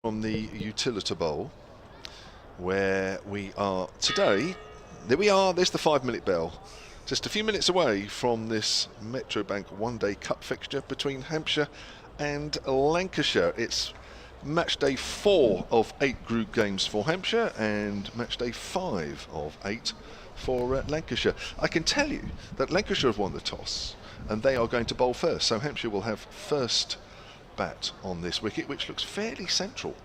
From the Utilita Bowl, where we are today. There we are, there's the 5-minute bell. Just a few minutes away from this Metro Bank one-day cup fixture between Hampshire and Lancashire. It's match day 4 of 8 group games for Hampshire and match day 5 of 8 for Lancashire. I can tell you that Lancashire have won the toss and they are going to bowl first, so Hampshire will have first bat on this wicket, which looks fairly central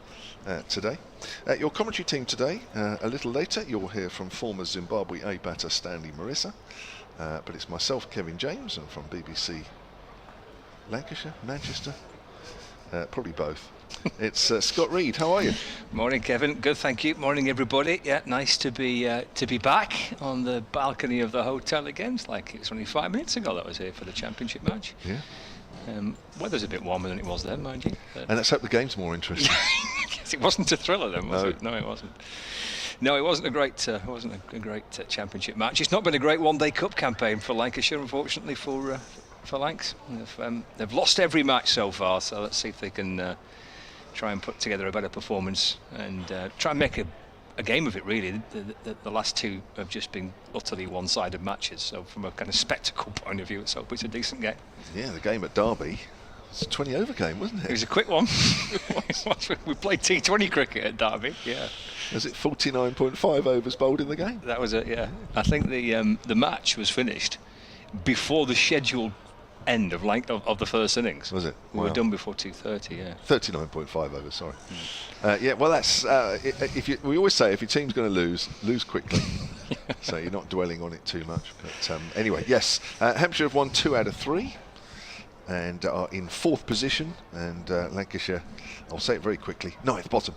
today. Your commentary team today, a little later you'll hear from former Zimbabwe A batter Stanley Marissa, but it's myself, Kevin James, and from BBC Lancashire, Manchester, probably both. It's Scott Reed. How are you? Morning, Kevin. Good, thank you. Morning, everybody. Yeah, nice to be back on the balcony of the hotel again. It's like it was only 5 minutes ago that I was here for the championship match. Yeah. Weather's a bit warmer than it was then, mind you. And let's hope the game's more interesting. Yes, it wasn't a thriller then, was it? No, it wasn't. No, it wasn't a great, championship match. It's not been a great one-day cup campaign for Lancashire, unfortunately, for Lancs. They've lost every match so far, so let's see if they can try and put together a better performance and try and make a game of it, really. The last two have just been utterly one-sided matches, so from a kind of spectacle point of view, let's hope it's a decent game. Yeah, the game at Derby, it's a 20-over game, wasn't it? It was a quick one. We played T20 cricket at Derby, yeah. Was it 49.5 overs bowled in the game? That was it, yeah. I think the match was finished before the scheduled end of the first innings. Was it? We were done before 2:30, yeah. 39.5 overs, sorry. Yeah, well, that's we always say if your team's going to lose quickly. So you're not dwelling on it too much. But anyway, yes, Hampshire have won 2 out of 3 and are in 4th position, and Lancashire, I'll say it very quickly, 9th bottom,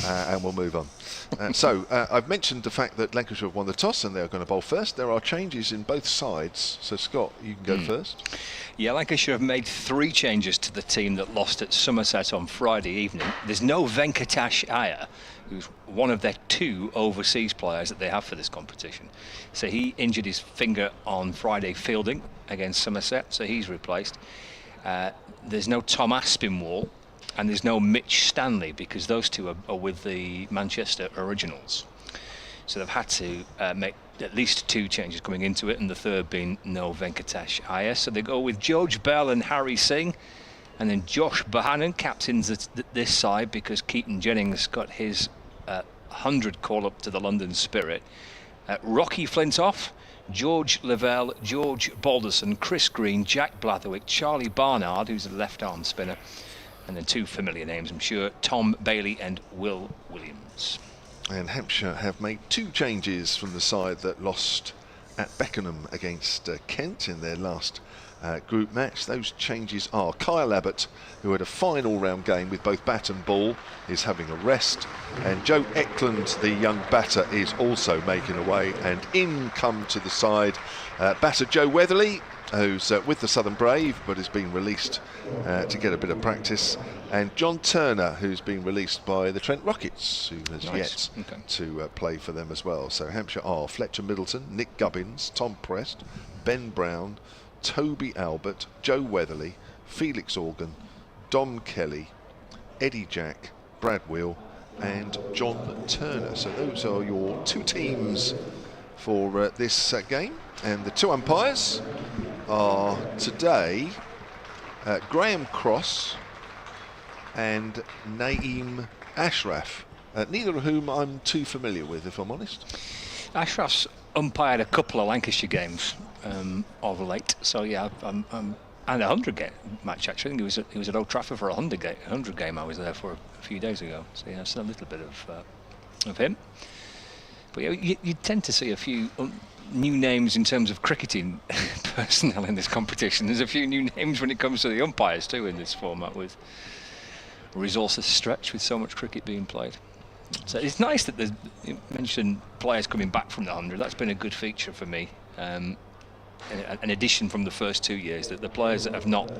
and we'll move on. So I've mentioned the fact that Lancashire have won the toss and they're going to bowl first. There are changes in both sides, so Scott, you can go first. Yeah, Lancashire have made 3 changes to the team that lost at Somerset on Friday evening. There's no Venkatesh Iyer, who's one of their 2 overseas players that they have for this competition. So he injured his finger on Friday fielding against Somerset, so he's replaced. There's no Tom Aspinwall and there's no Mitch Stanley, because those 2 are with the Manchester Originals. So they've had to make at least 2 changes coming into it, and the third being no Venkatesh Iyer. So they go with George Bell and Harry Singh, and then Josh Bohannon captains this side because Keaton Jennings got his 100 call up to the London Spirit. Rocky Flintoff, George Lavelle, George Balderson, Chris Green, Jack Blatherwick, Charlie Barnard, who's a left-arm spinner, and then 2 familiar names, I'm sure, Tom Bailey and Will Williams. And Hampshire have made 2 changes from the side that lost at Beckenham against Kent in their last group match. Those changes are Kyle Abbott, who had a fine all-round game with both bat and ball, is having a rest, and Joe Eklund, the young batter, is also making away, and in come to the side batter Joe Weatherly, who's with the Southern Brave but has been released to get a bit of practice, and John Turner, who's been released by the Trent Rockets, who has yet to play for them as well. So Hampshire are Fletcher Middleton, Nick Gubbins, Tom Prest, Ben Brown, Toby Albert, Joe Weatherly, Felix Organ, Dom Kelly, Eddie Jack, Brad Will and John Turner. So those are your 2 teams for this game, and the 2 umpires are today Graham Cross and Naeem Ashraf, neither of whom I'm too familiar with, if I'm honest. Ashraf's umpired a couple of Lancashire games of late, so yeah, and a 100 game match actually. I think he was at Old Trafford for a 100 game. I was there for a few days ago, so yeah, I've seen a little bit of him. But yeah, you tend to see a few new names in terms of cricketing personnel in this competition. There's a few new names when it comes to the umpires too in this format, with resources stretched with so much cricket being played. So it's nice that you mentioned players coming back from the 100. That's been a good feature for me. An addition from the first 2 years, that the players that have not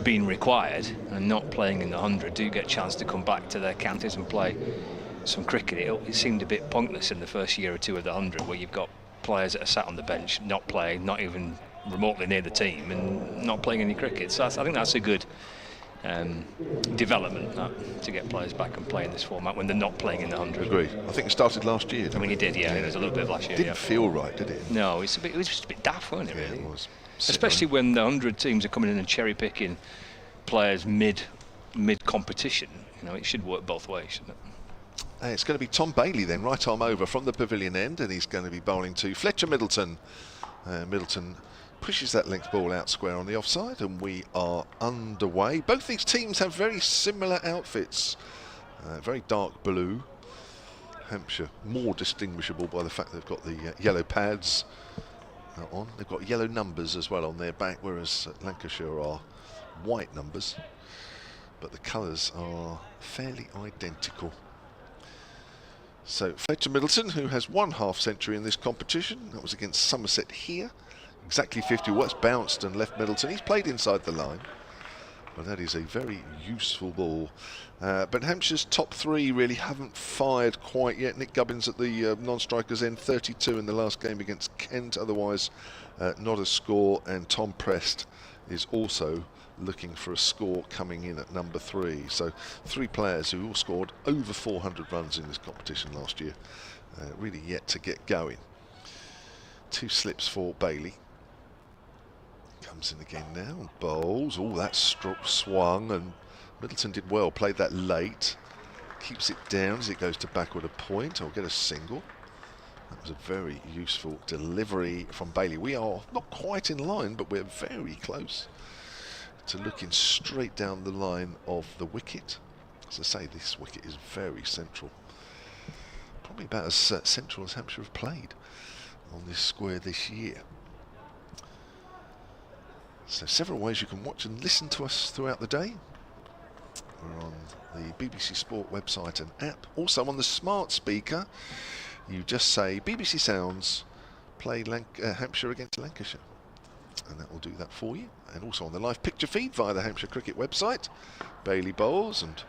been required and not playing in the 100 do get a chance to come back to their counties and play some cricket. It seemed a bit pointless in the first year or 2 of the 100, where you've got players that are sat on the bench, not playing, not even remotely near the team, and not playing any cricket. So I think that's a good development to get players back and play in this format when they're not playing in the 100. Agreed. I think it started last year. I mean, it did, yeah. There was a little bit of last year. Didn't feel right, did it? No, it was just a bit daft, wasn't it? Really. It was. Especially when the 100 teams are coming in and cherry picking players mid competition. It should work both ways, shouldn't it? It's going to be Tom Bailey then, right arm over from the pavilion end, and he's going to be bowling to Fletcher Middleton. Middleton pushes that length ball out square on the offside, and we are underway. Both these teams have very similar outfits. Very dark blue. Hampshire more distinguishable by the fact they've got the yellow pads on. They've got yellow numbers as well on their back, whereas Lancashire are white numbers. But the colours are fairly identical. So Fletcher Middleton, who has 1 half-century in this competition, that was against Somerset here, exactly 50 watts, bounced and left Middleton. He's played inside the line, but that is a very useful ball. But Hampshire's top 3 really haven't fired quite yet. Nick Gubbins at the non-strikers end, 32 in the last game against Kent, otherwise not a score, and Tom Prest is also looking for a score coming in at number 3. So 3 players who all scored over 400 runs in this competition last year, really yet to get going. 2 slips for Bailey. Comes in again now and bowls. Oh, that stroke swung, and Middleton did well, played that late. Keeps it down as it goes to backward a point. I'll get a single. That was a very useful delivery from Bailey. We are not quite in line, but we're very close to looking straight down the line of the wicket. As I say, this wicket is very central. Probably about as central as Hampshire have played on this square this year. So several ways you can watch and listen to us throughout the day. We're on the BBC Sport website and app. Also on the smart speaker, you just say BBC Sounds, play Hampshire against Lancashire, and that will do that for you. And also on the live picture feed via the Hampshire Cricket website. Bailey bowls, and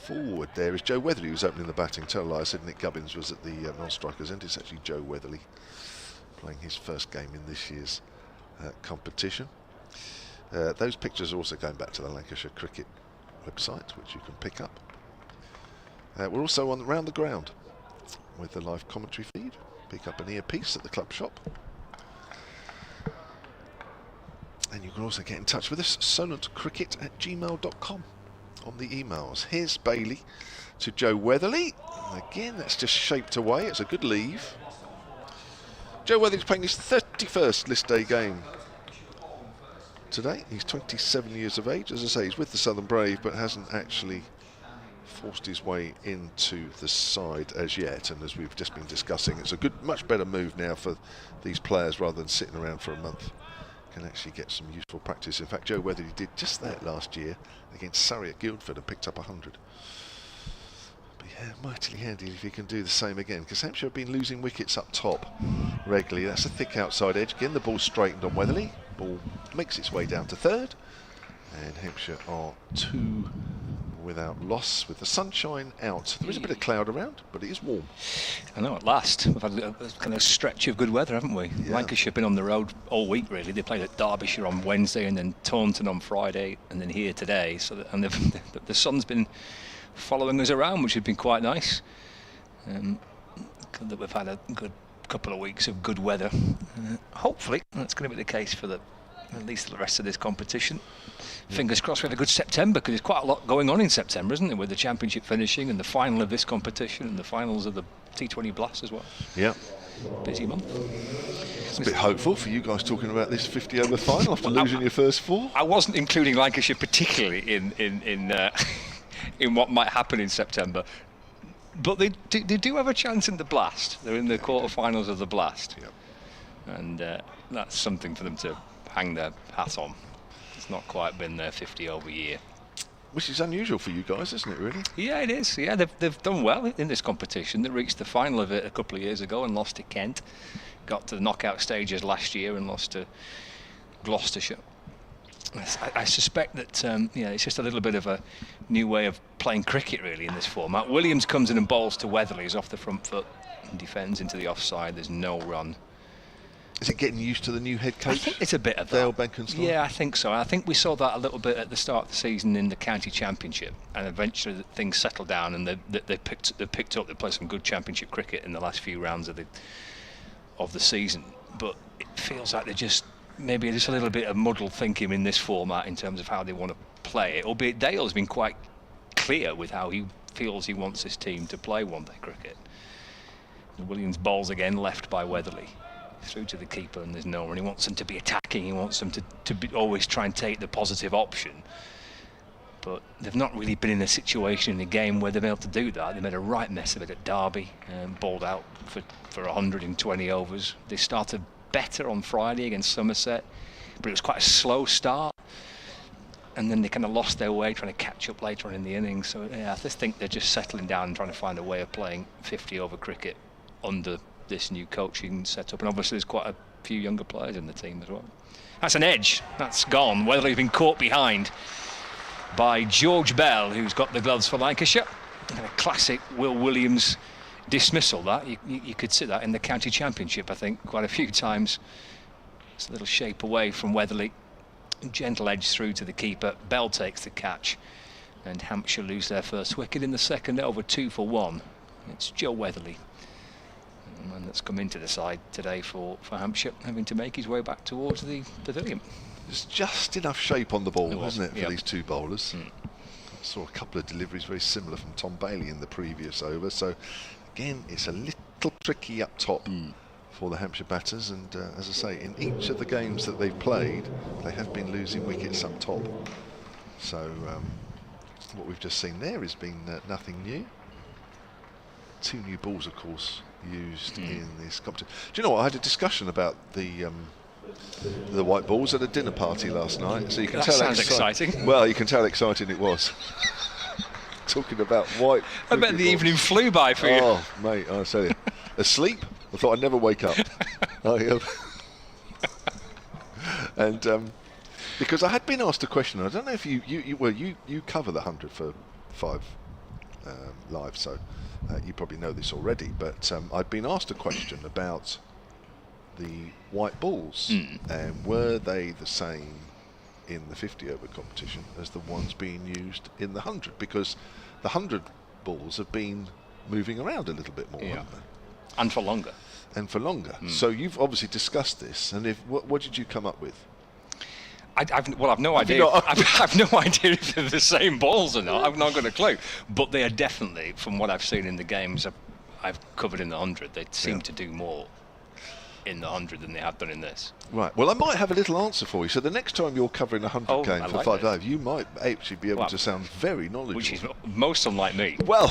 forward there is Joe Weatherly, who's opening the batting. Tell a lie, I said Nick Gubbins was at the non-strikers end. It's actually Joe Weatherly playing his first game in this year's competition. Those pictures are also going back to the Lancashire Cricket website, which you can pick up. We're also on round the ground with the live commentary feed. Pick up an earpiece at the club shop. And you can also get in touch with us, solentcricket@gmail.com on the emails. Here's Bailey to Joe Weatherly. Again, that's just shaped away. It's a good leave. Joe Weatherly's playing his 31st list day game today. He's 27 years of age. As I say, he's with the Southern Brave, but hasn't actually forced his way into the side as yet. And as we've just been discussing, it's a much better move now for these players rather than sitting around for a month. Can actually get some useful practice. In fact, Joe Weatherly did just that last year against Surrey at Guildford and picked up 100. But yeah, mightily handy if he can do the same again, because Hampshire have been losing wickets up top regularly. That's a thick outside edge. Again, the ball straightened on Weatherly. Ball makes its way down to 3rd, and Hampshire are 2 without loss, with the sunshine out. There is a bit of cloud around, but it is warm. I know, at last. We've had a kind of stretch of good weather, haven't we? Yeah. Lancashire have been on the road all week, really. They played at Derbyshire on Wednesday, and then Taunton on Friday, and then here today. And the sun's been following us around, which has been quite nice. Good that we've had a good couple of weeks of good weather. Hopefully, that's going to be the case for at least the rest of this competition. Fingers crossed we have a good September, because there's quite a lot going on in September, isn't there, with the championship finishing and the final of this competition and the finals of the T20 Blast as well. Yeah. Busy month. It's a bit hopeful for you guys talking about this 50 over final after losing your first 4. I wasn't including Lancashire particularly in what might happen in September, but they do have a chance in the Blast. They're in the quarterfinals of the Blast. Yeah. And that's something for them to hang their hat on. It's not quite been their 50 over year. Which is unusual for you guys, isn't it, really? Yeah, it is. Yeah, they've done well in this competition. They reached the final of it a couple of years ago and lost to Kent. Got to the knockout stages last year and lost to Gloucestershire. I suspect that it's just a little bit of a new way of playing cricket, really, in this format. Williams comes in and bowls to Weatherly. He's off the front foot and defends into the offside. There's no run. Is it getting used to the new head coach? I think it's a bit of that. Dale Benkenstone? Yeah, I think so. I think we saw that a little bit at the start of the season in the county championship, and eventually things settled down, and they picked up. They played some good championship cricket in the last few rounds of the season. But it feels like they're just maybe just a little bit of muddled thinking in this format in terms of how they want to play it. Albeit Dale's been quite clear with how he feels he wants his team to play one-day cricket. Williams bowls again, left by Weatherly. Through to the keeper, and there's no one. He wants them to be attacking. He wants them to be always try and take the positive option. But they've not really been in a situation in the game where they've been able to do that. They made a right mess of it at Derby, bowled out for 120 overs. They started better on Friday against Somerset, but it was quite a slow start. And then they kind of lost their way trying to catch up later on in the innings. So yeah, I just think they're just settling down and trying to find a way of playing 50-over cricket under this new coaching setup, and obviously there's quite a few younger players in the team as well. That's an edge, that's gone. Weatherly's been caught behind by George Bell, who's got the gloves for Lancashire. And a classic Will Williams dismissal. That you could see that in the county championship, I think, quite a few times. It's a little shape away from Weatherly, gentle edge through to the keeper. Bell takes the catch, and Hampshire lose their first wicket in the second over, 2 for 1. It's Joe Weatherly, the man that's come into the side today for Hampshire, having to make his way back towards the pavilion. There's just enough shape on the ball, wasn't it, for yep. these two bowlers? I saw a couple of deliveries very similar from Tom Bailey in the previous over. So again, it's a little tricky up top for the Hampshire batters, and as I say, in each of the games that they've played, they have been losing wickets up top. So what we've just seen there has been nothing new. 2 new balls, of course, used in this competition. Do you know what? I had a discussion about the white balls at a dinner party last night. So you can that tell sounds exciting. Well, you can tell exciting it was. Talking about white. I bet the evening flew by for you. Oh, mate, I tell you, asleep. I thought I'd never wake up. And because I had been asked a question. I don't know if you cover the 100 for 5 Live, so. You probably know this already, but I'd been asked a question about the white balls, and were they the same in the 50-over competition as the ones being used in the 100? Because the 100 balls have been moving around a little bit more, haven't they? And for longer. And for longer. So you've obviously discussed this, and what did you come up with? I've no idea. I've no idea if they're the same balls or not. I've not got a clue. But they are definitely, from what I've seen in the games I've covered in the 100, they seem to do more in the 100 than they have done in this. Right. Well, I might have a little answer for you. So the next time you're covering a 100 game for 5 Live, you might actually be able to sound very knowledgeable. Which is most unlike me. Well,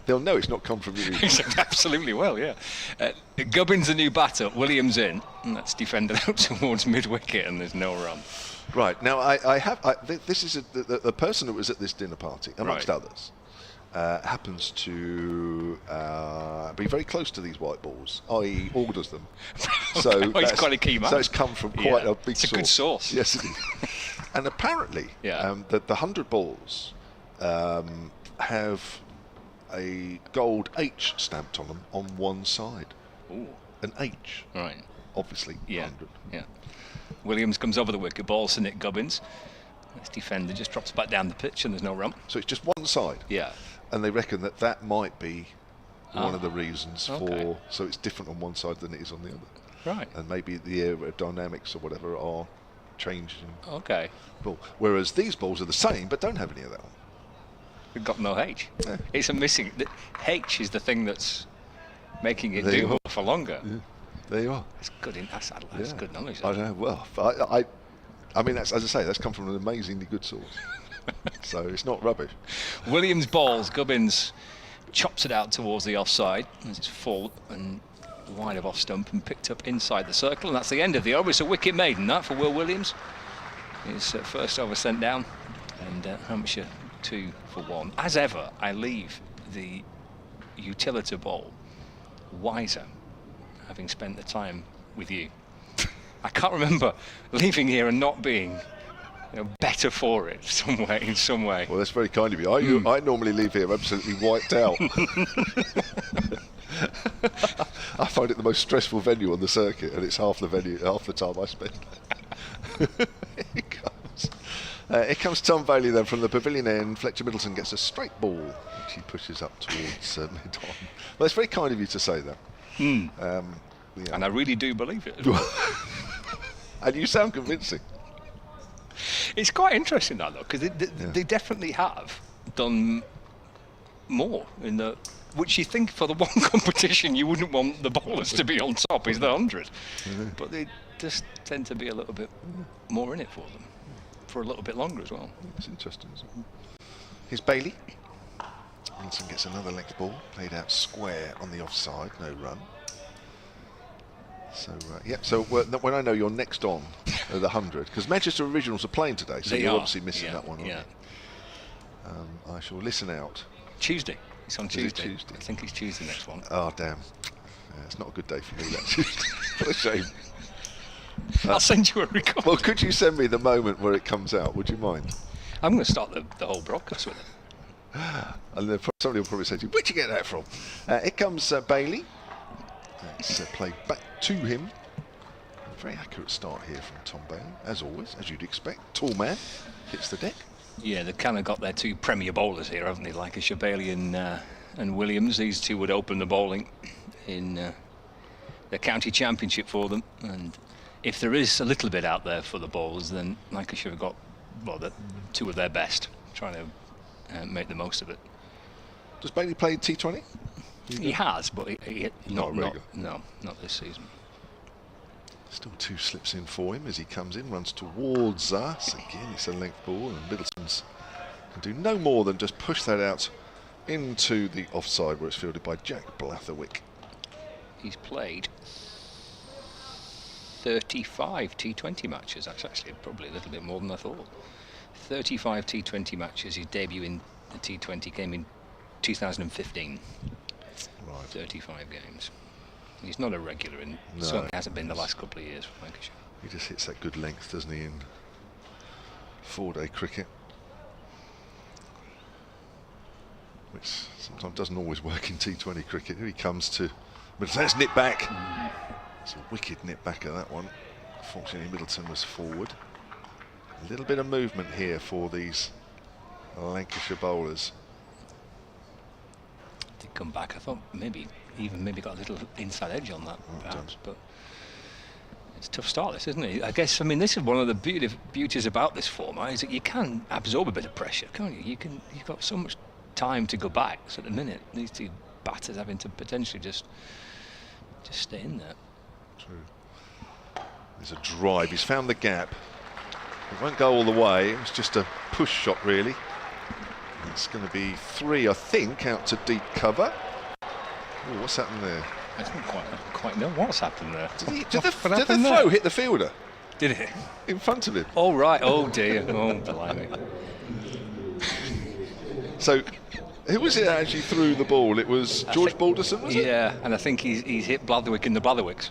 they'll know it's not come from you. Absolutely well, yeah. Gubbins a new batter, Williams in, and that's defended out towards mid-wicket, and there's no run. Right. Now, this is the person that was at this dinner party, amongst others, happens to be very close to these white balls, i.e. orders them. So he's quite a key man. So it's come from quite a big source. It's a good source. Yes, it is. And apparently, the 100 balls have a gold H stamped on them on one side. Ooh. An H. Right. Obviously, 100. Yeah. Williams comes over the wicket, balls to Nick Gubbins. This defender just drops back down the pitch, and there's no run. So it's just one side. Yeah. And they reckon that might be one of the reasons for. So it's different on one side than it is on the other. Right. And maybe the aerodynamics or whatever are changing. Okay. Whereas these balls are the same but don't have any of that on. We've got no H. Yeah. It's a missing. The H is the thing that's making it do more for longer. Yeah. There you are. It's good. That's good knowledge. I know. Well, I mean, that's, as I say, that's come from an amazingly good source. So it's not rubbish. Williams balls. Gubbins chops it out towards the offside as it's full and wide of off stump and picked up inside the circle, and that's the end of the over. It's a wicket maiden that for Will Williams. His first over sent down, and Hampshire 2 for 1. As ever, I leave the Utilita Bowl wiser, having spent the time with you. I can't remember leaving here and not being better for it in some way. Well, that's very kind of you. I normally leave here absolutely wiped out. I find it the most stressful venue on the circuit, and it's half the time I spend. Here comes Tom Bailey then from the pavilion end. Fletcher Middleton gets a straight ball, which he pushes up towards mid-on. Well, it's very kind of you to say that. Yeah. And I really do believe it as well. And you sound convincing. It's quite interesting that, though, because they definitely have done more in the... Which you think for the one competition you wouldn't want the bowlers to be on top is the 100. But they just tend to be a little bit more in it for them. For a little bit longer as well. It's interesting, isn't it? Here's Bailey. Wilson gets another length ball, played out square on the offside, no run. So, so when I know you're next on the 100, because Manchester Originals are playing today, so you're obviously missing that one, aren't you? I shall listen out. Tuesday. It's on Tuesday. Tuesday. I think it's Tuesday next one. Oh, damn. It's not a good day for me, that Tuesday. What a shame. I'll send you a record. Well, could you send me the moment where it comes out? Would you mind? I'm going to start the whole broadcast with it. And then somebody will probably say to you, where'd you get that from? Here comes Bailey. Let's play back to him. A very accurate start here from Tom Bailey, as always, as you'd expect. Tall man, hits the deck. Yeah, they've kind of got their two premier bowlers here, haven't they? Lancashire, Bailey and Williams. These two would open the bowling in the county championship for them. And if there is a little bit out there for the bowlers, then Lancashire have got, well, two of their best, trying to make the most of it. Does Bailey play T20? He has, but not this season. Still 2 slips in for him as he comes in, runs towards us. Again, it's a length ball, and Middleton's can do no more than just push that out into the offside where it's fielded by Jack Blatherwick. He's played 35 T20 matches. That's actually probably a little bit more than I thought. 35 T20 matches. His debut in the T20 came in 2015. Right. 35 games. He's not a regular, and certainly hasn't been the last couple of years for Lancashire. He just hits that good length, doesn't he, in 4-day cricket, which sometimes doesn't always work in T20 cricket. Here he comes to Middleton. Let's nip back. It's a wicked nip back at that one. Fortunately, Middleton was forward. A little bit of movement here for these Lancashire bowlers. They come back. I thought maybe got a little inside edge on that, perhaps, but it's a tough start, this, isn't it? I guess, I mean, this is one of the beauties about this format, is that you can absorb a bit of pressure, can't you? You've got so much time to go back. So at the minute, these two batters having to potentially just stay in there. True. There's a drive. He's found the gap. It won't go all the way. It was just a push shot, really. It's going to be 3, I think, out to deep cover. Ooh, what's happened there? I don't quite know what's happened there. Did the throw hit the fielder? Did it? In front of him. Oh, right. Oh, dear. Oh, blimey. So, who was it that actually threw the ball? It was George Balderson, was it? Yeah, and I think he's hit Blatherwick in the Blatherwicks.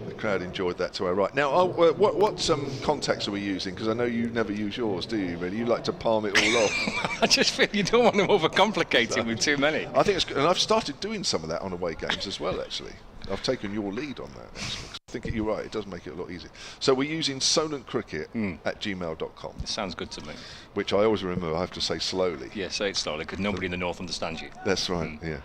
The crowd enjoyed that to our right. Now, what contacts are we using? Because I know you never use yours, do you, really? You like to palm it all off. I just feel you don't want to overcomplicate it with too many. I think it's good. And I've started doing some of that on away games as well, actually. I've taken your lead on that, actually. I think you're right, it does make it a lot easier. So we're using solentcricket@gmail.com. It sounds good to me. Which I always remember, I have to say slowly. Yeah, say it slowly, because nobody in the north understands you. That's right, yeah.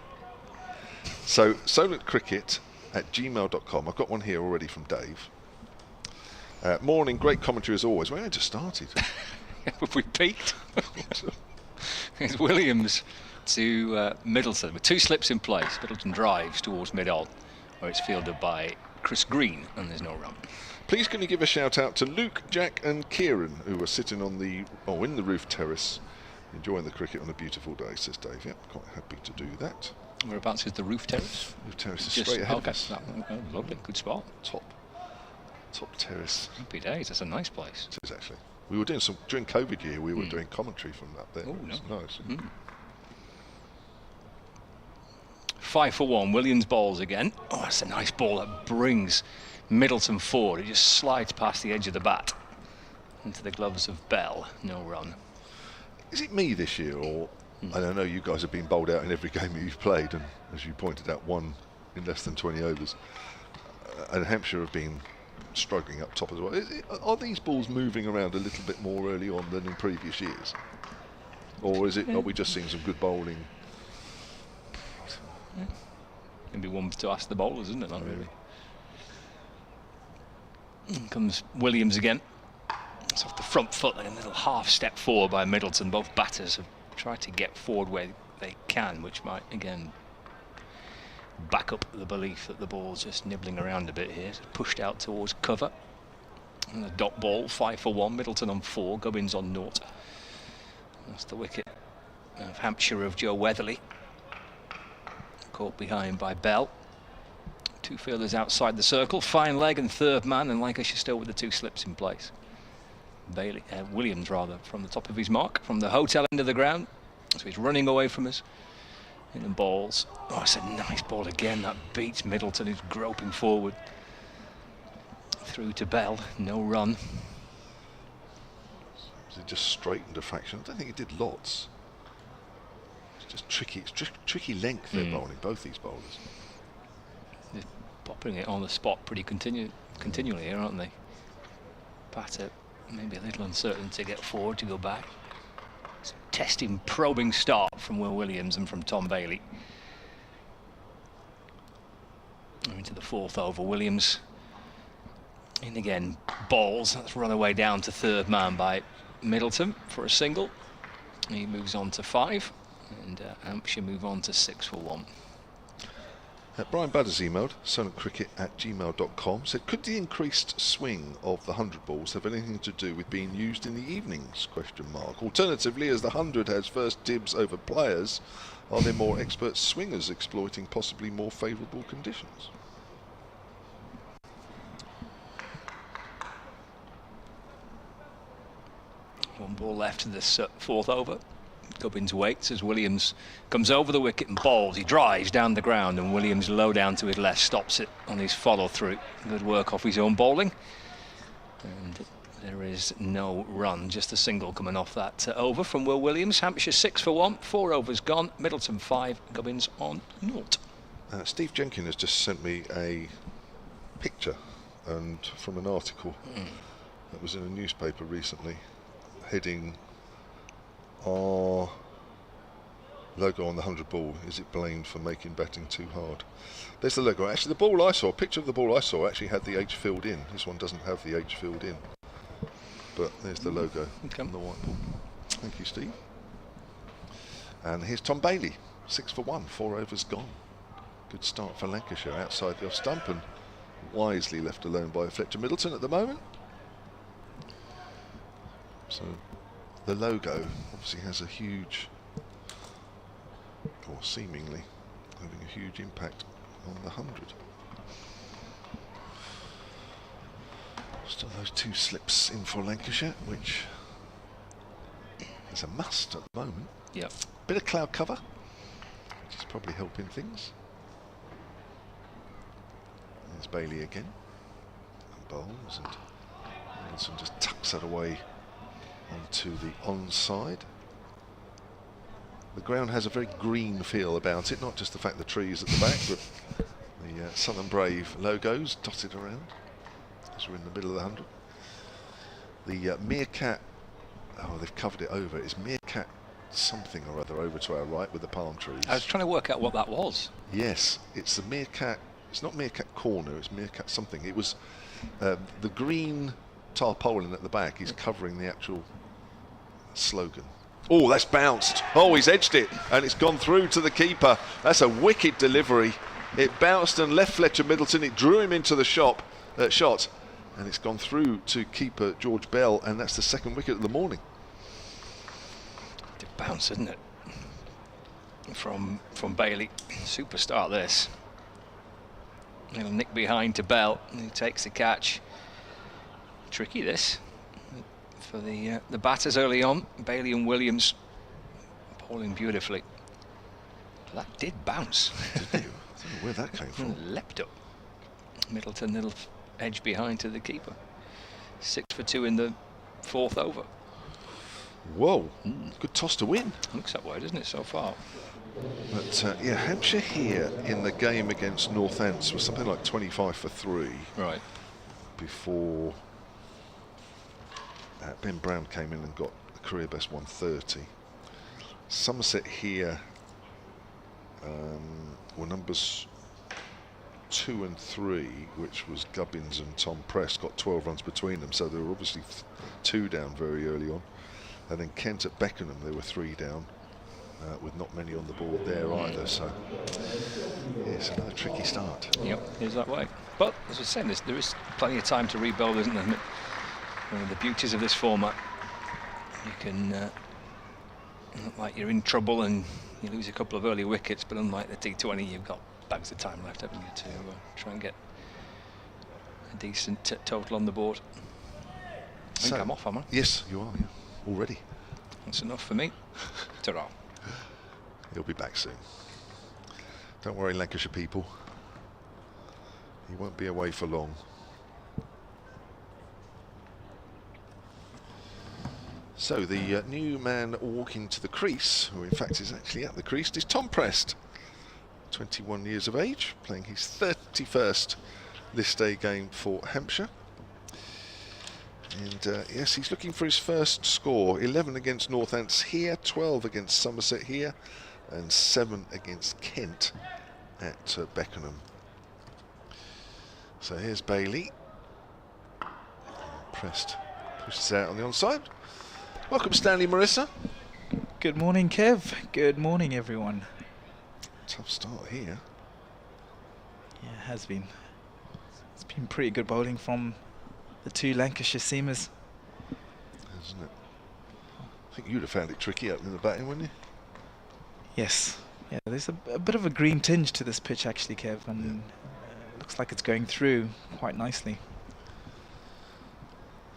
So solentcricket@gmail.com. I've got one here already from Dave. Morning, great commentary as always. We only just started. Have we peaked? It's Williams to Middleton with 2 slips in place. Middleton drives towards mid-on, where it's fielded by Chris Green, and there's no run. Please can you give a shout out to Luke, Jack and Kieran, who are sitting on in the roof terrace enjoying the cricket on a beautiful day, says Dave. Yep, quite happy to do that. Whereabouts is the roof terrace? Roof terrace is straight ahead of us. Lovely, good spot. Top terrace. Happy days, that's a nice place. It is, actually. We were doing some, during COVID year, we were doing commentary from up there. Oh, it was nice. 5 for 1, Williams bowls again. Oh, that's a nice ball that brings Middleton forward. It just slides past the edge of the bat into the gloves of Bell. No run. Is it me this year, or And I know you guys have been bowled out in every game that you've played, and as you pointed out, one in less than 20 overs. And Hampshire have been struggling up top as well. Are these balls moving around a little bit more early on than in previous years? Or are we just seeing some good bowling? Maybe one to ask the bowlers, isn't it? Not really. In comes Williams again. It's off the front foot, and a little half step forward by Middleton. Both batters have tried to get forward where they can, which might again back up the belief that the ball's just nibbling around a bit here. It's pushed out towards cover. And the dot ball, 5 for 1. Middleton on 4, Gubbins on 0. That's the wicket of Hampshire of Joe Weatherly. Caught behind by Bell. 2 fielders outside the circle. Fine leg and third man, and Lancashire still with the 2 slips in place. Williams from the top of his mark, from the hotel end of the ground. So he's running away from us. In the balls. Oh, it's a nice ball again. That beats Middleton, who's groping forward. Through to Bell. No run. It just straightened a fraction. I don't think it did lots. It's just tricky. It's tricky length they're bowling, both these bowlers. They're popping it on the spot pretty continually here, aren't they? Batter maybe a little uncertain to get forward, to go back. Testing, probing start from Will Williams and from Tom Bailey. Into the 4th over. Williams in again, balls. That's run away down to third man by Middleton for a single. He moves on to 5, and Hampshire move on to 6 for 1. Brian Budders emailed sonatcricket@gmail.com, said, could the increased swing of the 100 balls have anything to do with being used in the evenings? Alternatively, as the 100 has first dibs over players, are there more expert swingers exploiting possibly more favourable conditions? One ball left in this 4th over. Gubbins waits as Williams comes over the wicket and bowls. He drives down the ground, and Williams low down to his left stops it on his follow through. Good work off his own bowling, and there is no run, just a single coming off that over from Will Williams. Hampshire 6 for 1, 4 overs gone. Middleton 5, Gubbins on 0. Steve Jenkins has just sent me a picture and from an article that was in a newspaper recently, heading, our logo on the 100 ball, is it blamed for making batting too hard? There's the logo. Actually, the ball I saw, a picture of the ball I saw actually had the H filled in. This one doesn't have the H filled in. But there's the logo on the white ball. Thank you, Steve. And here's Tom Bailey, 6 for 1, 4 overs gone. Good start for Lancashire outside the off stump, and wisely left alone by Fletcher Middleton at the moment. So the logo obviously has a huge, or seemingly having a huge impact on the 100. Still those 2 slips in for Lancashire, which is a must at the moment. Yep. Bit of cloud cover, which is probably helping things. There's Bailey again. And bowls, and Wilson just tucks that away onto the onside. The ground has a very green feel about it, not just the fact the trees at the back, but the Southern Brave logos dotted around as we're in the middle of the 100. The Meerkat, oh, they've covered it over. It's Meerkat something or other over to our right with the palm trees. I was trying to work out what that was. Yes, it's the Meerkat. It's not Meerkat Corner, it's Meerkat something. It was the green tarpaulin at the back is covering the actual slogan. Oh, that's bounced. Oh, he's edged it, and it's gone through to the keeper. That's a wicked delivery. It bounced and left Fletcher Middleton. It drew him into the shot, and it's gone through to keeper George Bell, and that's the 2nd wicket of the morning. It bounced, isn't it? From Bailey. Super start this. Little nick behind to Bell, and he takes the catch. Tricky this for the batters early on. Bailey and Williams bowling beautifully. That did bounce. Did you? I don't know where that came from. Leapt up. Middleton little edge behind to the keeper. 6 for 2 in the 4th over. Whoa, good toss to win. Looks that way, doesn't it, so far? But yeah, Hampshire here in the game against Northants was something like 25 for 3. Right. Before Ben Brown came in and got a career best 130. Somerset here were numbers 2 and 3, which was Gubbins and Tom Prest, got 12 runs between them, so they were obviously 2 down very early on. And then Kent at Beckenham, they were 3 down, with not many on the board there either. So yeah, it's another tricky start. Yep, is that way. But as I was saying, there is plenty of time to rebuild, isn't there? One of the beauties of this format, you can look like you're in trouble and you lose a couple of early wickets, but unlike the T20, you've got bags of time left, haven't you, to try and get a decent total on the board. I think I'm off, am I? Yes, you are, yeah. Already. That's enough for me. Ta-ra. He'll be back soon. Don't worry, Lancashire people. He won't be away for long. So the new man walking to the crease, who in fact is actually at the crease, is Tom Prest. 21 years of age, playing his 31st list day game for Hampshire. And yes, he's looking for his first score. 11 against Northants here, 12 against Somerset here, and 7 against Kent at Beckenham. So here's Bailey. Prest pushes out on the onside. Welcome, Stanley Marissa. Good morning, Kev. Good morning, everyone. Tough start here. Yeah, it has been. It's been pretty good bowling from the 2 Lancashire seamers. Hasn't it? I think you'd have found it tricky opening the batting, wouldn't you? Yes. Yeah, there's a bit of a green tinge to this pitch, actually, Kev, and looks like it's going through quite nicely.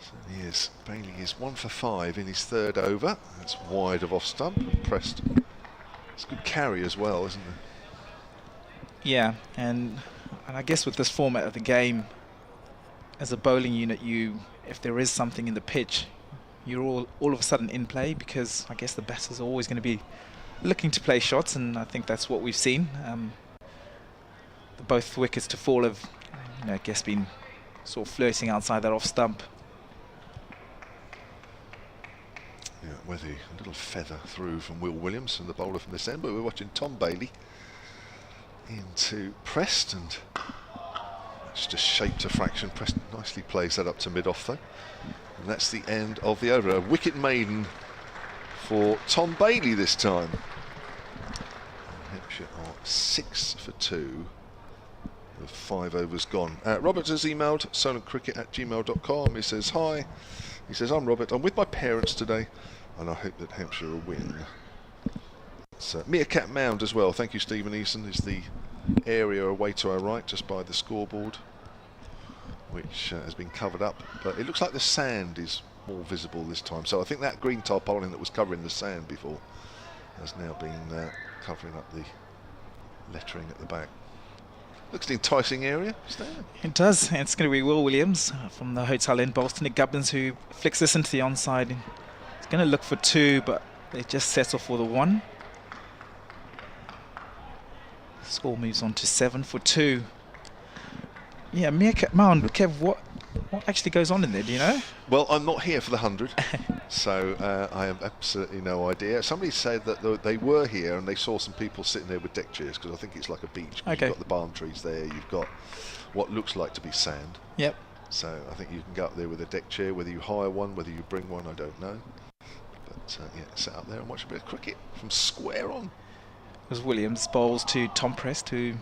Certainly is. Bailey is 1 for 5 in his 3rd over. That's wide of off stump. Pressed. It's a good carry as well, isn't it? Yeah, and I guess with this format of the game, as a bowling unit, if there is something in the pitch, you're all of a sudden in play, because I guess the batters are always going to be looking to play shots, and I think that's what we've seen. Both wickets to fall have, I guess, been sort of flirting outside that off stump. Yeah, Wethy, a little feather through from Will Williams and the bowler from this end, but we're watching Tom Bailey into Prest, and it's just shaped a fraction. Prest nicely plays that up to mid-off though, and that's the end of the over. A wicket maiden for Tom Bailey this time. Hampshire are 6 for 2 with 5 overs gone. Robert has emailed solentcricket@gmail.com. He says, hi. He says, I'm Robert. I'm with my parents today, and I hope that Hampshire will win. So, Meerkat Mound as well. Thank you, Stephen Eason. Is the area away to our right, just by the scoreboard, which has been covered up. But it looks like the sand is more visible this time. So I think that green tarpaulin that was covering the sand before has now been covering up the lettering at the back. Looks an enticing area. It does. It's going to be Will Williams from the Hotel in Boston. Nick Gubbins, who flicks this into the onside. He's going to look for 2, but they just settle for the 1. Score moves on to 7 for 2. Yeah, Meerkat Mound. Kev, what actually goes on in there, do you know? Well, I'm not here for the 100, so I have absolutely no idea. Somebody said that they were here and they saw some people sitting there with deck chairs, because I think it's like a beach. Okay. You've got the palm trees there, you've got what looks like to be sand. Yep. So I think you can go up there with a deck chair. Whether you hire one, whether you bring one, I don't know. But yeah, sit up there and watch a bit of cricket from square on. As Williams bowls to Tom Prest, who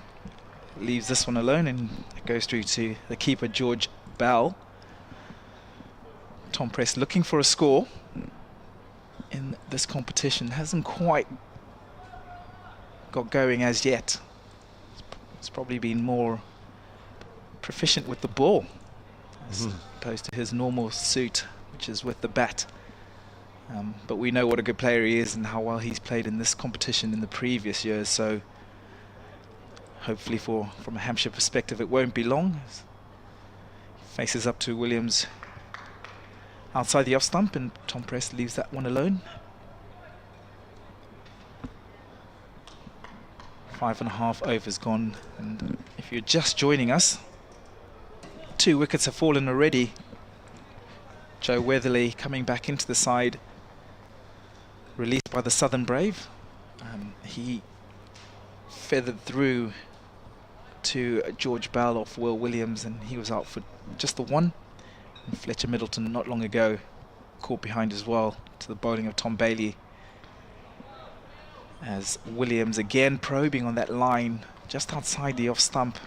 leaves this one alone, and it goes through to the keeper, George Bell. Tom Prest looking for a score in this competition. Hasn't quite got going as yet. It's probably been more proficient with the ball as opposed to his normal suit, which is with the bat. But we know what a good player he is and how well he's played in this competition in the previous years, so hopefully from a Hampshire perspective it won't be long. Faces up to Williams outside the off stump, and Tom Prest leaves that one alone. 5.5 overs gone, and if you're just joining us, 2 wickets have fallen already. Joe Weatherly coming back into the side, released by the Southern Brave. He feathered through to George Bell off Will Williams, and he was out for just the 1. And Fletcher Middleton not long ago caught behind as well to the bowling of Tom Bailey, as Williams again probing on that line just outside the off stump,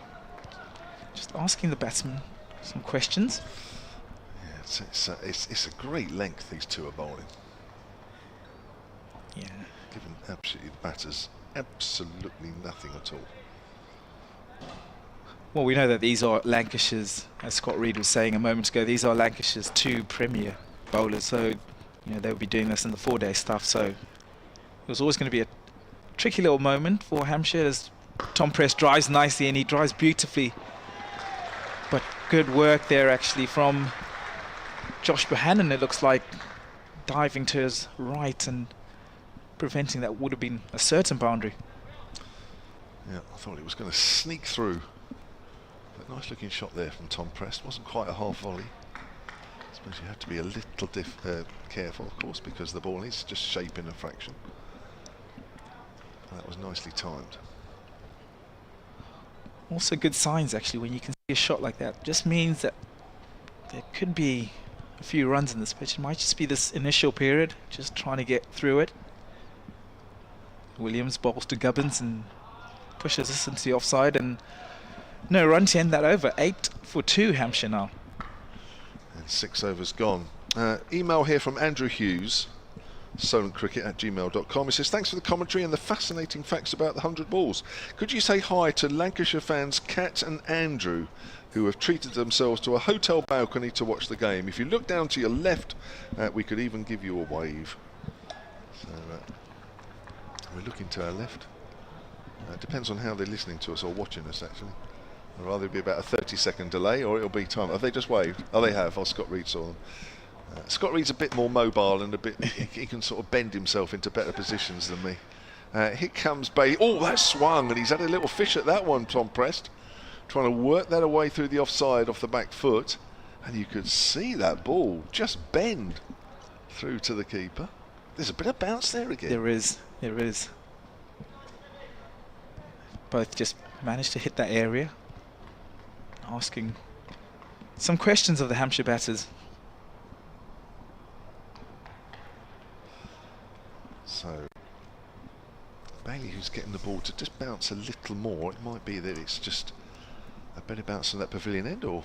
just asking the batsman some questions. Yeah, it's a great length these two are bowling. Yeah. Giving absolutely the batters absolutely nothing at all. Well, we know that these are Lancashire's, as Scott Reed was saying a moment ago, these are Lancashire's 2 premier bowlers, so they'll be doing this in the 4-day stuff, so it was always going to be a tricky little moment for Hampshire, as Tom Prest drives nicely, and he drives beautifully, but good work there actually from Josh Bohannon, it looks like, diving to his right and preventing that would have been a certain boundary. Yeah, I thought it was going to sneak through. But nice looking shot there from Tom Prest. Wasn't quite a half volley. I suppose you have to be a little careful, of course, because the ball is just shaping a fraction. That was nicely timed. Also good signs actually when you can see a shot like that. Just means that there could be a few runs in this pitch. It might just be this initial period, just trying to get through it. Williams bowls to Gubbins and pushes us into the offside, and no run to end that over. 8 for 2 Hampshire now. And 6 overs gone. Email here from Andrew Hughes, solentcricket@gmail.com. He says, thanks for the commentary and the fascinating facts about the 100 balls. Could you say hi to Lancashire fans Kat and Andrew, who have treated themselves to a hotel balcony to watch the game? If you look down to your left, we could even give you a wave. So we're looking to our left. It depends on how they're listening to us or watching us, actually. It'll either be about a 30-second delay or it'll be time. Have they just waved? Oh, they have. Oh, Scott Reed saw them. Scott Reed's a bit more mobile and a bit. he can sort of bend himself into better positions than me. Here comes Bailey. Oh, that swung, and he's had a little fish at that one, Tom Prest. Trying to work that away through the offside off the back foot. And you could see that ball just bend through to the keeper. There's a bit of bounce there again. There is. Both just managed to hit that area, asking some questions of the Hampshire batters. So Bailey, who's getting the ball to just bounce a little more. It might be that it's just a better bounce on that pavilion end, or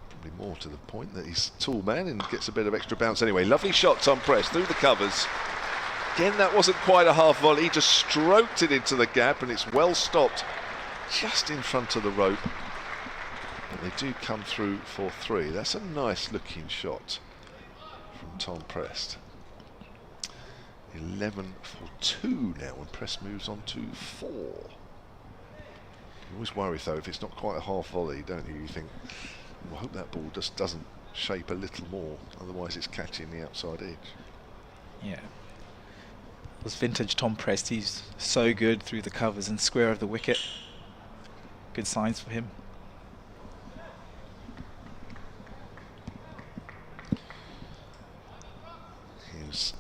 probably more to the point that he's a tall man and gets a bit of extra bounce anyway. Lovely shot, Tom Prest, through the covers. Again, that wasn't quite a half volley, he just stroked it into the gap, and it's well stopped just in front of the rope. But they do come through for 3. That's a nice looking shot from Tom Prest. 11 for 2 now, and Prest moves on to 4. You always worry though, if it's not quite a half volley, don't you? You think, well, I hope that ball just doesn't shape a little more, otherwise it's catching the outside edge. Yeah. It was vintage Tom Prest. He's so good through the covers and square of the wicket. Good signs for him. Here's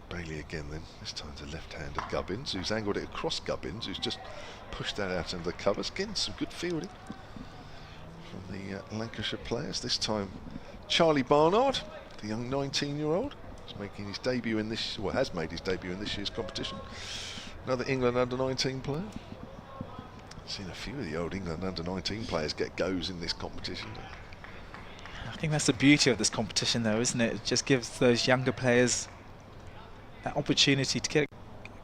Bailey again then, this time to left-handed Gubbins, who's angled it across Gubbins, who's just pushed that out into the covers. Again, some good fielding from the Lancashire players. This time Charlie Barnard, the young 19-year-old, is making his debut in this, well, has made his debut in this year's competition. Another England under-19 player. I've seen a few of the old England under-19 players get goes in this competition. I think that's the beauty of this competition though, isn't it? It just gives those younger players that opportunity to get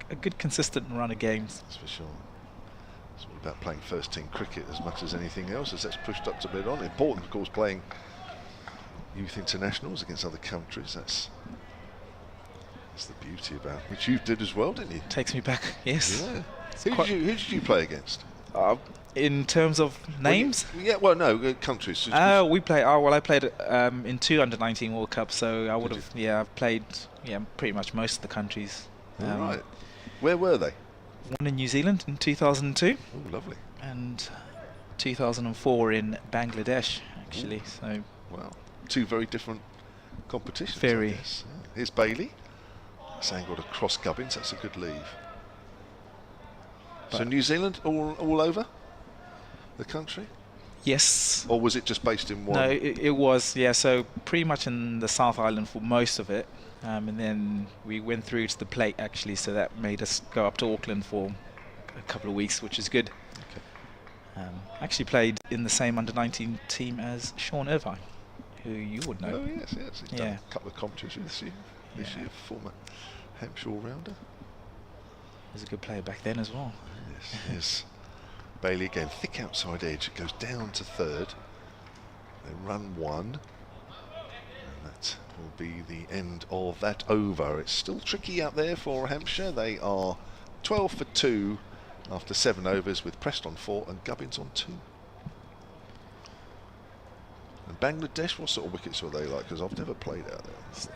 a good consistent run of games. That's for sure. It's all about playing first team cricket as much as anything else, as that's pushed up to bit on. Important, of course, playing youth internationals against other countries. That's the beauty about it, which you did as well, didn't you? Takes me back, yes. Yeah. Who did you play against? In terms of names? Well, no, countries. We play. Well, I played in 2 under-19 World Cups, so I would have. Yeah, I've played. Yeah, pretty much most of the countries. Right. Where were they? One in New Zealand in 2002. Oh, lovely. And 2004 in Bangladesh, actually. Ooh. So. Wow. 2 very different competitions. Very. I guess. Yeah. Here's Bailey. That's angled across Gubbins. That's a good leave. So New Zealand all over the country? Yes. Or was it just based in one? No, it was, yeah, so pretty much in the South Island for most of it. And then we went through to the plate, actually, so that made us go up to Auckland for a couple of weeks, which is good. Okay. Actually played in the same under-19 team as Sean Irvine, who you would know. Oh, yes. He's done a couple of competitions this year, former Hampshire all-rounder. He was a good player back then as well. Yes. Bailey again, thick outside edge. It goes down to third. They run 1. And that will be the end of that over. It's still tricky out there for Hampshire. They are 12 for 2 after 7 overs with Prest on 4 and Gubbins on 2. And Bangladesh, what sort of wickets were they like? Because I've never played out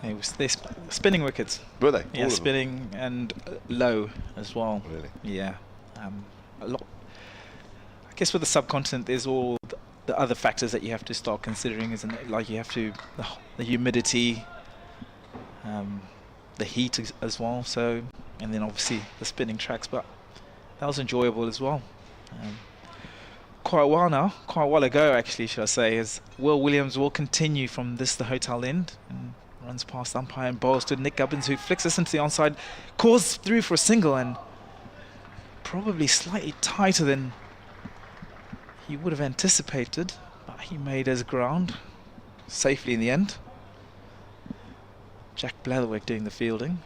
there. They're spinning wickets. Were they? Yeah, spinning and low as well. Really? Yeah. A lot. I guess with the subcontinent, there's all the other factors that you have to start considering, isn't it? Like you have to the humidity, the heat as well. So, and then obviously the spinning tracks. But that was enjoyable as well. Quite a while ago actually, should I say, as Will Williams will continue from the hotel end and runs past the umpire and bowls to Nick Gubbins, who flicks us into the onside, calls through for a single, and probably slightly tighter than he would have anticipated, but he made his ground safely in the end. Jack Blatherwick doing the fielding.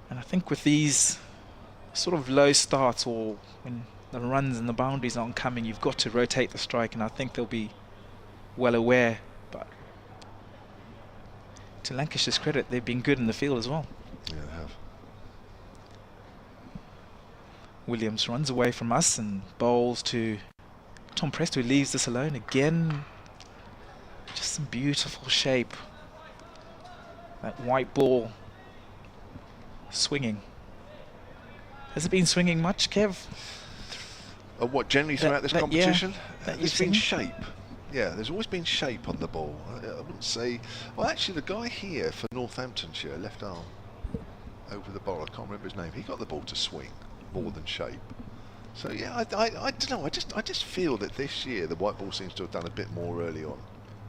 And I think with these sort of low starts, or when the runs and the boundaries aren't coming, you've got to rotate the strike, and I think they'll be well aware. But to Lancashire's credit, they've been good in the field as well. Yeah, they have. Williams runs away from us and bowls to Tom Prest, who leaves this alone again. Just some beautiful shape. That white ball swinging. Has it been swinging much, Kev? What, generally throughout this competition? Yeah, there's been shape. Yeah, there's always been shape on the ball. I wouldn't say... Well, actually, the guy here for Northamptonshire, left arm over the ball, I can't remember his name, he got the ball to swing more than shape. So, yeah, I don't know, I just feel that this year the white ball seems to have done a bit more early on.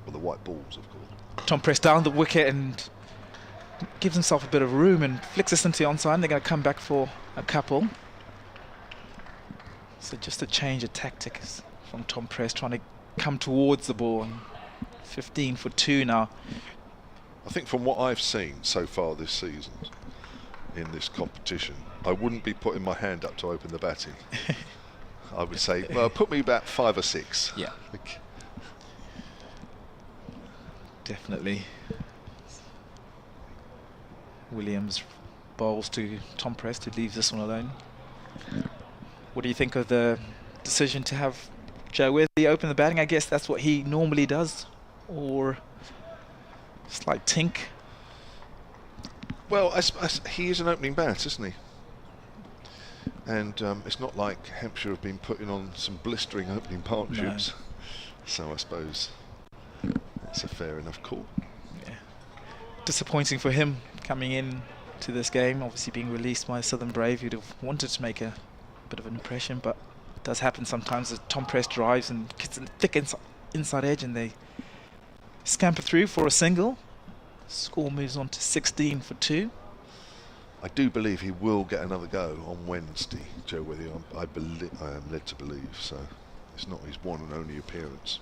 Well, the white balls, of course. Tom Prest down the wicket and gives himself a bit of room and flicks us into the onside. They're going to come back for a couple. So just a change of tactics from Tom Prest, trying to come towards the ball. And 15 for 2 now. I think from what I've seen so far this season in this competition, I wouldn't be putting my hand up to open the batting. I would say, well, put me about 5 or 6. Yeah. Definitely. Williams bowls to Tom Prest, who leaves this one alone. What do you think of the decision to have Joe Worthy open the batting? I guess that's what he normally does, or slight tink. Well, he is an opening bat, isn't he? And it's not like Hampshire have been putting on some blistering opening partnerships. No. So I suppose it's a fair enough call. Yeah. Disappointing for him coming in to this game, obviously being released by Southern Brave, who'd have wanted to make a bit of an impression, but it does happen sometimes as Tom Prest drives and gets a thick inside edge and they scamper through for a single. Score moves on to 16 for 2. I do believe he will get another go on Wednesday, Joe Worthy. I am led to believe, so it's not his one and only appearance.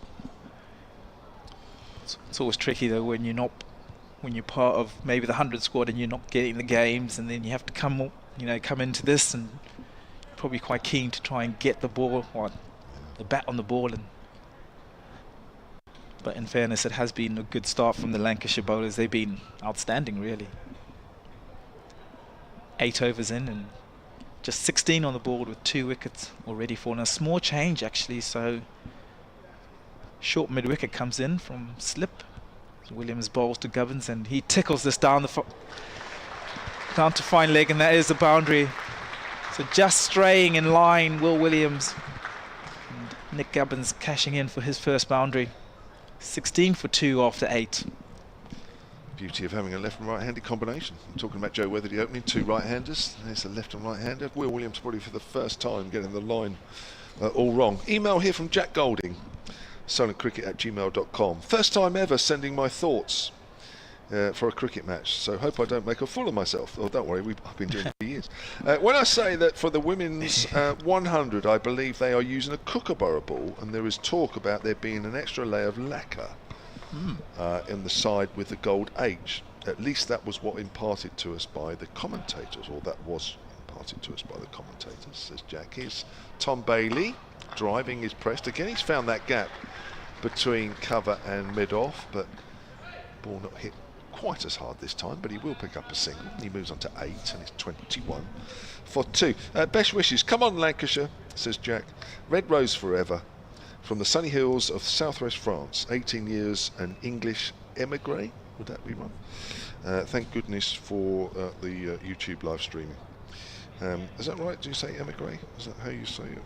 It's always tricky though when you're part of maybe the 100 squad and you're not getting the games, and then you have to come into this and probably quite keen to try and get the ball, or the bat on the ball. But in fairness, it has been a good start from the Lancashire bowlers. They've been outstanding, really. 8 overs in, and just 16 on the board with 2 wickets already fallen. A small change actually, so short mid-wicket comes in from slip. Williams bowls to Gubbins and he tickles this down down to fine leg, and that is the boundary. So just straying in line, Will Williams. And Nick Gubbins cashing in for his first boundary. 16 for 2 after 8. Beauty of having a left and right-handed combination. I'm talking about Joe Weatherly opening, 2 right-handers. There's the left and right-hander. Will Williams probably for the first time getting the line all wrong. Email here from Jack Golding, silentcricket@gmail.com. First time ever sending my thoughts for a cricket match, so hope I don't make a fool of myself. Oh, don't worry, I've been doing it for years. When I say that for the women's 100, I believe they are using a Kookaburra ball, and there is talk about there being an extra layer of lacquer in the side with the gold H. At least that was what imparted to us by the commentators, or that was imparted to us by the commentators, says Jack. Here's Tom Bailey driving his pressed. Again, he's found that gap between cover and mid-off, but ball not hit quite as hard this time, but he will pick up a single. He moves on to 8 and it's 21 for 2. Best wishes. Come on, Lancashire, says Jack. Red Rose forever. From the sunny hills of southwest France, 18 years, an English emigre. Would that be right? Thank goodness for the YouTube live streaming. Is that right? Do you say emigre? Is that how you say it?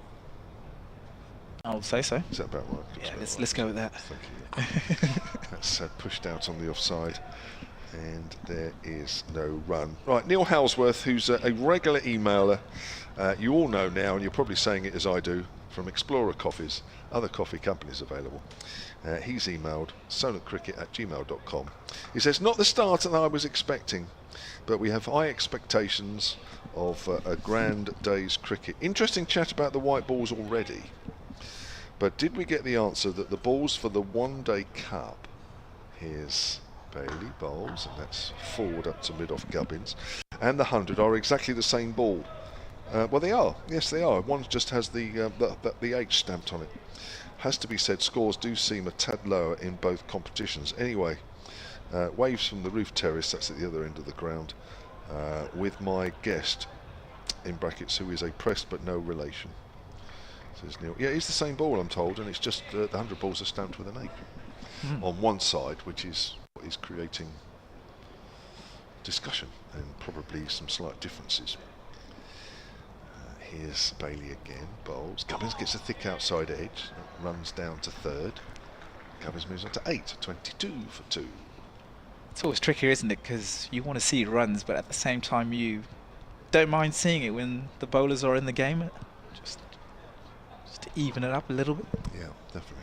I would say so. Is that about right? Yeah, let's go with that. Thank you. That's pushed out on the offside, and there is no run. Right, Neil Halsworth, who's a regular emailer, you all know now, and you're probably saying it as I do, from Explorer Coffees, other coffee companies available. He's emailed silentcricket@gmail.com. He says, not the start that I was expecting, but we have high expectations of a grand day's cricket. Interesting chat about the white balls already. But did we get the answer that the balls for the one-day cup, here's Bailey bowls, and that's forward up to mid-off Gubbins, and the 100 are exactly the same ball? Well, they are. Yes, they are. One just has the H stamped on it. Has to be said, scores do seem a tad lower in both competitions. Anyway, waves from the roof terrace, that's at the other end of the ground, with my guest, in brackets, who is a pressed but no relation. Says Neil. Yeah, it's the same ball, I'm told, and it's just the 100 balls are stamped with an H on one side, which is what is creating discussion and probably some slight differences. Here's Bailey again, bowls. Gubbins gets a thick outside edge, runs down to 3rd. Gubbins moves on to 8, 22 for 2. It's always trickier, isn't it? Because you want to see runs, but at the same time you don't mind seeing it when the bowlers are in the game. Just to even it up a little bit. Yeah, definitely.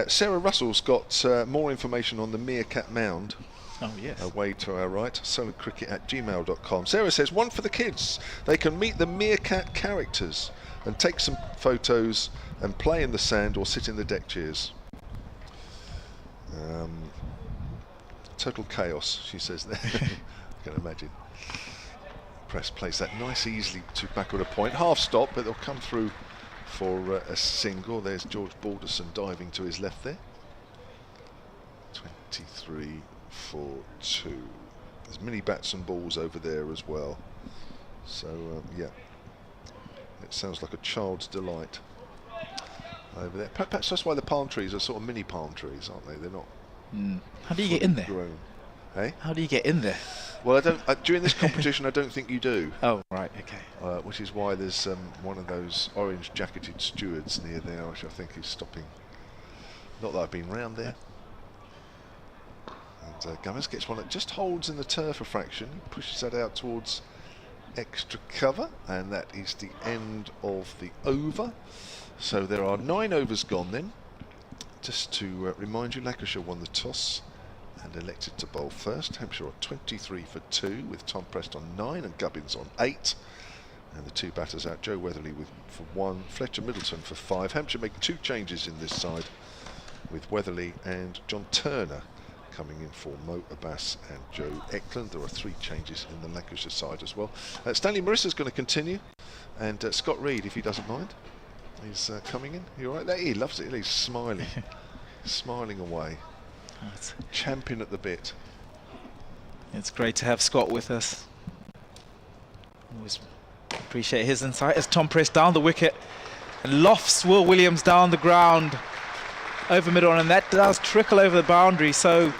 Sarah Russell's got more information on the Meerkat Mound. Oh, yes. Away to our right, silentcricket@gmail.com. Sarah says, one for the kids. They can meet the Meerkat characters and take some photos and play in the sand or sit in the deck chairs. Total chaos, she says there. I can imagine. Press plays that nice, easily to backward a point. Half stop, but they'll come through for a single. There's George Balderson diving to his left there. 23 for 2. There's mini bats and balls over there as well. So yeah, it sounds like a child's delight over there. Perhaps that's why the palm trees are sort of mini palm trees, aren't they? They're not. How do you get in there? Grown. Hey? How do you get in there? Well, I don't. During this competition, I don't think you do. Oh, right, okay. Which is why there's one of those orange jacketed stewards near there, which I think is stopping. Not that I've been round there. And Gummers gets one that just holds in the turf a fraction, pushes that out towards extra cover, and that is the end of the over. So there are 9 overs gone then. Just to remind you, Lancashire won the toss and elected to bowl first. Hampshire on 23 for 2 with Tom Prest on 9 and Gubbins on 8. And the 2 batters out, Joe Weatherly for 1, Fletcher Middleton for 5. Hampshire make 2 changes in this side with Weatherly and John Turner coming in for Mo Abbas and Joe Eklund. There are 3 changes in the Lancashire side as well. Stanley Marissa's going to continue, and Scott Reed, if he doesn't mind, he's coming in. You all right there? He loves it. He's smiling. Smiling away. Champion at the bit. It's great to have Scott with us. Always Appreciate his insight as Tom Press down the wicket and lofts Will Williams down the ground over mid-on, and that does trickle over the boundary. So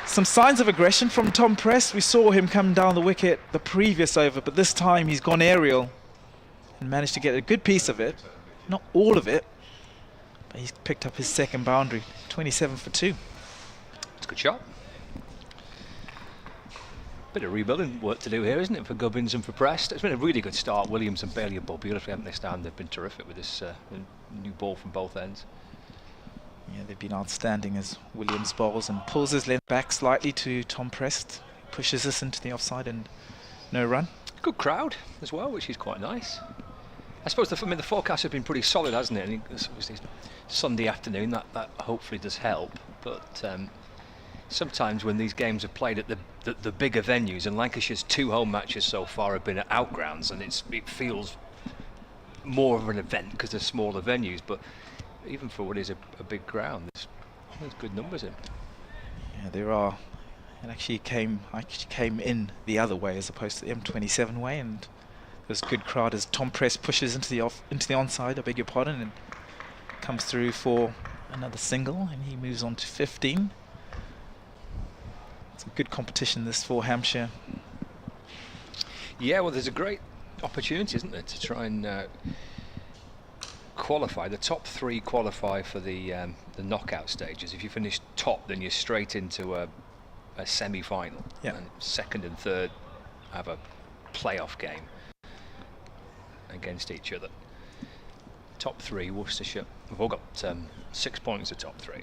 some signs of aggression from Tom Press. We saw him come down the wicket the previous over, but this time he's gone aerial and managed to get a good piece of it. Not all of it, but he's picked up his second boundary. 27 for 2. It's a good shot. Bit of rebuilding work to do here, isn't it, for Gubbins and for Prest? It's been a really good start. Williams and Bailey have bowled beautifully, haven't they, Stan? They've been terrific with this new ball from both ends. Yeah, they've been outstanding as Williams bowls and pulls his length back slightly to Tom Prest. Pushes this into the offside and no run. Good crowd as well, which is quite nice. I suppose the forecast has been pretty solid, hasn't it? And it's obviously Sunday afternoon, that hopefully does help. But sometimes when these games are played at the bigger venues, and Lancashire's 2 home matches so far have been at outgrounds, and it feels more of an event because they're smaller venues. But even for what is a big ground, there's good numbers in. Yeah, there are. And actually came in the other way as opposed to the M27 way, and there's a good crowd as Tom Press pushes into the onside, I beg your pardon, and comes through for another single, and he moves on to 15. It's a good competition this for Hampshire. Yeah, well, there's a great opportunity, isn't there, to try and qualify. The top 3 qualify for the knockout stages. If you finish top, then you're straight into a semi-final. Yeah. And second and third have a playoff game against each other. Top 3, Worcestershire, we've all got 6 points at top 3.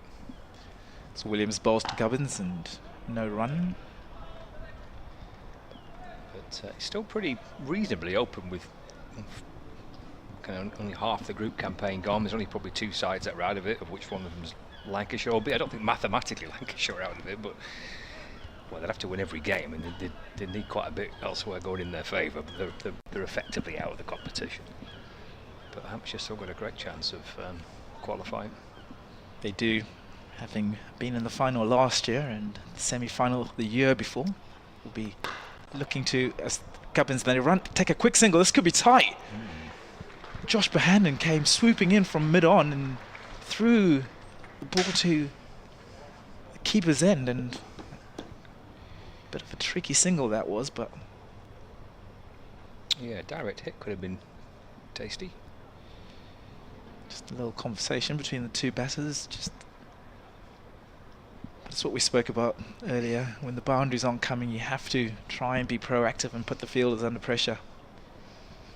So Williams bowls to Gubbins and no run. But it's still pretty reasonably open with kind of only half the group campaign gone. There's only probably 2 sides that are out of it, of which one of them's Lancashire. I don't think mathematically Lancashire are out of it, but well, they'd have to win every game, and they need quite a bit elsewhere going in their favour, but they're effectively out of the competition. But Hampshire's still got a great chance of qualifying. They do, having been in the final last year and the semi-final the year before. Will be looking to, as Gubbins then run, take a quick single. This could be tight. Josh Bohannon came swooping in from mid-on and threw the ball to the keeper's end, and bit of a tricky single that was, but yeah, direct hit could have been tasty. Just a little conversation between the 2 batters. That's what we spoke about earlier. When the boundaries aren't coming, you have to try and be proactive and put the fielders under pressure.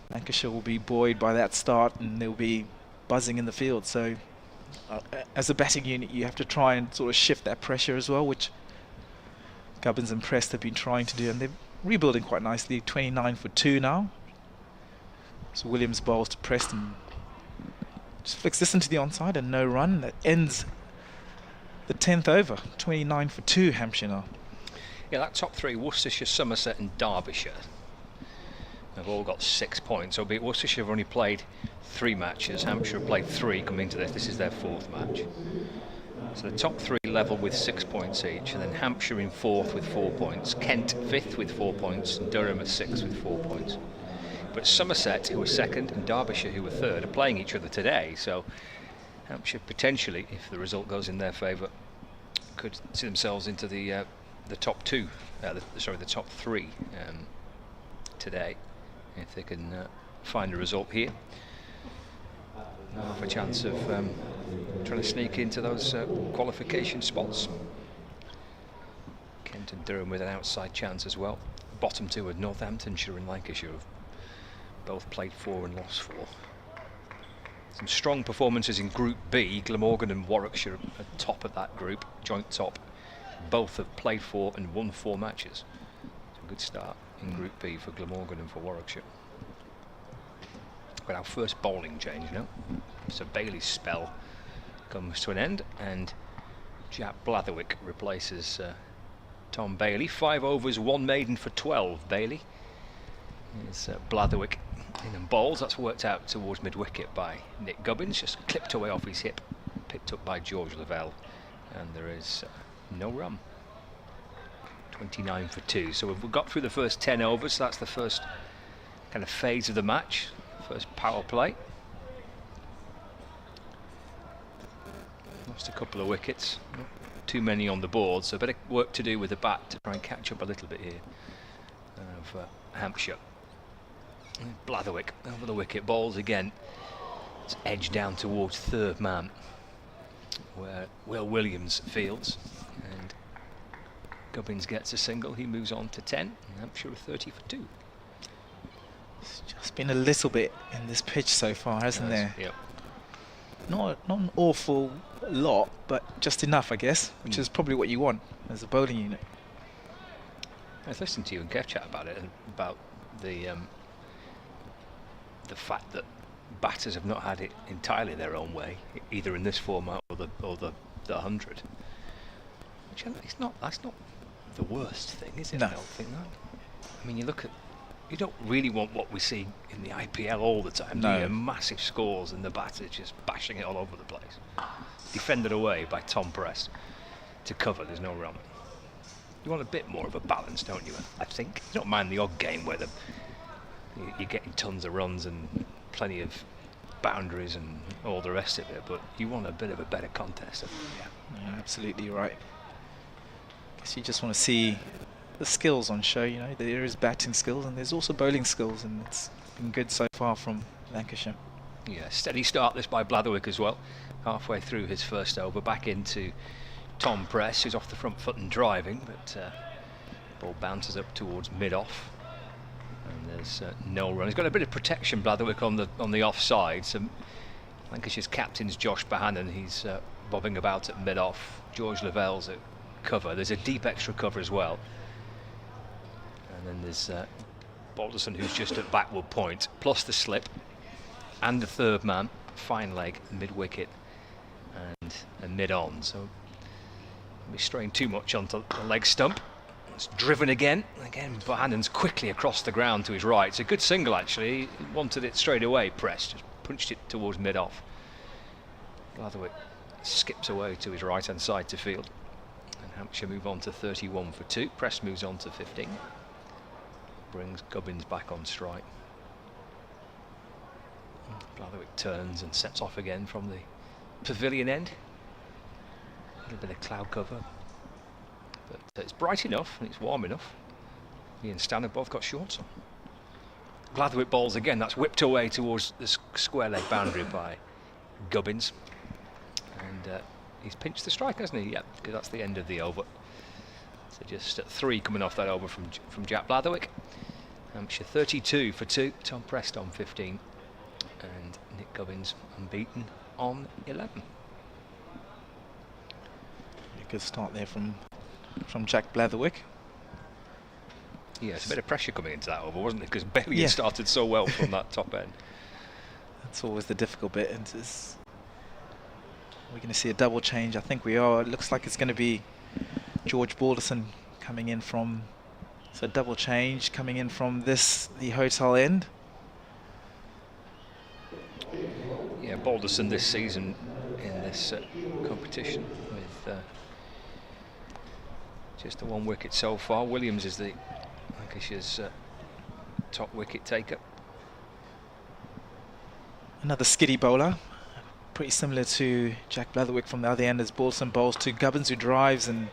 Lancashire will be buoyed by that start, and they'll be buzzing in the field. So as a batting unit, you have to try and sort of shift that pressure as well, which Gubbins and Prest have been trying to do, and they're rebuilding quite nicely. 29 for 2 now. So Williams bowls to Preston. Just flicks this into the onside and no run. That ends the 10th over. 29 for 2 Hampshire now. Yeah, that top 3, Worcestershire, Somerset and Derbyshire, have all got 6 points, albeit Worcestershire have only played 3 matches. Hampshire have played 3 coming into this. This is their 4th match. So the top 3 level with 6 points each, and then Hampshire in 4th with 4 points, Kent 5th with 4 points, and Durham at 6th with 4 points. But Somerset, who are 2nd, and Derbyshire, who are 3rd, are playing each other today, so Hampshire potentially, if the result goes in their favour, could see themselves into the top 2, the top 3 today, if they can find a result here. Have a chance of trying to sneak into those qualification spots. Kent and Durham with an outside chance as well. Bottom 2 are Northamptonshire and Lancashire, have both played 4 and lost 4. Some strong performances in Group B. Glamorgan and Warwickshire are top of that group, joint top. Both have played 4 and won 4 matches. It's a good start in Group B for Glamorgan and for Warwickshire. Got our first bowling change now. So Bailey's spell comes to an end, and Jack Blatherwick replaces Tom Bailey. 5 overs, 1 maiden for 12. Bailey. Here's Blatherwick in and bowls. That's worked out towards mid-wicket by Nick Gubbins, just clipped away off his hip, picked up by George Lavelle, and there is no run. 29 for 2. So we've got through the first 10 overs. So that's the first kind of phase of the match. First power play. Lost a couple of wickets. Not too many on the board, so a bit of work to do with the bat to try and catch up a little bit here of Hampshire. Blatherwick over the wicket, balls again. It's edged down towards third man, where Will Williams fields, and Gubbins gets a single. He moves on to 10, and Hampshire are 30 for 2. It's just been a little bit in this pitch so far, hasn't there? Yep. Not an awful lot, but just enough, I guess, which is probably what you want as a bowling unit. I was listening to you and Kev chat about it, and about the fact that batters have not had it entirely their own way, either in this format or the 100. Which that's not the worst thing, is it? No. I don't think that. I mean, you don't really want what we see in the IPL all the time. No. Do you? Massive scores and the batter just bashing it all over the place. Defended away by Tom Press to cover. There's no run. You want a bit more of a balance, don't you? I think you don't mind the odd game where you're getting tons of runs and plenty of boundaries and all the rest of it, but you want a bit of a better contest. Yeah, absolutely right. Guess you just want to see the skills on show. You know, there is batting skills and there's also bowling skills, and it's been good so far from Lancashire. Yeah, steady start this by Blatherwick as well. Halfway through his first over, back into Tom Press, who's off the front foot and driving, but ball bounces up towards mid-off, and there's no run. He's got a bit of protection, Blatherwick, on the offside. So Lancashire's captain's Josh Bohannon. He's bobbing about at mid-off. George Lavell's at cover. There's a deep extra cover as well, and then there's Balderson, who's just at backward point, plus the slip and the third man, fine leg, mid-wicket and a mid-on. So don't be straying too much onto the leg stump. It's driven again. Bohannon's quickly across the ground to his right. It's a good single, actually. He wanted it straight away. Press just punched it towards mid-off. Blatherwick skips away to his right-hand side to field, and Hampshire move on to 31 for 2. Press moves on to 15. Brings Gubbins back on strike. Blatherwick turns and sets off again from the pavilion end. A little bit of cloud cover, but it's bright enough and it's warm enough. He and Stan have both got shorts on. Blatherwick bowls again. That's whipped away towards the square leg boundary by Gubbins, and he's pinched the strike, hasn't he? Yeah, because that's the end of the over. So just 3 coming off that over from Jack Blatherwick. Hampshire 32 for 2. Tom Prest on 15, and Nick Gubbins unbeaten on 11. A good start there from Jack Blatherwick. Yeah, it's a bit of pressure coming into that over, wasn't it? Because Bailey had started so well from that top end. That's always the difficult bit. And we're going to see a double change. I think we are. It looks like it's going to be George Balderson coming in from. So double change coming in from the hotel end. Yeah, Balderson this season in this competition with just the 1 wicket so far. Williams is the Lancashire's top wicket taker. Another skiddy bowler, pretty similar to Jack Blatherwick from the other end as Balderson bowls to Gubbins, who drives and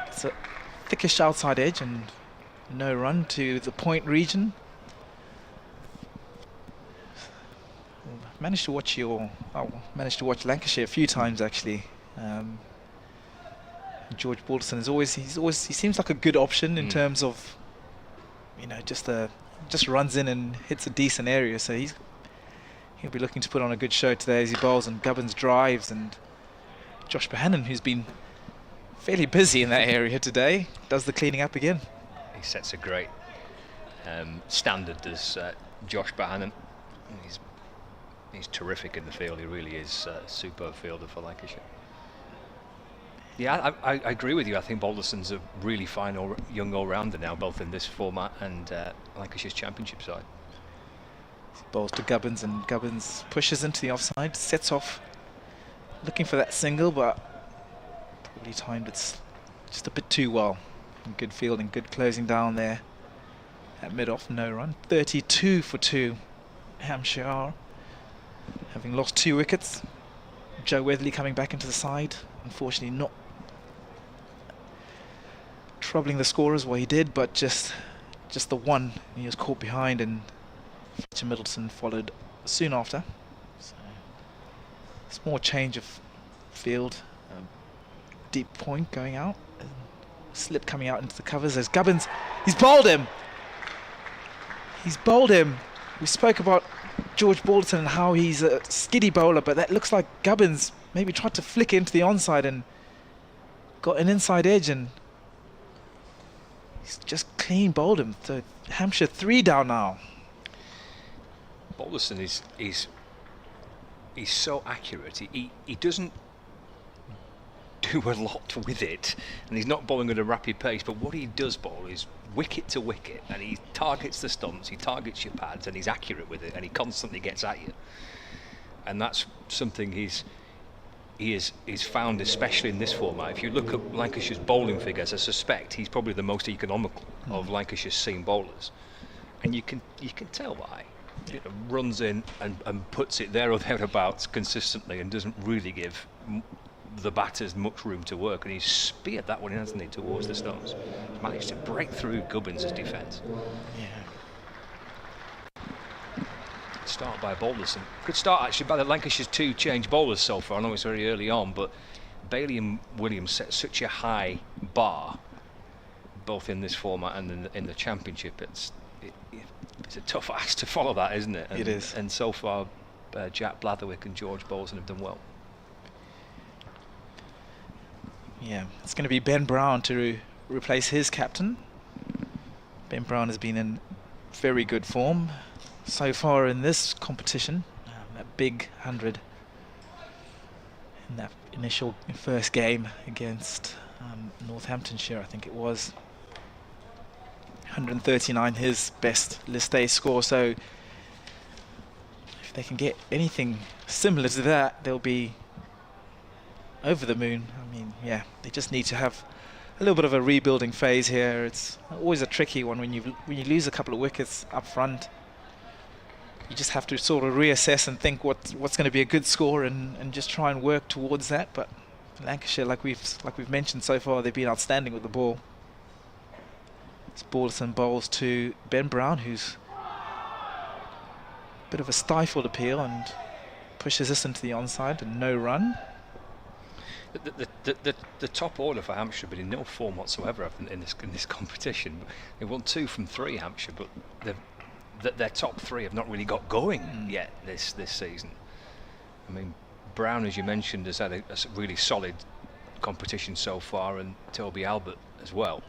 it's a thickish outside edge and no run to the point region. Managed to watch Lancashire a few times actually. George Balderson he seems like a good option in terms of, you know, just runs in and hits a decent area. So he'll be looking to put on a good show today as he bowls, and Gubbins drives, and Josh Bohannon, who's been fairly busy in that area today, does the cleaning up again. He sets a great standard, does Josh Bohannon. He's terrific in the field. He really is a superb fielder for Lancashire. Yeah, I agree with you. I think Balderson's a really fine young all-rounder now, both in this format and Lancashire's championship side. He bowls to Gubbins, and Gubbins pushes into the offside, sets off, looking for that single, but probably timed it just a bit too well. And good fielding, good closing down there At mid-off, no run. 32 for 2. Hampshire are having lost 2 wickets. Joe Weatherly coming back into the side. Unfortunately not troubling the scorers what he did, but just the one he was caught behind, and Fletcher Middleton followed soon after. So, small change of field. Deep point going out. Slip coming out into the covers. There's Gubbins. He's bowled him. He's bowled him. We spoke about George Balderton and how he's a skiddy bowler, but that looks like Gubbins maybe tried to flick into the onside and got an inside edge, and he's just clean bowled him. So Hampshire 3 down now. Balderson is so accurate. He doesn't do a lot with it, and he's not bowling at a rapid pace, but what he does bowl is wicket to wicket, and he targets the stumps, he targets your pads, and he's accurate with it, and he constantly gets at you. And that's something he's found, especially in this format. If you look at Lancashire's bowling figures, I suspect he's probably the most economical of Lancashire's seam bowlers, and you can tell why. You know, runs in and puts it there or thereabouts consistently, and doesn't really give the batters much room to work, and he's speared that one, hasn't he, towards the stones. He's managed to break through Gubbins' defence. Yeah. Start by Balderson. Good start actually by the Lancashire's 2 change bowlers so far. I know it's very early on, but Bailey and Williams set such a high bar, both in this format and in the championship. It's a tough ask to follow that, isn't it? And, it is. And so far, Jack Blatherwick and George Balderson have done well. Yeah, it's going to be Ben Brown to replace his captain. Ben Brown has been in very good form so far in this competition. That big 100 in that initial first game against Northamptonshire, I think it was. 139, his best list A score. So if they can get anything similar to that, they'll be over the moon. I mean, yeah, they just need to have a little bit of a rebuilding phase here. It's always a tricky one when you lose a couple of wickets up front. You just have to sort of reassess and think what's going to be a good score, and just try and work towards that. But Lancashire, like we've mentioned so far, they've been outstanding with the ball. It's Balderson bowls to Ben Brown, who's a bit of a stifled appeal and pushes this into the onside, and no run. The top order for Hampshire have been in no form whatsoever in this competition. They won 2 from 3, Hampshire, but their top 3 have not really got going yet this season. I mean, Brown, as you mentioned, has had a really solid competition so far, and Toby Albert as well.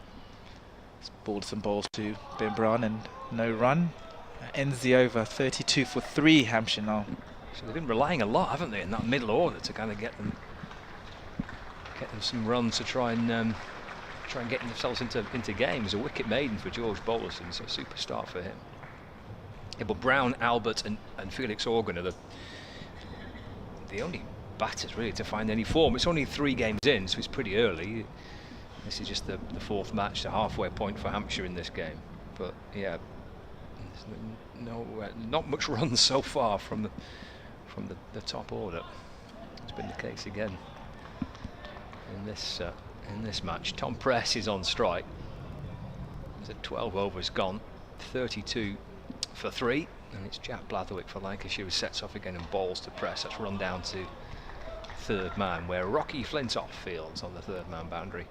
Balderson bowls to Ben Brown, and no run. Ends the over. 32 for 3, Hampshire now. So they've been relying a lot, haven't they, in that middle order to kind of get them some runs to try and get themselves into games. A wicket maiden for George Balderson, so a super start for him. Yeah, but Brown, Albert and Felix Organ are the only batters really to find any form. It's only 3 games in, so it's pretty early. This is just the 4th match, the halfway point for Hampshire in this game. But yeah, not much runs so far from the top order. It's been the case again in this match. Tom Press is on strike. He's at 12 overs gone, 32 for 3, and it's Jack Blatherwick for Lancashire who sets off again and bowls to Press. That's run down to 3rd man, where Rocky Flintoff fields on the 3rd man boundary,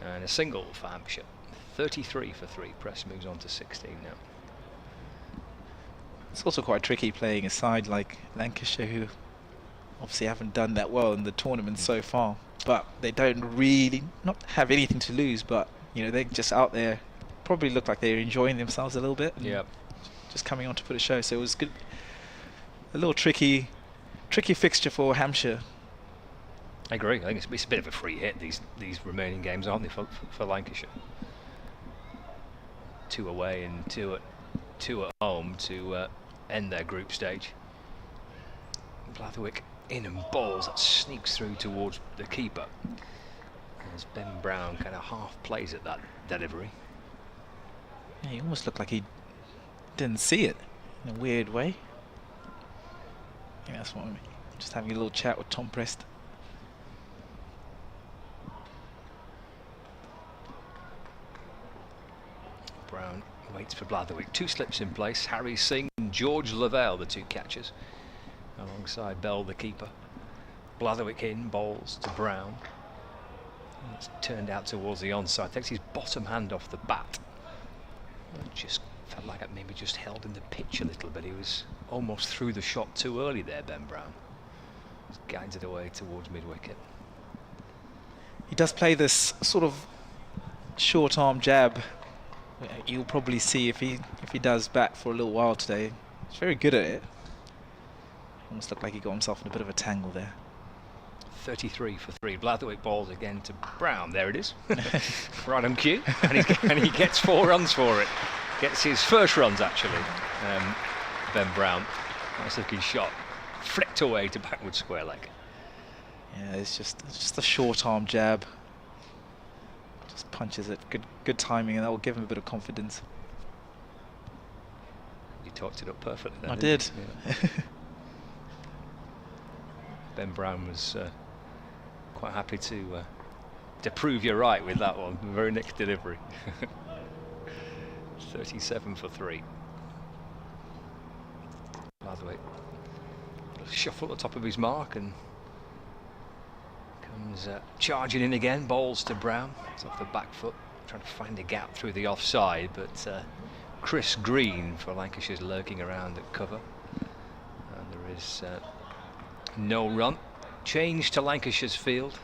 and a single for Hampshire. 33 for 3. Press moves on to 16 now. It's also quite tricky playing a side like Lancashire, who obviously haven't done that well in the tournament so far, but they don't really not have anything to lose, but you know, they're just out there, probably look like they're enjoying themselves a little bit. Yeah, just coming on to put a show. So it was good, a little tricky fixture for Hampshire. I agree. I think it's a bit of a free hit, these remaining games, aren't they, for Lancashire? 2 away and 2 at home to end their group stage. Blatherwick in and bowls, that sneaks through towards the keeper, as Ben Brown kind of half plays at that delivery. Yeah, he almost looked like he didn't see it in a weird way. Yeah, that's what I mean. Just having a little chat with Tom Prest. Brown waits for Blatherwick. 2 slips in place. Harry Singh and George Lavelle, the 2 catchers, alongside Bell, the keeper. Blatherwick in, bowls to Brown. And it's turned out towards the onside. Takes his bottom hand off the bat. It just felt like it maybe just held in the pitch a little bit. He was almost through the shot too early there, Ben Brown. Just guided away towards mid-wicket. He does play this sort of short arm jab. You'll probably see if he does bat for a little while today. He's very good at it. Almost looked like he got himself in a bit of a tangle there. 33 for 3. Blatherwick bowls again to Brown. There it is. Right on cue. And he gets 4 runs for it. Gets his first runs, actually. Ben Brown. Nice looking shot. Flicked away to backward square leg. Yeah, it's just a short arm jab. Just punches it. Good timing, and that will give him a bit of confidence. You talked it up perfectly then. I did. Yeah. Ben Brown was quite happy to prove you right with that one. Very nick delivery. 37 for 3. Blatherwick shuffle at the top of his mark and comes charging in again. Bowls to Brown. It's off the back foot, trying to find a gap through the offside, but Chris Green for Lancashire's lurking around at cover, and there is no run. Change to Lancashire's field,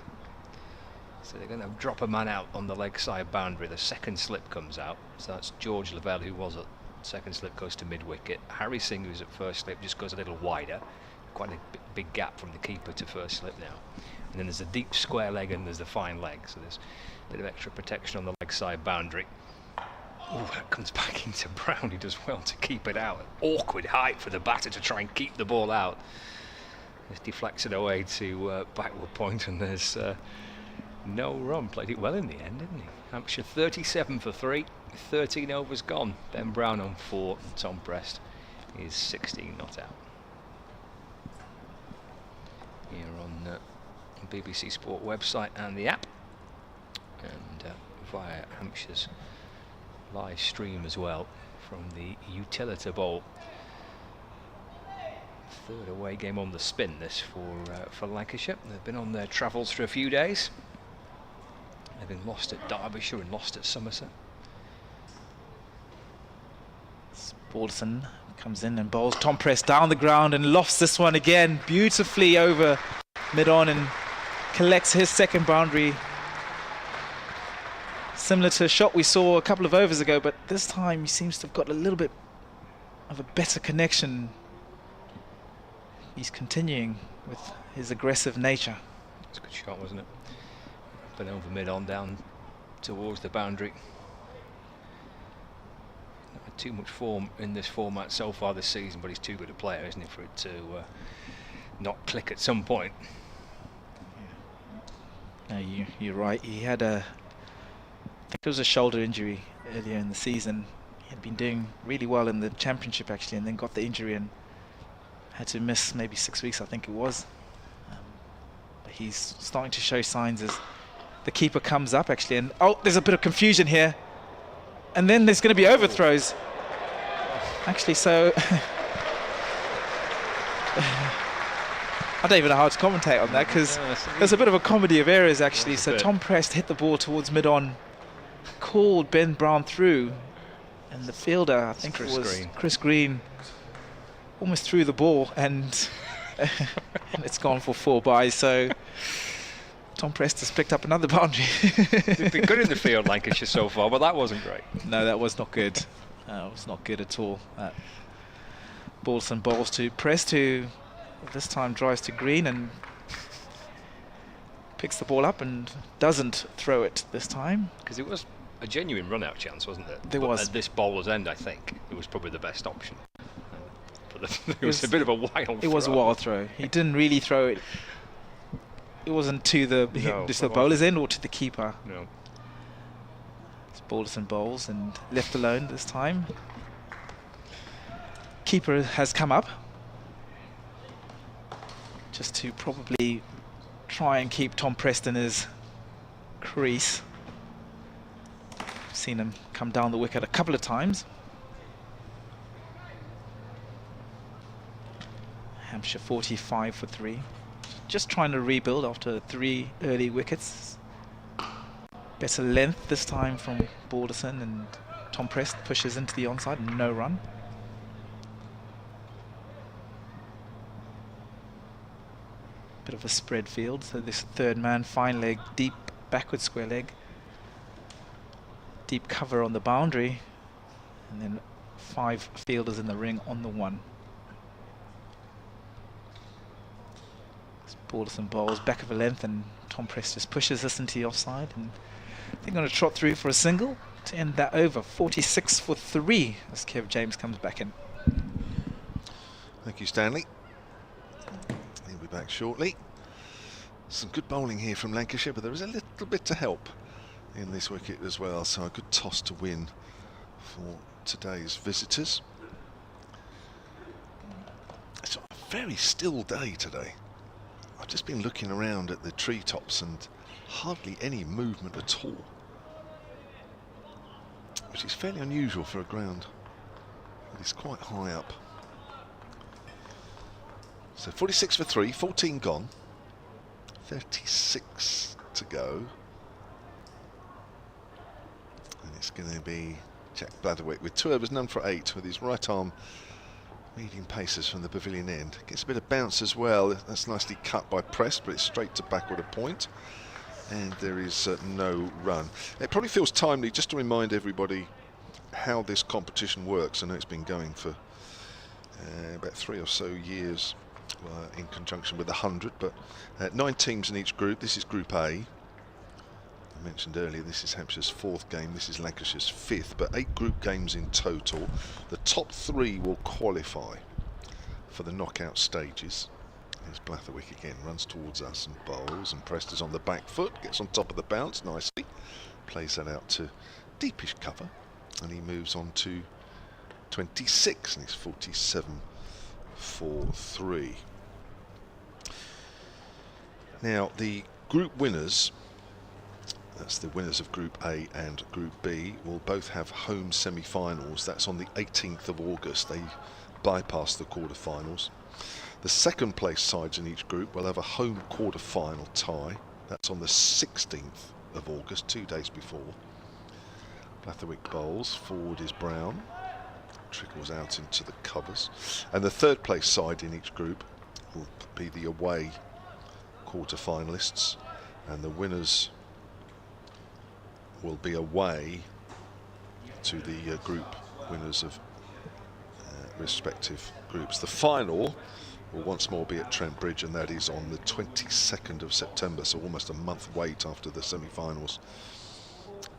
so they're going to drop a man out on the leg side boundary. The second slip comes out, so that's George Lavelle, who was at second slip, goes to mid wicket. Harry Singh, who's at first slip, just goes a little wider. Quite a big gap from the keeper to first slip now. And then there's a deep square leg and there's the fine leg, so there's a bit of extra protection on the leg side boundary. Oh, that comes back into Brown. He does well to keep it out. Awkward height for the batter to try and keep the ball out. It's deflects it away to backward point, and there's no run. Played it well in the end, didn't he? Hampshire 37 for 3, 13 overs gone. Ben Brown on 4, and Tom Prest is 16 not out. Here on BBC Sport website and the app, and via Hampshire's live stream as well from the Utilita Bowl. 3rd away game on the spin this for Lancashire. They've been on their travels for a few days. They've been lost at Derbyshire and lost at Somerset. Balderson comes in and bowls Tom Prest down the ground and lofts this one again beautifully over mid-on and collects his second boundary. Similar to a shot we saw a couple of overs ago, but this time he seems to have got a little bit of a better connection. He's continuing with his aggressive nature. It's a good shot, wasn't it? But over mid-on down towards the boundary. Not had too much form in this format so far this season, but he's too good a player, isn't he, for it to not click at some point. No, you're right. He had I think it was a shoulder injury earlier in the season. He had been doing really well in the championship actually, and then got the injury and had to miss maybe 6 weeks, I think it was. But he's starting to show signs as the keeper comes up actually, and oh, there's a bit of confusion here, and then there's going to be overthrows actually, so I don't even know how to commentate on that, because there's a bit of a comedy of errors actually. So Tom Prest hit the ball towards mid-on, called Ben Brown through, and the fielder, I think it was Chris Green, almost threw the ball, and it's gone for 4 byes. So Tom Prest has picked up another boundary. They've been good in the field, Lancashire, so far, but that wasn't great. No, that was not good. It was not good at all. Balderson bowls to Prest, who this time drives to Green and picks the ball up and doesn't throw it this time. Because it was a genuine run-out chance, wasn't it? There was. At this bowler's end, I think, it was probably the best option. It was a bit of a wild throw. It was a wild throw. He didn't really throw it. It wasn't to the bowler's end or to the keeper. No. Balderson bowls and left alone this time. Keeper has come up just to probably try and keep Tom Preston's crease. Seen him come down the wicket a couple of times. Hampshire 45 for 3. Just trying to rebuild after 3 early wickets. Better length this time from Balderson, and Tom Prest pushes into the onside, no run. Bit of a spread field, so this third man, fine leg, deep backward square leg. Deep cover on the boundary, and then 5 fielders in the ring on the 1. Balderson bowls back of a length, and Tom Prest just pushes us into the offside, and they're going to trot through for a single to end that over. 46 for 3 as Kev James comes back in. Thank you, Stanley. He'll be back shortly. Some good bowling here from Lancashire, but there is a little bit to help in this wicket as well, so a good toss to win for today's visitors. It's a very still day today. I've just been looking around at the treetops and hardly any movement at all, which is fairly unusual for a ground that is quite high up. So 46 for 3, 14 gone, 36 to go, and it's going to be Jack Blatherwick with 2 overs, none for 8, with his right arm medium paces from the pavilion end. Gets a bit of bounce as well. That's nicely cut by Prest, but it's straight to backward a point, and there is no run. It probably feels timely just to remind everybody how this competition works. I know it's been going for about 3 or so years in conjunction with the 100, but 9 teams in each group. This is Group A. I mentioned earlier, this is Hampshire's 4th game, this is Lancashire's 5th, but 8 group games in total. The top 3 will qualify for the knockout stages. Here's Blatherwick again, runs towards us and bowls, and Prest is on the back foot, gets on top of the bounce nicely, plays that out to deepish cover, and he moves on to 26, and he's 47 for 3. Now the group winners, that's the winners of Group A and Group B, will both have home semi-finals. That's on the 18th of August. They bypass the quarter-finals. The second place sides in each group will have a home quarter-final tie. That's on the 16th of August, 2 days before. Blatherwick bowls, forward is Brown, trickles out into the covers. And the third place side in each group will be the away quarter-finalists, and the winners will be away to the group winners of respective groups. The final will once more be at Trent Bridge, and that is on the 22nd of September, so almost a month wait after the semi-finals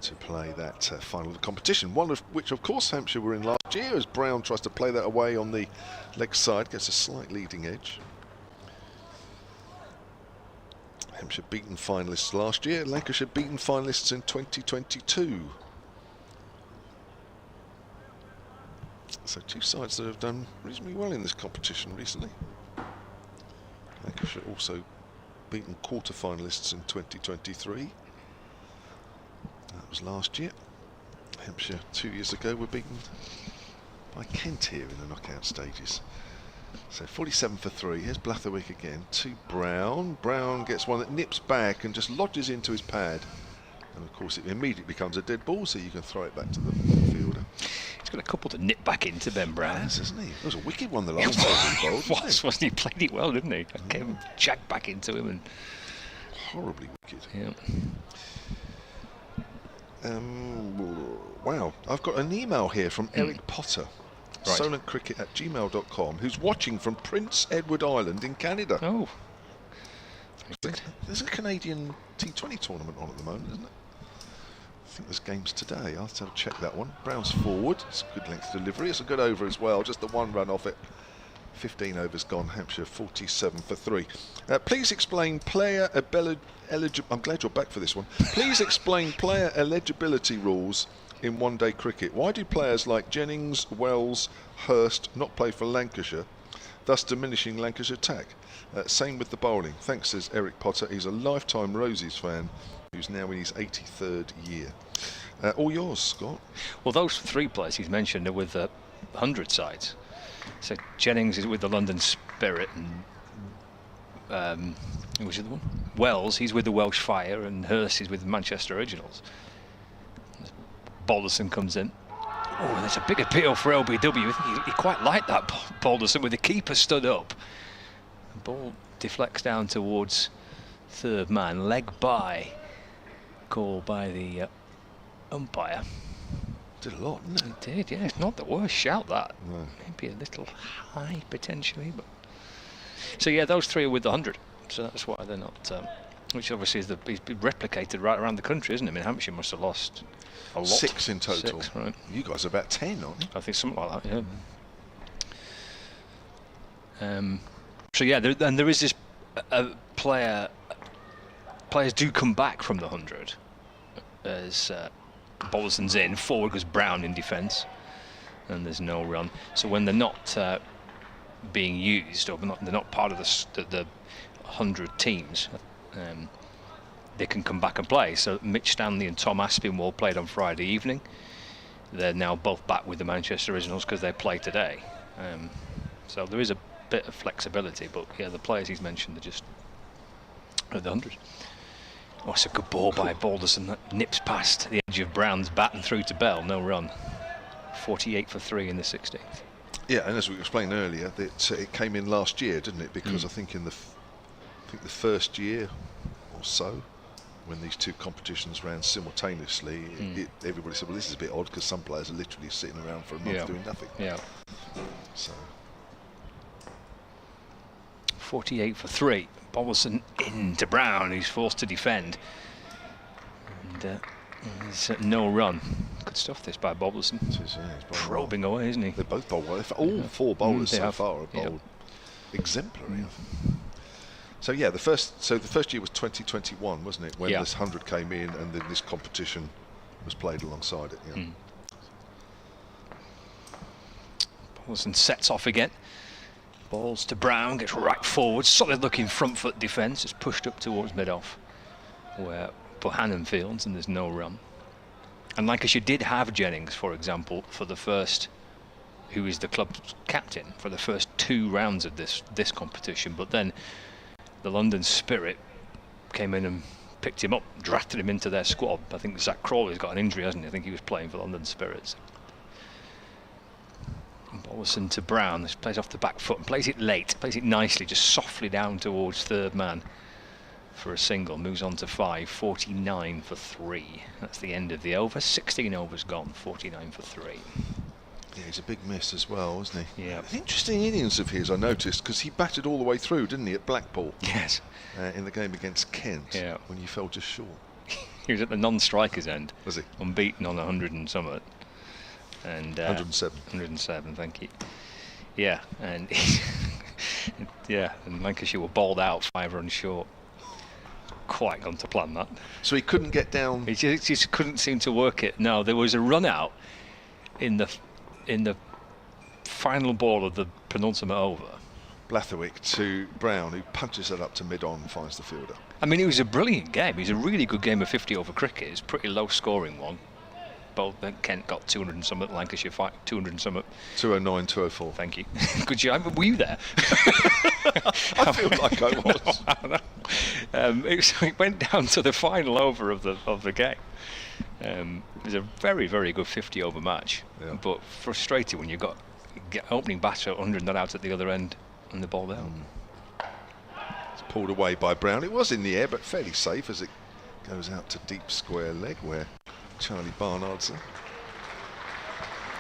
to play that final of the competition, one of which of course Hampshire were in last year, as Brown tries to play that away on the leg side, gets a slight leading edge. Hampshire beaten finalists last year, Lancashire beaten finalists in 2022. So 2 sides that have done reasonably well in this competition recently. Lancashire also beaten quarter-finalists in 2023. That was last year. Hampshire 2 years ago were beaten by Kent here in the knockout stages. So 47 for 3. Here's Blatherwick again to Brown. Brown gets one that nips back and just lodges into his pad. And of course it immediately becomes a dead ball, so you can throw it back to the fielder. He's got a couple to nip back into Ben Brown. Yes, isn't he? It was a wicked one the last time he bowled. Wasn't he? He played it well, didn't he? I came jacked back into him and horribly wicked. Yeah. Wow, I've got an email here from Eric Potter, right. solentcricket@gmail.com, who's watching from Prince Edward Island in Canada. Oh. There's a Canadian T20 tournament on at the moment, isn't it? I think there's games today. I'll have to check that one. Brown's forward. It's a good length delivery. It's a good over as well. Just the 1 run off it. 15 overs gone, Hampshire 47 for 3. Please explain player eligibility. I'm glad you're back for this one. Please explain player eligibility rules in one-day cricket. Why do players like Jennings, Wells, Hurst not play for Lancashire, thus diminishing Lancashire attack? Same with the bowling. Thanks, says Eric Potter. He's a lifetime Rosies fan who's now in his 83rd year. All yours, Scott. Well, those 3 players he's mentioned are with the 100 sides. So Jennings is with the London Spirit, and who was the other one? Wells, he's with the Welsh Fire, and Hurst is with the Manchester Originals. Balderson comes in. Oh, there's a big appeal for LBW. He quite liked that Balderson with the keeper stood up. The ball deflects down towards third man, leg by. Call by the umpire. Did a lot, didn't it? It did, yeah. It's not the worst shout, that. No. Maybe a little high, potentially. But so, yeah, those 3 are with the 100. So that's why they're not... which obviously is he's been replicated right around the country, isn't it? I mean, Hampshire must have lost a lot. 6 in total. 6, right. You guys are about 10, aren't you? I think something like that, yeah. So, yeah, there is this players do come back from the 100 as... Balderson's in, forward goes Brown in defence, and there's no run. So when they're not being used, or they're not part of the 100 teams, they can come back and play. So Mitch Stanley and Tom Aspinwall played on Friday evening. They're now both back with the Manchester Originals because they play today. So there is a bit of flexibility, but yeah, the players he's mentioned are just at the 100. Oh, it's a good ball by Balderson. That nips past the edge of Brown's bat and through to Bell. No run. 48 for 3 in the 16th. Yeah, and as we explained earlier, that it came in last year, didn't it? Because I think in the first year or so, when these 2 competitions ran simultaneously, everybody said, well, this is a bit odd because some players are literally sitting around for a month doing nothing. Yeah. So 48 for 3. Balderson into Brown, who's forced to defend. And there's no run. Good stuff, this by Balderson. He's probing away, isn't he? They both bowl well. All 4 bowlers so far have bowled exemplary. So yeah, the first year was 2021, wasn't it? When this 100 came in, and then this competition was played alongside it. Yeah. Balderson sets off again. Balls to Brown, gets right forward, solid looking front foot defence. It's pushed up towards mid-off where Bohannon fields, and there's no run. And Lancashire did have Jennings, for example, for the first, who is the club's captain, for the first 2 rounds of this competition, but then the London Spirit came in and picked him up, drafted him into their squad. I think Zach Crawley's got an injury, hasn't he? I think he was playing for London Spirits. Balderson to Brown. This plays off the back foot and plays it late, plays it nicely, just softly down towards third man for a single. Moves on to 5, 49 for 3. That's the end of the over. 16 overs gone, 49 for 3. Yeah, he's a big miss as well, wasn't he? Yeah. Interesting innings of his, I noticed, because he batted all the way through, didn't he, at Blackpool? Yes. In the game against Kent, when you fell just short. He was at the non-strikers end. Was he? Unbeaten on 100 and something. And 107. 107, thank you. Yeah, and and Lancashire were bowled out 5 runs short. Quite gone to plan that. So he couldn't get down. He just couldn't seem to work it. No, there was a run out in the final ball of the penultimate over. Blathwick to Brown, who punches it up to mid-on and finds the fielder. I mean, it was a brilliant game. It was a really good game of 50 over cricket. It's a pretty low scoring one. Both Kent got 200 and something, Lancashire 200 and something. 209, 204. Thank you. Good job. Were you there? I feel like I was. It went down to the final over of the game. It was a very, very good 50 over match, but frustrating when you got opening batter 100 not out at the other end and the ball down. It's pulled away by Brown. It was in the air, but fairly safe as it goes out to deep square leg where Charlie Barnard's there.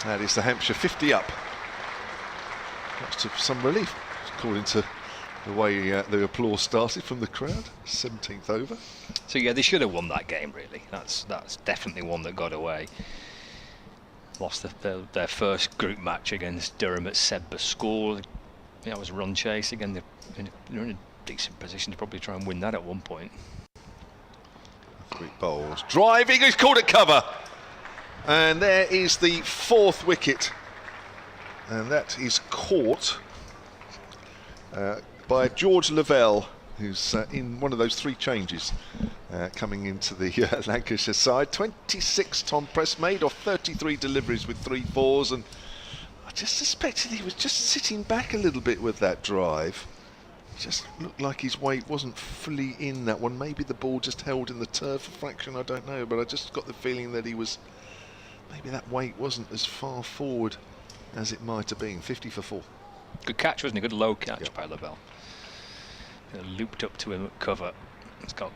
That is the Hampshire 50 up. Much to some relief, according to the way the applause started from the crowd. 17th over. So yeah, they should have won that game, really. That's definitely one that got away. Lost their first group match against Durham at Sedbergh School. Yeah, it was a run chase again. They're in a decent position to probably try and win that at one point. Quick bowls, driving, he's called it cover, and there is the 4th wicket, and that is caught by George Lavelle, who's in one of those 3 changes coming into the Lancashire side. 26 Tom Press made off 33 deliveries with 3 fours, and I just suspected he was just sitting back a little bit with that drive. Just looked like his weight wasn't fully in that one. Maybe the ball just held in the turf a fraction, I don't know, but I just got the feeling that he was, maybe that weight wasn't as far forward as it might have been. 50 for 4. Good catch, wasn't it? Good low catch by Lavelle. Looped up to him at cover. He's got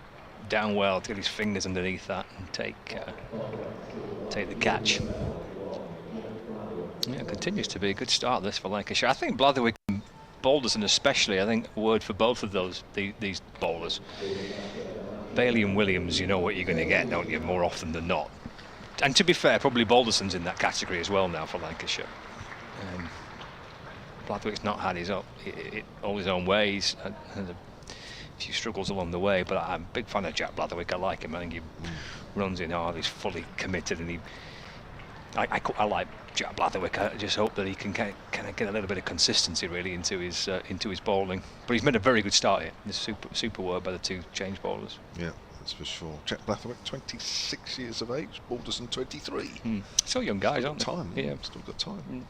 down well to get his fingers underneath that and take the catch. Yeah, it continues to be a good start this for Lancashire. I think Blatherwick and Balderson especially, I think a word for both of these bowlers. Bailey and Williams, you know what you're going to get, don't you, more often than not. And to be fair, probably Balderson's in that category as well now for Lancashire. Blatherwick's not had all his own ways, had a few struggles along the way, but I'm a big fan of Jack Blatherwick. I like him. I think he runs in hard, he's fully committed, and I like Jack Blatherwick. I just hope that he can kind of get a little bit of consistency really into his bowling. But he's made a very good start here. It's super work by the 2 change bowlers. Yeah, that's for sure. Jack Blatherwick, 26 years of age. Balderson, 23. Still young guys, aren't they? Time. Yeah, still got time.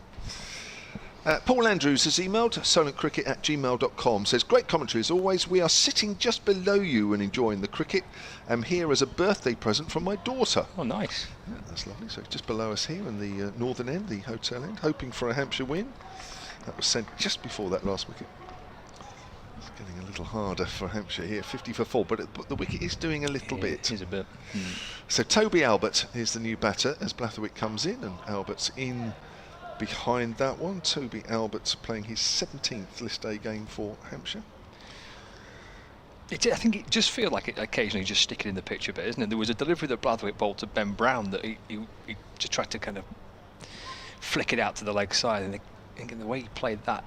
Paul Andrews has emailed solentcricket@gmail.com, says, great commentary as always. We are sitting just below you and enjoying the cricket. I'm here as a birthday present from my daughter. Oh, nice. Yeah, that's lovely. So just below us here in the northern end, the hotel end, hoping for a Hampshire win. That was sent just before that last wicket. It's getting a little harder for Hampshire here, 50 for 4, but the wicket is doing a little bit. It is a bit. So Toby Albert is the new batter as Blatherwick comes in, and Albert's in behind that one. Toby Albert's playing his 17th List A game for Hampshire. I think it just feels like it occasionally just sticking in the picture a bit, isn't it? There was a delivery that Blatherwick bowled to Ben Brown that he just tried to kind of flick it out to the leg side, and the way he played that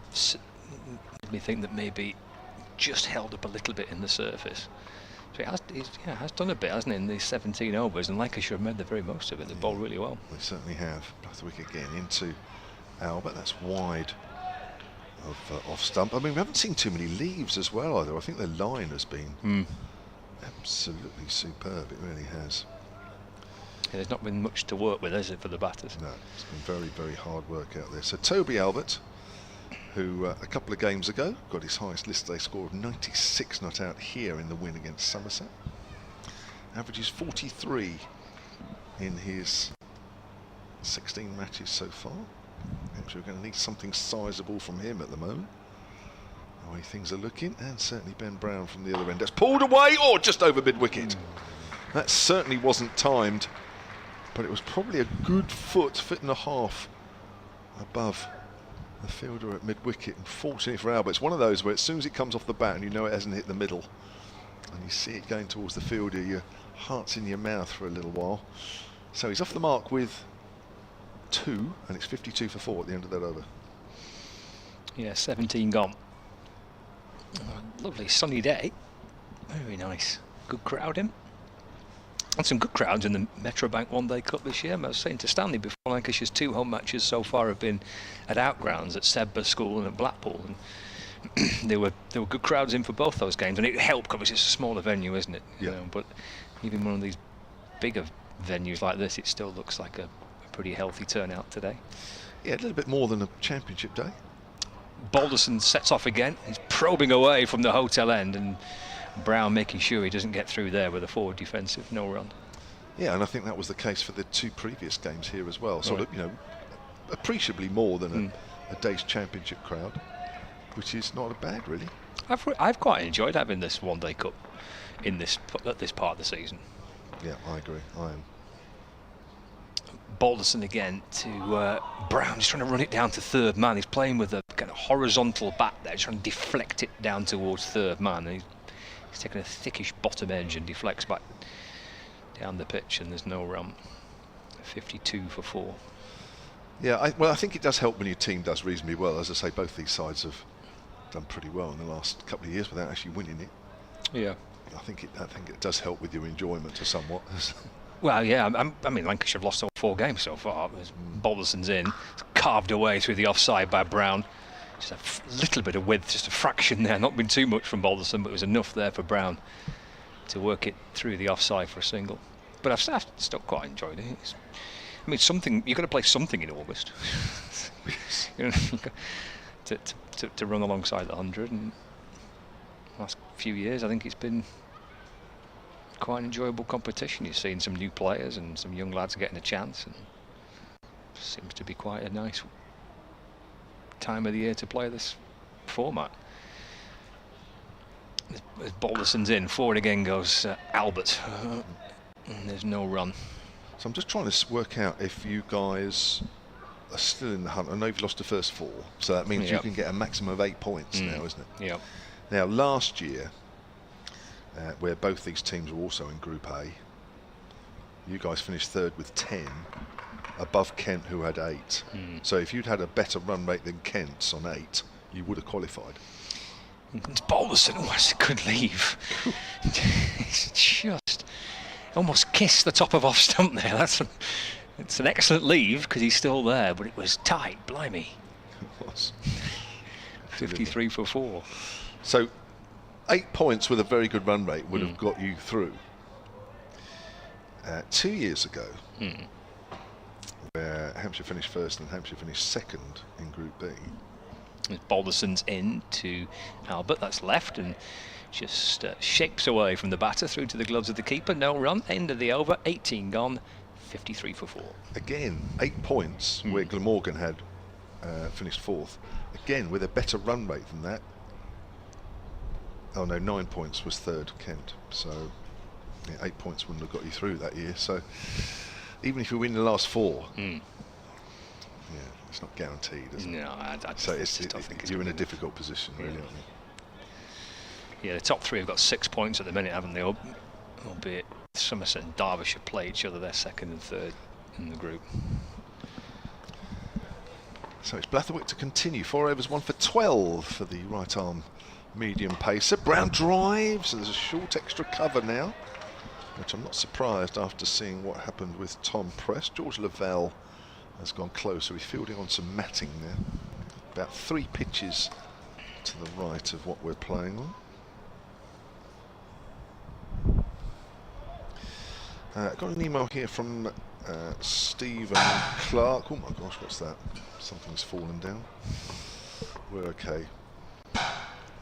made me think that maybe just held up a little bit in the surface. So he has done a bit, hasn't he, in these 17 overs, and Lancashire have made the very most of it. They bowled really well. They certainly have. Blatherwick again into Albert. That's wide of off stump. I mean, we haven't seen too many leaves as well either. I think the line has been absolutely superb. It really has. Yeah, there's not been much to work with, has it, for the batters? No, it's been very, very hard work out there. So Toby Albert, who a couple of games ago got his highest List A score of 96 not out here in the win against Somerset. Averages 43 in his 16 matches so far. Hampshire are going to need something sizable from him at the moment. The way things are looking, and certainly Ben Brown from the other end. That's pulled away, or just over mid-wicket. That certainly wasn't timed, but it was probably a good foot and a half above the fielder at mid-wicket. And fortunately for Albert, it's one of those where as soon as it comes off the bat and you know it hasn't hit the middle, and you see it going towards the fielder, your heart's in your mouth for a little while. So he's off the mark with 2, and it's 52 for 4 at the end of that over. Yeah, 17 gone. Lovely sunny day. Very nice. Good crowd in. And some good crowds in the Metrobank One Day Cup this year. I was saying to Stanley before, Lancashire's 2 home matches so far have been at outgrounds at Sedbergh School and at Blackpool. And there were good crowds in for both those games, and it helped because it's a smaller venue, isn't it? Yeah. You know, but even one of these bigger venues like this, it still looks like a pretty healthy turnout today. Yeah, a little bit more than a championship day. Balderson sets off again. He's probing away from the hotel end, and Brown making sure he doesn't get through there with a forward defensive no run. Yeah, and I think that was the case for the 2 previous games here as well. Sort of, you know, appreciably more than a day's championship crowd, which is not bad, really. I've quite enjoyed having this One Day Cup at this part of the season. Yeah, I agree. I am. Balderson again to Brown, just trying to run it down to third man. He's playing with a kind of horizontal bat there, trying to deflect it down towards third man. And he's taking a thickish bottom edge and deflects back down the pitch, and there's no run. 52 for 4. Yeah, I think it does help when your team does reasonably well. As I say, both these sides have done pretty well in the last couple of years without actually winning it. Yeah. I think it does help with your enjoyment to somewhat. Well, yeah, I mean, Lancashire have lost all 4 games so far. Balderson's in, it's carved away through the offside by Brown. Just a little bit of width, just a fraction there. Not been too much from Balderson, but it was enough there for Brown to work it through the offside for a single. But I've still quite enjoyed it. I mean, you've got to play something in August. You know, to run alongside the 100. And the last few years, I think it's been quite an enjoyable competition. You've seen some new players and some young lads getting a chance, and it seems to be quite a nice time of the year to play this format. As Balderson's in, forward again goes Albert, and there's no run. So I'm just trying to work out if you guys are still in the hunt. I know you've lost the first 4, so that means you can get a maximum of 8 points now, isn't it? Yep. Now, last year, where both these teams were also in Group A, you guys finished 3rd with 10, above Kent, who had 8. So if you'd had a better run rate than Kent's on 8, you would have qualified. It's Balderson was a good leave. It's just almost kissed the top of off stump there. It's an excellent leave because he's still there, but it was tight, blimey. It was. 53 for 4. So 8 points with a very good run rate would have got you through. 2 years ago, where Hampshire finished 1st and Hampshire finished 2nd in Group B. Balderson's in to Albert, that's left, and just shapes away from the batter through to the gloves of the keeper. No run, end of the over, 18 gone, 53 for 4. Again, 8 points where Glamorgan had finished 4th. Again, with a better run rate than that. Oh no, 9 points was 3rd, Kent. So yeah, 8 points wouldn't have got you through that year. So even if you win the last 4, yeah, it's not guaranteed, is it? No, I think you're in a difficult position, really, aren't you? Yeah, the top 3 have got 6 points at the minute, haven't they? Albeit Somerset and Derbyshire play each other. They're 2nd and 3rd in the group. So it's Blatherwick to continue. 4 overs, 1 for 12 for the right arm medium pacer. Brown drives, so there's a short extra cover now, which I'm not surprised after seeing what happened with Tom Press. George Lavelle has gone closer. He's fielding on some matting there. About 3 pitches to the right of what we're playing on. Got an email here from Stephen Clark. Oh my gosh, what's that? Something's fallen down. We're okay.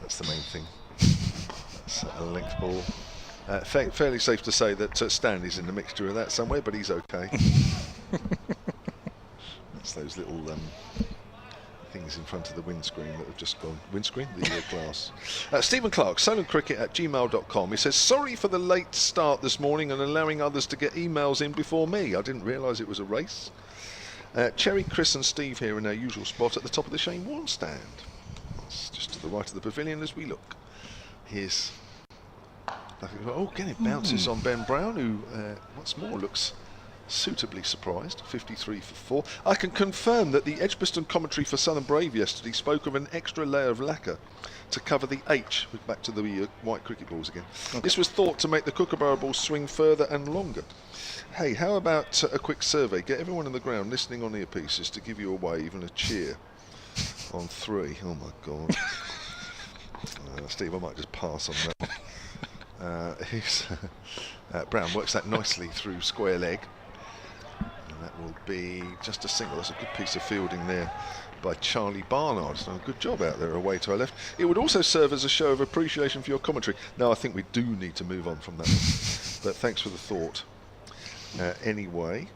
That's the main thing. That's a length ball. Fairly safe to say that Stanley's in the mixture of that somewhere, but he's okay. That's those little things in front of the windscreen that have just gone. Windscreen? The glass. Stephen Clark, solentcricket@gmail.com. He says, sorry for the late start this morning and allowing others to get emails in before me. I didn't realise it was a race. Cherry, Chris and Steve here in our usual spot at the top of the Shane Warne stand. That's just to the right of the pavilion as we look. Here's... Oh, again it bounces on Ben Brown, who once more looks suitably surprised. 53 for 4. I can confirm that the Edgbaston commentary for Southern Brave yesterday spoke of an extra layer of lacquer to cover the H. We're back to the white cricket balls again. Okay. This was thought to make the Kookaburra ball swing further and longer. Hey, how about a quick survey? Get everyone on the ground listening on earpieces to give you a wave and a cheer on 3. Oh my God. Steve, I might just pass on that one. Brown works that nicely through square leg. And that will be just a single. That's a good piece of fielding there by Charlie Barnard. He's done a good job out there away to our left. It would also serve as a show of appreciation for your commentary. No, I think we do need to move on from that one. But thanks for the thought. Anyway,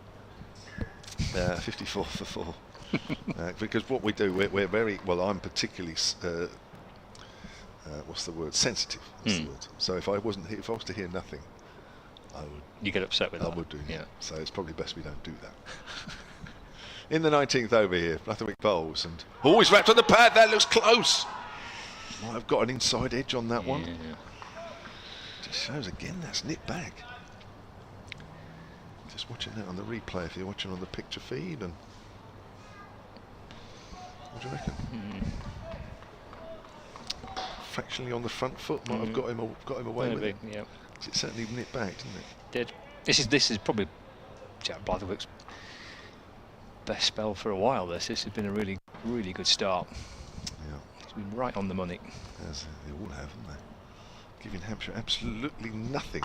54 for 4. Because what we do, we're very, well, I'm particularly what's the word? Sensitive. That's the word. So if I was to hear nothing, I would. You get upset with that. I would do. Yeah. So it's probably best we don't do that. In the 19th over here, Blatherwick bowls and he's wrapped on the pad. That looks close. Might have got an inside edge on that one. Just shows again that's nipped back. Just watching that on the replay if you're watching on the picture feed. And what do you reckon? fractionally on the front foot might have got him away with it. Yeah. It certainly nipped back, didn't it? Did. This is probably Jack Blatherwick's best spell for a while. This has been a really good start. Yeah. He's been right on the money. As they all have, haven't they? Giving Hampshire absolutely nothing.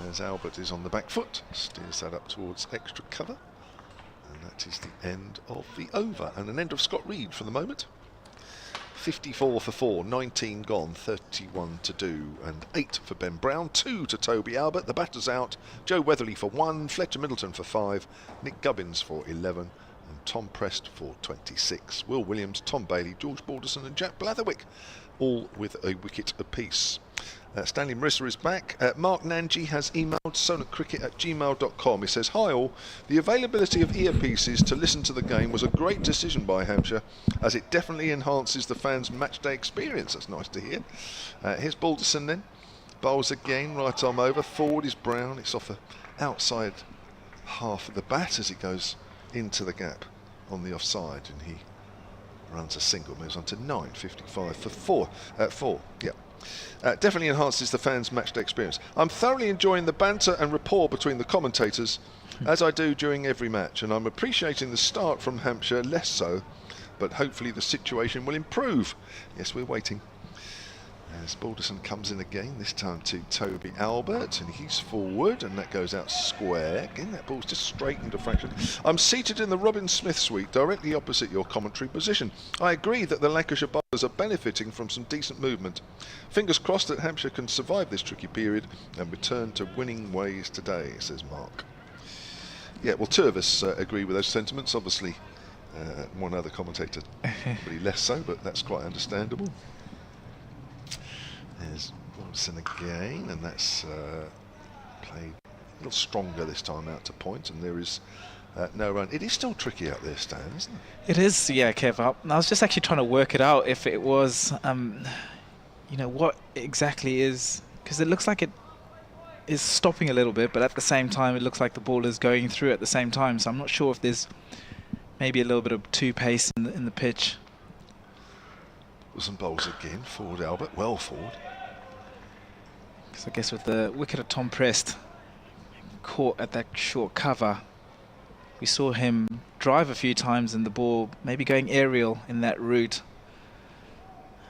As Albert is on the back foot, steers that up towards extra cover. And that is the end of the over, and an end of Scott Reed for the moment. 54 for 4, 19 gone, 31 to do, and 8 for Ben Brown, 2 to Toby Albert. The batter's out. Joe Weatherly for 1, Fletcher Middleton for 5, Nick Gubbins for 11, and Tom Prest for 26. Will Williams, Tom Bailey, George Balderson and Jack Blatherwick, all with a wicket apiece. Stanley Marissa is back. Mark Nanji has emailed sonatcricket@gmail.com. He says, "Hi all, the availability of earpieces to listen to the game was a great decision by Hampshire, as it definitely enhances the fans' matchday experience." That's nice to hear. Here's Balderson then. Bowls again, right arm over. Forward is Brown. It's off the outside half of the bat as it goes into the gap on the offside, and he runs a single, moves on to 9, 55 for 4. Yeah. Definitely enhances the fans' matchday experience. I'm thoroughly enjoying the banter and rapport between the commentators, as I do during every match, and I'm appreciating the start from Hampshire less so, but hopefully the situation will improve. Yes, we're waiting. As Balderson comes in again, this time to Toby Albert, and he's forward, and that goes out square. Again, that ball's just straightened a fraction. I'm seated in the Robin Smith suite, directly opposite your commentary position. I agree that the Lancashire bowlers are benefiting from some decent movement. Fingers crossed that Hampshire can survive this tricky period and return to winning ways today, says Mark. Yeah, well, two of us agree with those sentiments. Obviously, one other commentator, probably less so, but that's quite understandable. There's Wilson again, and that's played a little stronger this time out to point, and there is no run. It is still tricky out there, Stan, isn't it? It is, yeah, Kev. I was just actually trying to work it out if it was, you know, what exactly is, because it looks like it is stopping a little bit, but at the same time it looks like the ball is going through at the same time, so I'm not sure if there's maybe a little bit of two pace in the pitch. Wilson bowls again, forward Albert, well forward. So I guess with the wicket of Tom Prest caught at that short cover, we saw him drive a few times and the ball maybe going aerial in that route.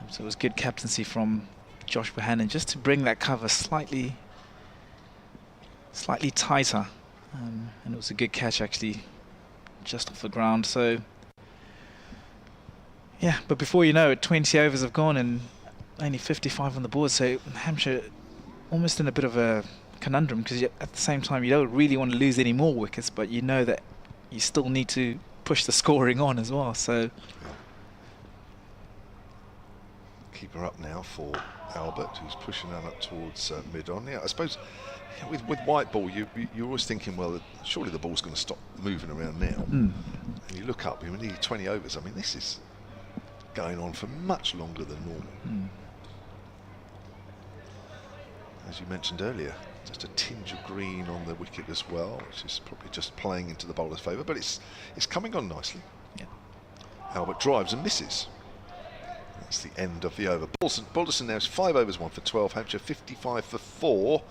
So it was good captaincy from Josh Bohannon just to bring that cover slightly tighter, and it was a good catch actually just off the ground. So yeah, but before you know it, 20 overs have gone and only 55 on the board, so Hampshire almost in a bit of a conundrum, because at the same time you don't really want to lose any more wickets, but you know that you still need to push the scoring on as well. So keeper up now for Albert, who's pushing that up towards mid-on. Yeah, I suppose with white ball you're always thinking, well, surely the ball's going to stop moving around now. And you look up, we're nearly 20 overs. I mean, this is going on for much longer than normal. As you mentioned earlier, just a tinge of green on the wicket as well, which is probably just playing into the bowler's favour, but it's coming on nicely. Yeah. Albert drives and misses. That's the end of the over. Balderson now is 5 overs 1 for 12. Hampshire 55 for 4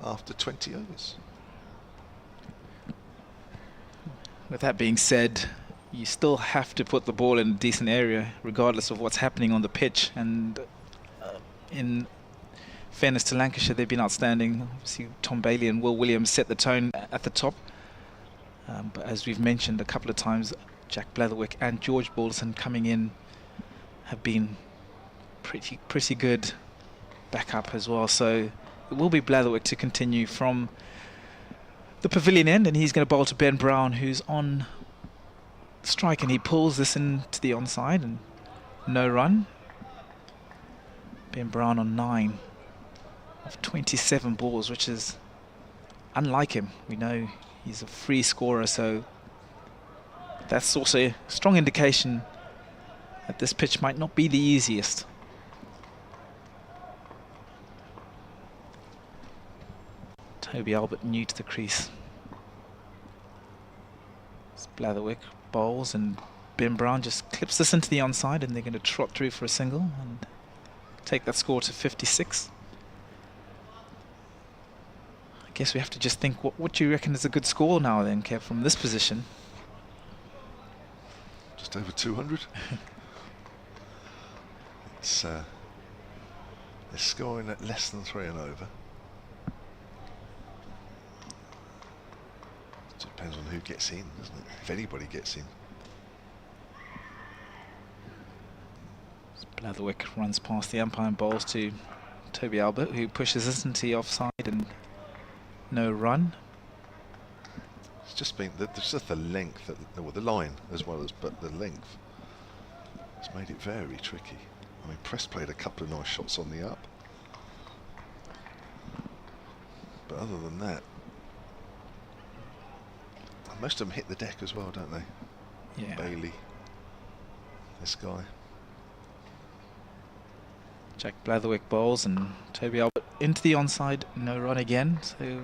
after 20 overs. With that being said, you still have to put the ball in a decent area regardless of what's happening on the pitch, and in fairness to Lancashire, they've been outstanding. Obviously Tom Bailey and Will Williams set the tone at the top, but as we've mentioned a couple of times, Jack Blatherwick and George Balderson coming in have been pretty good backup as well. So it will be Blatherwick to continue from the pavilion end, and he's going to bowl to Ben Brown, who's on strike, and he pulls this into the onside and no run. Ben Brown on 9 of 27 balls, which is unlike him. We know he's a free scorer, so that's also a strong indication that this pitch might not be the easiest. Toby Albert new to the crease. Blatherwick bowls and Ben Brown just clips this into the onside, and they're going to trot through for a single, and take that score to 56. I guess we have to just think, what do you reckon is a good score now then, Kev, from this position? Just over 200. It's they're scoring at less than 3 and over. It depends on who gets in, doesn't it? If anybody gets in. Blatherwick runs past the umpire and bowls to Toby Albert, who pushes us into the offside and no run. It's just been just the length, well, the line as well as, but the length has made it very tricky. I mean, Prest played a couple of nice shots on the up, but other than that, most of them hit the deck as well, don't they? Yeah. Bailey, this guy. Jack Blatherwick bowls and Toby Albert into the onside, no run again. So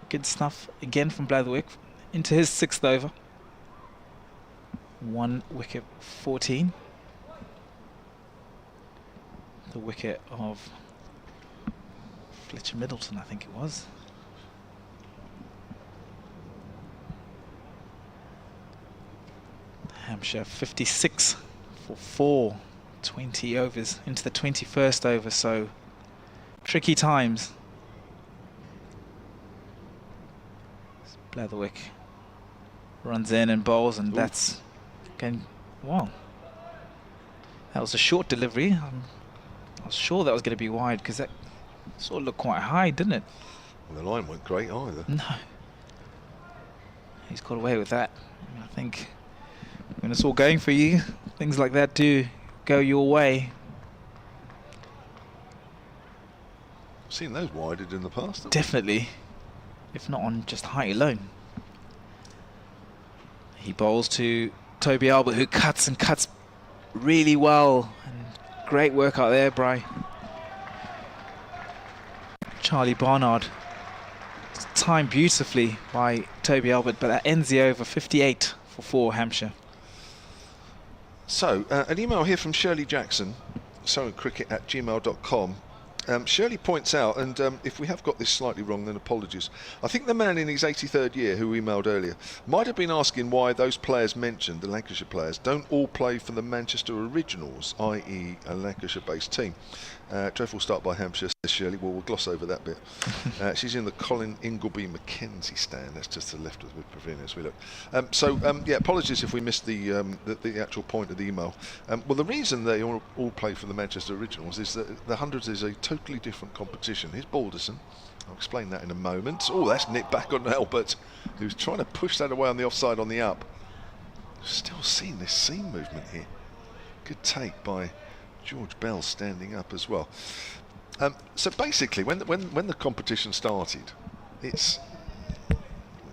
good stuff again from Blatherwick into his 6th over. 1 wicket 14. The wicket of Fletcher Middleton, I think it was. Hampshire 56 for 4. 20 overs into the 21st over, so tricky times. Blatherwick runs in and bowls, and that's again, wow. That was a short delivery. I was sure that was going to be wide because that sort of looked quite high, didn't it? Well, the line weren't great either. No. He's got away with that. I think when it's all going for you, things like that do go your way. I've seen those wided in the past. Definitely, if not on just height alone. He bowls to Toby Albert, who cuts and cuts really well. And great work out there, Bry. Charlie Barnard. It's timed beautifully by Toby Albert, but that ends the over. 58 for 4 Hampshire. So, an email here from Shirley Jackson, cricket@gmail.com. Shirley points out, and if we have got this slightly wrong, then apologies. I think the man in his 83rd year who emailed earlier might have been asking why those players mentioned, the Lancashire players, don't all play for the Manchester Originals, i.e. a Lancashire-based team. Dreadful start by Hampshire, says Shirley. Well, we'll gloss over that bit. She's in the Colin Ingleby Mackenzie stand. That's just to the left of the pavilion as we look. Yeah, apologies if we missed the actual point of the email. Well, the reason they all play for the Manchester Originals is that the Hundreds is a totally different competition. Here's Balderson. I'll explain that in a moment. Oh, that's nipped back on Albert, who's trying to push that away on the offside on the up. Still seeing this seam movement here. Good take by George Bell standing up as well. So basically, when the competition started, it's,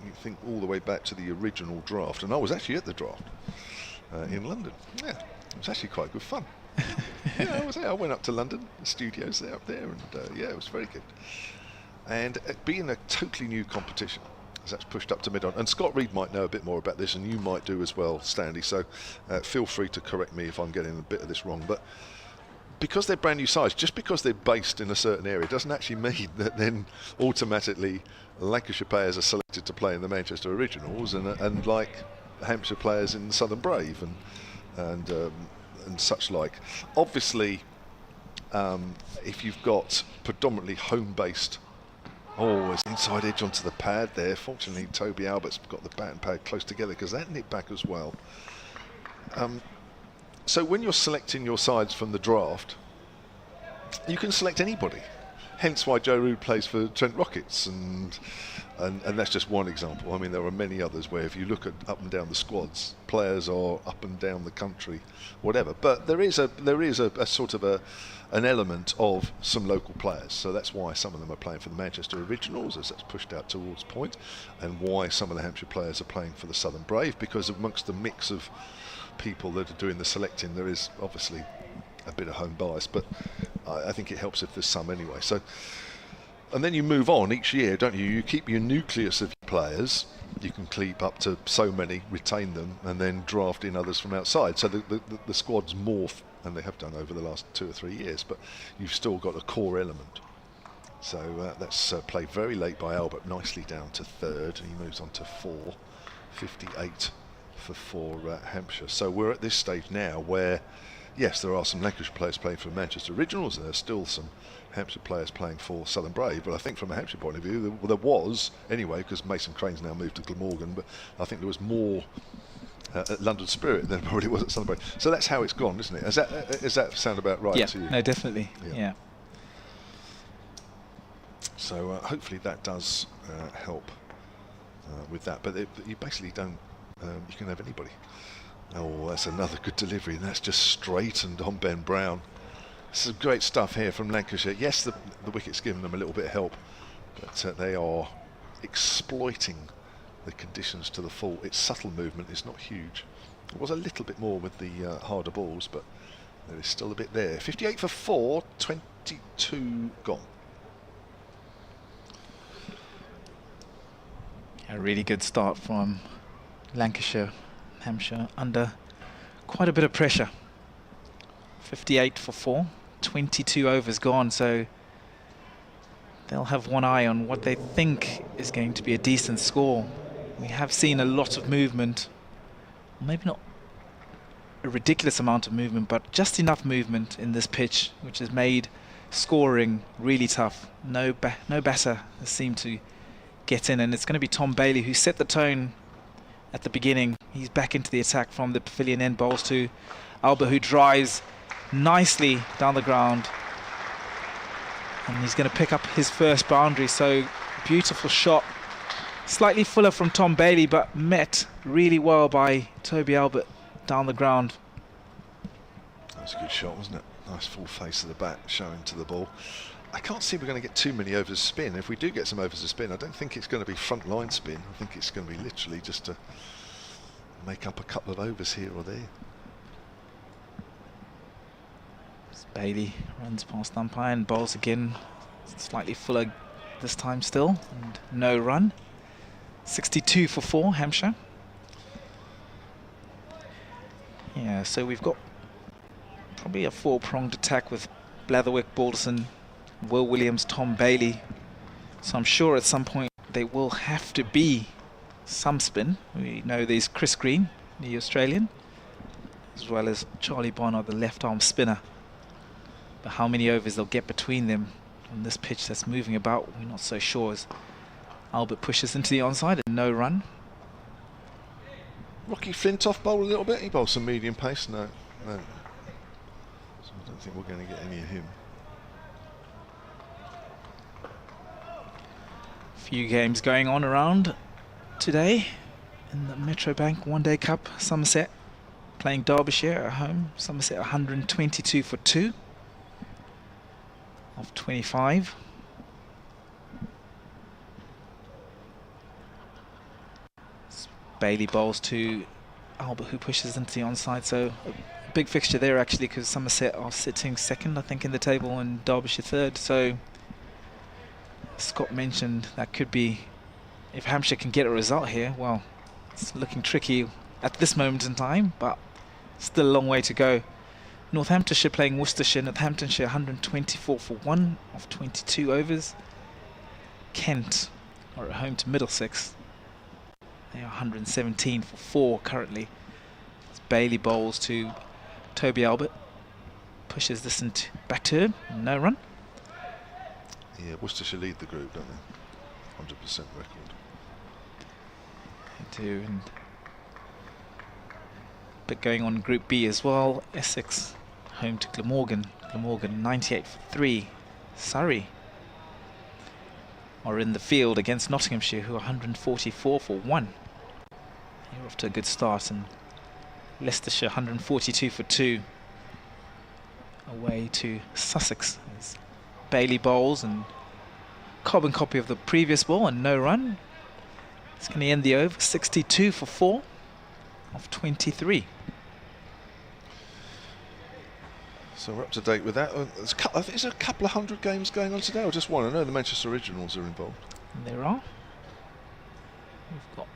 you think all the way back to the original draft, and I was actually at the draft in London. Yeah, it was actually quite good fun. Yeah, I was there. I went up to London, the studios there up there, and yeah, it was very good. And being a totally new competition, as that's pushed up to mid-on, and Scott Reed might know a bit more about this, and you might do as well, Stanley. So feel free to correct me if I'm getting a bit of this wrong, but because they're brand new sides, just because they're based in a certain area doesn't actually mean that then automatically Lancashire players are selected to play in the Manchester Originals, and like Hampshire players in the Southern Brave and such like. Obviously, if you've got predominantly home-based, it's inside edge onto the pad there. Fortunately, Toby Albert's got the bat and pad close together because that nipped back as well. So when you're selecting your sides from the draft, you can select anybody. Hence why Joe Root plays for Trent Rockets, and that's just one example. I mean, there are many others where if you look at up and down the squads, players are up and down the country, whatever. But there is a sort of an element of some local players. So that's why some of them are playing for the Manchester Originals, as that's pushed out towards point, and why some of the Hampshire players are playing for the Southern Brave, because amongst the mix of people that are doing the selecting, there is obviously a bit of home bias, but I think it helps if there's some anyway. So, and then you move on each year, don't you? You keep your nucleus of players. You can keep up to so many, retain them, and then draft in others from outside. So the squads morph and they have done over the last 2 or 3 years, but you've still got a core element. So that's played very late by Albert, nicely down to third, and he moves on to 4, 58 for Hampshire. So we're at this stage now where, yes, there are some Lancashire players playing for Manchester Originals, and there's still some Hampshire players playing for Southern Brave, but I think from a Hampshire point of view, there was, anyway, because Mason Crane's now moved to Glamorgan, but I think there was more at London Spirit than probably was at Southern Brave. So that's how it's gone, isn't it? Does that sound about right to you? No, definitely, yeah. So hopefully that does help with that. But you basically don't, you can have anybody. Oh, that's another good delivery, and that's just straightened on Ben Brown. Some great stuff here from Lancashire. Yes, the wicket's given them a little bit of help, but they are exploiting the conditions to the full. Its subtle movement is not huge. It was a little bit more with the harder balls, but there is still a bit there. 58 for 4, 22 gone. A really good start from Lancashire. Hampshire under quite a bit of pressure. 58 for 4, 22 overs gone, so they'll have one eye on what they think is going to be a decent score. We have seen a lot of movement, maybe not a ridiculous amount of movement, but just enough movement in this pitch, which has made scoring really tough. No batter has seemed to get in, and it's going to be Tom Bailey who set the tone at the beginning. He's back into the attack from the pavilion end, bowls to Albert, who drives nicely down the ground, and he's going to pick up his first boundary. So beautiful shot, slightly fuller from Tom Bailey, but met really well by Toby Albert down the ground. That was a good shot, wasn't it? Nice full face of the bat showing to the ball. I can't see we're going to get too many overs of spin. If we do get some overs of spin, I don't think it's going to be front line spin. I think it's going to be literally just to make up a couple of overs here or there. Bailey runs past umpire and bowls again, slightly fuller this time still, and no run. 62 for 4, Hampshire. Yeah, so we've got probably a four-pronged attack with Blatherwick, Balderson, Will Williams, Tom Bailey. So I'm sure at some point there will have to be some spin. We know there's Chris Green, the Australian, as well as Charlie Bonner, the left-arm spinner. But how many overs they'll get between them on this pitch that's moving about, we're not so sure, as Albert pushes into the onside and no run. Rocky Flintoff bowled a little bit. He bowled some medium pace. No. So I don't think we're going to get any of him. Few games going on around today in the Metro Bank One Day Cup. Somerset playing Derbyshire at home. Somerset 122 for 2 of 25. Bailey bowls to Albert, who pushes into the onside. So a big fixture there actually, because Somerset are sitting second, I think, in the table, and Derbyshire third. So Scott mentioned that could be, if Hampshire can get a result here, well, it's looking tricky at this moment in time, but still a long way to go. Northamptonshire playing Worcestershire. Northamptonshire 124 for 1 of 22 overs. Kent are at home to Middlesex. They are 117 for 4 currently. As Bailey bowls to Toby Albert. Pushes this into back to him. No run. Yeah, Worcestershire lead the group, don't they? 100% record. They do. And but going on Group B as well, Essex home to Glamorgan. Glamorgan 98 for 3. Surrey are in the field against Nottinghamshire, who are 144 for 1. They're off to a good start, and Leicestershire 142 for 2 away to Sussex. As Bailey bowls, and carbon copy of the previous ball, and no run. It's going to end the over. 62 for 4 of 23. So we're up to date with that. I think there's a couple of hundred games going on today, or just one. I know the Manchester Originals are involved. And there are. We've got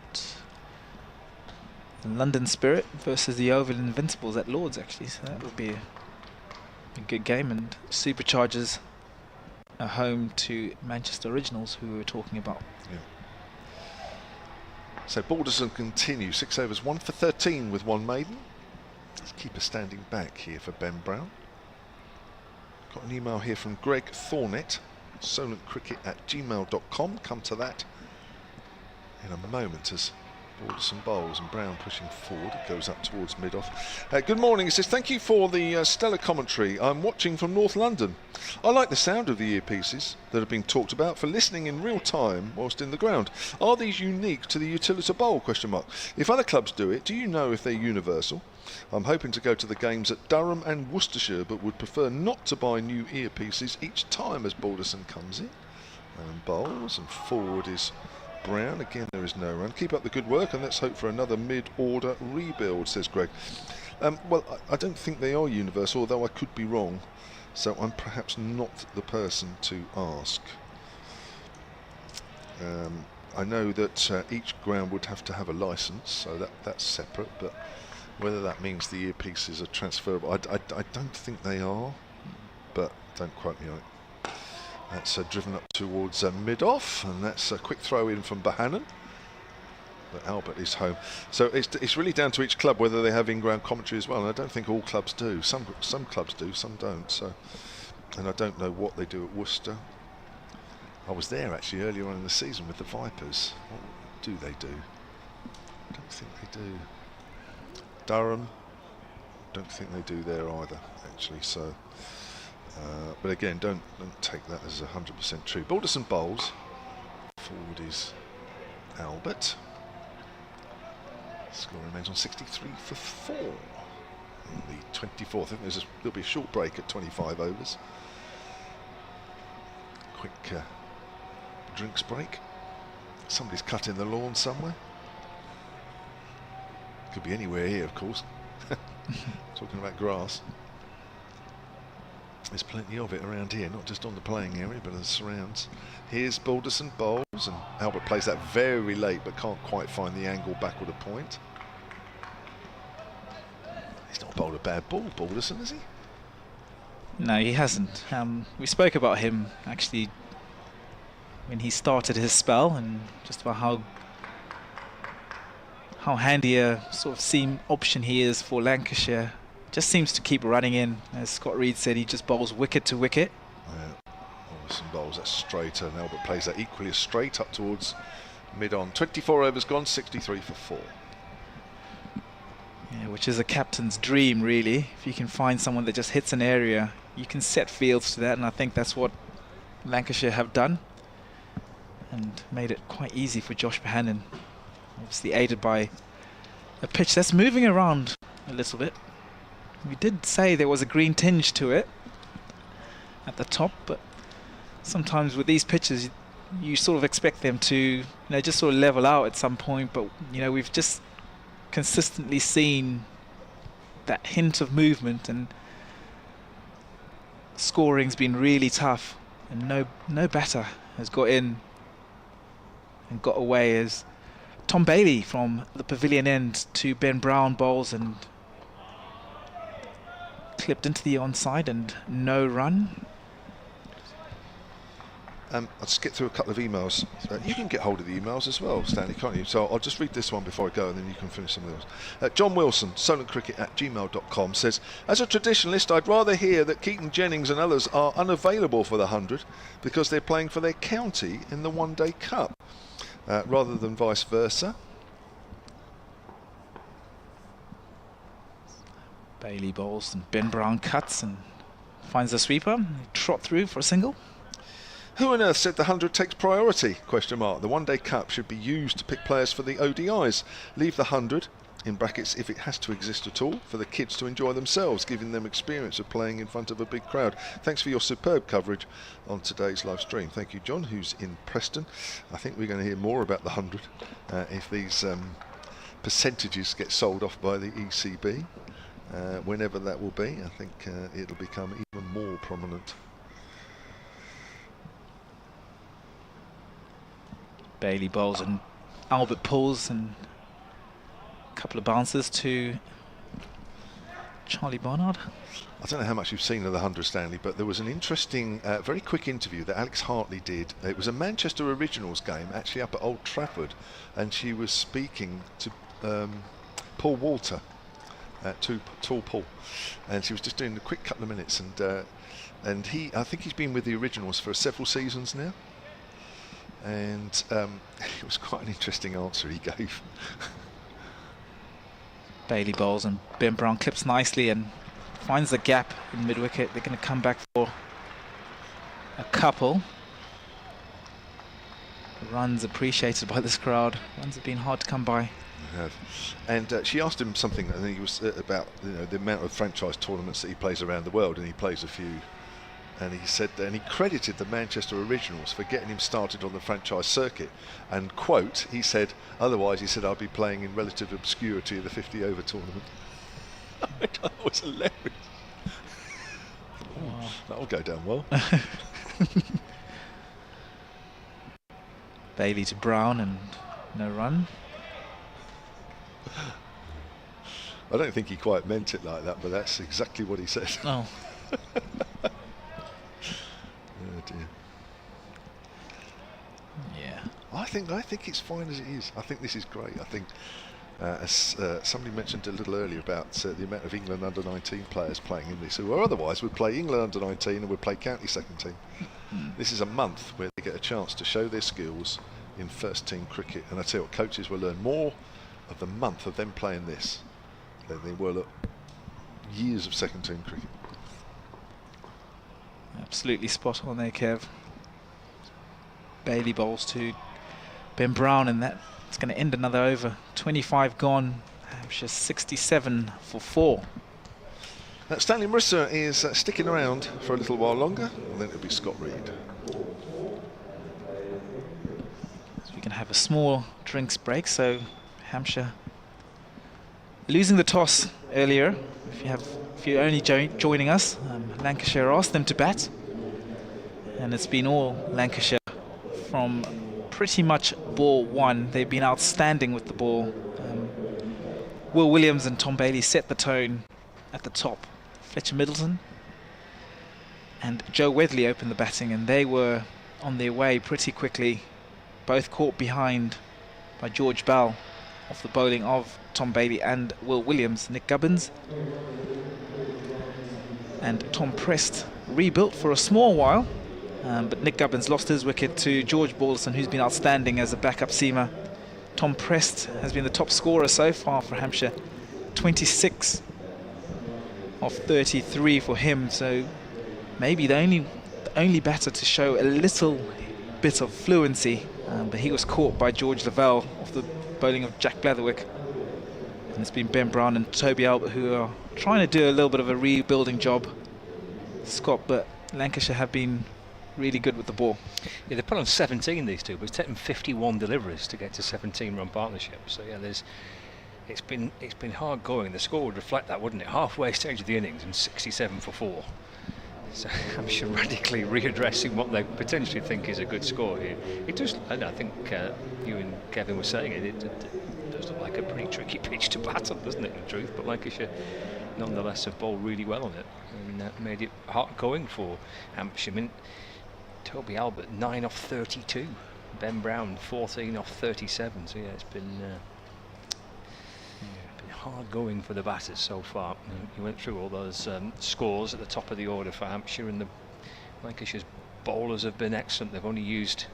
the London Spirit versus the Oval Invincibles at Lords, actually. So that would be a A good game, and Superchargers are home to Manchester Originals, who we were talking about. Yeah. So Balderson continue, 6 overs, 1 for 13 with 1 maiden. Let's keep a standing back here for Ben Brown. Got an email here from Greg Thornett, solentcricket@gmail.com. Come to that in a moment as Balderson bowls and Brown pushing forward. It goes up towards mid-off. Good morning. He says, thank you for the stellar commentary. I'm watching from North London. I like the sound of the earpieces that have been talked about for listening in real time whilst in the ground. Are these unique to the Utilita Bowl? Question mark. If other clubs do it, do you know if they're universal? I'm hoping to go to the games at Durham and Worcestershire, but would prefer not to buy new earpieces each time as Balderson comes in. And bowls, and forward is Brown. Again, there is no run. Keep up the good work and let's hope for another mid-order rebuild, says Greg. Well, I don't think they are universal, although I could be wrong, so I'm perhaps not the person to ask. I know that each ground would have to have a licence, so that's separate, but whether that means the earpieces are transferable, I don't think they are, but don't quote me on it. That's driven up towards mid-off, and that's a quick throw in from Bohannon. But Albert is home. So it's really down to each club whether they have in-ground commentary as well, and I don't think all clubs do. Some clubs do, some don't. So, and I don't know what they do at Worcester. I was there actually earlier on in the season with the Vipers. What do they do? I don't think they do. Durham, don't think they do there either, actually. So. But again, don't take that as 100% true. Balderson bowls. Forward is Albert. Score remains on 63 for 4 in the 24th. I think there'll be a short break at 25 overs. Quick drinks break. Somebody's cutting the lawn somewhere. Could be anywhere here, of course. Talking about grass. There's plenty of it around here, not just on the playing area, but in the surrounds. Here's Balderson bowls, and Albert plays that very late, but can't quite find the angle backward a point. He's not bowled a bad ball, Balderson, has he? No, he hasn't. We spoke about him actually when he started his spell, and just about how handy a sort of seam option he is for Lancashire. Just seems to keep running in. As Scott Reed said, he just bowls wicket to wicket. Yeah, Balderson bowls that straighter, and Albert plays that equally as straight up towards mid-on. 24 overs gone, 63 for 4. Yeah, which is a captain's dream, really. If you can find someone that just hits an area, you can set fields to that, and I think that's what Lancashire have done, and made it quite easy for Josh Bohannon. Obviously aided by a pitch that's moving around a little bit. We did say there was a green tinge to it at the top, but sometimes with these pitches you sort of expect them to, just sort of level out at some point, but we've just consistently seen that hint of movement, and scoring's been really tough, and no batter has got in and got away as Tom Bailey from the pavilion end to Ben Brown bowls and clipped into the onside and no run. I'll just get through a couple of emails. You can get hold of the emails as well, Stanley, can't you? So I'll just read this one before I go, and then you can finish some of those. John Wilson, solentcricket@gmail.com, says, as a traditionalist, I'd rather hear that Keaton Jennings and others are unavailable for the 100 because they're playing for their county in the One-Day Cup, rather than vice versa. Bailey bowls and Ben Brown cuts and finds the sweeper. They trot through for a single. Who on earth said the 100 takes priority? Question mark. The One-Day Cup should be used to pick players for the ODIs. Leave the 100, in brackets, if it has to exist at all, for the kids to enjoy themselves, giving them experience of playing in front of a big crowd. Thanks for your superb coverage on today's live stream. Thank you, John, who's in Preston. I think we're going to hear more about the 100 if these percentages get sold off by the ECB. Whenever that will be, I think it'll become even more prominent. Bailey bowls and Albert pulls, and a couple of bounces to Charlie Barnard. I don't know how much you've seen of the 100, Stanley, but there was an interesting, very quick interview that Alex Hartley did. It was a Manchester Originals game, actually up at Old Trafford, and she was speaking to Paul Walter, Tall Paul, and she was just doing a quick couple of minutes, and I think he's been with the Originals for several seasons now, and it was quite an interesting answer he gave. Bailey bowls and Ben Brown clips nicely and finds the gap in mid-wicket. They're going to come back for a couple. Runs appreciated by this crowd. Runs have been hard to come by. And she asked him something, I think it was about the amount of franchise tournaments that he plays around the world, and he plays a few. And he said, and he credited the Manchester Originals for getting him started on the franchise circuit. And quote, he said, otherwise, he said, I'll be playing in relative obscurity of the 50-over tournament. That was hilarious. Wow. That'll go down well. Bailey to Brown and no run. I don't think he quite meant it like that, but that's exactly what he said. Oh. Oh dear. Yeah. I think it's fine as it is. I think this is great. I think, as somebody mentioned a little earlier about the amount of England under-19 players playing in this, who otherwise would play England under-19 and would play county second team. This is a month where they get a chance to show their skills in first team cricket, and I tell you what, coaches will learn more of the month of them playing this than they will at years of second team cricket. Absolutely spot on there, Kev. Bailey bowls to Ben Brown, and that's going to end another over. 25 gone. Hampshire 67 for 4. Stanley Marissa is sticking around for a little while longer, and then it'll be Scott Reed. So we can have a small drinks break. So Hampshire losing the toss earlier. If you're only joining us, Lancashire asked them to bat, and it's been all Lancashire from pretty much ball one. They've been outstanding with the ball. Will Williams and Tom Bailey set the tone at the top. Fletcher Middleton and Joe Wedley opened the batting, and they were on their way pretty quickly, both caught behind by George Bell off the bowling of Tom Bailey and Will Williams. Nick Gubbins and Tom Prest rebuilt for a small while, but Nick Gubbins lost his wicket to George Balderson, who's been outstanding as a backup seamer. Tom Prest has been the top scorer so far for Hampshire, 26 of 33 for him, so maybe the only batter to show a little bit of fluency, but he was caught by George Lavelle off the bowling of Jack Blatherwick. And it's been Ben Brown and Toby Albert who are trying to do a little bit of a rebuilding job, Scott, but Lancashire have been really good with the ball. Yeah, they put on 17, these two, but it's taken 51 deliveries to get to 17-run partnership. So yeah, it's been hard going. The score would reflect that, wouldn't it? Halfway stage of the innings and 67 for 4. So I'm sure radically readdressing what they potentially think is a good score here. It does, and I think you and Kevin were saying it does look like a pretty tricky pitch to bat on, doesn't it, in truth? But Lancashire nonetheless have bowled really well on it, and made it hard going for Hampshire. I mean, Toby Albert 9 off 32, Ben Brown 14 off 37. So yeah, it's been hard going for the batters so far. You went through all those scores at the top of the order for Hampshire, and the Lancashire's bowlers have been excellent. They've only used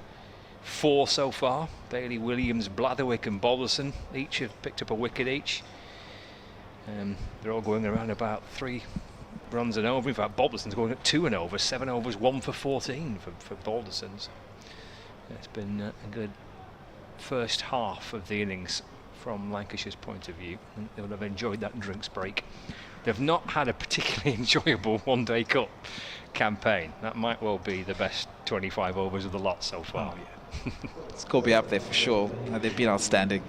4 so far. Bailey, Williams, Blatherwick and Balderson each have picked up a wicket each. They're all going around about 3 runs and over. In fact, Balderson's going at 2 and over, 7 overs, 1 for 14 for Balderson. So it's been a good first half of the innings from Lancashire's point of view, and they would have enjoyed that drinks break. They've not had a particularly enjoyable one-day cup campaign. That might well be the best 25 overs of the lot so far. Oh, yeah. It's got to be up there for sure. They've been outstanding.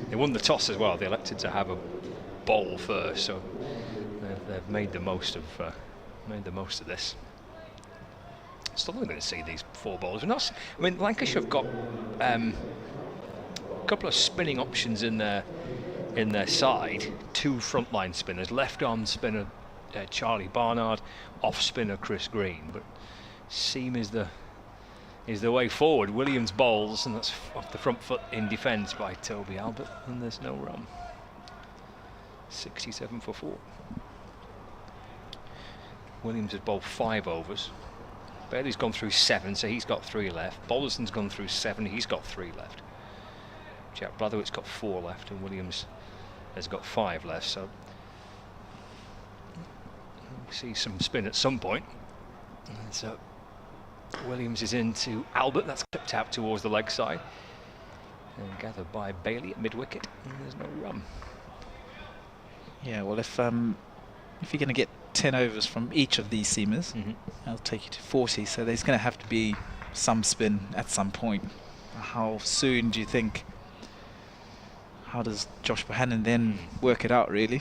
They won the toss as well. They elected to have a bowl first, so they've made the most of this. Still not going to see these 4 bowlers. I mean, Lancashire have got a couple of spinning options in their in their side, 2 frontline spinners, left-arm spinner Charlie Barnard, off spinner Chris Green, but seam is the way forward. Williams bowls, and that's off the front foot in defence by Toby Albert, and there's no run. 67 for 4. Williams has bowled 5 overs. Bailey's gone through 7, so he's got 3 left. Balderson's gone through 7, he's got 3 left. Jack Blatherwick's got 4 left, and Williams has got 5 left, so we'll see some spin at some point. And so Williams is into Albert, that's clipped out towards the leg side, and gathered by Bailey at mid-wicket, and there's no run. Yeah, well, if you're going to get 10 overs from each of these seamers, that'll take you to 40, so there's going to have to be some spin at some point. How soon do you think? How does Josh Bohannon then work it out, really?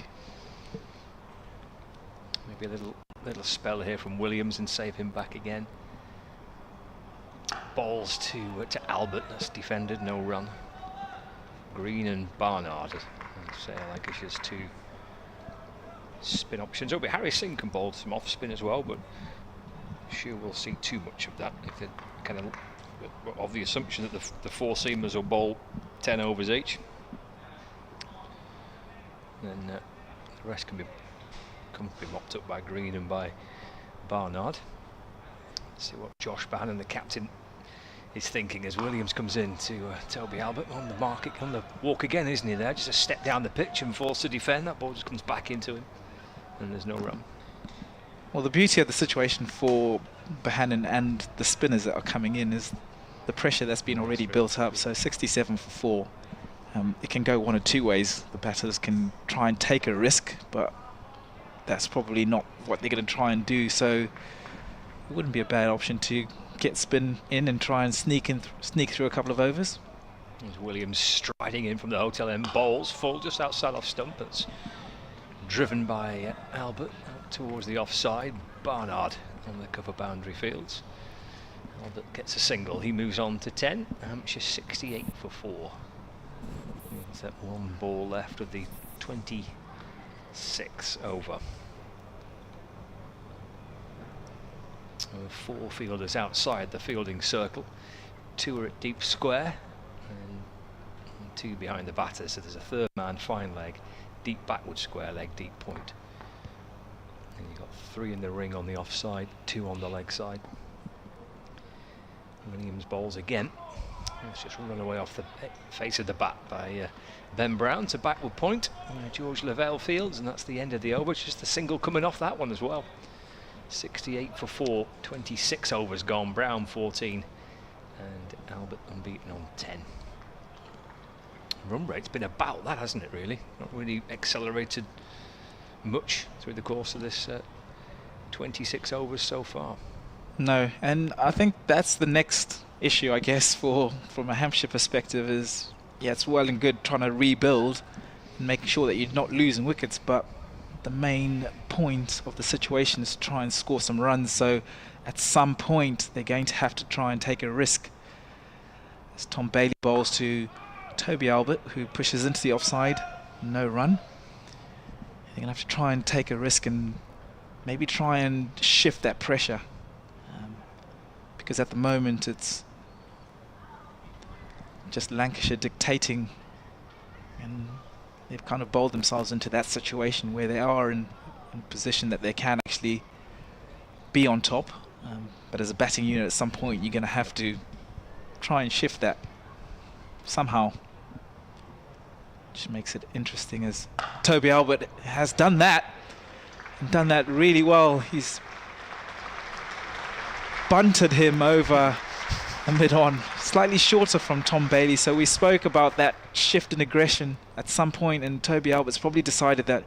Maybe a little spell here from Williams and save him back again. Balls to Albert, that's defended, no run. Green and Barnard, as say, Lancashire's 2 spin options. Oh, but Harry Singh can bowl some off spin as well, but sure we'll see too much of that if it kind of the assumption that the 4 seamers will bowl 10 overs each. Then the rest can be mopped up by Green and by Barnard. Let's see what Josh Bohannon, the captain, is thinking as Williams comes in to Toby Albert on the market, on the walk again, isn't he there? Just a step down the pitch and forced to defend. That ball just comes back into him, and there's no run. Well, the beauty of the situation for Bohannon and the spinners that are coming in is the pressure that's been already built up. So 67 for 4. It can go one of 2 ways. The batters can try and take a risk, but that's probably not what they're going to try and do. So it wouldn't be a bad option to get spin in and try and sneak through a couple of overs. There's Williams striding in from the hotel end, bowls full just outside off stump. That's driven by Albert towards the offside. Barnard on the cover boundary fields. Albert gets a single. He moves on to 10. Hampshire 68 for 4. There's that 1 ball left of the 26 over. 4 fielders outside the fielding circle. 2 are at deep square and 2 behind the batter. So there's a 3rd man fine leg, deep backward square leg, deep point. And you've got 3 in the ring on the offside, 2 on the leg side. Williams bowls again. It's just run away off the face of the bat by Ben Brown to backward point. George Lavelle fields, and that's the end of the over. Just a single coming off that one as well. 68 for 4, 26 overs gone. Brown 14, and Albert unbeaten on 10. Run rate's been about that, hasn't it, really? Not really accelerated much through the course of this 26 overs so far. No, and I think that's the next issue, I guess, from a Hampshire perspective is, yeah, it's well and good trying to rebuild and making sure that you're not losing wickets, but the main point of the situation is to try and score some runs. So at some point they're going to have to try and take a risk. As Tom Bailey bowls to Toby Albert, who pushes into the offside, no run. They're going to have to try and take a risk and maybe try and shift that pressure, because at the moment it's just Lancashire dictating, and they've kind of bowled themselves into that situation where they are in position that they can actually be on top. But as a batting unit, at some point you're going to have to try and shift that somehow, which makes it interesting as Toby Albert has done that, and done that really well. He's bunted him over a mid-on, slightly shorter from Tom Bailey. So we spoke about that shift in aggression at some point, and Toby Albert's probably decided that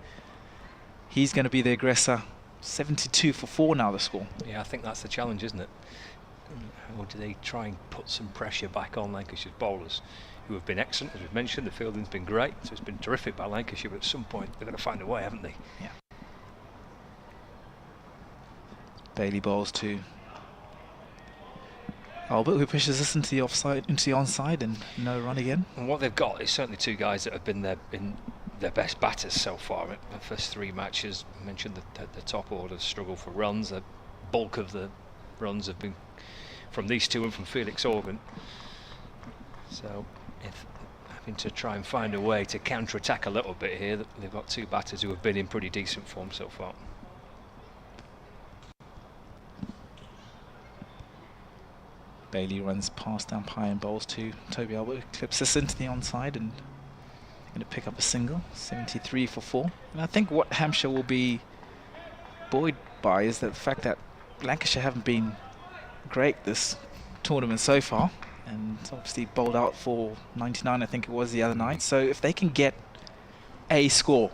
he's going to be the aggressor. 72 for 4 now, the score. Yeah, I think that's the challenge, isn't it? Or do they try and put some pressure back on Lancashire's bowlers, who have been excellent, as we've mentioned? The fielding's been great, so it's been terrific by Lancashire, but at some point they've got to find a way, haven't they? Yeah. Bailey bowls to Albert, who pushes us into the offside, into the onside, and no run again. And what they've got is certainly 2 guys that have been there in their best batters so far. The first 3 matches, I mentioned that the top order struggle for runs. The bulk of the runs have been from these two and from Felix Organ. So if having to try and find a way to counter-attack a little bit here, they've got 2 batters who have been in pretty decent form so far. Bailey runs past umpire and bowls to Toby Albert, clips this into the onside and going to pick up a single, 73 for 4. And I think what Hampshire will be buoyed by is the fact that Lancashire haven't been great this tournament so far, and obviously bowled out for 99, I think it was, the other night. So if they can get a score,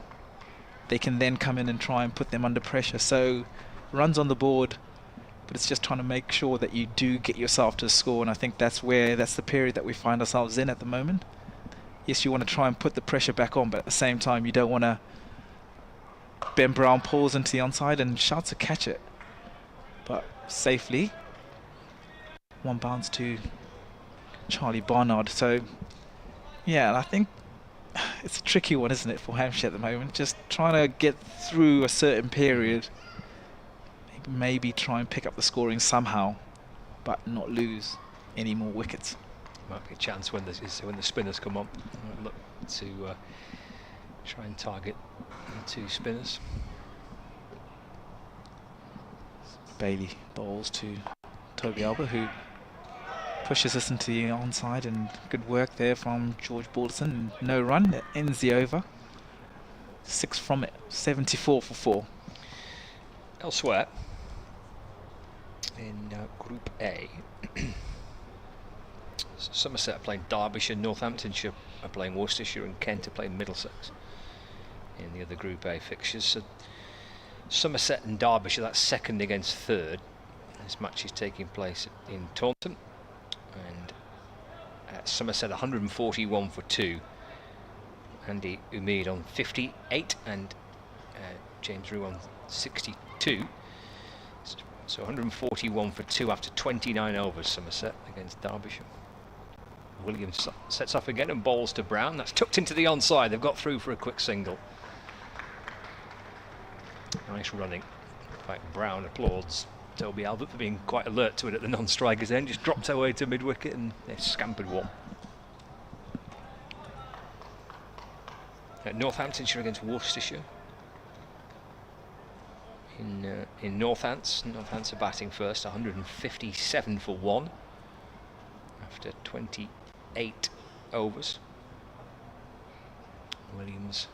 they can then come in and try and put them under pressure. So runs on the board, but it's just trying to make sure that you do get yourself to score, and I think that's the period that we find ourselves in at the moment. Yes, you want to try and put the pressure back on, but at the same time you don't want to. Ben Brown pulls into the onside and shouts to catch it, but safely. 1 bounce to Charlie Barnard. So yeah, I think it's a tricky one, isn't it, for Hampshire at the moment? Just trying to get through a certain period, maybe try and pick up the scoring somehow, but not lose any more wickets. Might be a chance when the spinners come on. Look to try and target the 2 spinners. Bailey bowls to Toby Albert, who pushes us into the onside, and good work there from George Balderson. No run, that ends the over. 6 from it, 74 for 4. Elsewhere in Group A, Somerset are playing Derbyshire, Northamptonshire are playing Worcestershire, and Kent are playing Middlesex in the other Group A fixtures. So Somerset and Derbyshire, that's 2nd against 3rd. This match is taking place in Taunton, and Somerset 141 for 2. Andy Umeed on 58 and James Rue on 62. So 141 for 2 after 29 overs, Somerset against Derbyshire. Williams sets off again and bowls to Brown. That's tucked into the onside. They've got through for a quick single. Nice running. In fact, Brown applauds Toby Albert for being quite alert to it at the non-striker's end. Just dropped away to mid-wicket and they scampered 1. Northamptonshire against Worcestershire. In Northants are batting first, 157 for 1 after 28 overs. Williams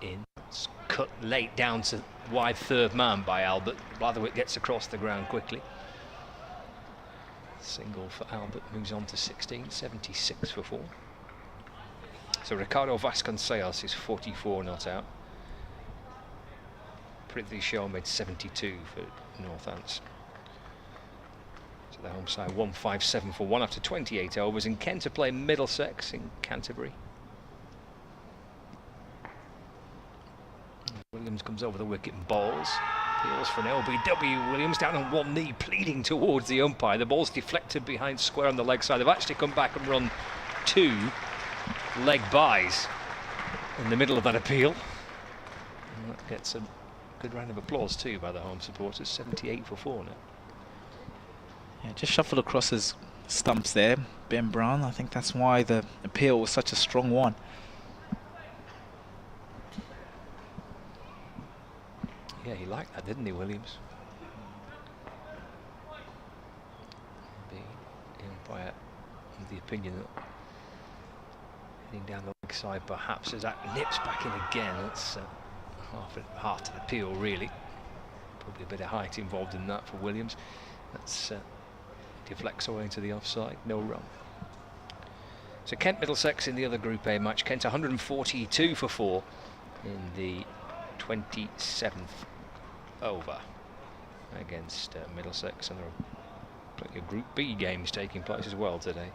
in. It's cut late down to wide 3rd man by Albert. Blatherwick gets across the ground quickly. Single for Albert, moves on to 16, 76 for 4. So Ricardo Vasconcelos is 44 not out. Prithvi Shaw made 72 for Northants. So the home side 157 for 1 after 28 overs, and Kent are playing Middlesex in Canterbury. Williams comes over the wicket and bowls. Peels for an LBW. Williams down on 1 knee, pleading towards the umpire. The ball's deflected behind square on the leg side. They've actually come back and run 2 leg byes in the middle of that appeal. And that gets a good round of applause too by the home supporters. 78 for 4 now. Yeah, just shuffled across his stumps there, Ben Brown. I think that's why the appeal was such a strong one. Yeah, he liked that, didn't he, Williams? The umpire of the opinion that heading down the leg side perhaps as that nips back in again. That's half to the appeal, really. Probably a bit of height involved in that for Williams. That's deflects away into the offside, no run. So Kent Middlesex in the other Group A match. Kent 142 for 4 in the 27th over against Middlesex, and there are plenty of Group B games taking place as well today.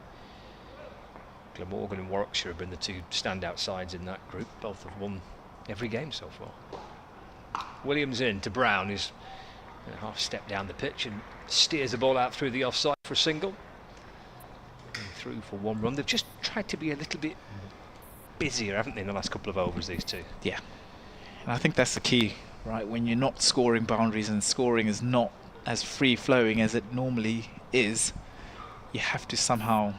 Glamorgan and Warwickshire have been the 2 standout sides in that group. Both have won every game so far. Williams in to Brown, who's a half step down the pitch and steers the ball out through the offside for a single. And through for 1 run. They've just tried to be a little bit busier, haven't they, in the last couple of overs, these two? Yeah, and I think that's the key, right? When you're not scoring boundaries and scoring is not as free-flowing as it normally is, you have to somehow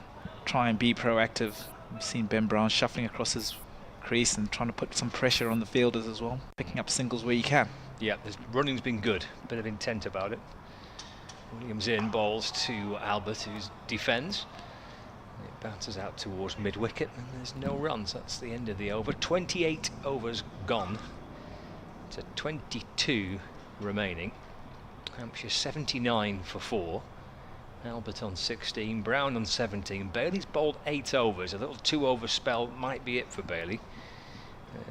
try and be proactive. We've seen Ben Brown shuffling across his crease and trying to put some pressure on the fielders as well, picking up singles where you can. Yeah, the running's been good, bit of intent about it. Williams in, bowls to Albert, who defends. It bounces out towards mid-wicket, and there's no runs. That's the end of the over. 28 overs gone to 22 remaining. Hampshire 79 for 4. Albert on 16, Brown on 17. Bailey's bowled 8 overs. A little 2-over spell might be it for Bailey,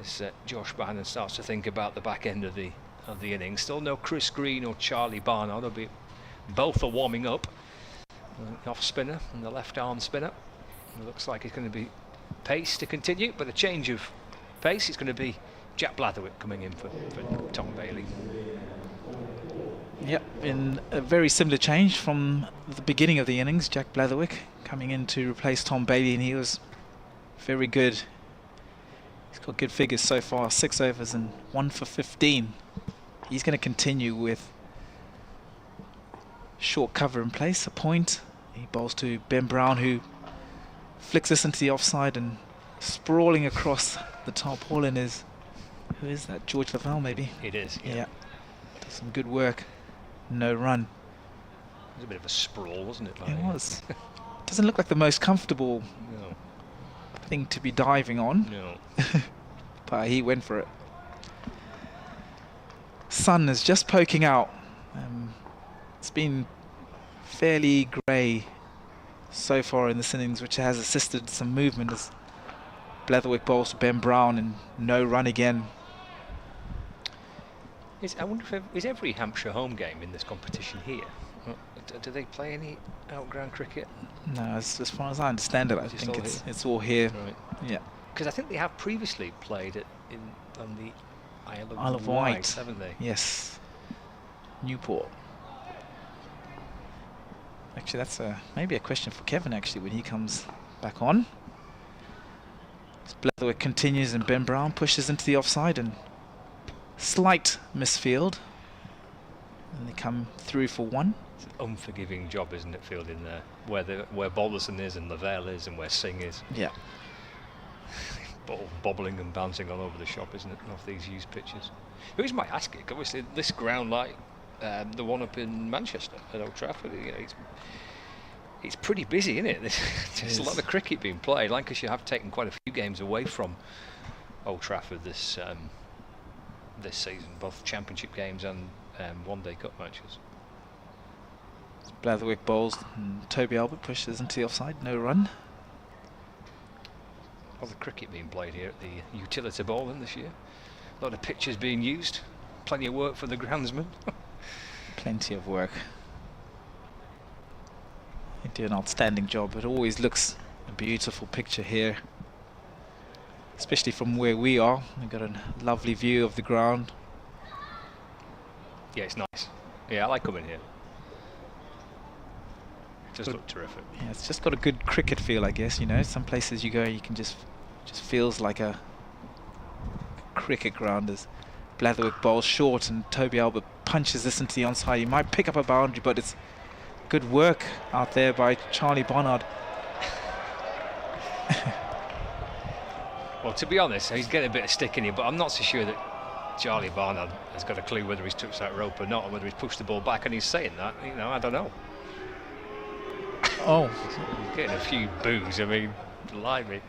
as Josh Bannon starts to think about the back end of the innings. Still no Chris Green or Charlie Barnard. Both are warming up. Off spinner and the left arm spinner. It looks like it's going to be pace to continue, but a change of pace. It's going to be Jack Blatherwick coming in for Tom Bailey. Yep, in a very similar change from the beginning of the innings. Jack Blatherwick coming in to replace Tom Bailey, and he was very good. He's got good figures so far, 6 overs and 1 for 15. He's going to continue with short cover in place, a point. He bowls to Ben Brown, who flicks this into the offside, and sprawling across the tarpaulin is, who is that? George Lavelle, maybe? It is, yeah. Yeah. Does some good work. No run. It was a bit of a sprawl, wasn't it? It was. Doesn't look like the most comfortable thing to be diving on. No. But he went for it. Sun is just poking out. It's been fairly grey so far in this innings, which has assisted some movement as Blatherwick bowls to Ben Brown, and no run again. I wonder if is every Hampshire home game in this competition here? Do they play any outground cricket? No, as far as I understand it, I think it's all here. Right. Yeah. Because I think they have previously played it on the Isle of Wight, Wight, haven't they? Yes. Newport. Actually, that's maybe a question for Kevin, actually, when he comes back on. As Blatherwick continues and Ben Brown pushes into the offside, and slight misfield. And they come through for 1. It's an unforgiving job, isn't it, fielding there? Where Balderson is and Lavelle is and where Singh is. Yeah. Ball bobbling and bouncing all over the shop, isn't it, off these used pitches? The reason why I ask it, obviously, this ground, like the one up in Manchester at Old Trafford, it's pretty busy, isn't it? There's a lot of cricket being played. Lancashire have taken quite a few games away from Old Trafford this season, both championship games and one-day cup matches. Blatherwick bowls and Toby Albert pushes into the offside, no run. A lot of cricket being played here at the Utilita Bowl this year. A lot of pitches being used. Plenty of work for the groundsman. Plenty of work. They do an outstanding job. It always looks a beautiful picture here, especially from where we are. We've got a lovely view of the ground. Yeah, it's nice. Yeah, I like coming here. It does look terrific. Yeah, it's just got a good cricket feel, I guess. You know, some places you go, you can just feels like a cricket ground. As Blatherwick bowls short and Toby Albert punches this into the onside. He might pick up a boundary, but it's good work out there by Charlie Barnard. Well, to be honest, he's getting a bit of stick in here, but I'm not so sure that Charlie Barnard has got a clue whether he's touched that rope or not, or whether he's pushed the ball back. And he's saying that, I don't know. Oh, he's getting a few boos. I mean, blimey.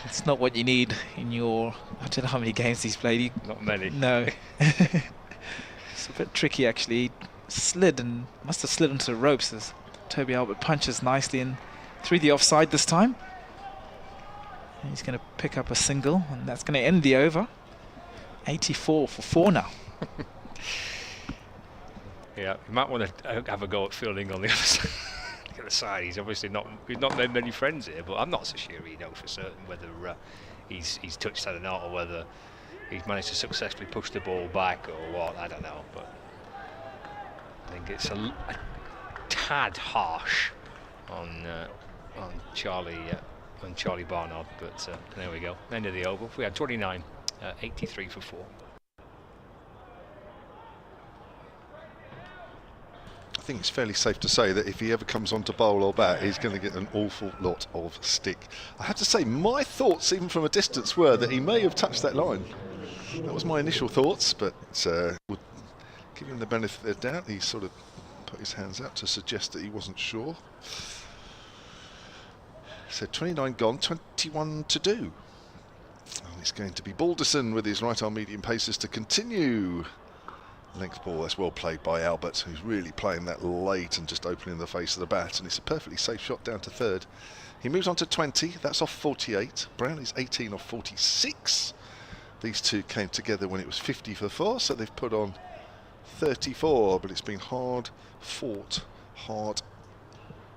It's not what you need in your... I don't know how many games he's played. Not many. No. It's a bit tricky, actually. He slid and must have slid into the ropes as Toby Albert punches nicely in through the offside this time. And he's going to pick up a single, and that's going to end the over. 84 for 4 now. Yeah, you might want to have a go at fielding on the other side. He's obviously not made many friends here, but I'm not so sure he knows for certain whether he's touched that or not, or whether he's managed to successfully push the ball back or what. I don't know, but I think it's a tad harsh on Charlie on Charlie Barnard, but there we go, end of the over. We had 29, 83 for 4. I think it's fairly safe to say that if he ever comes on to bowl or bat, he's going to get an awful lot of stick. I have to say, my thoughts, even from a distance, were that he may have touched that line. That was my initial thoughts, but would give him the benefit of the doubt. He sort of put his hands out to suggest that he wasn't sure. So 29 gone, 21 to do. And it's going to be Balderson with his right arm medium paces to continue. Length ball, that's well played by Albert, who's really playing that late and just opening the face of the bat, and it's a perfectly safe shot down to third. He moves on to 20, that's off 48. Brown is 18 off 46. These two came together when it was 50 for 4, so they've put on 34, but it's been hard fought, hard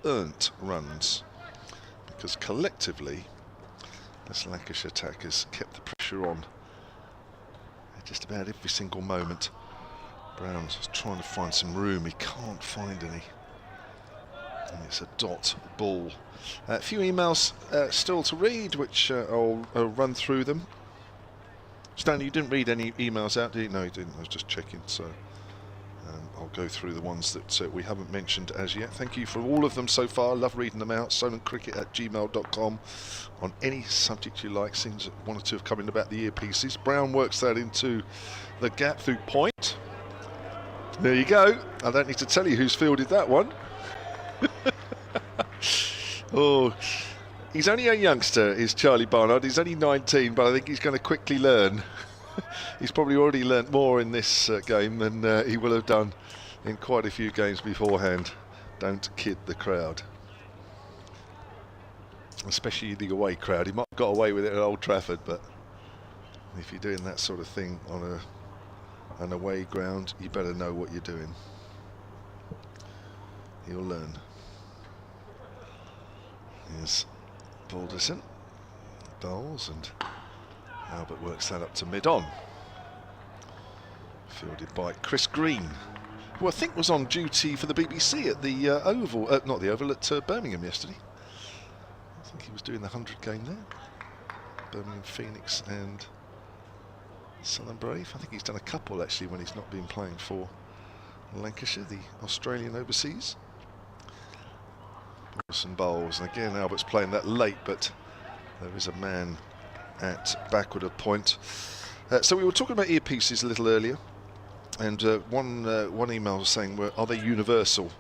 earned runs, because collectively this Lancashire attack has kept the pressure on at just about every single moment. Brown's trying to find some room, he can't find any, and it's a dot ball. A few emails still to read, which I'll run through them. Stanley, you didn't read any emails out, did you? No, you didn't, I was just checking, so I'll go through the ones that we haven't mentioned as yet. Thank you for all of them so far, love reading them out. solentcricket@gmail.com on any subject you like. Seems that one or two have come in about the earpieces. Brown works that into the gap through point. There you go. I don't need to tell you who's fielded that one. Oh, he's only a youngster, is Charlie Barnard. He's only 19, but I think he's going to quickly learn. He's probably already learnt more in this game than he will have done in quite a few games beforehand. Don't kid the crowd. Especially the away crowd. He might have got away with it at Old Trafford, but if you're doing that sort of thing on an away ground, you better know what you're doing. You'll learn. Here's Balderson, bowls, and Albert works that up to mid-on. Fielded by Chris Green, who I think was on duty for the BBC at the Oval, not the Oval, at Birmingham yesterday. I think he was doing the 100 game there. Birmingham, Phoenix and Southern Brave. I think he's done a couple actually when he's not been playing for Lancashire, the Australian overseas. Some bowls, and again Albert's playing that late, but there is a man at backward of point. So we were talking about earpieces a little earlier, and one email was saying, well, are they universal,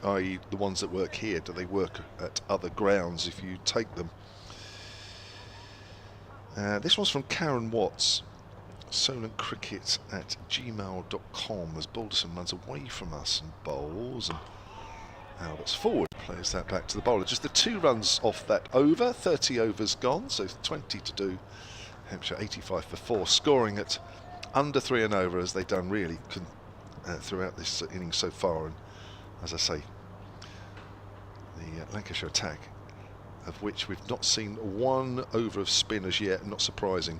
i.e. the ones that work here, do they work at other grounds if you take them? This one's from Karen Watts. solentcricket@gmail.com as Balderson runs away from us and bowls, and Albert's forward, plays that back to the bowler. Just the 2 runs off that over, 30 overs gone, so 20 to do. Hampshire 85 for 4, scoring at under 3 and over, as they've done really throughout this innings so far. And as I say, the Lancashire attack, of which we've not seen 1 over of spin as yet, not surprising.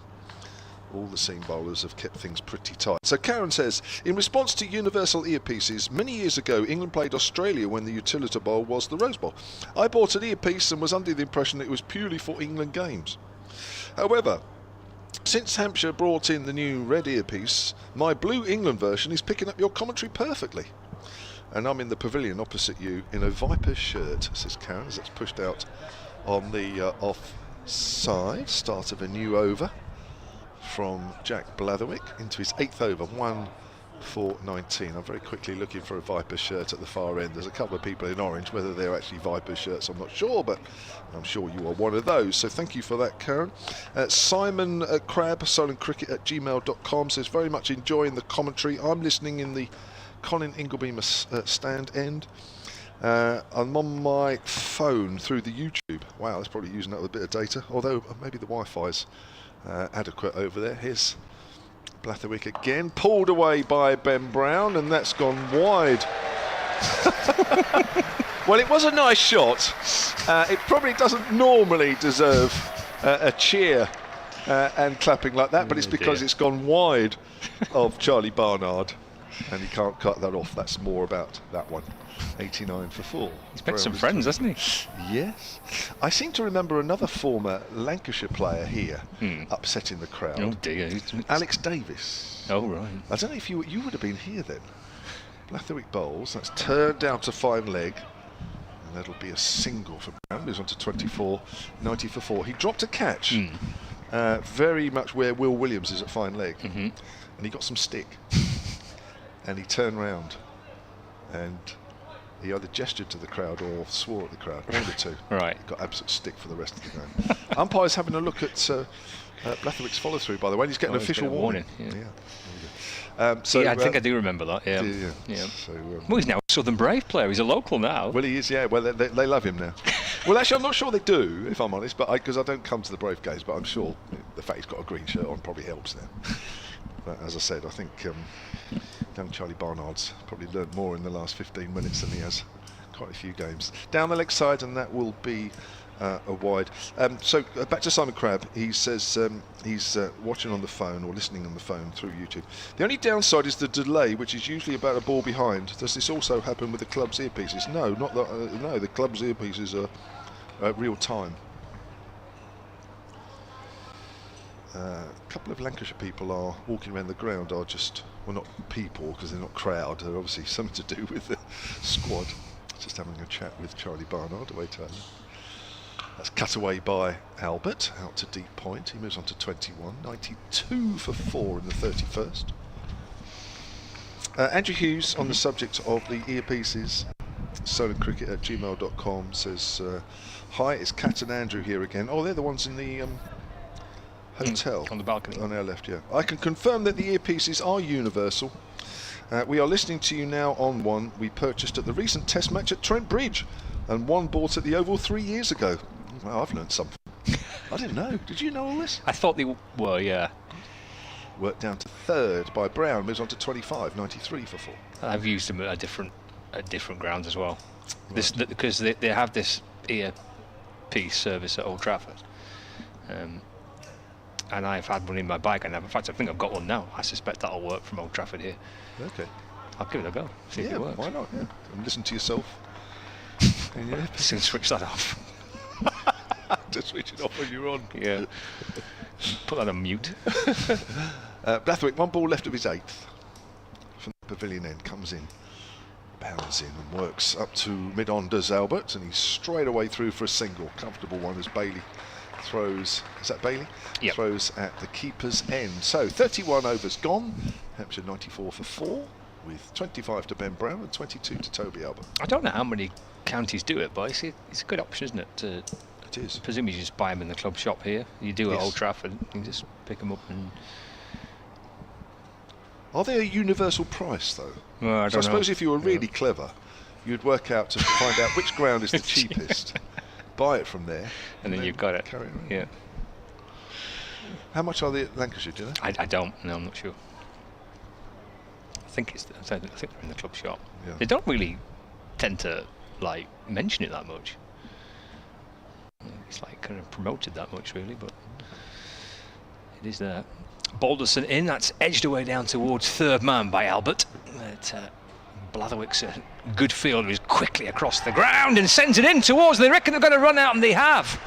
All the seam bowlers have kept things pretty tight. So Karen says, in response to universal earpieces, many years ago England played Australia when the Utilita Bowl was the Rose Bowl. I bought an earpiece and was under the impression that it was purely for England games. However, since Hampshire brought in the new red earpiece, my blue England version is picking up your commentary perfectly. And I'm in the pavilion opposite you in a Viper shirt, says Karen, as that's pushed out on the offside. Start of a new over from Jack Blatherwick into his 8th over, 1 for 19. I'm very quickly looking for a Viper shirt at the far end. There's a couple of people in orange. Whether they're actually Viper shirts, I'm not sure, but I'm sure you are one of those. So thank you for that, Karen. Simon Crabb, solentcricket@gmail.com, says, very much enjoying the commentary. I'm listening in the Colin Inglebeamer stand end. I'm on my phone through the YouTube. Wow, that's probably using up a bit of data, although maybe the Wi-Fi's adequate over there. Here's Blatherwick again, pulled away by Ben Brown, and that's gone wide. Well, it was a nice shot. It probably doesn't normally deserve a cheer and clapping like that, but it's because it's gone wide of Charlie Barnard, and he can't cut that off. That's more about that one. 89 for 4. He's made some friends, hasn't he? Yes. I seem to remember another former Lancashire player here upsetting the crowd. Oh dear. Alex Davis. Oh right. I don't know if you would have been here then. Blathwick bowls. That's turned down to fine leg. And that'll be a single for Brown. Moves on to 24. 90 for 4. He dropped a catch. Very much where Will Williams is at fine leg. And he got some stick. And he turned round. And he either gestured to the crowd or swore at the crowd. One of the two. Right. He got absolute stick for the rest of the game. Umpire's having a look at Blathwick's follow through, by the way. He's getting an official warning. I think I do remember that. Yeah. So, well, he's now a Southern Brave player. He's a local now. Well, he is. Yeah. Well, they love him now. Well, actually, I'm not sure they do, if I'm honest, but because I don't come to the Brave games, but I'm sure the fact he's got a green shirt on probably helps now. But as I said, I think young Charlie Barnard's probably learnt more in the last 15 minutes than he has quite a few games. Down the leg side, and that will be a wide. So back to Simon Crabb. He says he's watching on the phone or listening on the phone through YouTube. The only downside is the delay, which is usually about a ball behind. Does this also happen with the club's earpieces? No, not that. No, the club's earpieces are real time. A couple of Lancashire people are walking around the ground. Are just, well, not people because they're not crowd. They're obviously something to do with the squad. Just having a chat with Charlie Barnard away to Alan. That's cut away by Albert out to deep point. He moves on to 21. 92 for 4 in the 31st. Andrew Hughes on the subject of the earpieces. solidcricket@gmail.com says, hi, it's Kat and Andrew here again. Oh, they're the ones in the hotel on the balcony on our left. Yeah, I can confirm that the earpieces are universal. We are listening to you now on one we purchased at the recent test match at Trent Bridge and one bought at the Oval 3 years ago. Well, I've learned something. I didn't know. Did you know all this? I thought they were, yeah. Worked down to 3rd by Brown, moves on to 25, 93 for 4. I've used them at different grounds as well. Right. Because they have this earpiece service at Old Trafford. And I've had one in my bag, and in fact I think I've got one now. I suspect that'll work from Old Trafford here. Okay. I'll give it a go, see if it works. Why not? Yeah. And listen to yourself. Just gonna switch that off. Just switch it off when you're on. Yeah. Put that on mute. Blathwick, one ball left of his 8th. From the pavilion end, comes in, bounds in and works up to mid-on, does Albert, and he's straight away through for a single. Comfortable one as Bailey throws, is that Bailey? Yep. Throws at the keeper's end. So 31 overs gone. Hampshire 94 for 4 with 25 to Ben Brown and 22 to Toby Albert. I don't know how many counties do it, but it's a good option, isn't it? It is. Presumably you just buy them in the club shop here. You do at Old Trafford, you can just pick them up and... Are they a universal price though? Well, I suppose if you were really clever, you'd work out to find out which ground is the cheapest, buy it from there, and then you've got it. Carry it around. Yeah. How much are they at Lancashire, do you know? I don't. No, I'm not sure. I think they're in the club shop. Yeah. They don't really tend to mention it that much. It's kind of promoted that much really, but it is there. Balderson in, that's edged away down towards 3rd man by Albert. But Blatherwick's a good fielder, is quickly across the ground and sends it in towards, they reckon they're going to run out, and they have.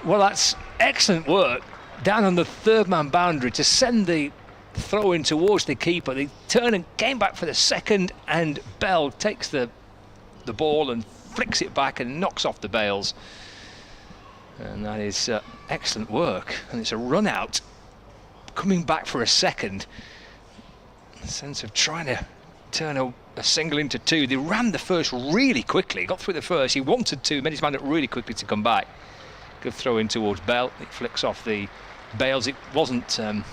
Well, that's excellent work down on the 3rd man boundary to send the throw in towards the keeper. They turned and came back for the 2nd, and Bell takes the ball and flicks it back and knocks off the bails. And that is excellent work, and it's a run out coming back for a 2nd. A sense of trying to turn a single into 2. They ran the first really quickly, got through the first, he wanted to, made his mind up really quickly to come back. Good throw in towards Bell, it flicks off the bails. It wasn't I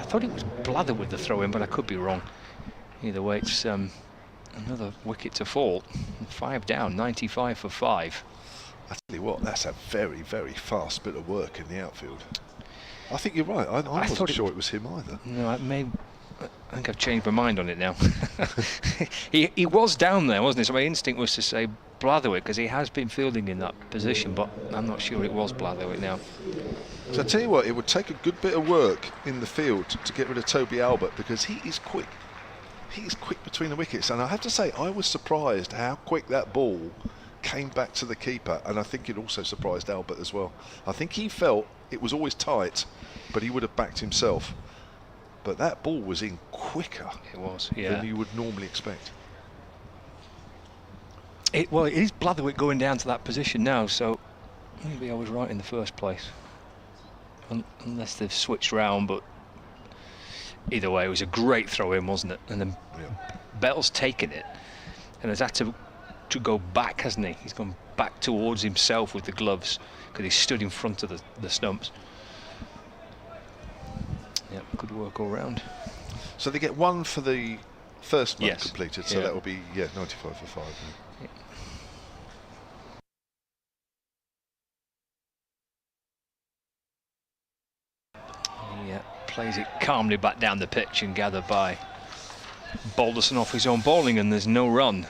thought it was Blather with the throw in, but I could be wrong. Either way, it's another wicket to fall. 5 down, 95 for 5. I tell you what, that's a very, very fast bit of work in the outfield. I think you're right. I wasn't sure it was him either. No, I think I've changed my mind on it now. he was down there, wasn't he? So my instinct was to say Blatherwick, because he has been fielding in that position, but I'm not sure it was Blatherwick now. So I tell you what, it would take a good bit of work in the field to get rid of Toby Albert, because he is quick. He's quick between the wickets, and I have to say I was surprised how quick that ball came back to the keeper, and I think it also surprised Albert as well. I think he felt it was always tight, but he would have backed himself. But that ball was in quicker than you would normally expect. Well, it is Blatherwick going down to that position now, so maybe I was right in the first place. Unless they've switched round, but either way, it was a great throw in, wasn't it? And then Bell's taken it and has had to go back, hasn't he? He's gone back towards himself with the gloves because he stood in front of the stumps. Yeah, good work all round. So they get 1 for the first one Yes. completed, so that will be 95 for 5. Yeah. He plays it calmly back down the pitch and gathered by Balderson off his own bowling, and there's no run.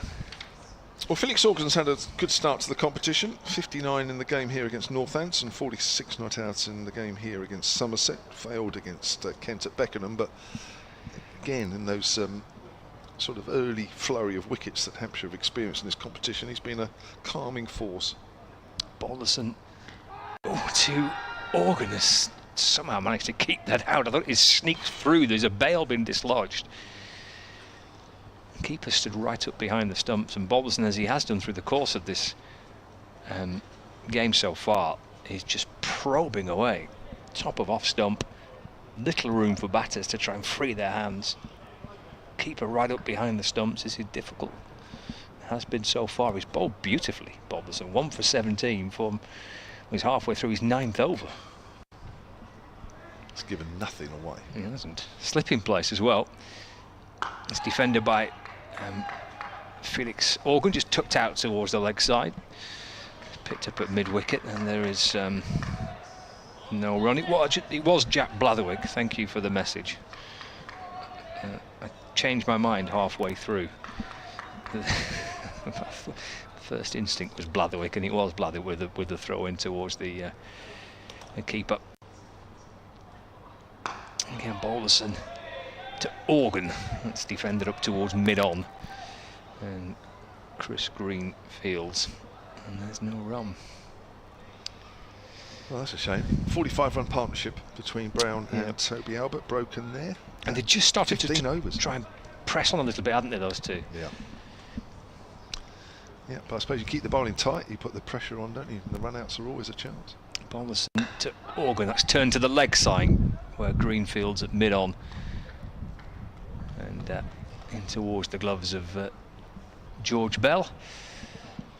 Well, Felix Organ's had a good start to the competition. 59 in the game here against Northants and 46 not out in the game here against Somerset. Failed against Kent at Beckenham, but again in those sort of early flurry of wickets that Hampshire have experienced in this competition, he's been a calming force. Balderson to Organ has somehow managed to keep that out. I thought it sneaked through. There's a bail been dislodged. Keeper stood right up behind the stumps, and Balderson, as he has done through the course of this game so far, is just probing away. Top of off stump, little room for batters to try and free their hands. Keeper right up behind the stumps. This is difficult. It has been so far. He's bowled beautifully, Balderson. 1 for 17 from he's halfway through his 9th over. It's given nothing away. He hasn't. Slip in place as well. It's defended by Felix Organ, just tucked out towards the leg side. Picked up at mid-wicket, and there is no run. It was Jack Blatherwick. Thank you for the message. I changed my mind halfway through. First instinct was Blatherwick, and it was Blatherwick with the throw in towards the keeper. Again, Balderson to Organ. That's defended up towards mid-on, and Chris Green fields, and there's no run. Well, that's a shame. 45-run partnership between Brown and Toby Albert broken there, and they just started to overs. Try and press on a little bit, hadn't they, those two? Yeah, but I suppose you keep the bowling tight, you put the pressure on, don't you? And the run-outs are always a chance. Balderson to Organ. That's turned to the leg side where Greenfield's at mid-on, and in towards the gloves of George Bell,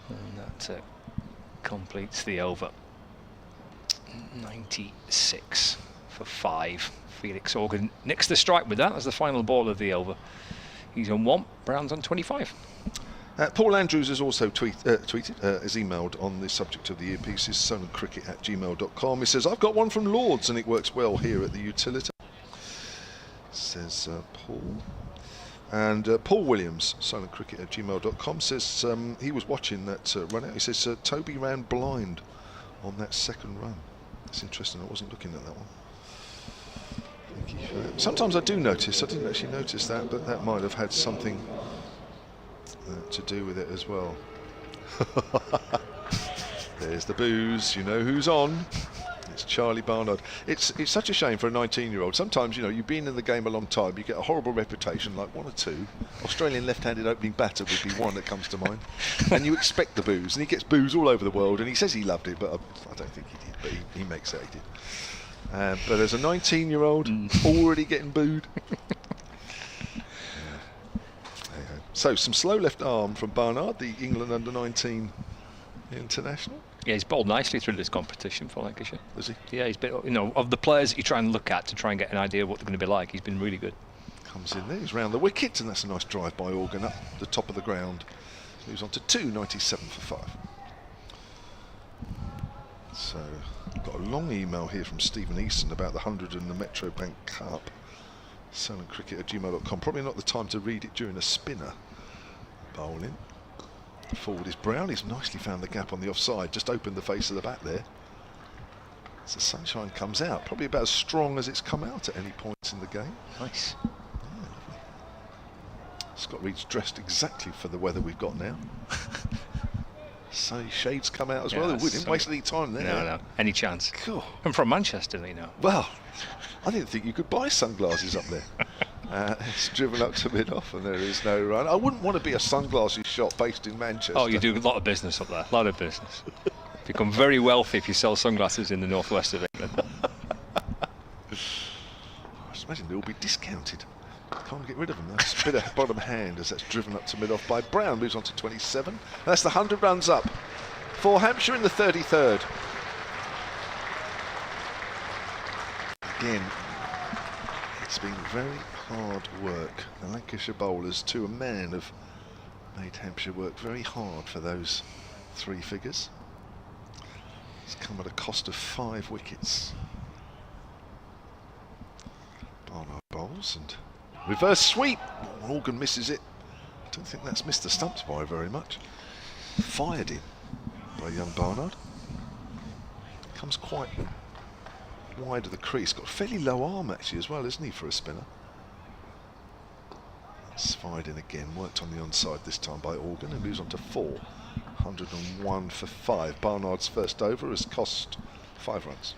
and that completes the over. 96 for 5. Felix Organ nicks the strike with that as the final ball of the over. He's on 1, Brown's on 25. Paul Andrews has also has emailed on the subject of the earpieces, solentcricket@gmail.com. He says, I've got one from Lords and it works well here at the Utilita, says Paul. And Paul Williams, solentcricket@gmail.com, says he was watching that run out. He says Toby ran blind on that second run. That's interesting, I wasn't looking at that one. Thank you for that. Sometimes I do notice, I didn't actually notice that, but that might have had something to do with it as well. There's the booze, you know who's on. It's Charlie Barnard. It's such a shame for a 19-year-old. Sometimes, you know, you've been in the game a long time, you get a horrible reputation, like 1 or 2. Australian left-handed opening batter would be one that comes to mind. And you expect the booze, and he gets booze all over the world, and he says he loved it, but I don't think he did, but he makes it he did. But as a 19-year-old, already getting booed. So, some slow left arm from Barnard, the England under-19 international. Yeah, he's bowled nicely through this competition for Lancashire. Is he? Yeah, he's been, you know, of the players that you try and look at to try and get an idea of what they're going to be like, he's been really good. Comes in there, he's round the wicket, and that's a nice drive by Organ up the top of the ground. Moves on to 2, 97 for 5. So, I've got a long email here from Stephen Easton about the 100 and the Metro Bank Cup. solentcricket@gmail.com. Probably not the time to read it during a spinner. Bowling. Forward is Brown. He's nicely found the gap on the offside. Just opened the face of the bat there. As the sunshine comes out, probably about as strong as it's come out at any point in the game. Nice. Yeah, lovely. Scott Reed's dressed exactly for the weather we've got now. So shades come out as well. We didn't waste any time there. No. Any chance? Cool. I'm from Manchester, you know. Well, I didn't think you could buy sunglasses up there. It's driven up to mid-off and there is no run. I wouldn't want to be a sunglasses shop based in Manchester. Oh, you do a lot of business up there. A lot of business. Become very wealthy if you sell sunglasses in the northwest of England. I just imagine they'll be discounted. Can't get rid of them. That's a bit of bottom hand as that's driven up to mid-off by Brown. Moves on to 27. That's the 100 runs up for Hampshire in the 33rd. Again, it's been very hard work. The Lancashire bowlers, to a man, have made Hampshire work very hard for those 3 figures. It's come at a cost of 5 wickets. Barnard bowls and reverse sweep. Organ misses it. I don't think that's missed the stumps by very much. Fired in by young Barnard. Comes quite wide of the crease. Got a fairly low arm actually as well, isn't he, for a spinner? That's fired in again. Worked on the onside this time by Organ and moves on to 4. 101 for 5. Barnard's first over has cost 5 runs.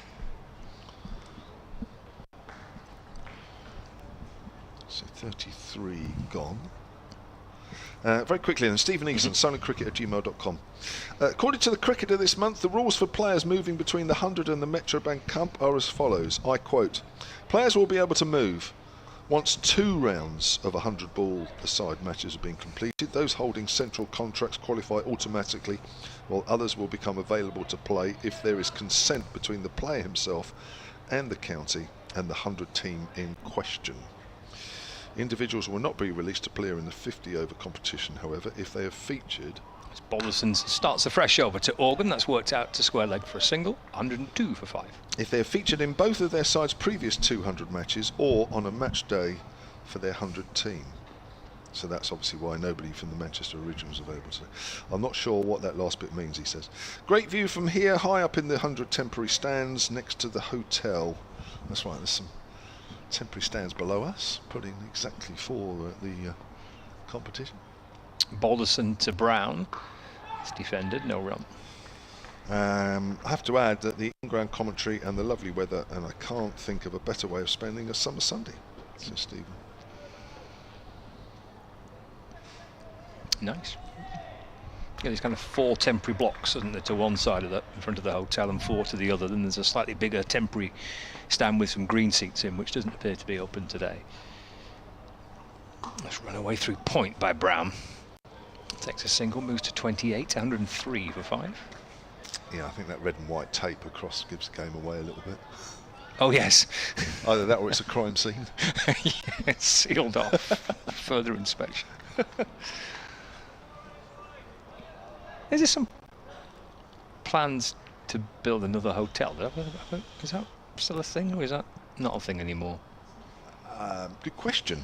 So 33 gone. Very quickly then, Stephen Eason, silentcricket@gmail.com. According to the Cricketer this month, the rules for players moving between the 100 and the Metrobank Cup are as follows. I quote, players will be able to move once 2 rounds of 100 ball aside matches have been completed. Those holding central contracts qualify automatically, while others will become available to play if there is consent between the player himself and the county and the 100 team in question. Individuals will not be released to play in the 50 over competition, however, if they have featured. Balderson starts the fresh over to Organ. That's worked out to square leg for a single. 102 for 5. If they have featured in both of their sides' previous 200 matches or on a match day for their 100 team. So that's obviously why nobody from the Manchester Originals are available today. I'm not sure what that last bit means, he says. Great view from here, high up in the 100 temporary stands next to the hotel. That's right, there's some temporary stands below us, putting exactly for the competition. Balderson to Brown. It's defended, no run. I have to add that the in-ground commentary and the lovely weather, and I can't think of a better way of spending a summer Sunday. So Stephen. Nice. Yeah, there's kind of 4 temporary blocks, isn't there, to one side of that, in front of the hotel, and 4 to the other. Then there's a slightly bigger temporary stand with some green seats in, which doesn't appear to be open today. Let's run away through point by Brown. Takes a single, moves to 28, 103 for 5. Yeah, I think that red and white tape across gives the game away a little bit. Oh yes. Either that or it's a crime scene. Yeah, sealed off. Further inspection. Is there some plans to build another hotel? Is that still a thing, or is that not a thing anymore? Good question.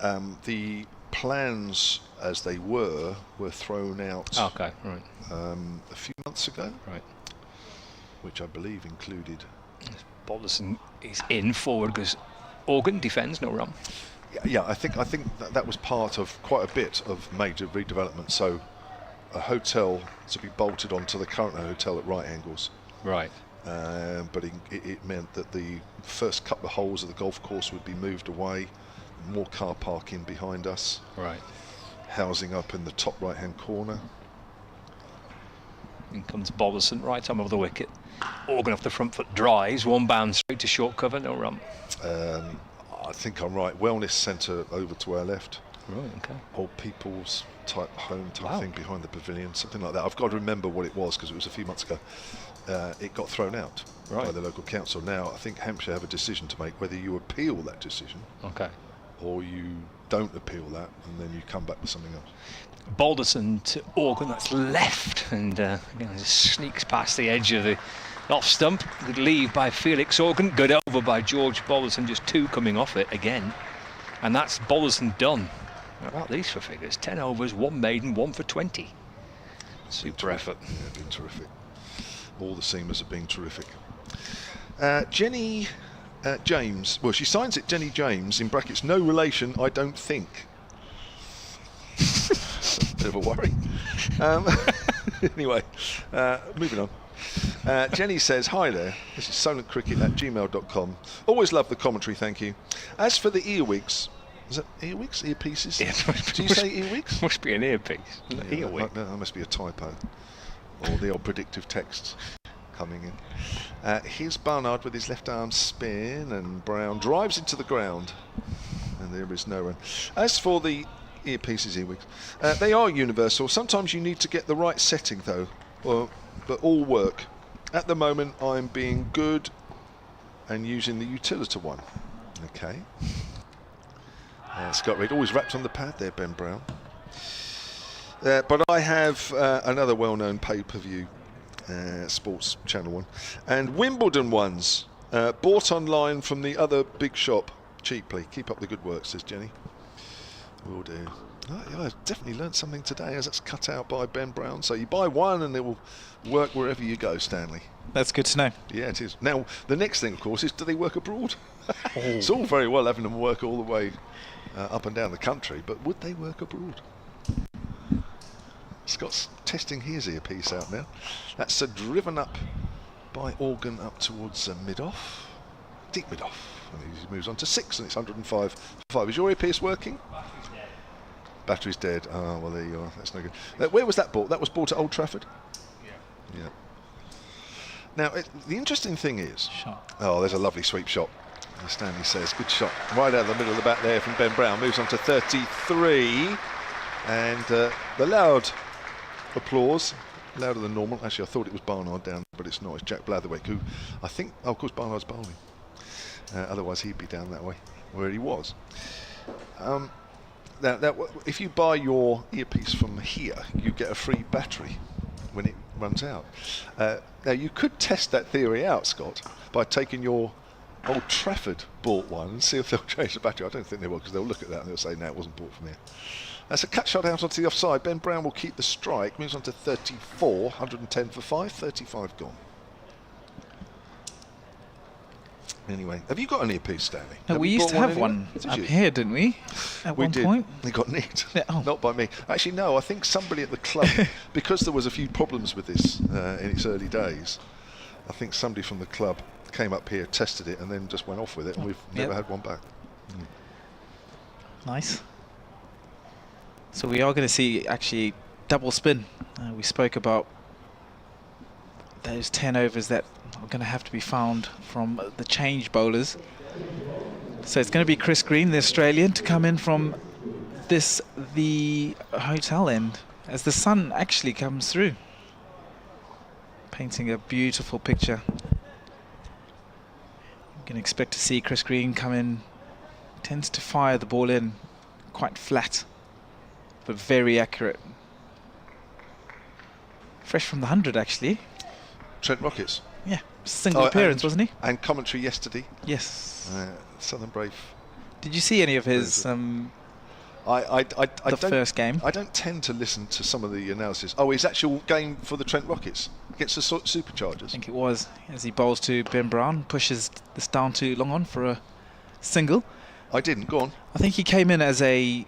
The plans, as they were thrown out. Okay, right. A few months ago. Right. Which I believe included. Balderson is in forward because Organ defends, no run. Yeah, I think that was part of quite a bit of major redevelopment. So a hotel to be bolted onto the current hotel at right angles. Right. But it meant that the first couple of holes of the golf course would be moved away, more car parking behind us. Right. Housing up in the top right hand corner. In comes Balderson, right arm of the wicket. Organ off the front foot, drives, 1 bound straight to short cover, no run. I think I'm right. Wellness centre over to our left. Right, okay. Old people's type home type Wow. thing behind the pavilion, something like that. I've got to remember what it was because it was a few months ago. It got thrown out by the local council. Now I think Hampshire have a decision to make whether you appeal that decision. Okay. Or you don't appeal that and then you come back with something else. Balderson to Organ, that's left, and again, just sneaks past the edge of the off stump. Good leave by Felix Organ, good over by George Balderson, just 2 coming off it again, and that's Balderson done. How about these for figures? 10 overs, 1 maiden, 1 for 20. Super effort. Yeah, been terrific. All the seamers have been terrific. Jenny James, well, she signs it Jenny James in brackets, no relation, I don't think. bit of a worry. Anyway, moving on. Jenny says, hi there, this is solentcricket@gmail.com. Always love the commentary, thank you. As for the earwigs, is it earwigs? Earpieces? Yeah, Do you say earwigs? Must be an earpiece. Yeah, Earwig. that must be a typo. Or the old predictive text coming in. Here's Barnard with his left arm spin, and Brown drives into the ground. And there is no run. As for the earpieces, earwigs, they are universal. Sometimes you need to get the right setting, though. But all work. At the moment, I'm being good and using the Utilita one. Okay. Scott Reid, always wrapped on the pad there, Ben Brown. But I have another well-known pay-per-view, Sports Channel 1, and Wimbledon ones, bought online from the other big shop, cheaply. Keep up the good work, says Jenny. Will do. Oh, yeah, I've definitely learnt something today, as that's cut out by Ben Brown. So you buy one and it will work wherever you go, Stanley. That's good to know. Yeah, it is. Now, the next thing, of course, is do they work abroad? It's all very well having them work all the way up and down the country, but would they work abroad? Scott's testing his earpiece out now. That's driven up by Organ up towards mid-off. Deep mid-off. And he moves on to 6 and it's 105. 5. Is your earpiece working? Battery's dead. Oh, well, there you are. That's no good. Where was that bought? That was bought at Old Trafford? Yeah. Now, the interesting thing is... Shot. Oh, there's a lovely sweep shot. As Stanley says, good shot. Right out of the middle of the bat there from Ben Brown. Moves on to 33. And the loud applause, louder than normal. Actually, I thought it was Barnard down, but it's not. It's Jack Blatherwick, who I think... Oh, of course, Barnard's bowling. Otherwise, he'd be down that way, where he was. Now, if you buy your earpiece from here, you get a free battery when it runs out. Now, you could test that theory out, Scott, by taking your Old Trafford bought one and see if they'll change the battery. I don't think they will, because they'll look at that and they'll say, no, it wasn't bought from here. That's a cut shot out onto the offside. Ben Brown will keep the strike, moves on to 34, 110 for 5, 35 gone. Anyway, have you got an earpiece, Stanley? No, we used to have one up here, didn't we? At one point. It got nicked. Yeah, oh. Not by me. Actually, no, I think somebody at the club, because there was a few problems with this in its early days, I think somebody from the club came up here, tested it, and then just went off with it, and we've never had one back. Nice. So we are going to see, actually, double spin. We spoke about those 10 overs that are going to have to be found from the change bowlers. So it's going to be Chris Green, the Australian, to come in from the hotel end as the sun actually comes through, painting a beautiful picture. You can expect to see Chris Green come in, tends to fire the ball in quite flat, but very accurate. Fresh from the 100, actually. Trent Rockets. Yeah, single appearance, wasn't he? And commentary yesterday. Yes. Southern Brave. Did you see any of his first game? I don't tend to listen to some of the analysis. Oh, his actual game for the Trent Rockets against the Superchargers. I think it was, as he bowls to Ben Brown, pushes this down to long on for a single. I didn't. Go on. I think he came in as a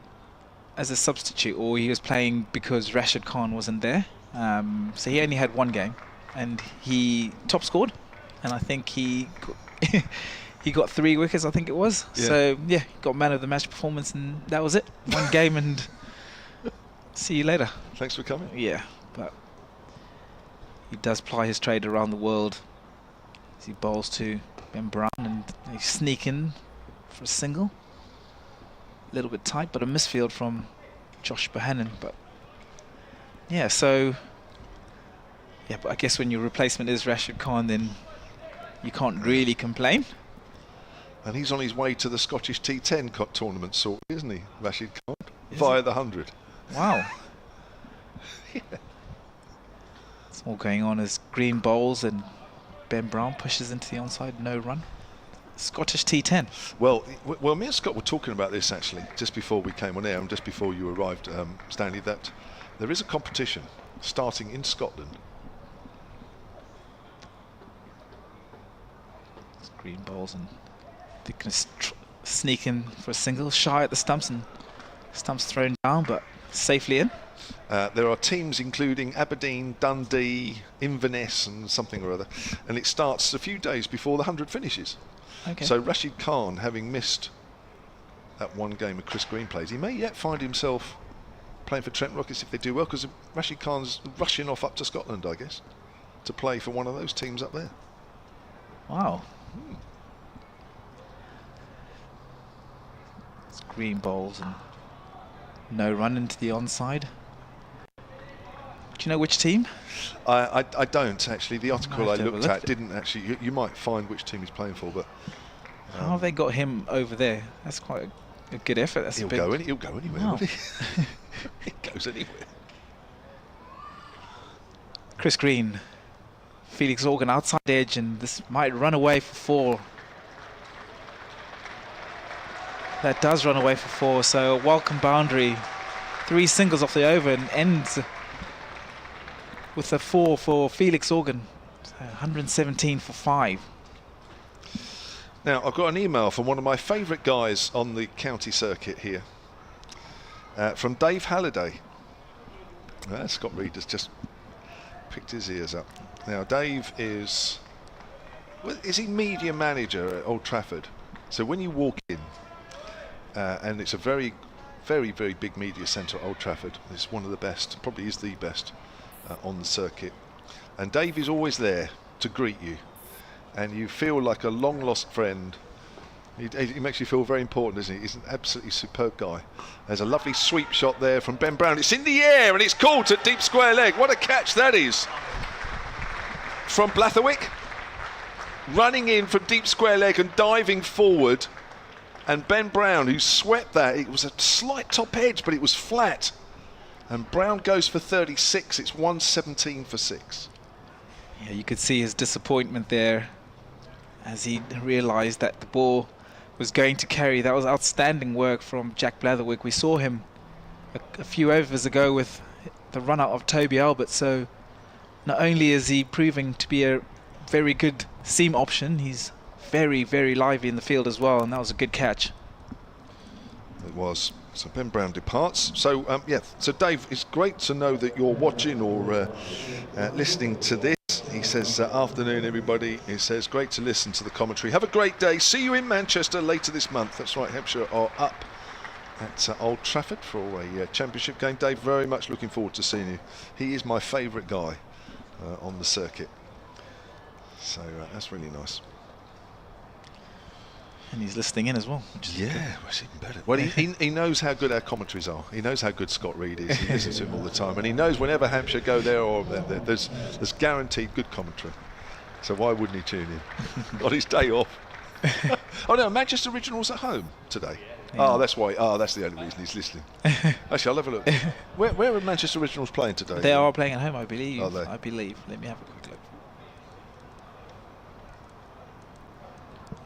substitute, or he was playing because Rashid Khan wasn't there. So he only had one game, and he top scored, and I think he got 3 wickets, I think it was. Yeah. So yeah, he got man of the match performance, and that was it. One game, and see you later. Thanks for coming. Yeah, but he does ply his trade around the world as he bowls to Ben Brown, and they sneak in for a single. A little bit tight, but a misfield from Josh Bohannon. But yeah, so yeah, but I guess when your replacement is Rashid Khan, then you can't really complain. And he's on his way to the Scottish T10 tournament, isn't he, Rashid Khan? Via the 100. Wow. Yeah. It's all going on as Green bowls and Ben Brown pushes into the onside, no run. Scottish T10. Well, me and Scott were talking about this actually just before we came on air and just before you arrived, Stanley, that there is a competition starting in Scotland. It's Green bowls, and they're going to sneak in for a single, shy at the stumps, and stumps thrown down, but safely in. There are teams including Aberdeen, Dundee, Inverness and something or other, and it starts a few days before the 100 finishes. Okay. So Rashid Khan, having missed that one game with Chris Green plays, he may yet find himself playing for Trent Rockets if they do well, because Rashid Khan's rushing off up to Scotland, I guess, to play for one of those teams up there. Wow. It's green bowls and no run into the onside. Do you know which team? I don't actually. The article I have to have a looked look at didn't actually. You might find which team he's playing for, but How have they got him over there? That's quite a good effort. That's he'll a bit. go anywhere. Wow. Won't he? He goes anywhere. Chris Green, Felix Organ outside edge, and this might run away for 4. That does run away for 4, so a welcome boundary. 3 singles off the over and ends with a 4 for Felix Organ. So 117 for 5. Now, I've got an email from one of my favourite guys on the county circuit here, from Dave Halliday. Scott Reed has just picked his ears up. Now, Dave is he media manager at Old Trafford? So when you walk in, and it's a very, very, very big media centre at Old Trafford. It's one of the best, probably is the best on the circuit. And Dave is always there to greet you. And you feel like a long-lost friend. He makes you feel very important, doesn't he? He's an absolutely superb guy. There's a lovely sweep shot there from Ben Brown. It's in the air and it's caught at deep square leg. What a catch that is. From Blatherwick. Running in from deep square leg and diving forward. And Ben Brown, who swept that, it was a slight top edge, but it was flat. And Brown goes for 36. It's 117 for 6. Yeah, you could see his disappointment there as he realised that the ball was going to carry. That was outstanding work from Jack Blatherwick. We saw him a few overs ago with the run-out of Toby Albert, so not only is he proving to be a very good seam option, he's very, very lively in the field as well, and that was a good catch. It was. So Ben Brown departs. So yeah, so Dave, it's great to know that you're watching or listening to this. He says, afternoon everybody. He says, great to listen to the commentary. Have a great day. See you in Manchester later this month. That's right, Hampshire are up at Old Trafford for a championship game. Dave, very much looking forward to seeing you. He is my favourite guy on the circuit. So that's really nice. And he's listening in as well, which is yeah, well, it's even better. Well, he knows how good our commentaries are. He knows how good Scott Reed is. He listens to him all the time, and he knows whenever Hampshire go there or there's guaranteed good commentary. So why wouldn't he tune in on his day off? Oh no, Manchester Originals at home today. Yeah. Oh, that's why. Oh, that's the only reason he's listening. Actually, I'll have a look. Where are Manchester Originals playing today? They are playing at home, I believe. Are they? I believe. Let me have a quick look.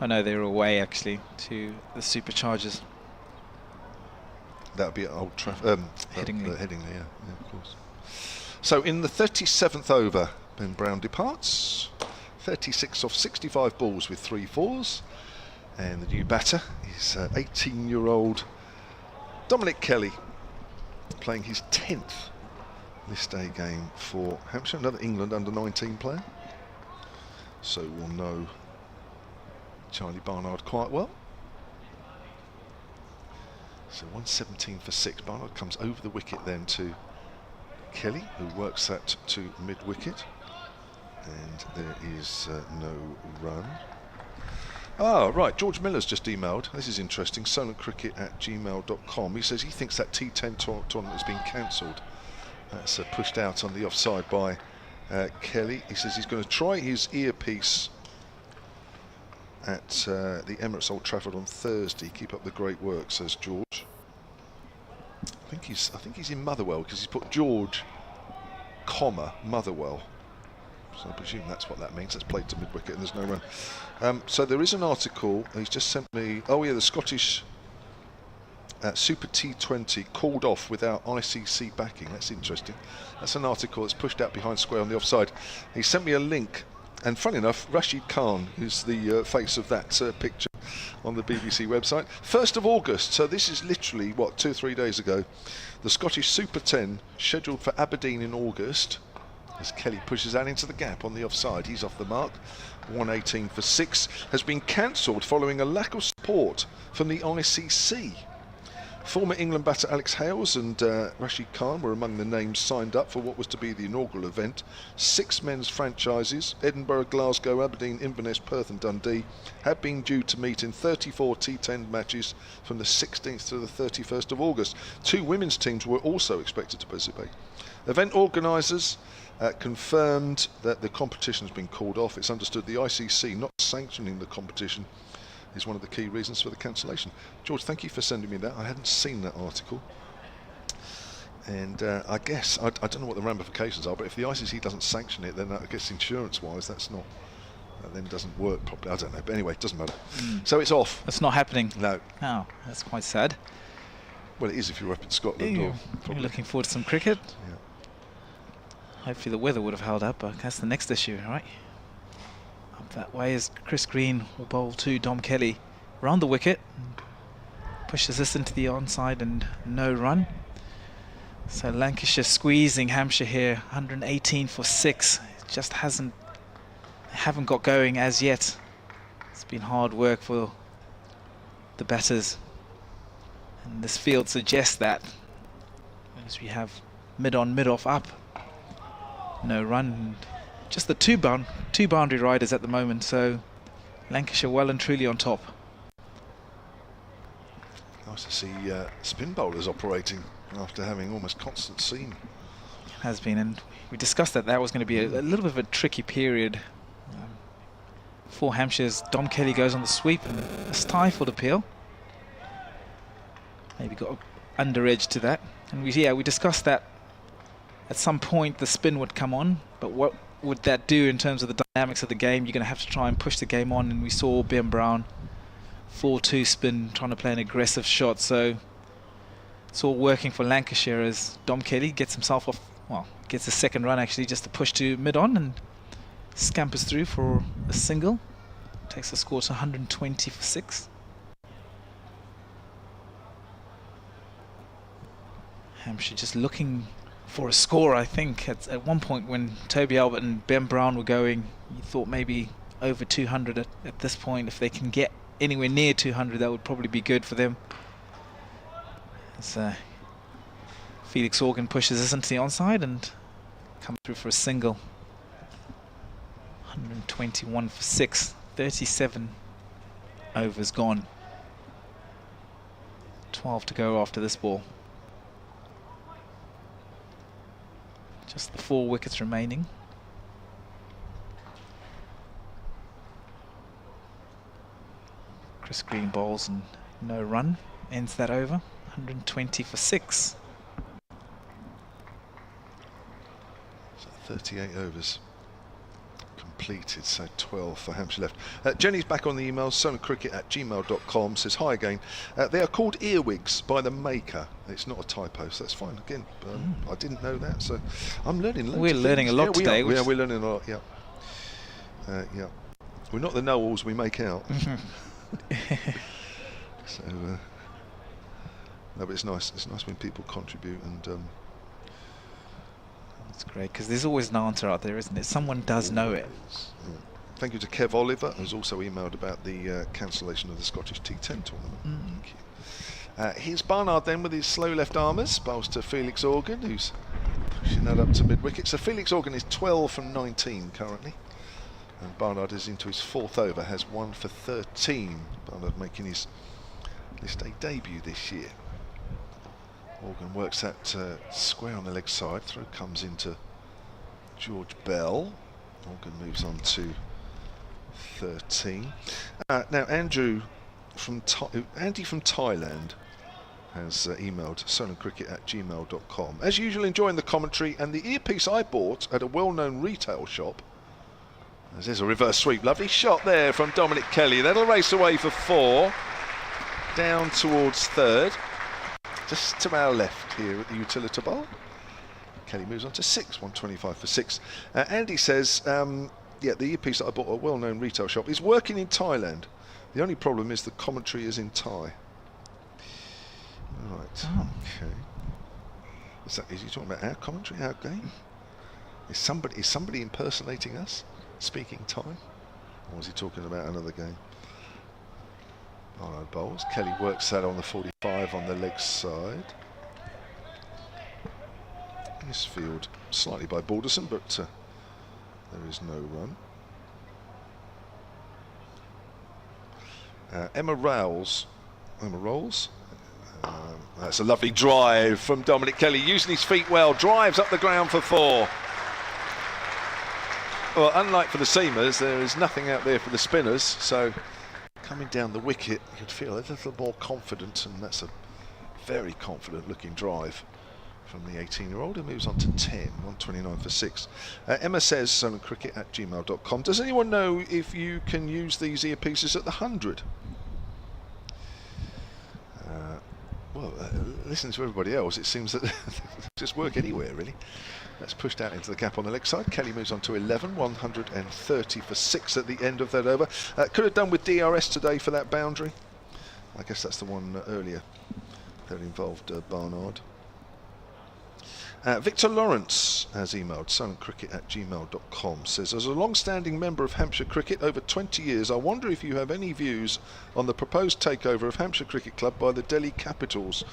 I know they're away actually to the Superchargers. That would be at Old Trafford. Headingley. Headingley, yeah, of course. So in the 37th over, Ben Brown departs. 36 off 65 balls with 3 fours. And the new batter is 18-year-old Dominic Kelly, playing his 10th list day game for Hampshire, another England under-19 player. So we'll know Charlie Barnard quite well. So 117 for 6. Barnard comes over the wicket then to Kelly, who works that to mid-wicket. And there is no run. Oh, right, George Miller's just emailed. This is interesting. solentcricket@gmail.com. He says he thinks that T10 tournament has been cancelled. That's pushed out on the offside by Kelly. He says he's going to try his earpiece at the Emirates Old Trafford on Thursday. Keep up the great work, says George. I think he's in Motherwell, because he's put George, Motherwell. So I presume that's what that means. That's played to mid-wicket and there's no run. So there is an article. He's just sent me. Oh yeah, the Scottish Super T20 called off without ICC backing. That's interesting. That's an article that's pushed out behind square on the offside. He sent me a link. And funny enough, Rashid Khan is the face of that picture. on the BBC website. 1st of August, so this is literally, what, 2 or 3 days ago. The Scottish Super 10, scheduled for Aberdeen in August, as Kelly pushes that into the gap on the offside. He's off the mark. 118 for 6, has been cancelled following a lack of support from the ICC. Former England batter Alex Hales and Rashid Khan were among the names signed up for what was to be the inaugural event. 6 men's franchises, Edinburgh, Glasgow, Aberdeen, Inverness, Perth and Dundee, have been due to meet in 34 T10 matches from the 16th to the 31st of August. 2 women's teams were also expected to participate. Event organisers confirmed that the competition has been called off. It's understood the ICC not sanctioning the competition is one of the key reasons for the cancellation. George, thank you for sending me that. I hadn't seen that article. And I guess, I don't know what the ramifications are, but if the ICC doesn't sanction it, then I guess insurance-wise, that's not, that then doesn't work properly. I don't know, but anyway, it doesn't matter. So it's off. That's not happening. No. Oh, that's quite sad. Well, it is if you're up in Scotland. You're looking forward to some cricket. Yeah. Hopefully the weather would have held up, but that's the next issue, right? Up that way is Chris Green will bowl to Dom Kelly round the wicket, pushes this into the onside and no run. So Lancashire squeezing Hampshire here, 118 for 6. It just haven't got going as yet. It's been hard work for the batters, and this field suggests that, as we have mid on, mid off up. No run. Just the two boundary riders at the moment, so Lancashire well and truly on top. Nice to see spin bowlers operating after having almost constant seam. It has been, and we discussed that was going to be a little bit of a tricky period for Hampshire's. Dom Kelly goes on the sweep and a stifled appeal. Maybe got under edge to that, and we discussed that at some point the spin would come on, but what would that do in terms of the dynamics of the game? You're going to have to try and push the game on, and we saw Ben Brown 4-2 spin trying to play an aggressive shot, so it's all working for Lancashire as Dom Kelly gets himself off, well, gets a second run actually just to push to mid-on and scampers through for a single. Takes the score to 120 for 6. Hampshire just looking for a score, I think. At one point when Toby Albert and Ben Brown were going, you thought maybe over 200 at this point. If they can get anywhere near 200, that would probably be good for them. As Felix Organ pushes this into the onside and comes through for a single. 121 for 6, 37 overs gone. 12 to go after this ball. Just the 4 wickets remaining. Chris Green bowls and no run, ends that over. 120 for 6. So 38 overs completed, so 12 for Hampshire left. Jenny's back on the emails. sonacricket@gmail.com says hi again. They are called earwigs by the maker. It's not a typo, so that's fine. Again, I didn't know that, so I'm learning loads. We're learning a lot today. Yeah, we're learning a lot. Yeah, yeah. We're not the know-alls we make out. So, no, but it's nice. It's nice when people contribute, and it's great because there's always an answer out there, isn't it? Someone does know it. Yeah. Thank you to Kev Oliver, who's also emailed about the cancellation of the Scottish T10 tournament. Thank you. Here's Barnard then with his slow left armers, bowls to Felix Organ, who's pushing that up to mid-wicket. So Felix Organ is 12 from 19 currently, and Barnard is into his 4th over, has 1 for 13. Barnard making his list A debut this year. Organ works that square on the leg side. Throw comes into George Bell. Organ moves on to 13. Now Andy from Thailand has emailed sonacricket@gmail.com. As usual, enjoying the commentary and the earpiece I bought at a well-known retail shop. There's a reverse sweep. Lovely shot there from Dominic Kelly. That'll race away for 4. Down towards 3rd. Just to our left here at the Utilita Bowl. Kelly moves on to 6, 125 for 6. Andy says, yeah, the earpiece that I bought at a well-known retail shop is working in Thailand. The only problem is the commentary is in Thai. Right. Oh. Okay. Is he talking about our commentary, our game? Is somebody impersonating us, speaking Thai, or was he talking about another game? Barnard bowls. Kelly works that on the 45 on the leg side. This field slightly by Balderson, but there is no run. Emma Rolls. That's a lovely drive from Dominic Kelly, using his feet well, drives up the ground for 4. Well, unlike for the seamers, there is nothing out there for the spinners, so coming down the wicket, you'd feel a little more confident, and that's a very confident looking drive from the 18-year-old, who moves on to 10, 129 for 6. Emma says, cricket@gmail.com. Does anyone know if you can use these earpieces at the 100? Listening to everybody else, it seems that they just work anywhere, really. That's pushed out into the gap on the leg side. Kelly moves on to 11, 130 for 6 at the end of that over. Could have done with DRS today for that boundary. I guess that's the one earlier that involved Barnard. Victor Lawrence has emailed suncricket@gmail.com, says, as a long-standing member of Hampshire Cricket over 20 years, I wonder if you have any views on the proposed takeover of Hampshire Cricket Club by the Delhi Capitals,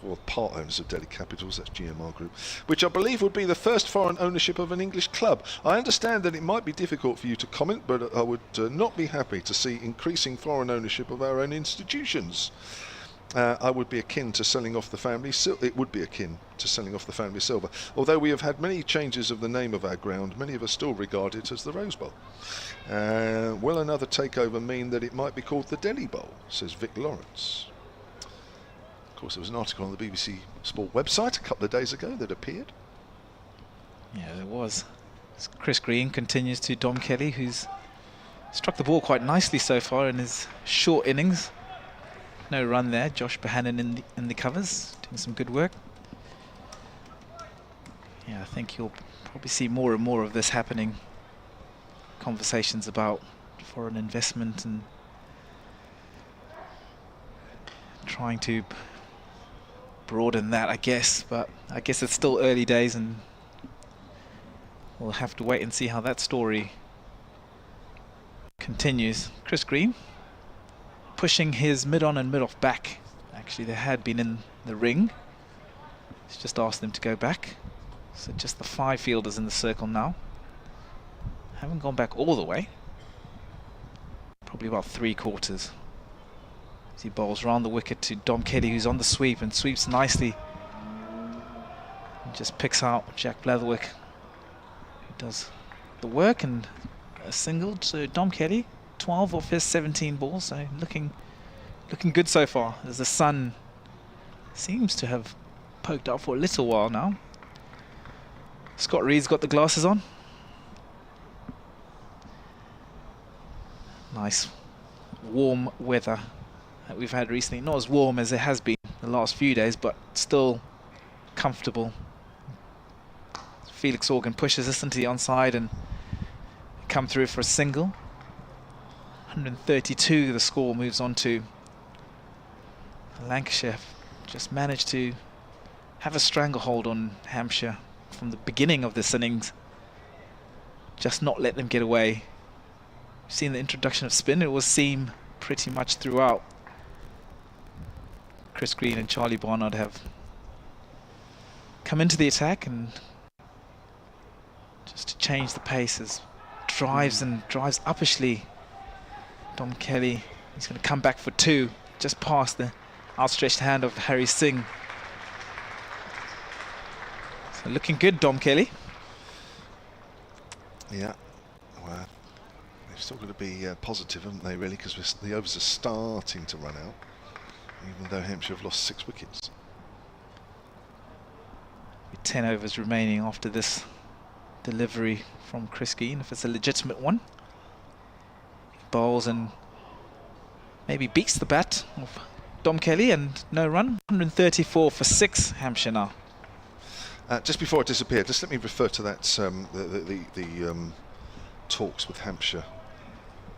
or part owners of Delhi Capitals, that's GMR Group, which I believe would be the first foreign ownership of an English club. I understand that it might be difficult for you to comment, but I would not be happy to see increasing foreign ownership of our own institutions. I would be akin to selling off the family. It would be akin to selling off the family silver. Although we have had many changes of the name of our ground, many of us still regard it as the Rose Bowl. Will another takeover mean that it might be called the Delhi Bowl? Says Vic Lawrence. Of course, there was an article on the BBC Sport website a couple of days ago that appeared. Yeah, there was. Chris Green continues to Dom Kelly, who's struck the ball quite nicely so far in his short innings. No run there. Josh Bohannon in the covers, doing some good work. Yeah, I think you'll probably see more and more of this happening. Conversations about foreign investment and trying to broaden that, I guess. But I guess it's still early days, and we'll have to wait and see how that story continues. Chris Green pushing his mid-on and mid-off back. Actually, they had been in the ring. He's just asked them to go back. So just the 5 fielders in the circle now. Haven't gone back all the way. Probably about 3/4. As he bowls round the wicket to Dom Kelly, who's on the sweep and sweeps nicely. And just picks out Jack Blatherwick, who does the work, and a single to Dom Kelly. 12 off his 17 balls, so looking good so far, as the sun seems to have poked up for a little while now. Scott Reed's got the glasses on. Nice warm weather that we've had recently. Not as warm as it has been the last few days, but still comfortable. Felix Organ pushes this into the onside and come through for a single. 132 the score moves on to. Lancashire just managed to have a stranglehold on Hampshire from the beginning of this innings. Just not let them get away. We've seen the introduction of spin, it was seam pretty much throughout. Chris Green and Charlie Barnard have come into the attack, and just to change the pace as drives uppishly. Dom Kelly, he's going to come back for 2, just past the outstretched hand of Harry Singh. So looking good, Dom Kelly. Yeah, well, they've still got to be positive, haven't they, really, because the overs are starting to run out, even though Hampshire have lost 6 wickets. With 10 overs remaining after this delivery from Chris Green, if it's a legitimate one. Bowls and maybe beats the bat of Dom Kelly, and no run. 134 for 6, Hampshire now. Just before I disappear, just let me refer to that the talks with Hampshire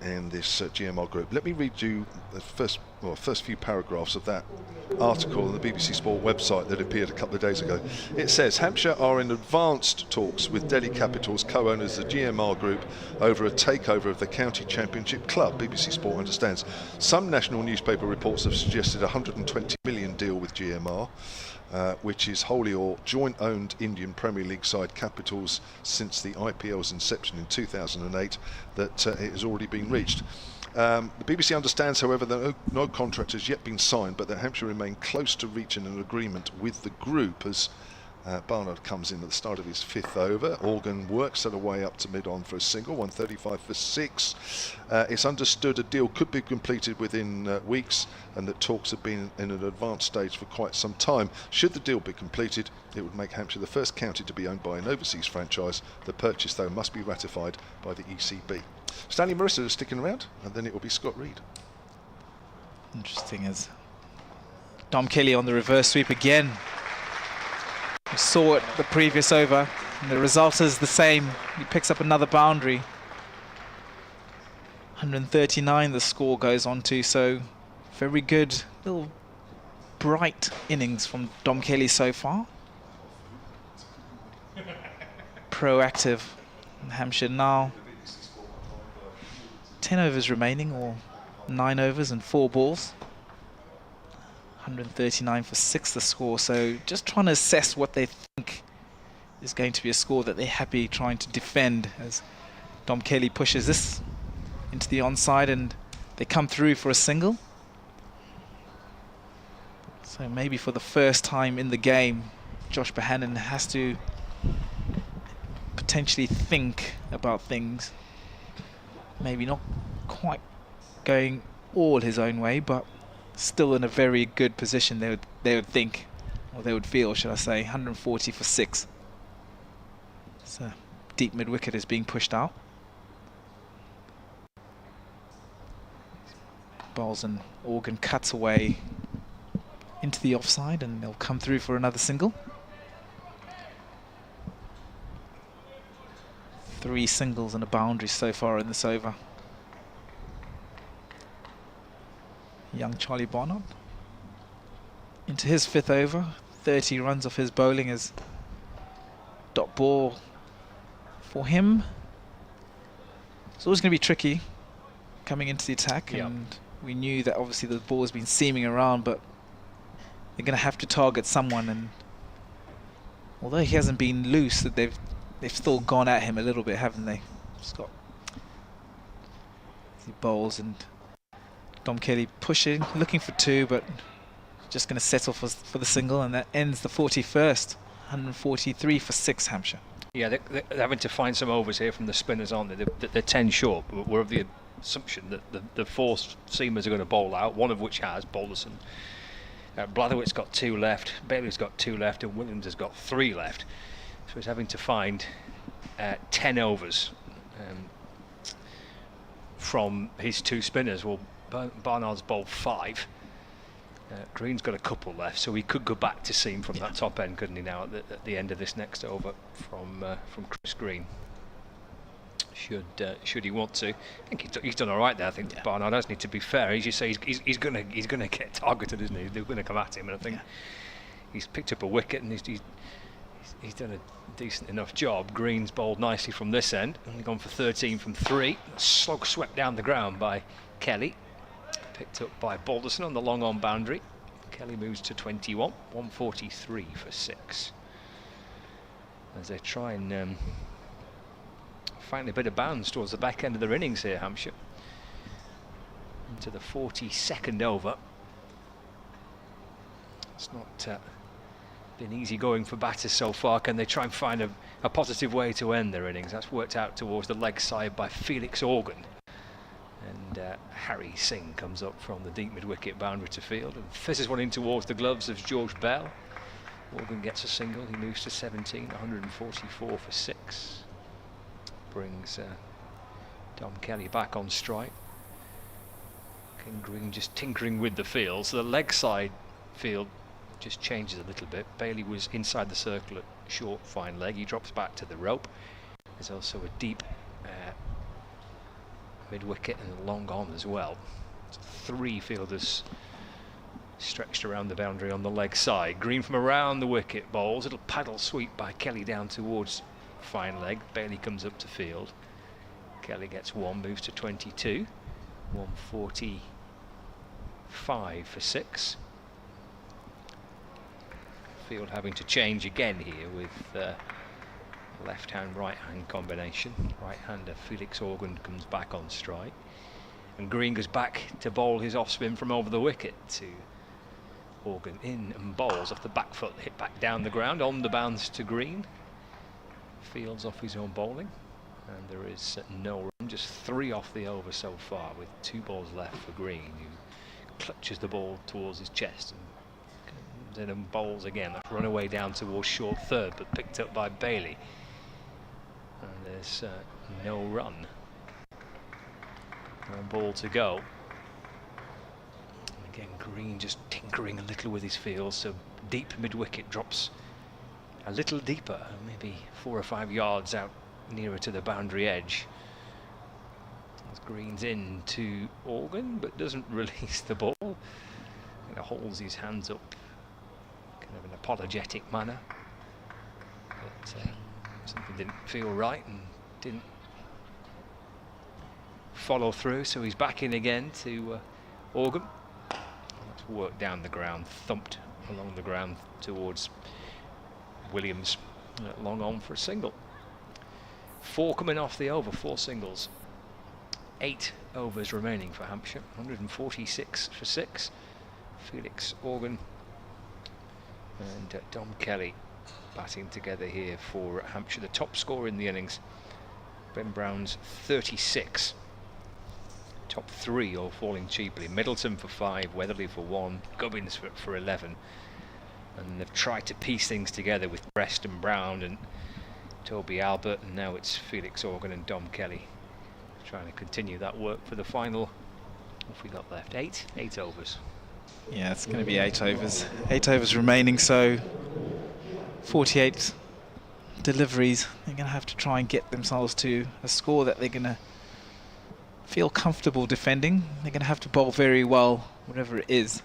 in this GMR group. Let me read you the first few paragraphs of that article on the BBC Sport website that appeared a couple of days ago. It says, Hampshire are in advanced talks with Delhi Capital's co-owners, the GMR Group, over a takeover of the County Championship club. BBC Sport understands. Some national newspaper reports have suggested a 120 million deal with GMR, which is wholly or joint-owned Indian Premier League side Capitals since the IPL's inception in 2008, that it has already been reached. The BBC understands, however, that no contract has yet been signed, but that Hampshire remain close to reaching an agreement with the group as Barnard comes in at the start of his 5th over. Organ works their way up to mid-on for a single, 135 for 6. It's understood a deal could be completed within weeks, and that talks have been in an advanced stage for quite some time. Should the deal be completed, it would make Hampshire the first county to be owned by an overseas franchise. The purchase, though, must be ratified by the ECB. Stanley Marissa is sticking around, and then it will be Scott Reed. Interesting as Dom Kelly on the reverse sweep again. We saw it the previous over, and the result is the same. He picks up another boundary. 139 the score goes on to, so very good, little bright innings from Dom Kelly so far. Proactive. And Hampshire now 10 overs remaining, or 9 overs and 4 balls. 139 for 6 the score, so just trying to assess what they think is going to be a score that they're happy trying to defend, as Dom Kelly pushes this into the onside and they come through for a single. So maybe for the first time in the game, Josh Bohannon has to potentially think about things. Maybe not quite going all his own way, but still in a very good position, they would think, or they would feel, should I say. 140 for 6. So deep mid wicket is being pushed out. Bowls and Organ cuts away into the offside, and they'll come through for another single. 3 singles and a boundary so far in this over. Young Charlie Barnard into his 5th over, 30 runs off his bowling as dot ball for him. It's always going to be tricky coming into the attack, and we knew that obviously the ball has been seaming around, but they're going to have to target someone, and although he hasn't been loose, that they've still gone at him a little bit, haven't they? Scott. He bowls and Dom Kelly pushing, looking for 2, but just going to settle for the single, and that ends the 41st. 143 for 6 Hampshire. Yeah, they're having to find some overs here from the spinners, aren't they? They're 10 short, but we're of the assumption that the 4 seamers are going to bowl out, one of which has Balderson. Blatherwick's got 2 left, Bailey's got 2 left, and Williams has got 3 left. So he's having to find 10 overs from his 2 spinners. Well, Barnard's bowled 5. Green's got a couple left, so he could go back to seam from that top end, couldn't he? Now at the end of this next over from Chris Green, should he want to. I think he's done all right there. I think Barnard does need to be fair. As you say, he's going to get targeted, isn't he? They're going to come at him, and I think he's picked up a wicket, and he's done a decent enough job. Green's bowled nicely from this end, only gone for 13 from 3. Slog swept down the ground by Kelly, picked up by Balderson on the long on boundary. Kelly moves to 21, 143 for 6. As they try and find a bit of bounds towards the back end of their innings here, Hampshire. Into the 42nd over. It's not been easy going for batters so far. Can they try and find a positive way to end their innings? That's worked out towards the leg side by Felix Organ. And Harry Singh comes up from the deep mid-wicket boundary to field and fizzes one in towards the gloves of George Bell. Organ gets a single, he moves to 17, 144 for 6. Brings Dom Kelly back on strike. King Green just tinkering with the field, so the leg side field just changes a little bit. Bailey was inside the circle at short, fine leg. He drops back to the rope. There's also a deep mid-wicket and long on as well. So 3 fielders stretched around the boundary on the leg side. Green from around the wicket bowls. Little paddle sweep by Kelly down towards fine leg. Bailey comes up to field. Kelly gets 1, moves to 22. 145 for 6. Field having to change again here with left hand right hand combination. Right hander Felix Organ comes back on strike, and Green goes back to bowl his off spin from over the wicket to Organ in and bowls off the back foot, hit back down the ground on the bounce to Green. Fields off his own bowling, and there is no run, just 3 off the over so far, with 2 balls left for Green, who clutches the ball towards his chest and comes in and bowls again. That's run away down towards short third, but picked up by Bailey, and there's no run. 1 ball to go. Again, Green just tinkering a little with his field, so deep mid-wicket drops a little deeper, maybe 4 or 5 yards out nearer to the boundary edge. As Green's in to Organ, but doesn't release the ball. Kind of holds his hands up, kind of an apologetic manner. But something didn't feel right and didn't follow through, so he's back in again to Organ. Let's work down the ground, thumped along the ground towards Williams. Long on for a single. 4 coming off the over, 4 singles. 8 overs remaining for Hampshire. 146 for 6. Felix Organ and Dom Kelly batting together here for Hampshire. The top scorer in the innings, Ben Brown's 36. Top 3 all falling cheaply. Middleton for 5, Weatherly for 1, Gubbins for 11. And they've tried to piece things together with Preston Brown and Toby Albert, and now it's Felix Organ and Dom Kelly trying to continue that work for the final. What have we got left? 8 overs. Yeah, it's going to be 8 overs. 8 overs remaining, so 48 deliveries. They're going to have to try and get themselves to a score that they're going to feel comfortable defending. They're going to have to bowl very well, whatever it is.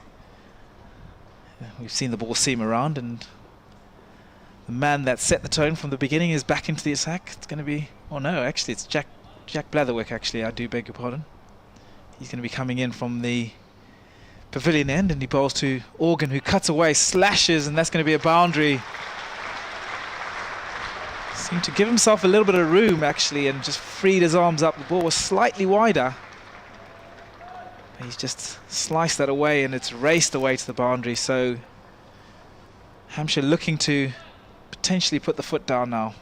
We've seen the ball seam around, and the man that set the tone from the beginning is back into the attack. It's going to be, oh no, actually it's Jack Blatherwick, actually, I do beg your pardon. He's going to be coming in from the pavilion end, and he bowls to Organ, who cuts away, slashes, and that's going to be a boundary. Seemed to give himself a little bit of room, actually, and just freed his arms up. The ball was slightly wider. He's just sliced that away, and it's raced away to the boundary. So Hampshire looking to potentially put the foot down now.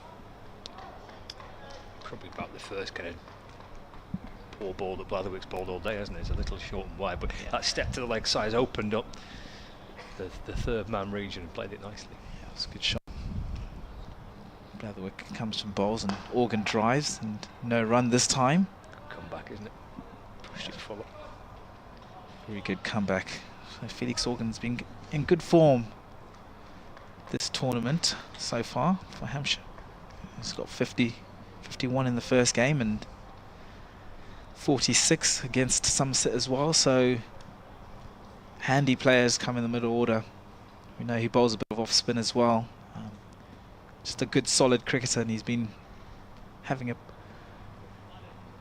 Probably about the first kind of poor ball that Blatherwick's bowled all day, hasn't it? It's a little short and wide, but that step to the leg side opened up the third man region and played it nicely. Yeah, it's a good shot. Blatherwick comes from bowls, and Organ drives, and no run this time. Come back, isn't it? Pushed it full up. Very good comeback. So Felix Organ's been in good form this tournament so far for Hampshire. He's got 51 in the first game and 46 against Somerset as well, so handy players come in the middle order. We know he bowls a bit of off spin as well. Just a good solid cricketer, and he's been having a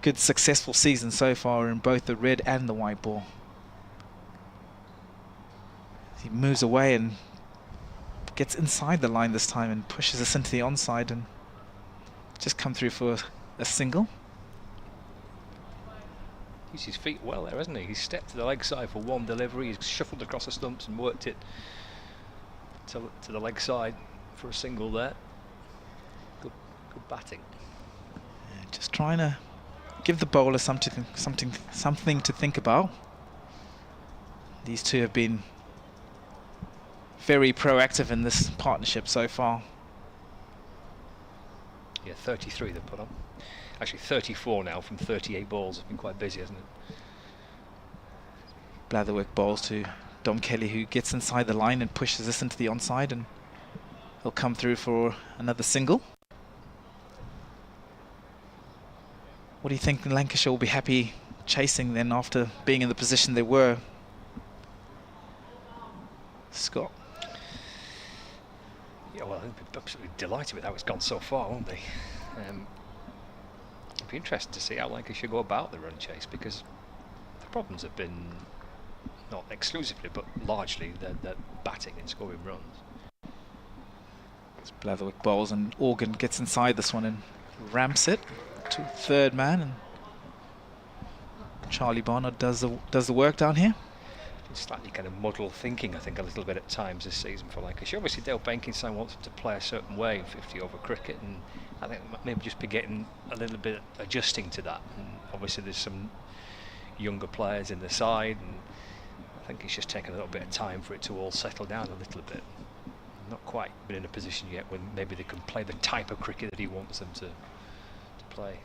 good successful season so far in both the red and the white ball. He moves away and gets inside the line this time and pushes us into the onside, and just come through for a single. Used his feet well there, hasn't he? He's stepped to the leg side for 1 delivery. He's shuffled across the stumps and worked it to the leg side for a single there. Good batting. Yeah, just trying to give the bowler something to think about. These two have been very proactive in this partnership so far. Yeah, 33 they put on. Actually 34 now from 38 balls. It's been quite busy, hasn't it? Blatherwick bowls to Dom Kelly, who gets inside the line and pushes this into the onside, and he'll come through for another single. What do you think Lancashire will be happy chasing then after being in the position they were? Scott? Yeah, well, they'll be absolutely delighted with how it's gone so far, won't they? It'll be interesting to see how Lancashire go about the run chase, because the problems have been not exclusively but largely the batting and scoring runs. Blatherwick bowls and Organ gets inside this one and ramps it to third man, and Charlie Barnard does the work down here. Slightly kind of muddled thinking, I think, a little bit at times this season for Lancashire. Obviously Dale Benkinson wants them to play a certain way in 50 over cricket, and I think maybe just be getting a little bit adjusting to that. And obviously there's some younger players in the side, and I think it's just taken a little bit of time for it to all settle down a little bit. Not quite been in a position yet when maybe they can play the type of cricket that he wants them to play.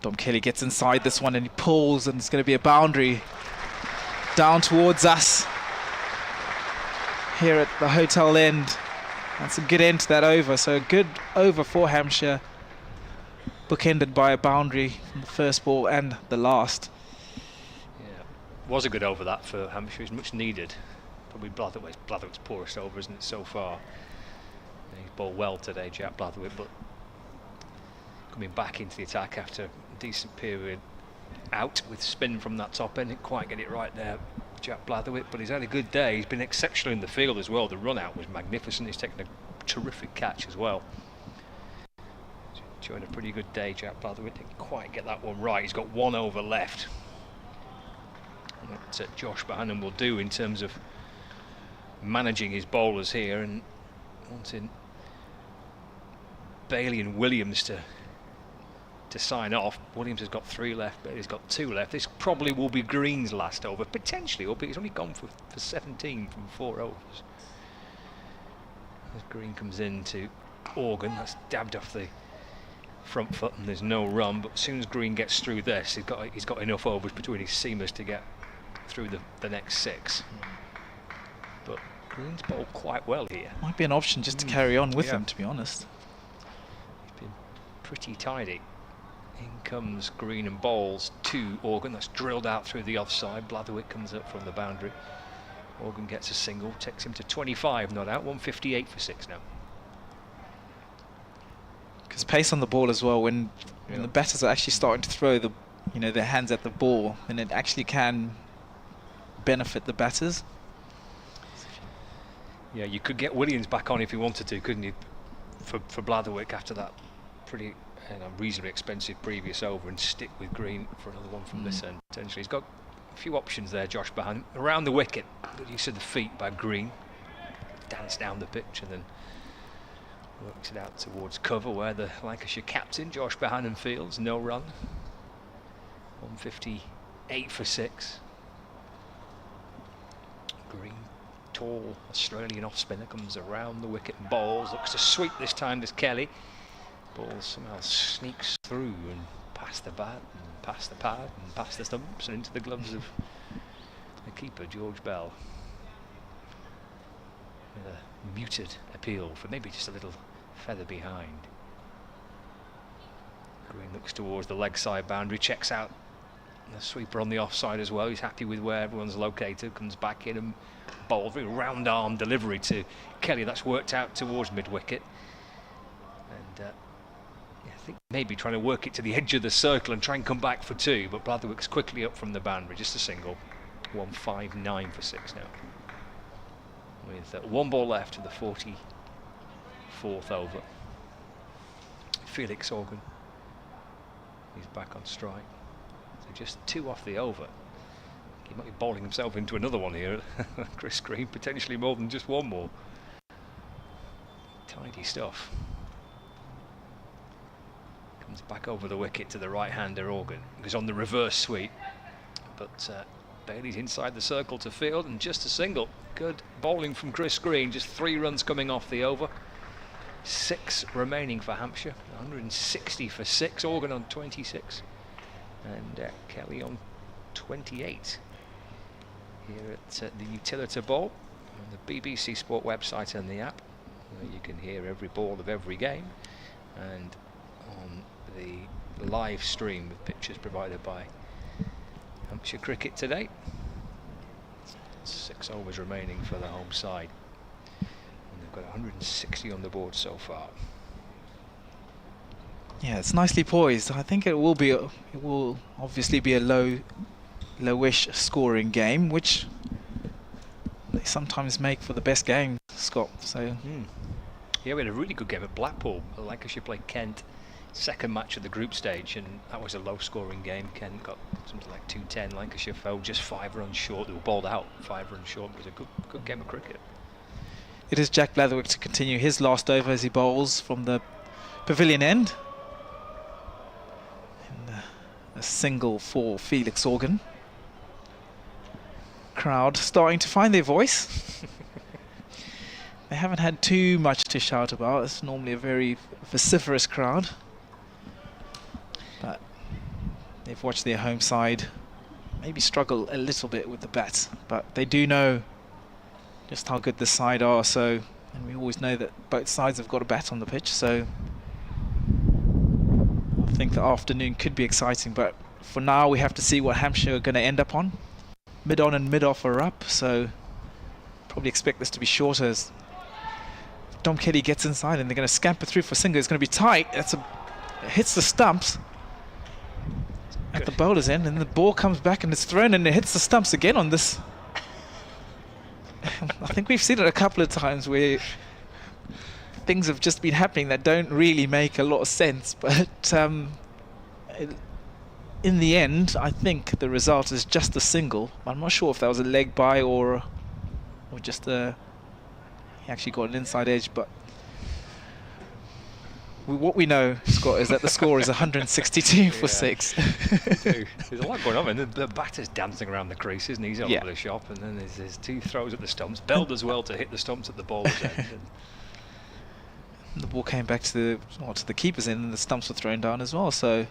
Dom Kelly gets inside this one and he pulls, and it's going to be a boundary down towards us here at the hotel end. That's a good end to that over. So a good over for Hampshire, bookended by a boundary from the first ball and the last. Yeah, was a good over that for Hampshire. It's much needed. Probably Blatherwick's poorest over, isn't it, so far? And he's bowled well today, Jack Blatherwick, but coming back into the attack after a decent period out with spin from that top end, didn't quite get it right there, Jack Blatherwick, but he's had a good day. He's been exceptional in the field as well. The run out was magnificent. He's taken a terrific catch as well. Showing a pretty good day, Jack Blatherwick. Didn't quite get that one right. He's got one over left. And what Josh Bohannon will do in terms of managing his bowlers here and wanting Bailey and Williams to sign off. Williams has got 3 left, Bailey's got 2 left. This probably will be Green's last over, potentially, albeit he's only gone for 17 from 4 overs. As Green comes in to Organ, that's dabbed off the front foot and there's no run, but as soon as Green gets through this, he's got enough overs between his seamers to get through the next 6. But Green's bowled quite well here. Might be an option just to carry on with him, to be honest. He's been pretty tidy. In comes Green and bowls to Organ. That's drilled out through the offside. Blatherwick comes up from the boundary. Organ gets a single, takes him to 25, not out. 158 for 6 now. Because pace on the ball as well. When the batters are actually starting to throw their hands at the ball, then it actually can benefit the batters. Yeah, you could get Williams back on if you wanted to, couldn't you? For Blatherwick after that pretty reasonably expensive previous over, and stick with Green for another one from this end potentially. He's got a few options there, Josh Bohannon. Around the wicket, good use of the feet by Green. Dance down the pitch and then works it out towards cover where the Lancashire captain, Josh Bohannon, fields. No run. 158 for 6. Green, tall Australian off spinner, comes around the wicket and bowls. Looks to sweep this time, does Kelly. Ball somehow sneaks through and past the bat and past the pad and past the stumps and into the gloves of the keeper, George Bell. With a muted appeal for maybe just a little feather behind. Green looks towards the leg side boundary, checks out the sweeper on the offside as well. He's happy with where everyone's located, comes back in and bowls, very round arm delivery to Kelly. That's worked out towards mid wicket. And I think maybe trying to work it to the edge of the circle and try and come back for 2, but Blatherwick's quickly up from the boundary, just a single. 159 for 6 now. With 1 ball left of the 44th over. Felix Organ, he's back on strike. So just 2 off the over. He might be bowling himself into another one here. Chris Green, potentially more than just 1 more. Tidy stuff. Comes back over the wicket to the right-hander Organ. Goes on the reverse sweep, but Bailey's inside the circle to field and just a single. Good bowling from Chris Green. Just 3 runs coming off the over. 6 remaining for Hampshire. 160 for 6. Organ on 26, and Kelly on 28. Here at the Utilita Bowl on the BBC Sport website and the app, where you can hear every ball of every game, and on the live stream with pictures provided by Hampshire Cricket today. 6 overs remaining for the home side, and they've got 160 on the board so far. Yeah, it's nicely poised. I think it will obviously be a lowish scoring game, which they sometimes make for the best game, Scott. So yeah, we had a really good game at Blackpool. Lancashire played Kent, second match of the group stage, and that was a low scoring game. Kent got something like 210. Lancashire fell just 5 runs short. They were bowled out 5 runs short. It was a good game of cricket. it is Jack Blatherwick to continue his last over as he bowls from the pavilion end. And, a single for Felix Organ. Crowd starting to find their voice. They haven't had too much to shout about. It's normally a very vociferous crowd. But they've watched their home side maybe struggle a little bit with the bats. But they do know just how good this side are. So, and we always know that both sides have got a bat on the pitch. So I think the afternoon could be exciting. But for now, we have to see what Hampshire are going to end up on. Mid-on and mid-off are up. So probably expect this to be shorter as Dom Kelly gets inside and they're going to scamper through for single. It's going to be tight. It hits the stumps at the bowler's end, and the ball comes back and it's thrown and it hits the stumps again on this. I think we've seen it a couple of times where things have just been happening that don't really make a lot of sense. But in the end, I think the result is just a single. I'm not sure if that was a leg by or just a... He actually got an inside edge, but what we know, Scott, is that the score is 162 for 6. There's a lot going on, and the batter's dancing around the creases, and he's all over the shop, and then there's 2 throws at the stumps, belled as well to hit the stumps at the bowler's end. The ball came back to the keeper's end, and the stumps were thrown down as well. So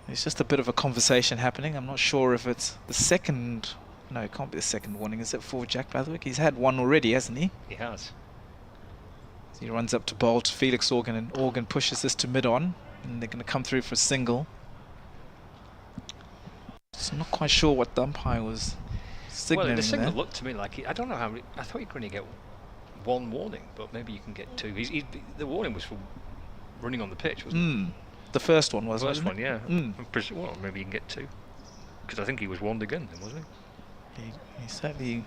it's just a bit of a conversation happening. I'm not sure if it's the second. No, it can't be the second warning, is it, for Jack Blatherwick? He's had one already, hasn't he? He has. So he runs up to bowl to Felix Organ, and Organ pushes this to mid-on, and they're going to come through for a single. So I'm not quite sure what the umpire was signaling. Well, the signal there looked to me like I don't know how many. I thought you could only get 1 warning, but maybe you can get 2. The warning was for running on the pitch, wasn't it? The first one was. The first one, yeah. Well, maybe you can get 2, because I think he was warned again, then, wasn't he? He certainly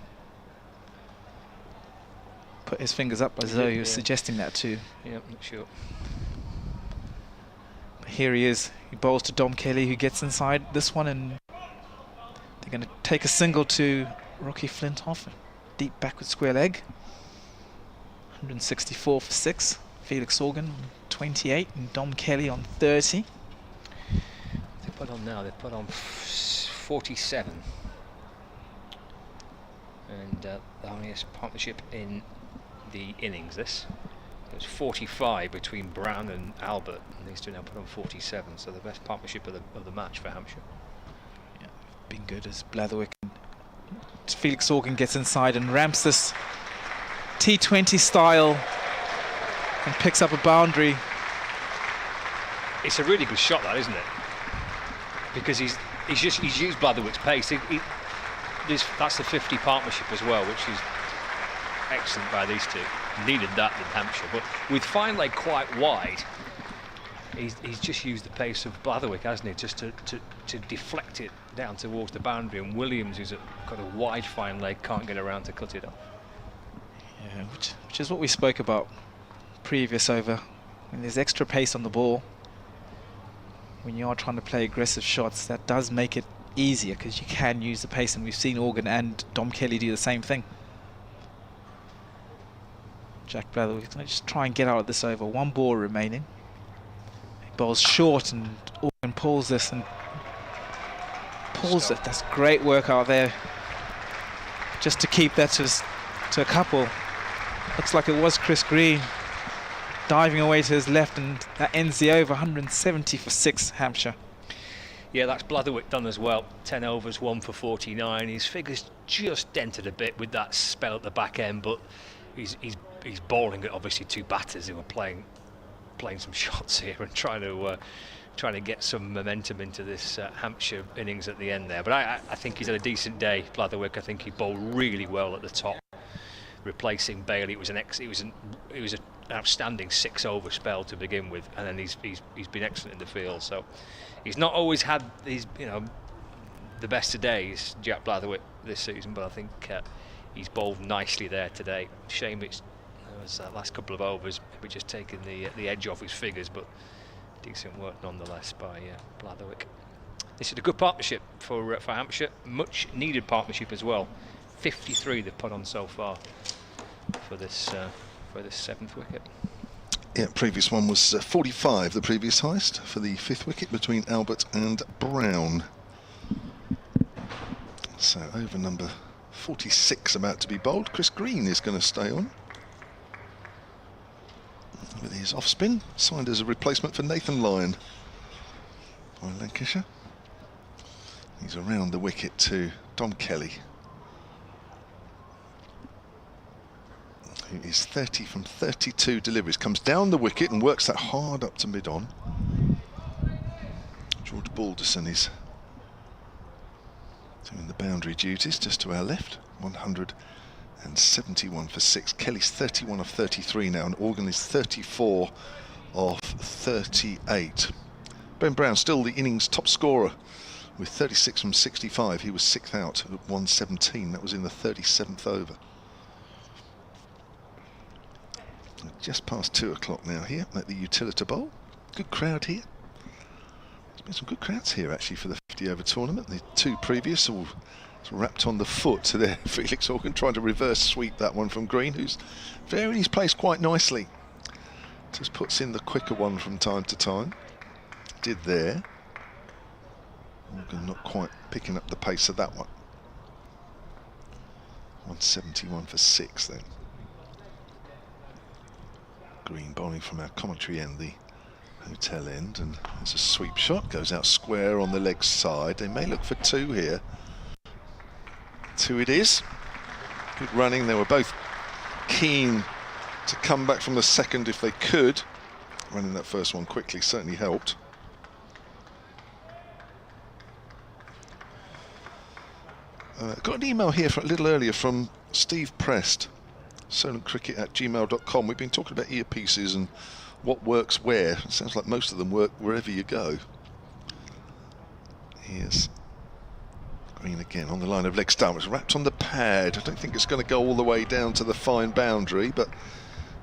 put his fingers up as though he was suggesting that too. Yeah, not sure. But here he is. He bowls to Dom Kelly, who gets inside this one, and they're going to take a single to Rocky Flintoff. Deep backward square leg. 164 for 6. Felix Organ on 28 and Dom Kelly on 30. They put on now. They put on 47. And the highest partnership in the innings. It was 45 between Brown and Albert, and these two now put on 47. So the best partnership of the match for Hampshire. Yeah, been good as Blatherwick. Felix Organ gets inside and ramps this T20 style and picks up a boundary. It's a really good shot, that, isn't it? Because he's used Blatherwick's pace. That's the 50 partnership as well, which is excellent by these two. Needed that in Hampshire, but with fine leg quite wide, he's just used the pace of Blatherwick, hasn't he, just to deflect it down towards the boundary. And Williams, who's got a wide fine leg, can't get around to cut it off. Yeah, which is what we spoke about previous over. When there's extra pace on the ball, when you are trying to play aggressive shots, that does make it easier because you can use the pace, and we've seen Organ and Dom Kelly do the same thing. Jack Blatherwick going to just try and get out of this over. 1 ball remaining. He bowls short and Organ pulls this and pulls it. That's great work out there just to keep that to a couple. Looks like it was Chris Green diving away to his left, and that ends the over. 170 for 6 Hampshire. Yeah, that's Blatherwick done as well. 10 overs, 1 for 49. His figures just dented a bit with that spell at the back end, but he's bowling at obviously 2 batters who are playing playing some shots here and trying to get some momentum into this Hampshire innings at the end there. But I think he's had a decent day, Blatherwick. I think he bowled really well at the top, replacing Bailey. It was an outstanding 6-over spell to begin with, and then he's been excellent in the field. So he's not always had the best of days, Jack Blatherwick, this season, but I think he's bowled nicely there today. Shame it was that last couple of overs maybe just taking the edge off his figures, but decent work nonetheless by Blatherwick. This is a good partnership for Hampshire, much needed partnership as well. 53 they've put on so far for this 7th wicket. Yeah, previous one was 45, the previous highest for the 5th wicket between Albert and Brown. So over number 46 about to be bowled. Chris Green is going to stay on with his off spin, signed as a replacement for Nathan Lyon by Lancashire. He's around the wicket to Dom Kelly, who is 30 from 32 deliveries. Comes down the wicket and works that hard up to mid-on. George Balderson is doing the boundary duties just to our left. 171 for 6. Kelly's 31 of 33 now, and Organ is 34 of 38. Ben Brown still the innings top scorer with 36 from 65. He was 6th out at 117. That was in the 37th over. Just past 2 o'clock now here at the Utilita Bowl. Good crowd here. There's been some good crowds here actually for the 50 over tournament. The 2 previous all wrapped on the foot there. Felix Organ trying to reverse sweep that one from Green, who's varying his place quite nicely. Just puts in the quicker one from time to time. Did there. Organ not quite picking up the pace of that one. 171 for 6 then. Green bowling from our commentary end, the hotel end, and there's a sweep shot, goes out square on the leg side. They may look for 2 here. 2 it is. Good running. They were both keen to come back from the second if they could. Running that first one quickly certainly helped. Got an email here a little earlier from Steve Prest, solentcricket@gmail.com. We've been talking about earpieces and what works where. It sounds like most of them work wherever you go. Here's Green again on the line of leg stump. It's wrapped on the pad. I don't think it's going to go all the way down to the fine boundary, but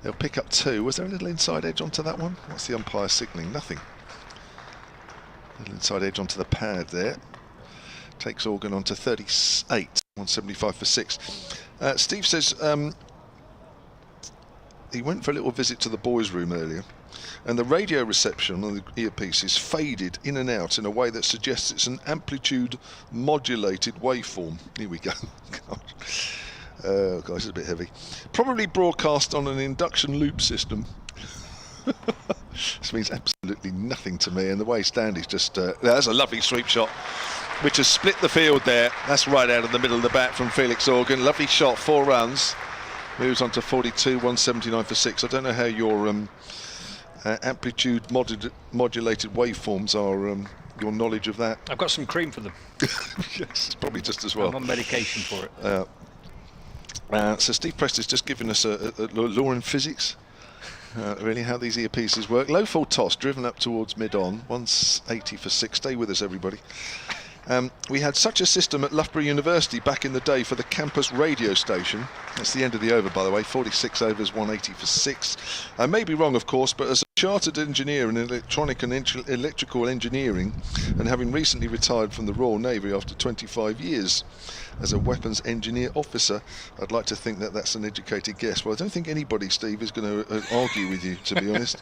they'll pick up 2. Was there a little inside edge onto that one? What's the umpire signalling? Nothing. Little inside edge onto the pad there. Takes Organ on to 38, 175 for 6. Steve says he went for a little visit to the boys' room earlier, and the radio reception on the earpieces faded in and out in a way that suggests it's an amplitude modulated waveform. Here we go. Oh gosh, it's a bit heavy. Probably broadcast on an induction loop system. This means absolutely nothing to me, and the way Stanley's just that's a lovely sweep shot which has split the field there. That's right out of the middle of the bat from Felix Organ. Lovely shot, 4 runs. Moves on to 42, 179 for 6. I don't know how your amplitude modulated waveforms are, your knowledge of that. I've got some cream for them. Yes, it's probably just as well. I'm on medication for it. So Steve Preston's just given us a law in physics. Really how these earpieces work. Low full toss, driven up towards mid-on, 180 for 6. Stay with us, everybody. We had such a system at Loughborough University back in the day for the campus radio station. That's the end of the over, by the way. 46 overs, 180 for 6. I may be wrong, of course, but as a chartered engineer in electronic and electrical engineering, and having recently retired from the Royal Navy after 25 years as a weapons engineer officer, I'd like to think that that's an educated guess. Well, I don't think anybody, Steve, is going to argue with you, to be honest.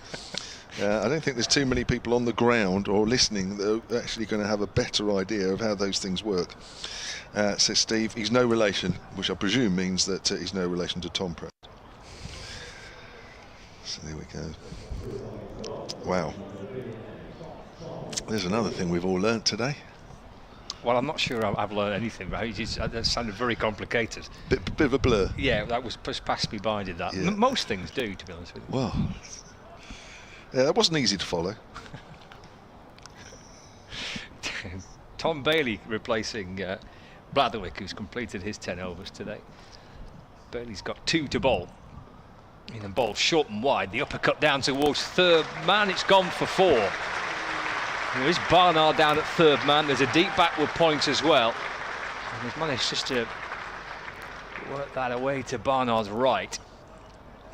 I don't think there's too many people on the ground or listening that are actually going to have a better idea of how those things work. Says Steve, he's no relation, which I presume means that he's no relation to Tom Prest. So there we go. Wow. There's another thing we've all learnt today. Well, I'm not sure I've learned anything, right? That sounded very complicated. Bit of a blur. Yeah, that was past me by, did that. Yeah. Most things do, to be honest with you. Well, Yeah, that wasn't easy to follow. Tom Bailey replacing Blatherwick, who's completed his 10 overs today. Bailey's got 2 to bowl. In a bowl short and wide, the uppercut down towards third man, it's gone for 4. There is Barnard down at third man, there's a deep backward point as well. And he's managed just to work that away to Barnard's right.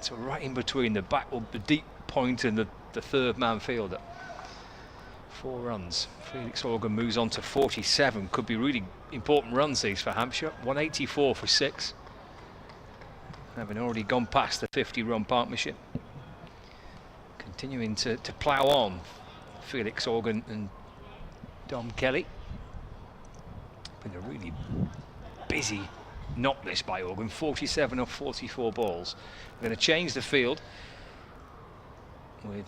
So right in between the deep point and the third man fielder. 4 runs. Felix Organ moves on to 47. Could be really important runs these for Hampshire. 184 for 6. Having already gone past the 50-run partnership. Continuing to plough on. Felix Organ and Dom Kelly. Been a really busy knock list by Organ. 47 of 44 balls. We're going to change the field with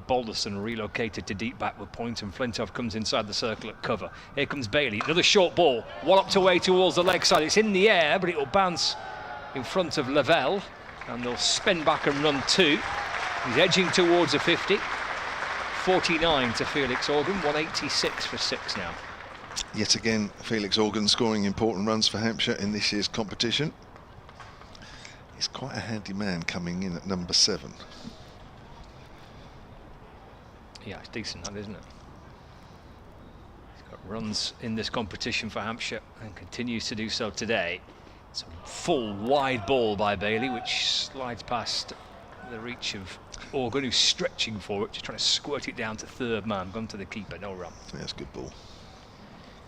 Balderson relocated to deep backward point, and Flintoff comes inside the circle at cover. Here comes Bailey, another short ball, walloped away towards the leg side. It's in the air, but it will bounce in front of Lavelle, and they'll spin back and run 2. He's edging towards a 50. 49 to Felix Organ, 186 for 6 now. Yet again, Felix Organ scoring important runs for Hampshire in this year's competition. He's quite a handy man coming in at number 7. Yeah, it's decent, that, isn't it? He's got runs in this competition for Hampshire and continues to do so today. It's a full wide ball by Bailey, which slides past the reach of Organ, who's stretching for it, just trying to squirt it down to third man. Gone to the keeper, no run. Yeah, that's a good ball.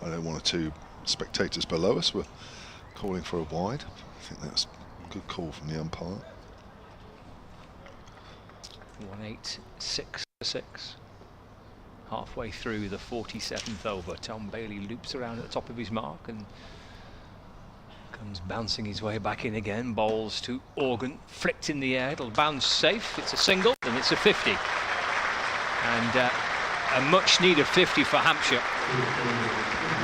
I know 1 or 2 spectators below us were calling for a wide. I think that's a good call from the umpire. 186 for 6. Halfway through the 47th over, Tom Bailey loops around at the top of his mark and comes bouncing his way back in again. Bowls to Organ, flicked in the air, it'll bounce safe. It's a single and it's a 50. And a much needed 50 for Hampshire.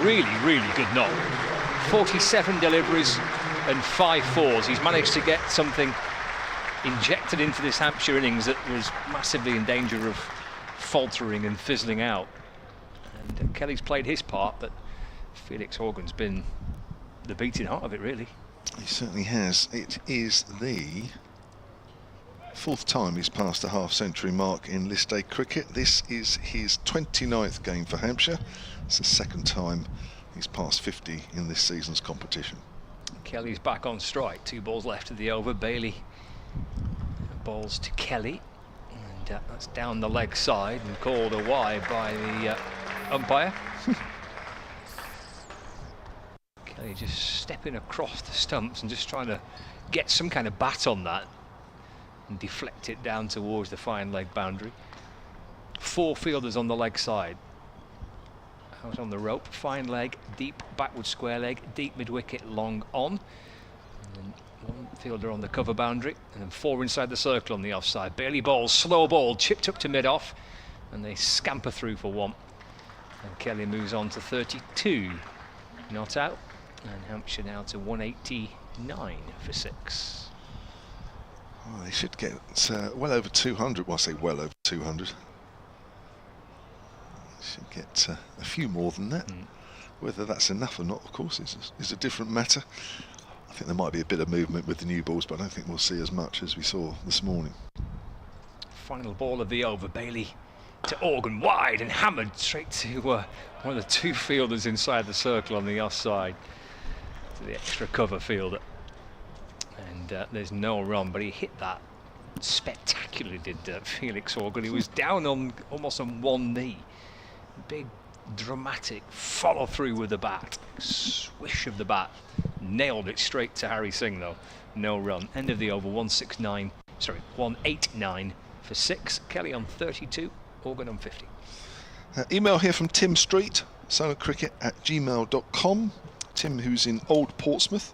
Really, really good knock. 47 deliveries and 5 fours. He's managed to get something injected into this Hampshire innings that was massively in danger of faltering and fizzling out. And Kelly's played his part, but Felix Organ's been the beating heart of it, really. He certainly has. It is the 4th time he's passed the half-century mark in list A cricket. This is his 29th game for Hampshire. It's the 2nd time he's passed 50 in this season's competition. Kelly's back on strike. 2 balls left of the over. Bailey balls to Kelly, and that's down the leg side and called a wide by the umpire. Kelly just stepping across the stumps and just trying to get some kind of bat on that and deflect it down towards the fine leg boundary. 4 fielders on the leg side. Out on the rope, fine leg, deep backward square leg, deep mid-wicket, long on. And 1 fielder on the cover boundary, and then 4 inside the circle on the offside. Bailey bowls, slow ball, chipped up to mid-off, and they scamper through for 1. And Kelly moves on to 32. Not out. And Hampshire now to 189 for 6. Oh, they should get well over 200. Well, I say well over 200. Should get a few more than that. Whether that's enough or not, of course, is a different matter. I think there might be a bit of movement with the new balls, but I don't think we'll see as much as we saw this morning. Final ball of the over. Bailey to Organ, wide and hammered straight to one of the 2 fielders inside the circle on the offside, to the extra cover fielder. And there's no run, but he hit that spectacularly, did Felix Organ. He was down on almost on 1 knee. Big dramatic follow through with the bat, swish of the bat, nailed it straight to Harry Singh though. No run. End of the over. 189 for 6. Kelly on 32, Organ on 50. Email here from Tim Street, sonofcricket@gmail.com. Tim, who's in Old Portsmouth.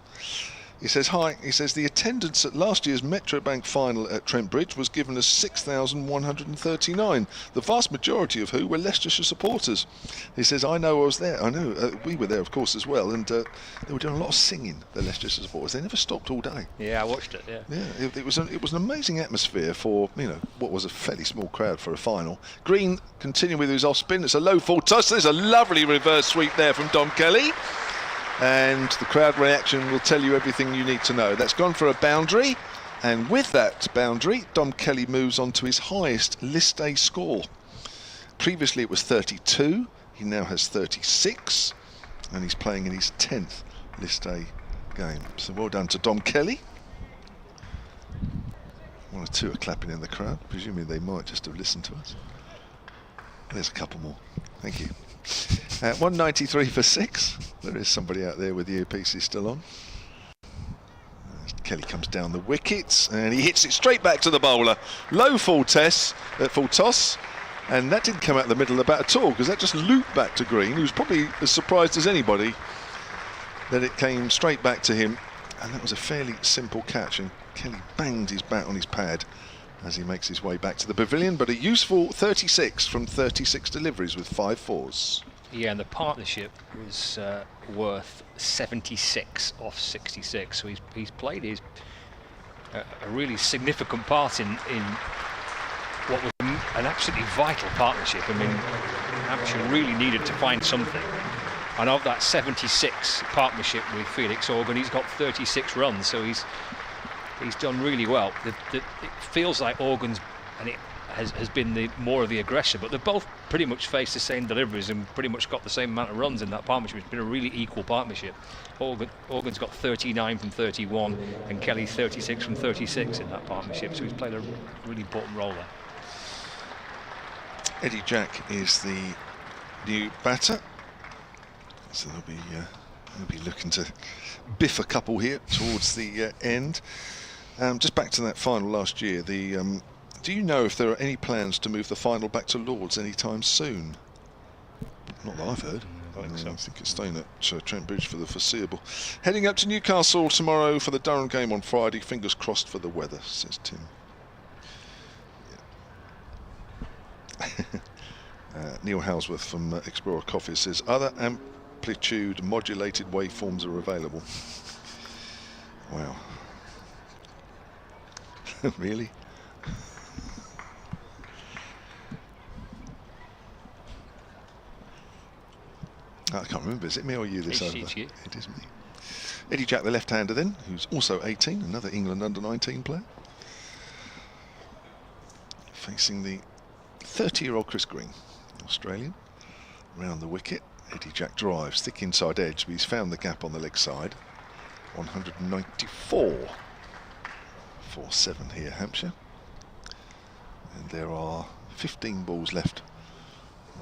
He says, hi, he says, the attendance at last year's Metrobank final at Trent Bridge was given as 6,139, the vast majority of who were Leicestershire supporters. He says, I know I was there, I know, we were there of course as well, and they were doing a lot of singing, the Leicestershire supporters. They never stopped all day. Yeah, I watched it, yeah. Yeah, it was an amazing atmosphere for, you know, what was a fairly small crowd for a final. Green continuing with his off spin, it's a low full toss, there's a lovely reverse sweep there from Dom Kelly. And the crowd reaction will tell you everything you need to know. That's gone for a boundary, and with that boundary, Dom Kelly moves on to his highest List A score. Previously it was 32, he now has 36, and he's playing in his 10th List A game. So well done to Dom Kelly. One or two are clapping in the crowd, presuming they might just have listened to us. There's a couple more. Thank you. 193 for 6. There is somebody out there with the earpieces still on. Kelly comes down the wickets and he hits it straight back to the bowler. Low full toss, and that didn't come out the middle of the bat at all, because that just looped back to Green, who was probably as surprised as anybody that it came straight back to him, and that was a fairly simple catch, and Kelly banged his bat on his pad as he makes his way back to the pavilion, but a useful 36 from 36 deliveries with 5 fours. Yeah, and the partnership was worth 76 off 66, so he's played a really significant part in what was an absolutely vital partnership. I mean, Hampshire really needed to find something, and of that 76 partnership with Felix Organ, he's got 36 runs, so he's done really well. It feels like Organ's, and it has been more of the aggressor, but they've both pretty much faced the same deliveries and pretty much got the same amount of runs in that partnership. It's been a really equal partnership. Organ's got 39 from 31 and Kelly 36 from 36 in that partnership, so he's played a really important role there. Eddie Jack is the new batter, so they'll be looking to biff a couple here towards the end. Just back to that final last year, do you know if there are any plans to move the final back to Lords anytime soon? Not that I've heard. I think it's staying at Trent Bridge for the foreseeable. Heading up to Newcastle tomorrow for the Durham game on Friday. Fingers crossed for the weather, says Tim. Yeah. Neil Halsworth from Explorer Coffee says, other amplitude modulated waveforms are available. Wow. Really? I can't remember, is it me or you this over? It's you. It is me. Eddie Jack, the left-hander then, who's also 18, another England under-19 player. Facing the 30-year-old Chris Green, Australian. Round the wicket, Eddie Jack drives, thick inside edge, but he's found the gap on the leg side. 194 for 7 here, Hampshire. And there are 15 balls left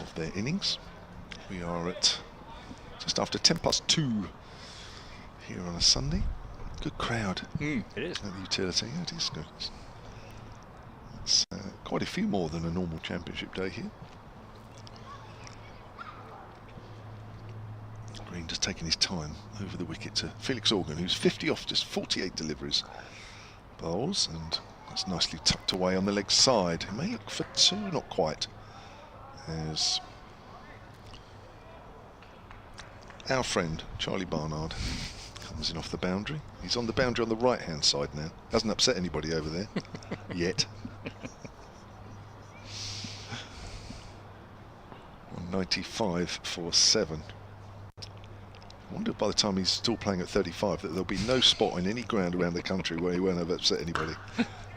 of their innings. We are at just after 2:10 here on a Sunday. Good crowd. It is. At the Utilita. Yeah, it is good. It's quite a few more than a normal championship day here. Green just taking his time over the wicket to Felix Organ, who's 50 off just 48 deliveries. Bowls, and that's nicely tucked away on the leg side. It may look for 2, not quite. As our friend Charlie Barnard comes in off the boundary. He's on the boundary on the right hand side now. Hasn't upset anybody over there yet. 195 for 7. I wonder if by the time he's still playing at 35 that there'll be no spot in any ground around the country where he won't have upset anybody.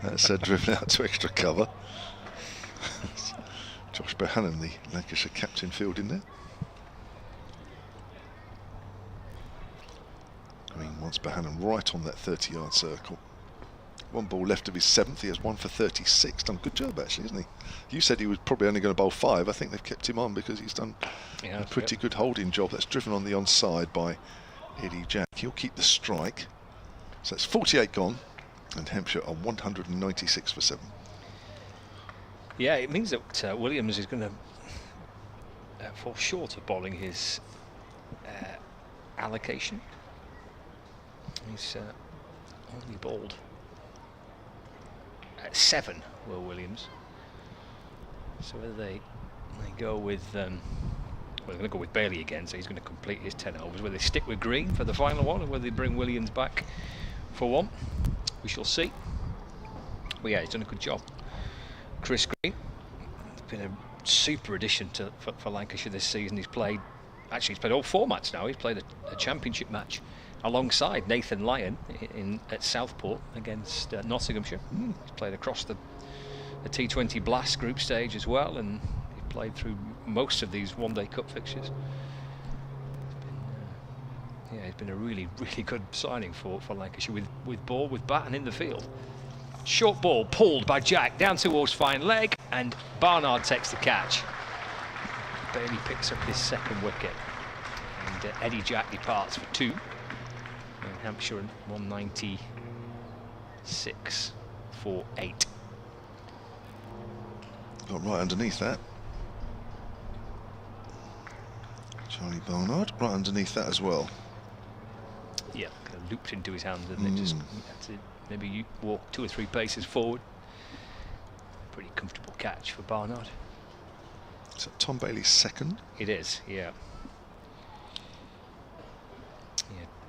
That's driven out to extra cover. Josh Bohannon, the Lancashire captain, fielding there. Green wants Bohannon right on that 30-yard circle. 1 ball left of his 7th. He has 1 for 36. Done a good job actually, isn't he? You said he was probably only going to bowl 5. I think they've kept him on because he's done a pretty good holding job. That's driven on the onside by Eddie Jack. He'll keep the strike. So it's 48 gone, and Hampshire are 196 for 7. Yeah, it means that Williams is going to fall short of bowling his allocation. He's only bowled at 7, Will Williams. So whether they go with, well, they're going to go with Bailey again, so he's going to complete his 10 overs. Whether they stick with Green for the final one, or whether they bring Williams back for one, we shall see. Well, yeah, he's done a good job. Chris Green, it's been a super addition for Lancashire this season. He's played all formats now. He's played a championship match alongside Nathan Lyon at Southport against Nottinghamshire. He's played across the T20 Blast group stage as well, and he played through most of these one-day cup fixtures. It's been a really, really good signing for Lancashire with ball, with bat and in the field. Short ball pulled by Jack down towards fine leg, and Barnard takes the catch. Bailey picks up his second wicket, and Eddie Jack departs for 2. And Hampshire 196 for 8. Got right underneath that. Charlie Barnard, right underneath that as well. Yeah, kind of looped into his hand, and then just had to maybe walk 2 or 3 paces forward. Pretty comfortable catch for Barnard. Is that Tom Bailey's second? It is, yeah.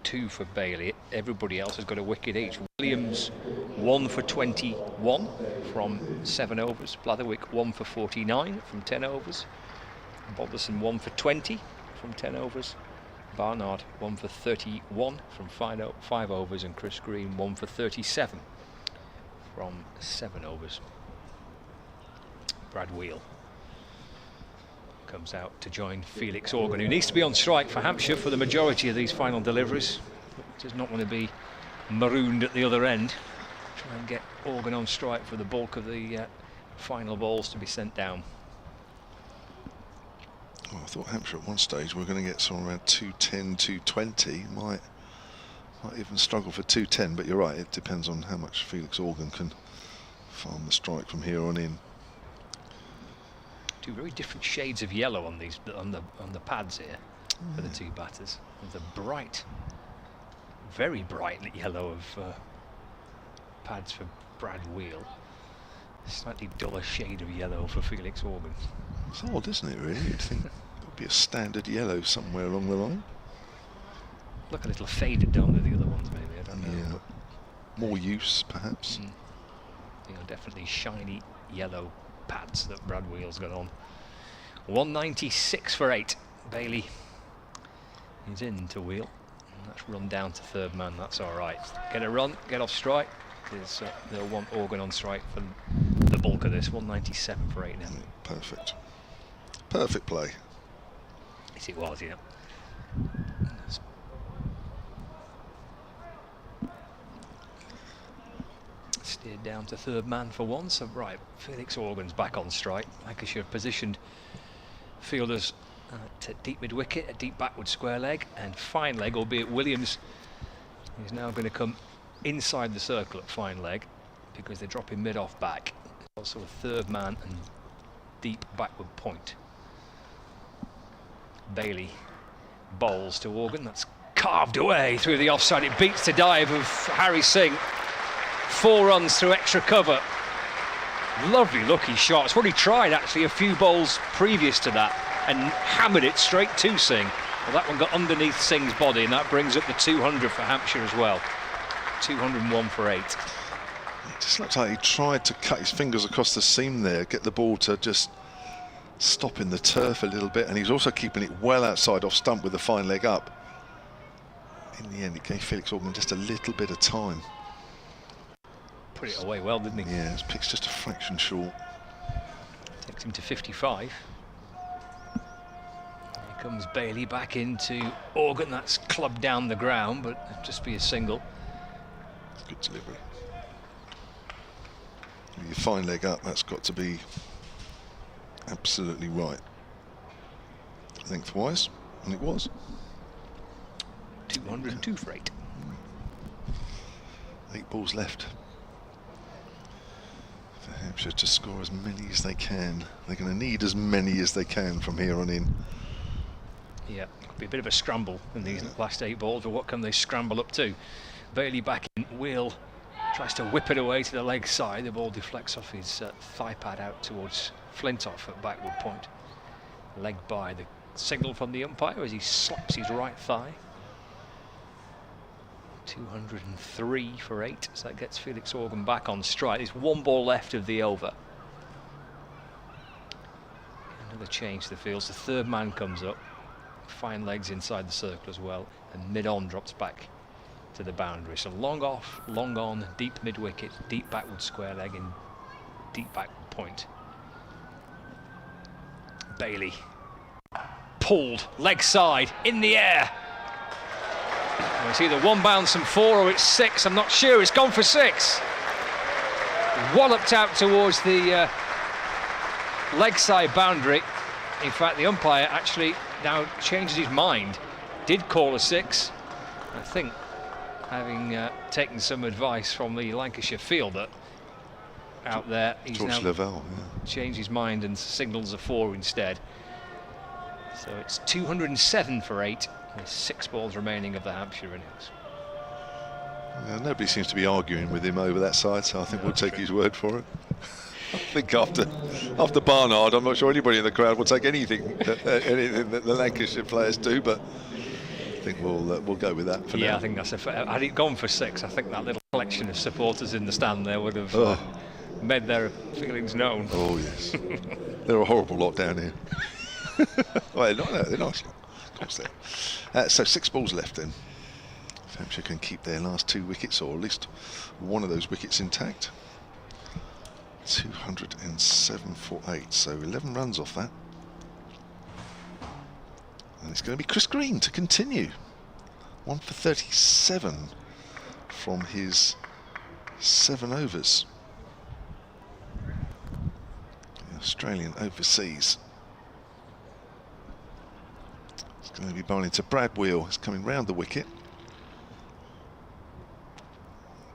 2 for Bailey. Everybody else has got a wicket each. Williams 1 for 21 from 7 overs. Blatherwick 1 for 49 from 10 overs. Bothersson 1 for 20 from 10 overs. Barnard 1 for 31 from 5 overs, and Chris Green 1 for 37 from 7 overs. Brad Wheel comes out to join Felix Organ, who needs to be on strike for Hampshire for the majority of these final deliveries. Does not want to be marooned at the other end. Try and get Organ on strike for the bulk of the final balls to be sent down. Well, I thought Hampshire at one stage we were going to get somewhere around 210, 220. Might even struggle for 210, but you're right, it depends on how much Felix Organ can farm the strike from here on in. 2 very different shades of yellow on these on the pads here for the 2 batters. There's a bright, very bright yellow of pads for Brad Wheel. Slightly duller shade of yellow for Felix Organ. It's odd, isn't it, really? You'd think it would be a standard yellow somewhere along the line. Look a little faded, don't they, the other ones, maybe? I don't know. Yeah. More use, perhaps. Definitely shiny yellow pads that Brad Wheel's got on. 196 for 8. Bailey is in to Wheel. And that's run down to 3rd man. That's all right. Get a run, get off strike, because they'll want Organ on strike for the bulk of this. 197 for 8 now. Perfect. Perfect play. Yes, it was, yeah. Steered down to 3rd man for one. So right, Felix Organ's back on strike. Lancashire positioned fielders at deep mid wicket, a deep backward square leg and fine leg, albeit Williams is now going to come inside the circle at fine leg because they're dropping mid off back. Also a 3rd man and deep backward point. Bailey bowls to Organ. That's carved away through the offside. It beats the dive of Harry Singh. 4 runs through extra cover. Lovely looking shot. It's what he tried actually a few bowls previous to that and hammered it straight to Singh. Well, that one got underneath Singh's body, and that brings up the 200 for Hampshire as well. 201 for 8. It just looked like he tried to cut his fingers across the seam there, get the ball to just stop in the turf a little bit, and he's also keeping it well outside off stump with the fine leg up. In the end, it gave Felix Organ just a little bit of time. Put it away well, didn't he? Yeah, his pick's just a fraction short. Takes him to 55. Here comes Bailey back into Organ. That's clubbed down the ground, but it'll just be a single. Good delivery. With your fine leg up, that's got to be absolutely right. Lengthwise, and it was. 202 for 8. 8 balls left for Hampshire to score as many as they can. They're going to need as many as they can from here on in. Yeah, could be a bit of a scramble in these last 8 balls, but what can they scramble up to? Bailey back in. Wheel tries to whip it away to the leg side. The ball deflects off his thigh pad out towards Flintoff at backward point. Leg by, the signal from the umpire as he slaps his right thigh. 203 for 8, so that gets Felix Organ back on strike. There's one ball left of the over. Another change to the fields. The third man comes up. Fine legs inside the circle as well, and mid-on drops back to the boundary. So long off, long on, deep mid-wicket, deep backward square leg and deep backward point. Bailey pulled, leg side, in the air. Well, it's either one bounce from 4 or it's 6, I'm not sure. It's gone for 6. Walloped out towards the leg side boundary. In fact, the umpire actually now changes his mind. Did call a 6. I think, having taken some advice from the Lancashire fielder out there, he's George now Lavelle, changed his mind and signals a 4 instead. So it's 207 for 8. There's 6 balls remaining of the Hampshire innings. Yeah, nobody seems to be arguing with him over that side, so I think we'll take his word for it. I think after Barnard, I'm not sure anybody in the crowd will take anything that the Lancashire players do, but I think we'll go with that for now. Yeah, I think that's had it gone for 6, I think that little collection of supporters in the stand there would have made their feelings known. Oh yes, they're a horrible lot down here. Well, they're nice lot. Of course they are. So 6 balls left then. Hampshire can keep their last 2 wickets, or at least one of those wickets intact. 207 for 8, so 11 runs off that. And it's going to be Chris Green to continue. 1 for 37 from his 7 overs. The Australian overseas. It's going to be bowling to Brad Wheel. It's coming round the wicket.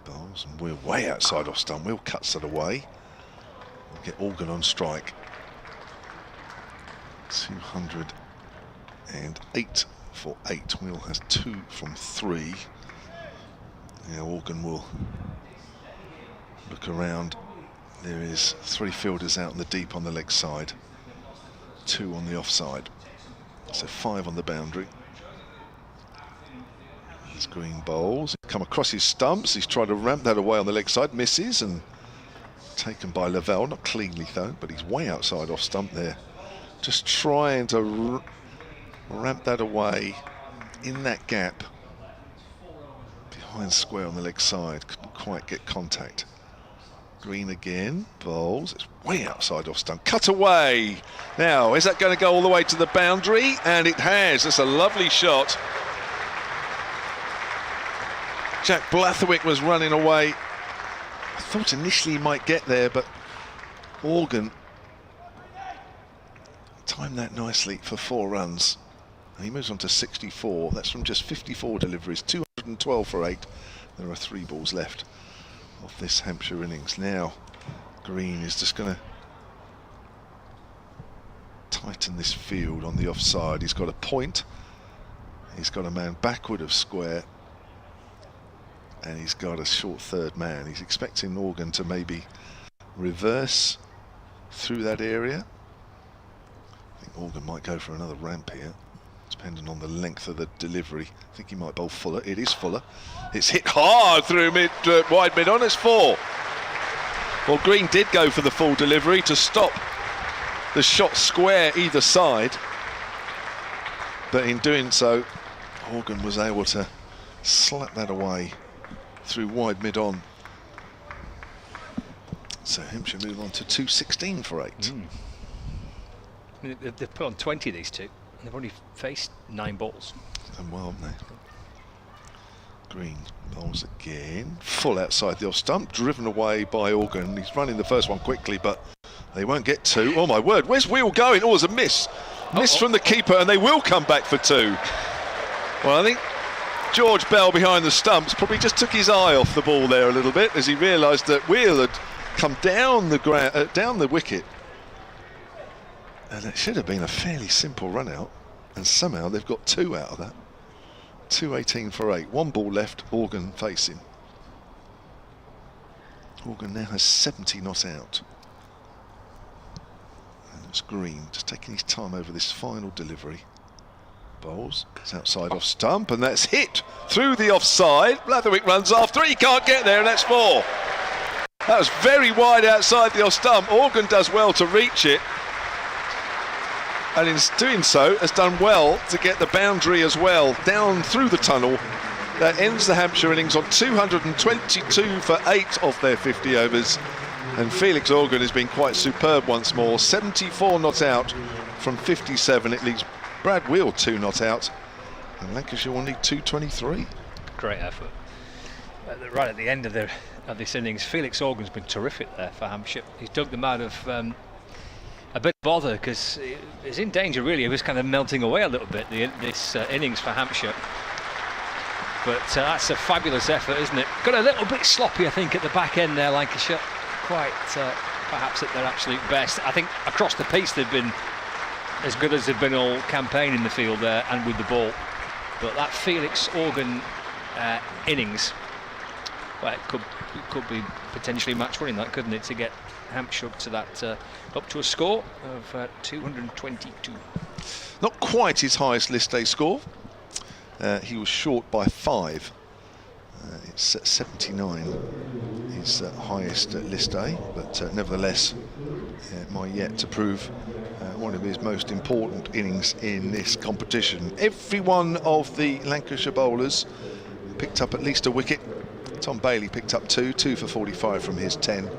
Bowls, and Wheel way outside off stump. Wheel cuts it away. We'll get Organ on strike. 208 for 8. Wheel has 2 from 3. Now Organ will look around. There is 3 fielders out in the deep on the leg side, 2 on the offside. So 5 on the boundary. He's Green bowls. Come across his stumps. He's tried to ramp that away on the leg side. Misses, and taken by Lavelle. Not cleanly though, but he's way outside off stump there. Just trying to ramp that away in that gap. Behind square on the leg side. Couldn't quite get contact. Green again, bowls, it's way outside off stump, cut away. Now, is that going to go all the way to the boundary? And it has. That's a lovely shot. Jack Blatherwick was running away. I thought initially he might get there, but Organ timed that nicely for 4 runs. And he moves on to 64. That's from just 54 deliveries, 212 for 8. There are 3 balls left of this Hampshire innings. Now Green is just going to tighten this field on the offside. He's got a point, he's got a man backward of square, and he's got a short third man. He's expecting Organ to maybe reverse through that area. I think Organ might go for another ramp here, depending on the length of the delivery. I think he might bowl Fuller. It is Fuller. It's hit hard through wide mid on. It's 4. Well, Green did go for the full delivery to stop the shot square either side, but in doing so, Organ was able to slap that away through wide mid on. So Hampshire move on to 216 for 8. They've put on 20, these two. They've only faced 9 balls. Done well, haven't they? Green bowls again. Full outside the off stump, driven away by Organ. He's running the first one quickly, but they won't get 2. Oh my word, where's Wheel going? Oh, it's a miss. Miss from the keeper, and they will come back for 2. Well, I think George Bell behind the stumps probably just took his eye off the ball there a little bit as he realised that Wheel had come down the down the wicket. And it should have been a fairly simple run out, and somehow they've got 2 out of that. 218 for 8. 1 ball left, Organ facing. Organ now has 70 not out. And it's Green just taking his time over this final delivery. Bowls, it's outside off stump, and that's hit through the offside. Blatherwick runs after it, he can't get there, and that's 4. That was very wide outside the off stump. Organ does well to reach it, and in doing so has done well to get the boundary as well down through the tunnel. That ends the Hampshire innings on 222 for 8 of their 50 overs, and Felix Organ has been quite superb once more. 74 not out from 57. It leaves Brad Wheel 2 not out, and Lancashire will need 223. Great effort. Right at the end of this innings, Felix Organ's been terrific there for Hampshire. He's dug them out of a bit of bother, because he's in danger really. He was kind of melting away a little bit, this innings for Hampshire. But that's a fabulous effort, isn't it? Got a little bit sloppy, I think, at the back end there, Lancashire. Quite perhaps at their absolute best. I think across the piece they've been as good as they've been all campaign in the field there and with the ball. But that Felix Organ innings, well, it could be potentially match winning, that, couldn't it, to get Hampshire up to that up to a score of 222. Not quite his highest list day score. He was short by 5. It's 79, his highest list day, but nevertheless, my yet to prove one of his most important innings in this competition. Every one of the Lancashire bowlers picked up at least a wicket. Tom Bailey picked up 2 for 45 from his 10.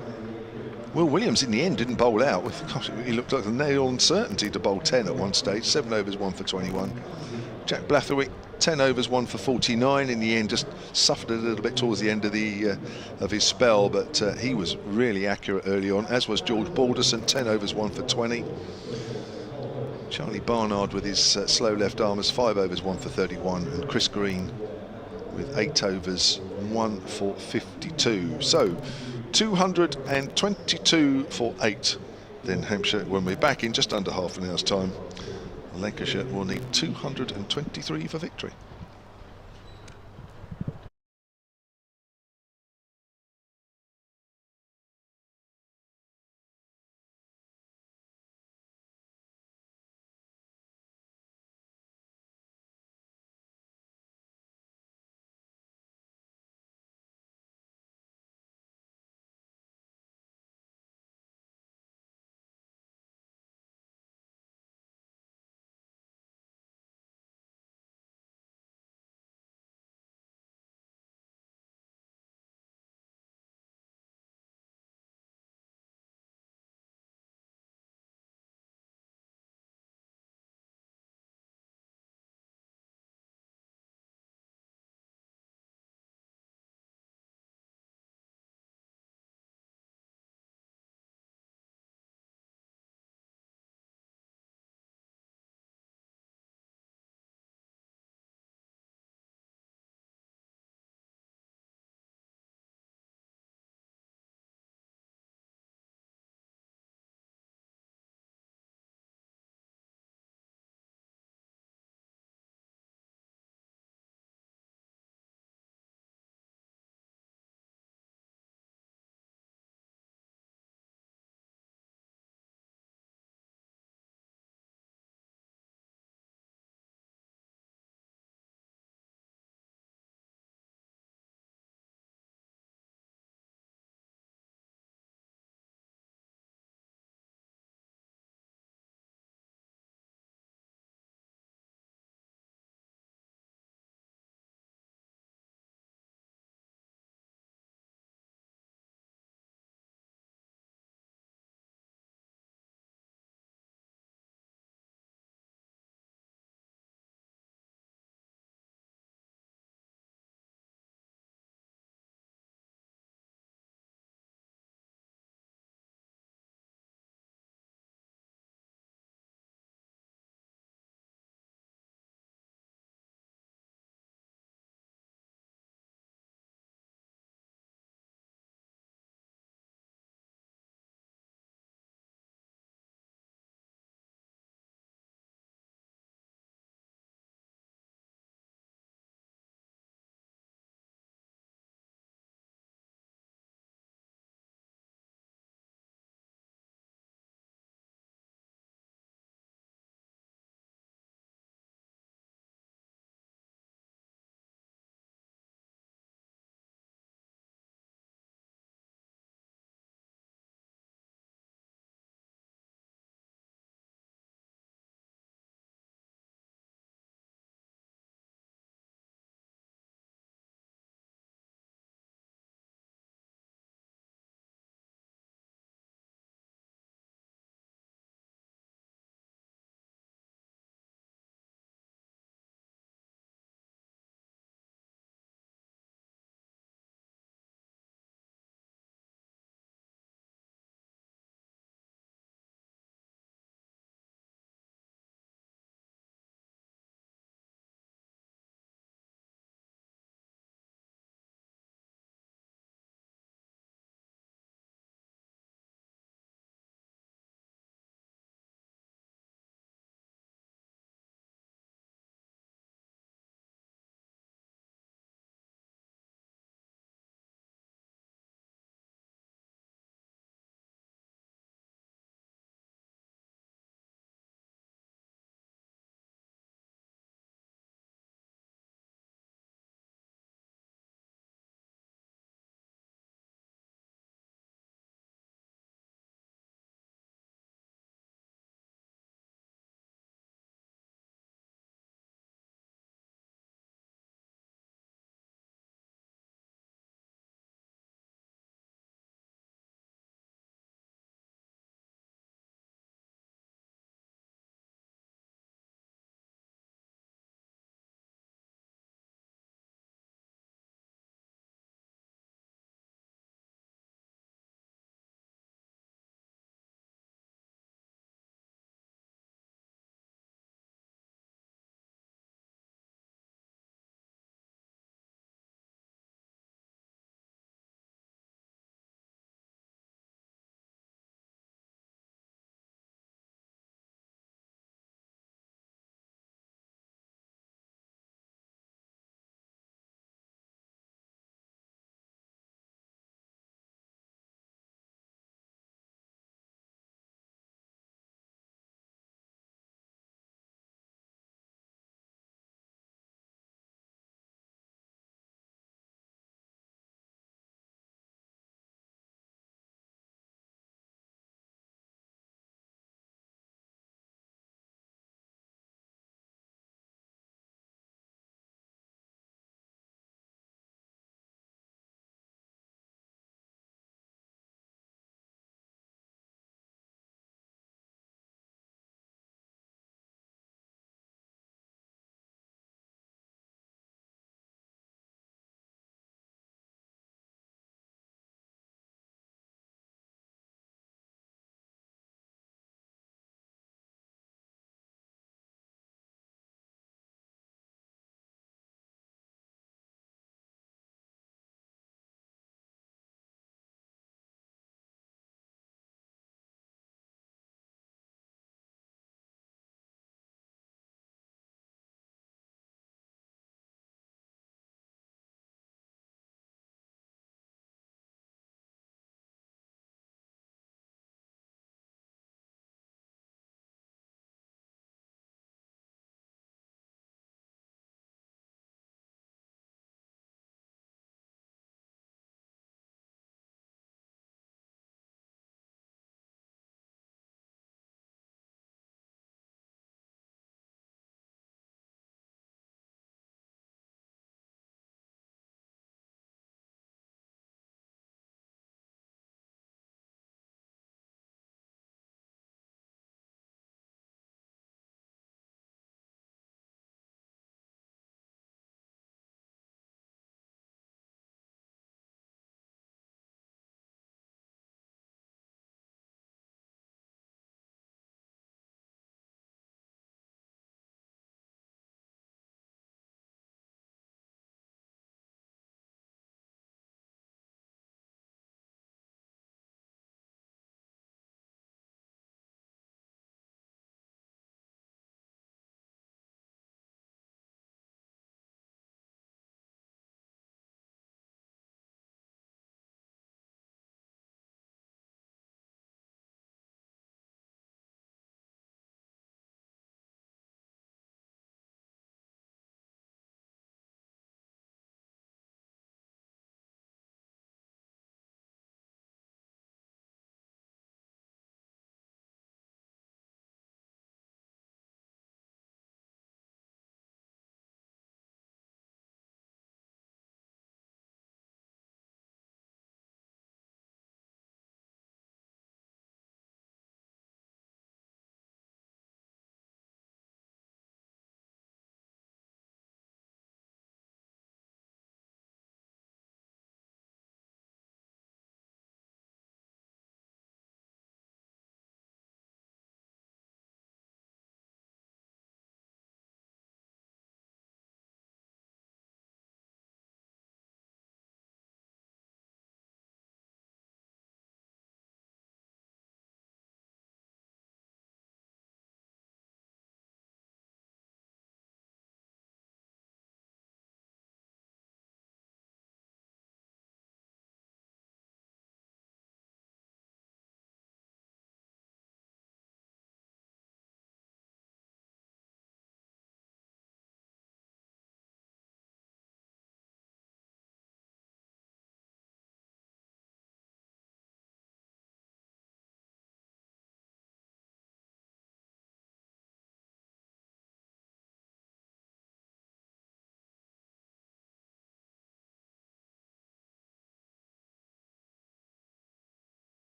Will Williams in the end didn't bowl out. Gosh, he looked like a nail on certainty to bowl 10 at one stage. 7 overs, 1 for 21. Jack Blatherwick, 10 overs, 1 for 49. In the end, just suffered a little bit towards the end of his spell, but he was really accurate early on, as was George Balderson, 10 overs, 1 for 20. Charlie Barnard with his slow left armers, 5 overs, 1 for 31, and Chris Green with 8 overs, 1 for 52. So 222 for 8. Then Hampshire, when we're back in just under half an hour's time, Lancashire will need 223 for victory.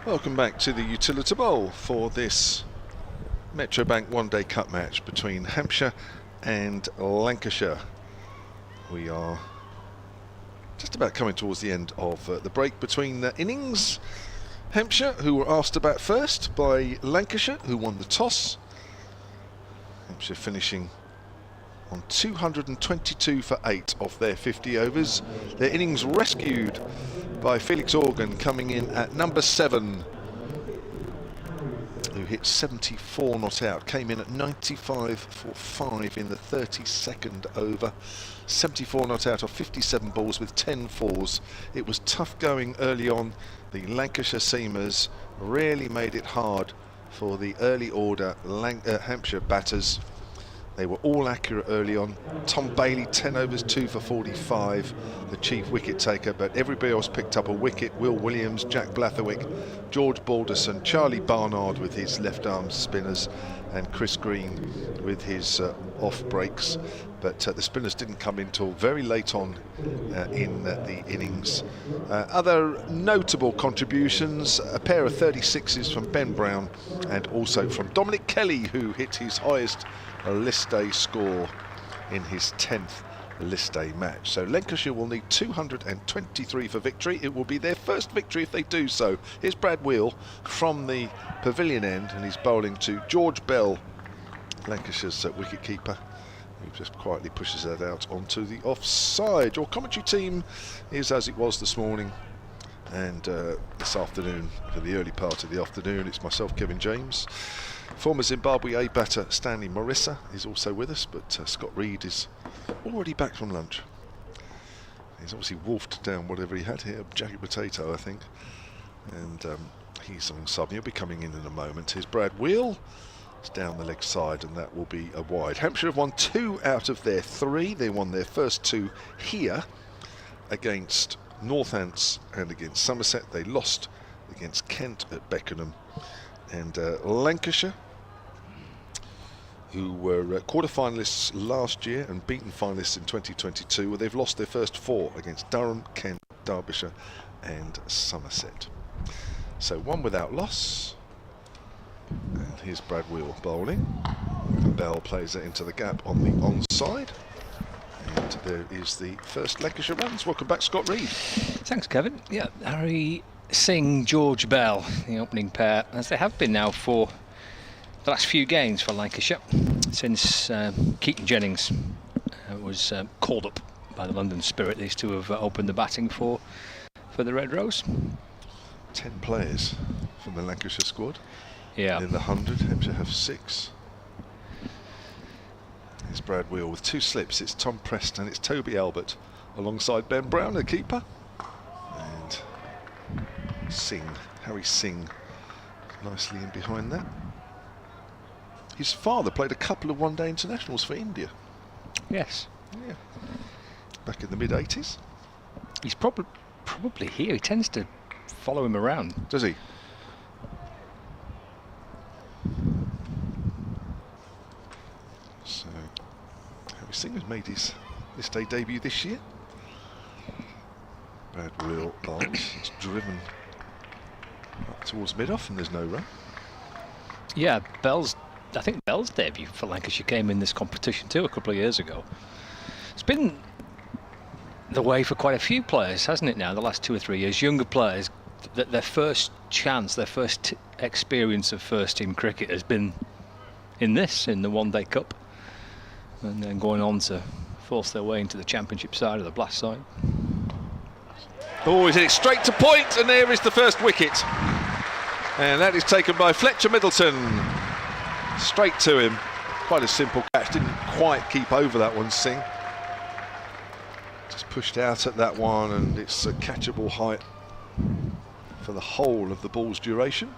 Welcome back to the Utilita Bowl for this Metrobank one-day cup match between Hampshire and Lancashire. We are just about coming towards the end of the break between innings. Hampshire, who were asked to bat first by Lancashire, who won the toss. Hampshire finishing on 222 for 8 off their 50 overs. Their innings rescued by Felix Organ, coming in at number 7, who hit 74 not out, came in at 95 for 5 in the 32nd over. 74 not out of 57 balls with 10 fours. It was tough going early on. The Lancashire seamers really made it hard for the early order Hampshire batters. They were all accurate early on. Tom Bailey, 10 overs, 2 for 45, the chief wicket taker, but everybody else picked up a wicket. Will Williams, Jack Blatherwick, George Balderson, Charlie Barnard with his left arm spinners, and Chris Green with his off breaks. But the spinners didn't come in till very late on in the innings. Other notable contributions, a pair of 36s from Ben Brown and also from Dominic Kelly, who hit his highest list day score in his 10th list day match. So Lancashire will need 223 for victory. It will be their first victory if they do so. Here's Brad Wheel from the pavilion end, and he's bowling to George Bell, Lancashire's wicket-keeper, who just quietly pushes that out onto the offside. Your commentary team is as it was this morning and this afternoon. For the early part of the afternoon, it's myself, Kevin James. Former Zimbabwe A batter Stanley Morissa is also with us, but Scott Reed is already back from lunch. He's obviously wolfed down whatever he had here, jacket potato I think, and he's on sub. He'll be coming in a moment. Here's Brad Wheel. It's down the leg side, and that will be a wide. Hampshire have won 2 out of their 3. They won their first 2 here against Northants and against Somerset. They lost against Kent at Beckenham. And Lancashire, who were quarter-finalists last year and beaten finalists in 2022, well, they've lost their first 4 against Durham, Kent, Derbyshire and Somerset. So 1 without loss. And here's Brad Wheel bowling. Bell plays it into the gap on the onside. And there is the first Lancashire runs. Welcome back, Scott Reed. Thanks, Kevin. Yeah, Harry Singh, George Bell, the opening pair, as they have been now for the last few games for Lancashire, since Keaton Jennings was called up by the London Spirit. These two have opened the batting for the Red Rose. 10 players from the Lancashire squad. Yeah. In the 100, Hampshire have 6. Here's Brad Wheel with 2 slips. It's Tom Preston, it's Toby Albert, alongside Ben Brown, the keeper. And Singh, Harry Singh, nicely in behind that. His father played a couple of one-day internationals for India. Yes. Yeah. Back in the mid-80s. He's probably here. He tends to follow him around. Does he? So, Harry Singh has made his list day debut this year. Brad Wheel bowls. It's driven up towards mid-off and there's no run. Yeah, I think Bell's debut for Lancashire came in this competition too a couple of years ago. It's been the way for quite a few players, hasn't it now, the last 2 or 3 years? Younger players, that their first chance, their first experience of first team cricket has been in the one-day cup, and then going on to force their way into the championship side of the Blast side. Oh, he's hit it straight to point, and there is the first wicket. And that is taken by Fletcher Middleton. Straight to him. Quite a simple catch. Didn't quite keep over that one, Singh. Just pushed out at that one, and it's a catchable height for the whole of the ball's duration.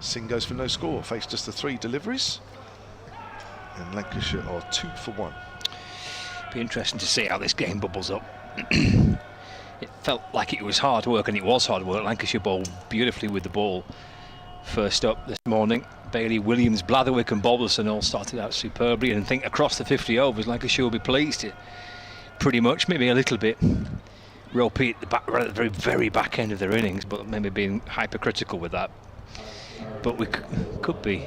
Singh goes for no score. Faced just the 3 deliveries. And Lancashire are 2 for 1. Be interesting to see how this game bubbles up. It felt like it was hard work, and it was hard work. Lancashire bowled beautifully with the ball first up this morning. Bailey, Williams, Blatherwick and Balderson all started out superbly, and I think across the 50 overs Lancashire will be pleased. Pretty much, maybe a little bit ropey at the very, very back end of their innings, but maybe being hypercritical with that. But we could be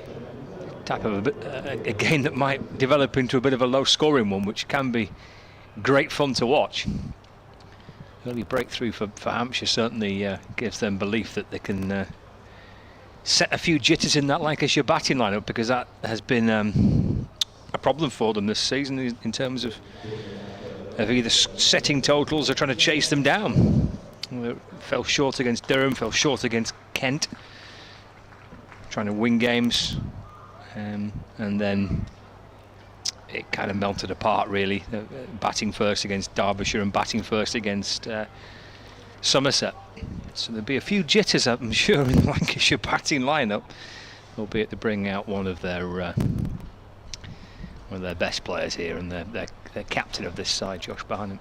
type of a game that might develop into a bit of a low-scoring one, which can be great fun to watch. Early breakthrough for Hampshire certainly gives them belief that they can set a few jitters in that Lancashire batting lineup, because that has been a problem for them this season in terms of either setting totals or trying to chase them down. Fell short against Durham, fell short against Kent, trying to win games, and then it kind of melted apart really. Batting first against Derbyshire and batting first against Somerset. So there'll be a few jitters, I'm sure, in the Lancashire batting lineup, albeit to bring out one of their best players here, and their captain of this side, Josh Barnum.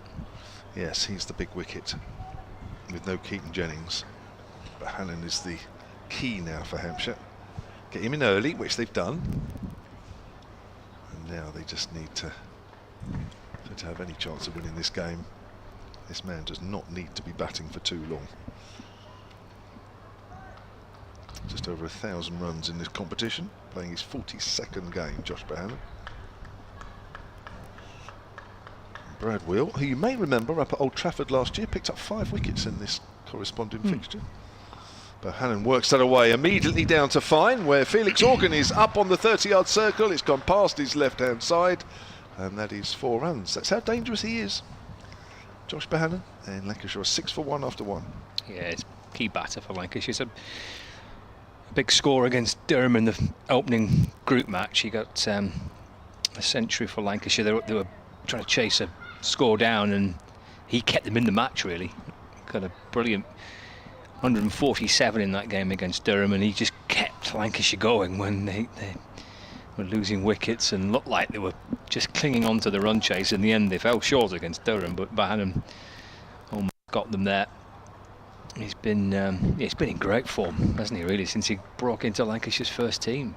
Yes, he's the big wicket with no Keaton Jennings. But Hannon is the key now for Hampshire. Get him in early, which they've done. And now they just need to have any chance of winning this game. This man does not need to be batting for too long. Just over 1,000 runs in this competition, playing his 42nd game, Josh Bohannon. Brad Wheel, who you may remember up at Old Trafford last year, picked up 5 wickets in this corresponding fixture. Bohannon works that away immediately down to fine, where Felix Organ is up on the 30-yard circle. It's gone past his left-hand side, and that is 4 runs. That's how dangerous he is. Josh Bohannon, and Lancashire are 6 for 1 after 1. Yeah, it's key batter for Lancashire. It's a big score against Durham in the opening group match. He got a century for Lancashire. They were trying to chase a score down, and he kept them in the match really. Got a brilliant 147 in that game against Durham, and he just kept Lancashire going when they were losing wickets and looked like they were just clinging on to the run chase. In the end they fell short against Durham, but Bohannon almost got them there. He's been in great form, hasn't he, really, since he broke into Lancashire's first team.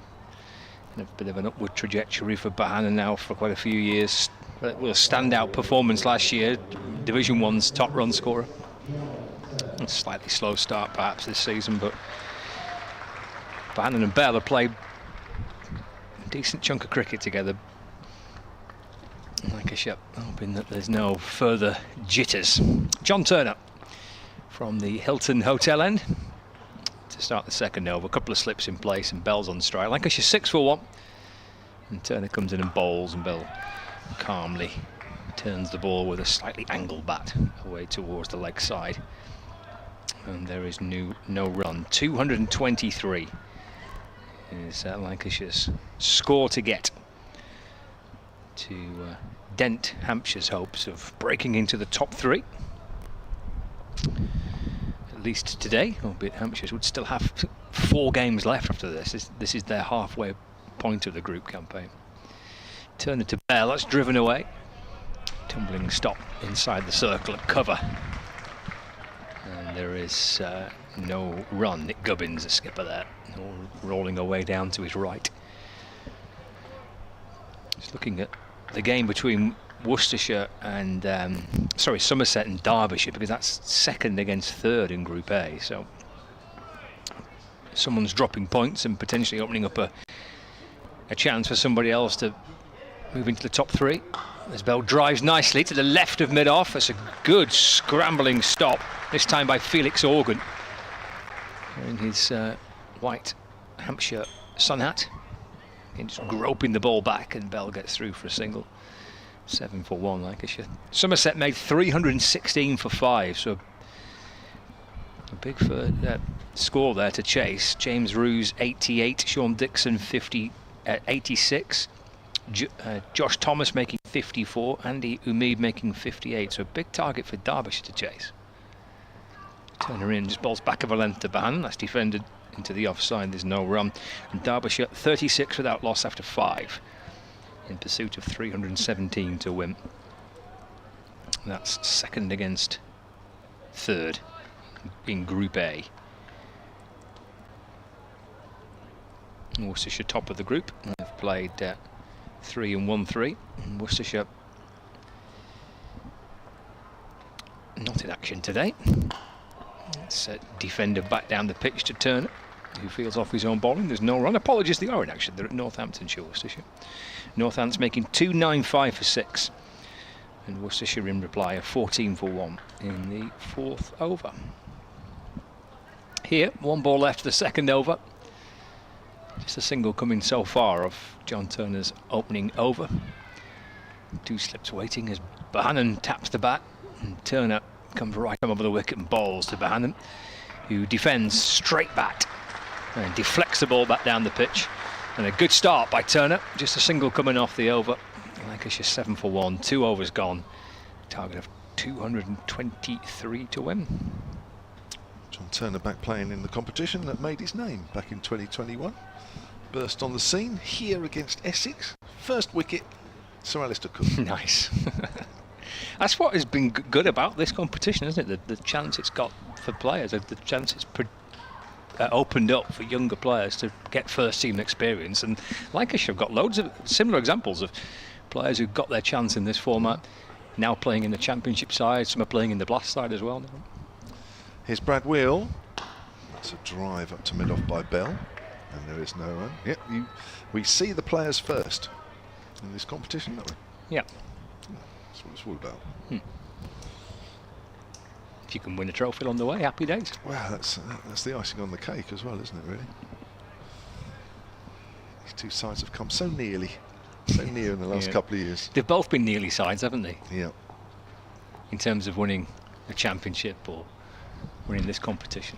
And a bit of an upward trajectory for Bohannon now for quite a few years. A standout performance last year, Division 1's top run scorer. A slightly slow start perhaps this season, but Bohannon and Bell have played a decent chunk of cricket together. Lancashire hoping that there's no further jitters. John Turner from the Hilton Hotel end to start the second over. A couple of slips in place and Bell's on strike. Lancashire 6 for 1, and Turner comes in and bowls, and Bell calmly turns the ball with a slightly angled bat away towards the leg side, and there is no run. 223 is Lancashire's score to get to dent Hampshire's hopes of breaking into the top 3, at least today, albeit Hampshire would still have 4 games left after this. This is their halfway point of the group campaign. Turner to Bell, that's driven away. Tumbling stop inside the circle at cover. And there is no run. Nick Gubbins, the skipper there, rolling away down to his right. Just looking at the game between Worcestershire and Somerset and Derbyshire, because that's second against third in Group A. So someone's dropping points and potentially opening up a chance for somebody else to move into the top 3. As Bell drives nicely to the left of mid-off. That's a good scrambling stop, this time by Felix Organ, wearing his white Hampshire sun hat. And just groping the ball back, and Bell gets through for a single. 7 for 1 Lancashire. Somerset made 316 for 5, so a big score there to chase. James Ruse 88, Sean Dixon 86, Josh Thomas making 54, Andy Umeed making 58, so a big target for Derbyshire to chase. Turner in, just bowls back of a length to Bohannon, that's defended into the offside, there's no run. And Derbyshire 36 without loss after 5, in pursuit of 317 to win. That's second against third in Group A. Worcestershire top of the group. They've played 3 and 1-3. Worcestershire not in action today. It's defender back down the pitch to Turner, who feels off his own bowling. There's no run. Apologies, they are in action. They're at Northamptonshire, Worcestershire. Northampton's making 2.95 for 6. And Worcestershire in reply are 14 for 1 in the 4th over. Here, 1 ball left the 2nd over. Just a single coming so far of John Turner's opening over. 2 slips waiting as Bohannon taps the bat, and Turner comes right over the wicket and bowls to Bohannon, who defends straight bat and deflects the ball back down the pitch. And a good start by Turner, just a single coming off the over. Lancashire 7 for 1, 2 overs gone. Target of 223 to win. John Turner back playing in the competition that made his name back in 2021. Burst on the scene here against Essex. First wicket, Sir Alistair Cook. Nice. That's what has been good about this competition, isn't it? The chance it's got for players, the chance it's opened up for younger players to get first team experience. And Lancashire have got loads of similar examples of players who got their chance in this format, now playing in the Championship side. Some are playing in the Blast side as well now. Here's Brad Wheel. That's a drive up to mid-off by Bell, and there is no run. Yep, we see the players first in this competition, don't we? Yeah. That's what it's all about. If you can win a trophy on the way, happy days. Well, that's the icing on the cake as well, isn't it, really? These two sides have come so near in the last couple of years. They've both been nearly sides, haven't they? Yeah. In terms of winning a championship or winning this competition.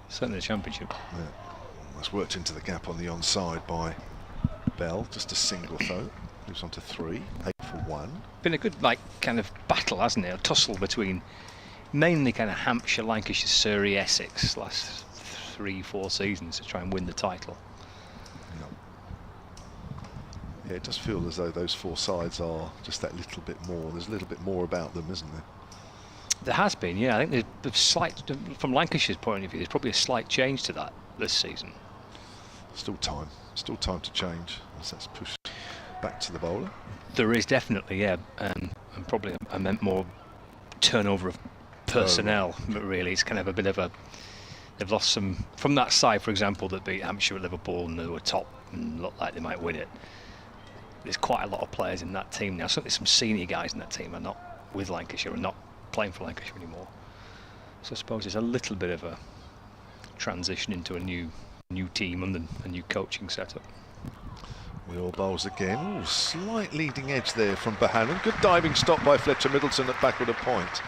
Certainly the championship. Yeah. That's worked into the gap on the onside by Bell. Just a single though. Moves on to 3, 8 for 1. Been a good kind of battle, hasn't it? A tussle between mainly kind of Hampshire, Lancashire, Surrey, Essex last 3-4 seasons to try and win the title. Yeah, it does feel as though those 4 sides are just that little bit more. There's a little bit more about them, isn't there? There has been, yeah. I think there's slight, from Lancashire's point of view, there's probably a slight change to that this season. Still time to change as that's pushed back to the bowler. There is definitely, yeah, and probably I meant more turnover of personnel, but really it's kind of a bit of a, they've lost some, from that side, for example, that beat Hampshire at Liverpool and they were top and looked like they might win it. There's quite a lot of players in that team now. Certainly some senior guys in that team are not with Lancashire and not playing for Lancashire anymore. So I suppose it's a little bit of a transition into a new team and a new coaching setup. Wheel bowls again. Ooh, slight leading edge there from Bohannon. Good diving stop by Fletcher Middleton at backward of point.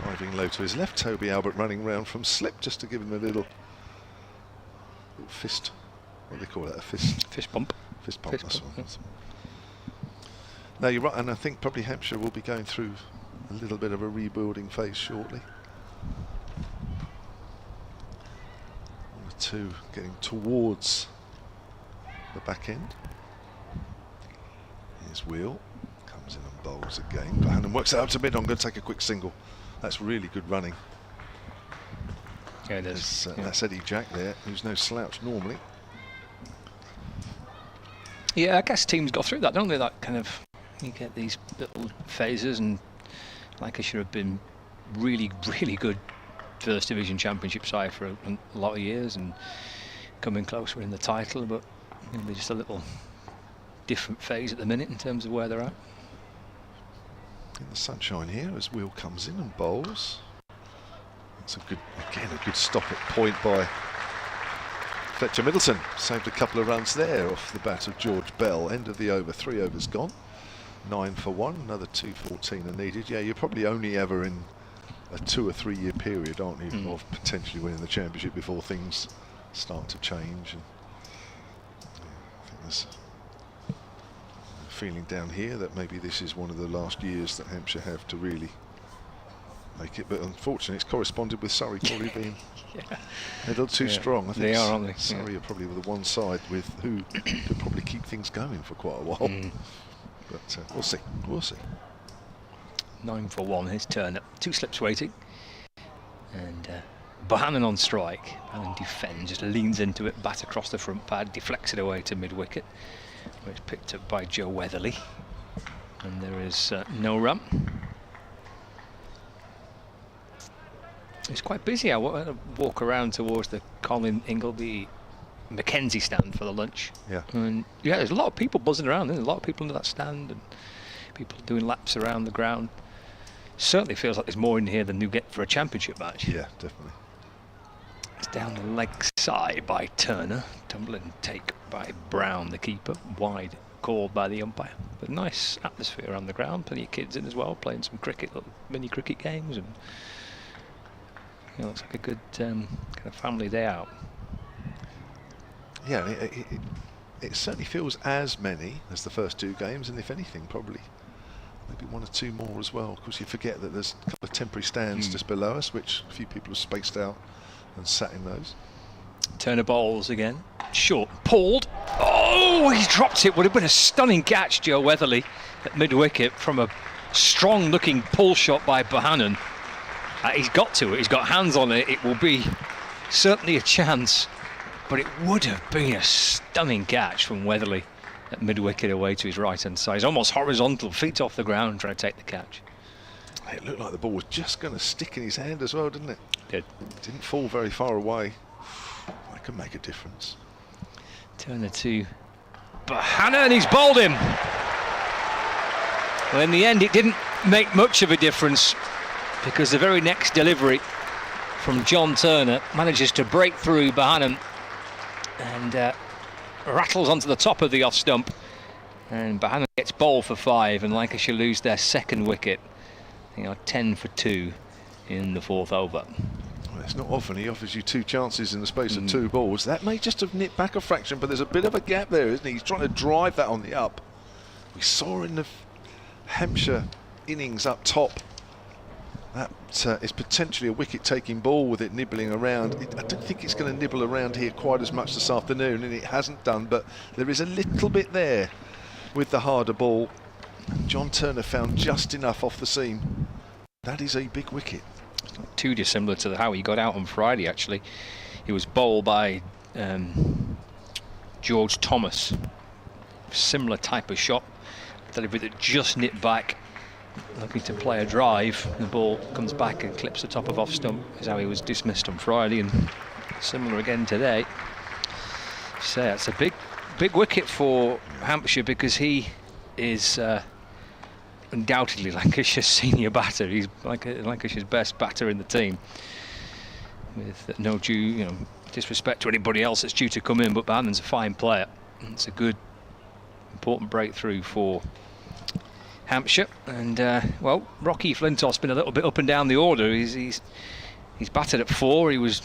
Diving low to his left. Toby Albert running round from slip just to give him a little fist. What do they call it? A fist? Fist bump. Fist pump, that's one. No, you're right, and I think probably Hampshire will be going through a little bit of a rebuilding phase shortly. 1 or 2 getting towards the back end. Here's Wheel, comes in and bowls again. Bohannon works it out to mid. I'm going to take a quick single. That's really good running. Yeah, it is. That's Eddie Jack there, who's no slouch normally. Yeah, I guess teams go through that, don't they? That kind of, you get these little phases, and Lancashire have been really, really good First Division Championship side for a lot of years and coming closer in the title, but they're just a little different phase at the minute in terms of where they're at. In the sunshine here as Wheel comes in and bowls. That's a good stop at point by Fletcher Middleton. Saved a couple of runs there off the bat of George Bell. End of the over, 3 overs gone. 9 for 1, another 2:14 are needed. Yeah, you're probably only ever in a 2 or 3 year period, aren't you, of potentially winning the championship before things start to change. And I think there's a feeling down here that maybe this is one of the last years that Hampshire have to really make it, but unfortunately it's corresponded with Surrey probably being a little too strong. I think they are, aren't they? Surrey are probably the one side with who could probably keep things going for quite a while. But we'll see. 9 for 1, his turn up. 2 slips waiting. And Bohannon on strike. Bohannon defends, just leans into it, bat across the front pad, deflects it away to mid-wicket, where it's picked up by Joe Weatherly. And there is no run. It's quite busy. I want to walk around towards the Colin Ingleby Mackenzie stand for the lunch. Yeah. And yeah, there's a lot of people buzzing around. There's a lot of people in that stand and people doing laps around the ground. Certainly feels like there's more in here than you get for a championship match. Yeah, definitely. It's down the leg side by Turner. Tumbling take by Brown, the keeper. Wide called by the umpire. But nice atmosphere around the ground. Plenty of kids in as well, playing some cricket, little mini cricket games, and looks like a good kind of family day out. Yeah, it certainly feels as many as the first 2 games, and if anything, probably maybe 1 or 2 more as well. Of course, you forget that there's a couple of temporary stands just below us, which a few people have spaced out and sat in those. Turner bowls again. Short, pulled. Oh, he's dropped it. Would have been a stunning catch, Joe Weatherly, at mid-wicket from a strong-looking pull shot by Bohannon. He's got to it. He's got hands on it. It will be certainly a chance, but it would have been a stunning catch from Weatherly at mid-wicket away to his right-hand side. He's almost horizontal, feet off the ground, trying to take the catch. It looked like the ball was just going to stick in his hand as well, didn't it? Did. It didn't fall very far away. That can make a difference. Turner to Bohannon, and he's bowled him. Well, in the end, it didn't make much of a difference, because the very next delivery from John Turner manages to break through Bohannon and rattles onto the top of the off stump, and Bohannon gets bowled for 5, and Lancashire lose their 2nd wicket. They are 10 for 2 in the 4th over. Well, it's not often he offers you 2 chances in the space of 2 balls. That may just have nipped back a fraction, but there's a bit of a gap there, isn't he? He's trying to drive that on the up. We saw in the Hampshire innings up top, that is potentially a wicket-taking ball with it nibbling around. I don't think it's going to nibble around here quite as much this afternoon, and it hasn't done, but there is a little bit there with the harder ball. John Turner found just enough off the seam. That is a big wicket. It's not too dissimilar to how he got out on Friday, actually. He was bowled by George Thomas. Similar type of shot. Delivery that just nipped back. Looking to play a drive, the ball comes back and clips the top of off stump, is how he was dismissed on Friday, and similar again today. So it's a big wicket for Hampshire, because he is undoubtedly Lancashire's senior batter. He's Lancashire's best batter in the team, with no due disrespect to anybody else that's due to come in, but Bohannon's a fine player. It's a good, important breakthrough for Hampshire. And well, Rocky Flintoff's been a little bit up and down the order. He's batted at 4. He was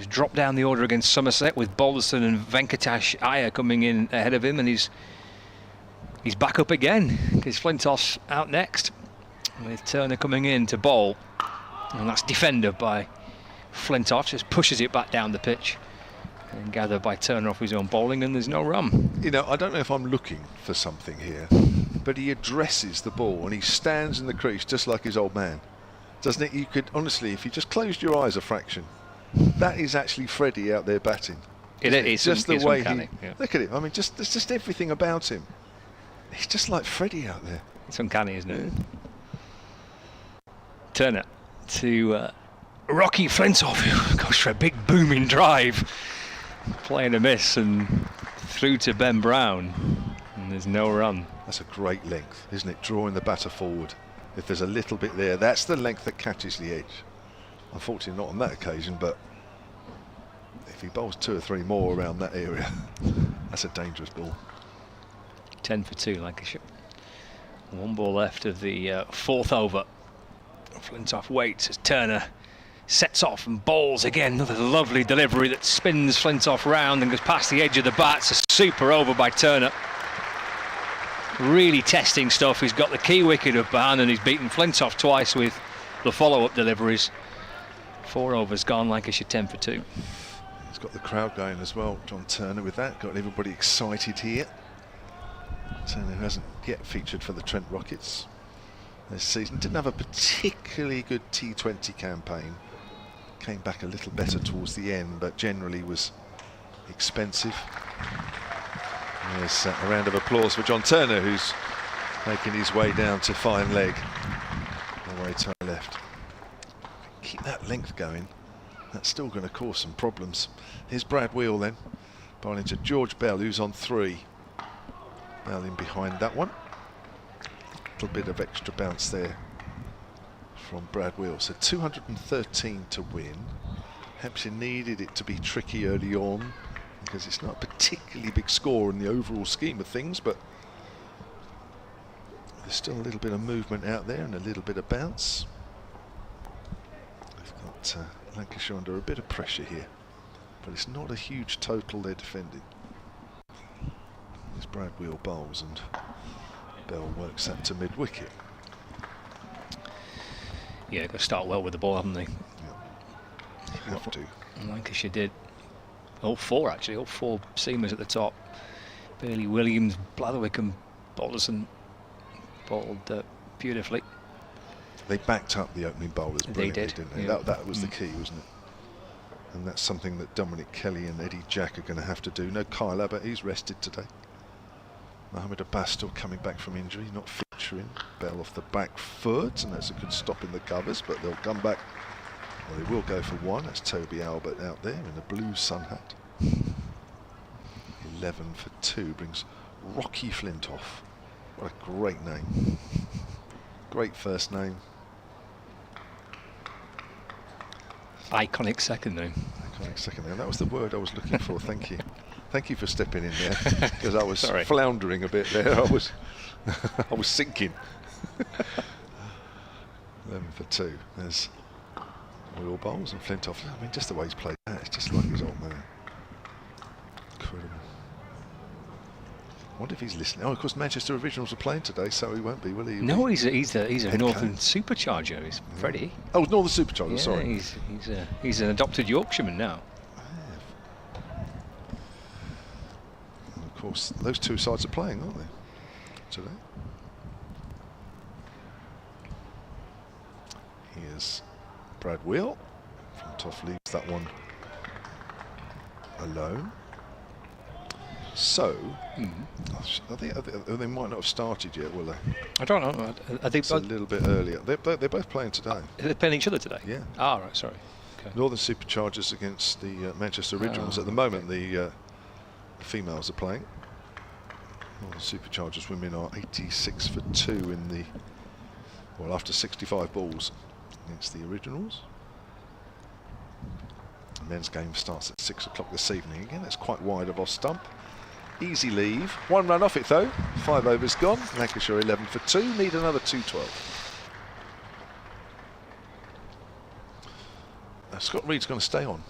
dropped down the order against Somerset, with Balderson and Venkatesh Iyer coming in ahead of him, and he's back up again, because Flintoff's out next, with Turner coming in to bowl, and that's defended by Flintoff. Just pushes it back down the pitch and gathered by Turner off his own bowling, and there's no run. I don't know if I'm looking for something here, but he addresses the ball and he stands in the crease just like his old man, doesn't it? You could honestly, if you just closed your eyes a fraction, that is actually Freddie out there batting. It's just the way uncanny, he yeah. look at it. I mean, there's just everything about him. He's just like Freddie out there. It's uncanny, isn't it? Turner to Rocky Flintoff, who goes for a big booming drive, playing a miss and through to Ben Brown, and there's no run. That's a great length, isn't it? Drawing the batter forward. If there's a little bit there, that's the length that catches the edge. Unfortunately not on that occasion, but if he bowls 2 or 3 more around that area, that's a dangerous ball. 10 for 2 Lancashire. 1 ball left of the 4th over. Flintoff waits as Turner sets off and bowls again. Another lovely delivery that spins Flintoff round and goes past the edge of the bat. It's a super over by Turner. Really testing stuff. He's got the key wicket of Bohannon. He's beaten Flintoff twice with the follow-up deliveries. 4 overs gone, Lancashire 10 for 2. He's got the crowd going as well, John Turner, with that. Got everybody excited here. Turner, who hasn't yet featured for the Trent Rockets this season, didn't have a particularly good T20 campaign. Came back a little better towards the end, but generally was expensive. There's a round of applause for John Turner, who's making his way down to fine leg, away to left. that length going, that's still going to cause some problems. Here's Brad Wheel then, bowling to George Bell, who's on 3. Bell in behind that one. A little bit of extra bounce there from Brad Wheel. So 213 to win. Hampshire needed it to be tricky early on because it's not a particularly big score in the overall scheme of things, but there's still a little bit of movement out there and a little bit of bounce. They've got Lancashire under a bit of pressure here, but it's not a huge total they're defending. There's Brad Wheel bowls and Bell works that to mid-wicket. Yeah, got to start well with the ball, haven't they? Yeah. Have to. Lancashire did. All 4 actually, all 4 seamers at the top. Bailey, Williams, Blatherwick and Balderson bowled beautifully. They backed up the opening bowlers brilliantly, didn't they? Yeah. That was the key, wasn't it? And that's something that Dominic Kelly and Eddie Jack are going to have to do. No Kyle Abbott, he's rested today. Mohammed Abbas still coming back from injury, not featuring. Bell off the back foot, and that's a good stop in the covers, but they'll come back. Well, they will go for 1. That's Toby Albert out there in a blue sun hat. 11 for 2 brings Rocky Flintoff. What a great name. Great first name. Iconic second name. Iconic second name. That was the word I was looking for. Thank you. Thank you for stepping in there, because I was floundering a bit there. I was sinking. 11 for 2. There's Wheel bowls and Flintoff. I mean, just the way he's played that, it's just like his old man. Incredible. I wonder if he's listening. Oh, of course, Manchester Originals are playing today, so he won't be, will he? No, he's a Northern Supercharger. He's Freddie. Oh, Northern Supercharger. Yeah, sorry. He's an adopted Yorkshireman now. And of course, those 2 sides are playing, aren't they, today? Here's Brad Wheel. Flintoff leaves that one alone. So, they might not have started yet, will they? I don't know. Are they it's a little bit earlier. They're both playing today. Are they playing each other today? Yeah. Ah, right, sorry. Okay. Northern Superchargers against the Manchester Originals. At the moment, the females are playing. Northern Superchargers women are 86 for 2 in the, well, after 65 balls against the Originals. The men's game starts at 6 o'clock this evening. Again, it's quite wide of off stump. Easy leave. 1 run off it though. 5 overs gone. Lancashire 11 for 2. Need another 212. Scott Reed's going to stay on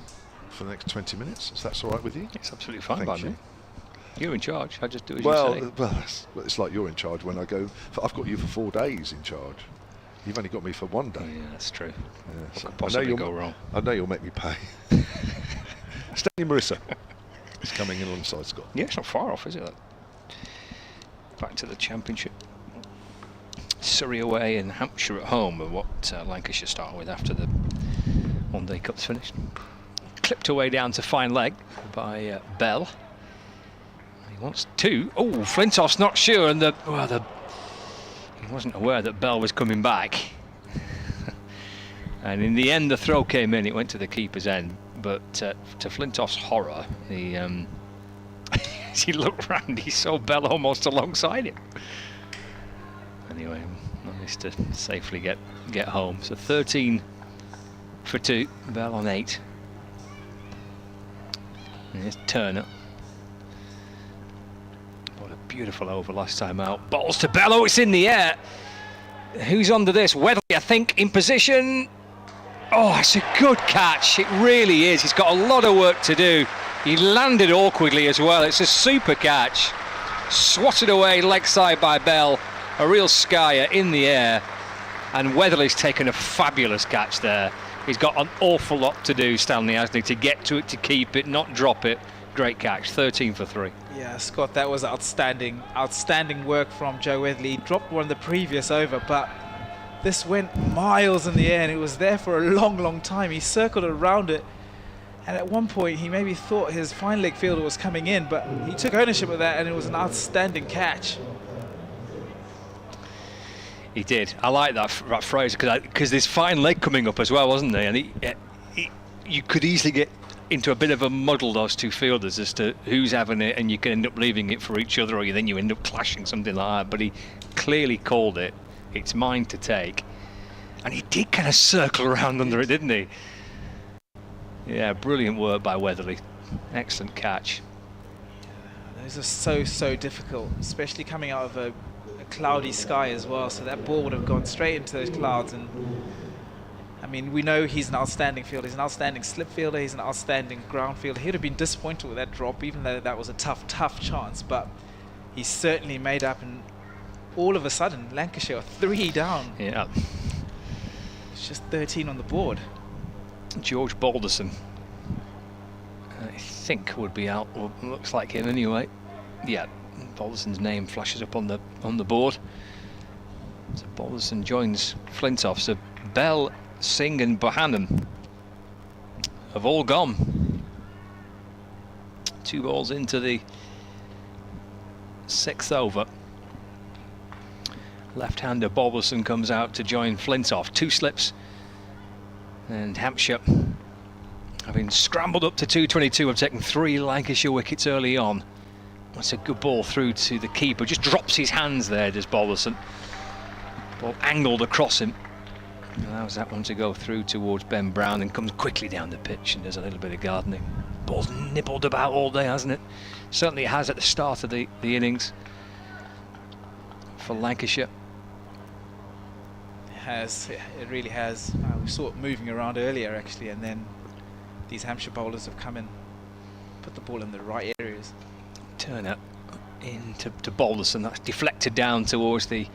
for the next 20 minutes. If that's all right with you? It's absolutely fine Thank by you. me. You're in charge. I just do as you say. Well, it's like you're in charge when I go. I've got you for 4 days in charge. You've only got me for 1 day. Yeah, that's true. Yeah, What so could possibly go wrong? I know you'll make me pay. Stanley Marissa is coming in alongside Scott. Yeah, it's not far off, is it? Back to the Championship. Surrey away and Hampshire at home are what Lancashire start with after the one-day cup's finished. Clipped away down to fine leg by Bell. He wants 2. Oh, Flintoff's not sure, and he wasn't aware that Bell was coming back. And in the end, the throw came in. It went to the keeper's end, but to Flintoff's horror, he as he looked round, he saw Bell almost alongside him. Anyway, managed to safely get home. So 13 for 2, Bell on 8. And here's Turner. What a beautiful over last time out. Balls to Bell. Oh, it's in the air. Who's under this? Wedley, I think, in position. Oh, it's a good catch. It really is. He's got a lot of work to do. He landed awkwardly as well. It's a super catch. Swatted away leg side by Bell. A real skyer in the air. And Weatherly's taken a fabulous catch there. He's got an awful lot to do, Stanley, hasn't he, to get to it, to keep it, not drop it. Great catch, 13 for 3. Yeah, Scott, that was outstanding work from Joe Weatherly. He dropped one the previous over, but this went miles in the air and it was there for a long, long time. He circled around it, and at one point he maybe thought his fine leg fielder was coming in, but he took ownership of that and it was an outstanding catch. He did. I like that phrase because there's fine leg coming up as well, wasn't there? And you could easily get into a bit of a muddle, those two fielders, as to who's having it, and you can end up leaving it for each other, or then you end up clashing, something like that. But he clearly called it. It's mine to take. And he did kind of circle around under it, didn't he? Yeah, brilliant work by Weatherly. Excellent catch. Those are so difficult, especially coming out of a cloudy sky as well. So that ball would have gone straight into those clouds. And I mean, we know he's an outstanding fielder. He's an outstanding slip fielder. He's an outstanding ground fielder. He'd have been disappointed with that drop, even though that was a tough chance. But he certainly made up. And all of a sudden, Lancashire are 3 down. Yeah. It's just 13 on the board. George Balderson, I think, would be out. Well, looks like him anyway. Yeah, Balderson's name flashes up on the board. So Balderson joins Flintoff. So Bell, Singh and Bohannon have all gone. 2 balls into the 6th over. Left-hander Balderson comes out to join Flintoff. 2 slips. And Hampshire, having scrambled up to 222, have taken 3 Lancashire wickets early on. That's a good ball through to the keeper. Just drops his hands there, does Balderson. Ball angled across him. Allows that one to go through towards Ben Brown and comes quickly down the pitch and does a little bit of gardening. Ball's nibbled about all day, hasn't it? Certainly it has at the start of the innings for Lancashire. It really has. We saw it moving around earlier actually, and then these Hampshire bowlers have come in, put the ball in the right areas. Turner into Balderson. That's deflected down towards the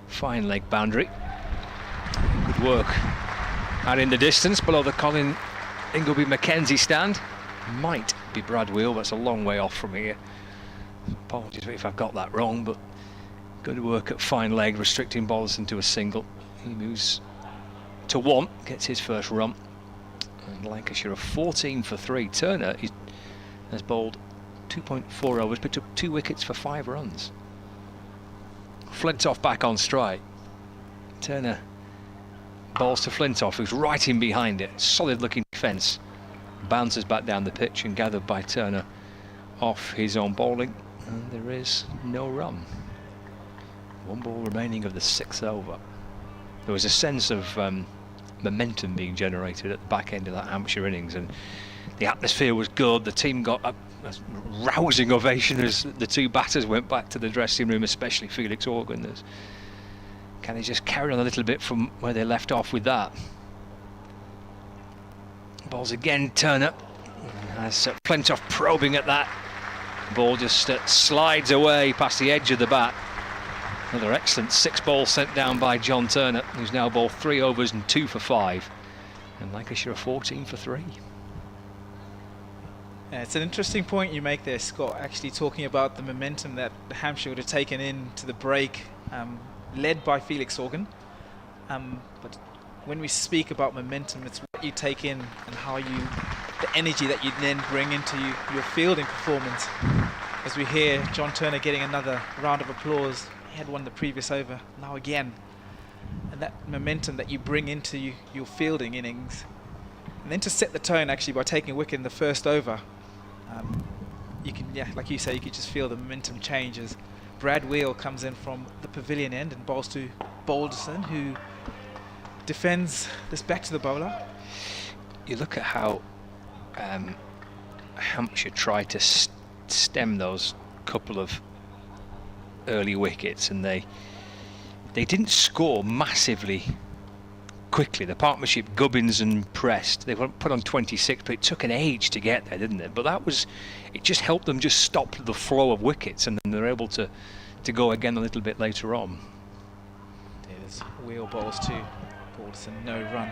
fine leg boundary. Good work out in the distance below the Colin Ingleby Mackenzie stand. Might be Brad Wheel, that's a long way off from here. Apologies if I've got that wrong, but good work at fine leg, restricting Balderson to a single. He moves to 1, gets his first run. And Lancashire are 14 for 3. Turner has bowled 2.4 overs, but took 2 wickets for 5 runs. Flintoff back on strike. Turner bowls to Flintoff, who's right in behind it. Solid looking defence. Bounces back down the pitch and gathered by Turner off his own bowling. And there is no run. 1 ball remaining of the 6th over. There was a sense of momentum being generated at the back end of that Hampshire innings, and the atmosphere was good. The team got a rousing ovation as the 2 batters went back to the dressing room, especially Felix Organ. Can he just carry on a little bit from where they left off with that? Balls again, Turner. As Flintoff probing at that. Ball just slides away past the edge of the bat. Another excellent 6 ball sent down by John Turner, who's now bowled 3 overs and 2 for 5. And Lancashire are 14 for 3. Yeah, it's an interesting point you make there, Scott, actually talking about the momentum that Hampshire would have taken into the break, led by Felix Organ. But when we speak about momentum, it's what you take in and how the energy that you then bring into your fielding performance. As we hear John Turner getting another round of applause. He had one the previous over, now again. And that momentum that you bring into your fielding innings. And then to set the tone actually by taking a wicket in the first over. You can, like you say, you could just feel the momentum change as Brad Wheel comes in from the pavilion end and bowls to Balderson, who defends this back to the bowler. You look at how Hampshire tried to stem those couple of early wickets, and they didn't score massively quickly. The partnership Gubbins and Prest, they were put on 26, but it took an age to get there, didn't it? But it just helped them just stop the flow of wickets, and then they're able to go again a little bit later on. There's Wheel bowls to Balderson, no run.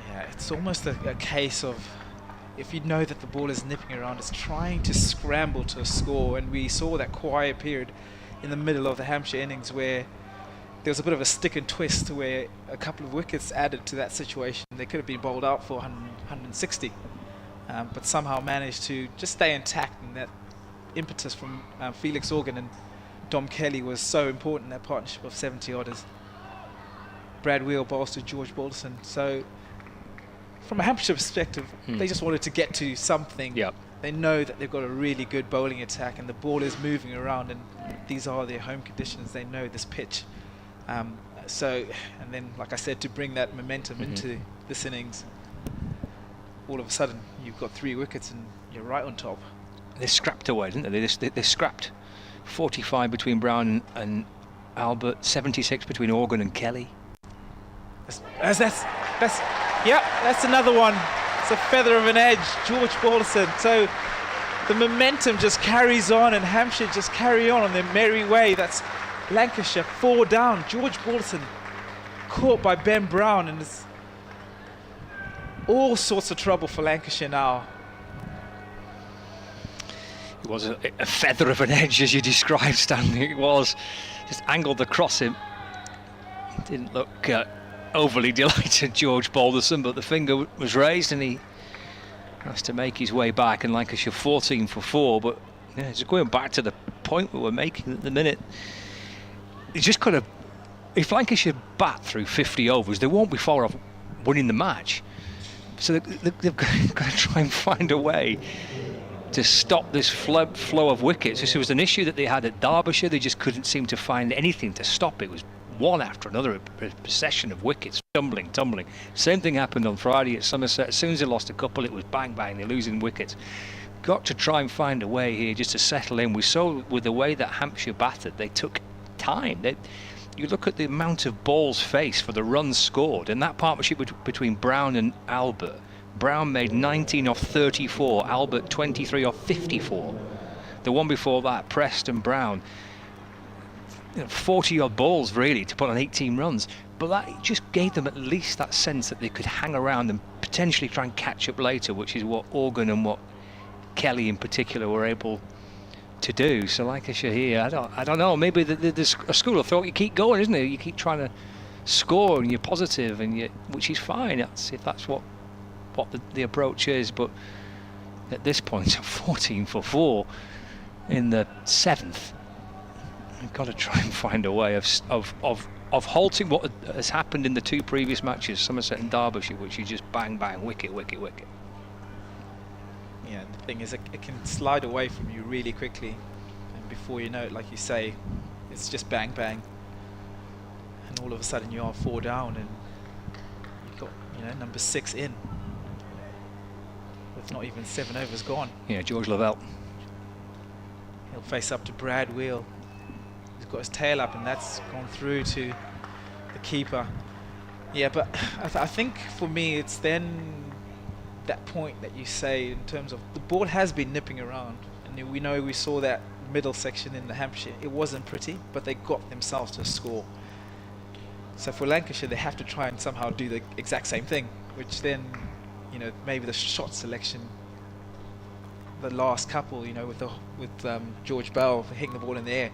Yeah, it's almost a case of, if you know that the ball is nipping around, it's trying to scramble to a score. And we saw that quiet period in the middle of the Hampshire innings where there was a bit of a stick and twist, where a couple of wickets added to that situation. They could have been bowled out for 160, but somehow managed to just stay intact, and that impetus from Felix Organ and Dom Kelly was so important in that partnership of 70 odders. Brad Wheel bowls to George Balderson. So from a Hampshire perspective, they just wanted to get to something. Yep. They know that they've got a really good bowling attack and the ball is moving around, and these are their home conditions. They know this pitch. And then, like I said, to bring that momentum into this innings, all of a sudden you've got 3 wickets and you're right on top. They scrapped away, didn't they? They scrapped 45 between Brown and Albert, 76 between Organ and Kelly. That's another one. It's a feather of an edge, George Balderson. So the momentum just carries on, and Hampshire just carry on their merry way. That's Lancashire 4 down. George Balderson caught by Ben Brown, and it's all sorts of trouble for Lancashire now. It was a feather of an edge, as you described, Stanley. It was just angled across him. Didn't look overly delighted, George Balderson, but the finger was raised and he has to make his way back. And Lancashire 14 for 4, but yeah, just going back to the point we were making at the minute, you just kind of, if Lancashire bat through 50 overs, they won't be far off winning the match. So they've got to try and find a way to stop this flow of wickets. This was an issue that they had at Derbyshire. They just couldn't seem to find anything to stop it. It was one after another, a procession of wickets, tumbling. Same thing happened on Friday at Somerset. As soon as they lost a couple, it was bang, they're losing wickets. Got to try and find a way here just to settle in. We saw with the way that Hampshire batted, they took time. You look at the amount of balls faced for the runs scored, and that partnership between Brown and Albert. Brown made 19 off 34, Albert 23 off 54. The one before that, Preston Brown, 40 odd balls really to put on 18 runs, but that just gave them at least that sense that they could hang around and potentially try and catch up later, which is what Organ and what Kelly in particular were able to do. So Lancashire here, I don't know, maybe there's a school of thought, you keep going, isn't it? You keep trying to score and you're positive, and which is fine, if that's what the approach is, but at this point 14 for 4 in the 7th, we've got to try and find a way of halting what has happened in the 2 previous matches, Somerset and Derbyshire, which is just bang, wicket. Yeah, the thing is, it can slide away from you really quickly, and before you know it, like you say, it's just bang, and all of a sudden you are 4 down, and you've got number 6 in with not even 7 overs gone. Yeah, George Lavelle. He'll face up to Brad Wheel. He's got his tail up, and that's gone through to the keeper. Yeah, but I think for me it's then that point that you say, in terms of the ball has been nipping around, and we saw that middle section in the Hampshire. It wasn't pretty, but they got themselves to a score. So for Lancashire, they have to try and somehow do the exact same thing, which then, maybe the shot selection, the last couple, with George Bell for hitting the ball in the air,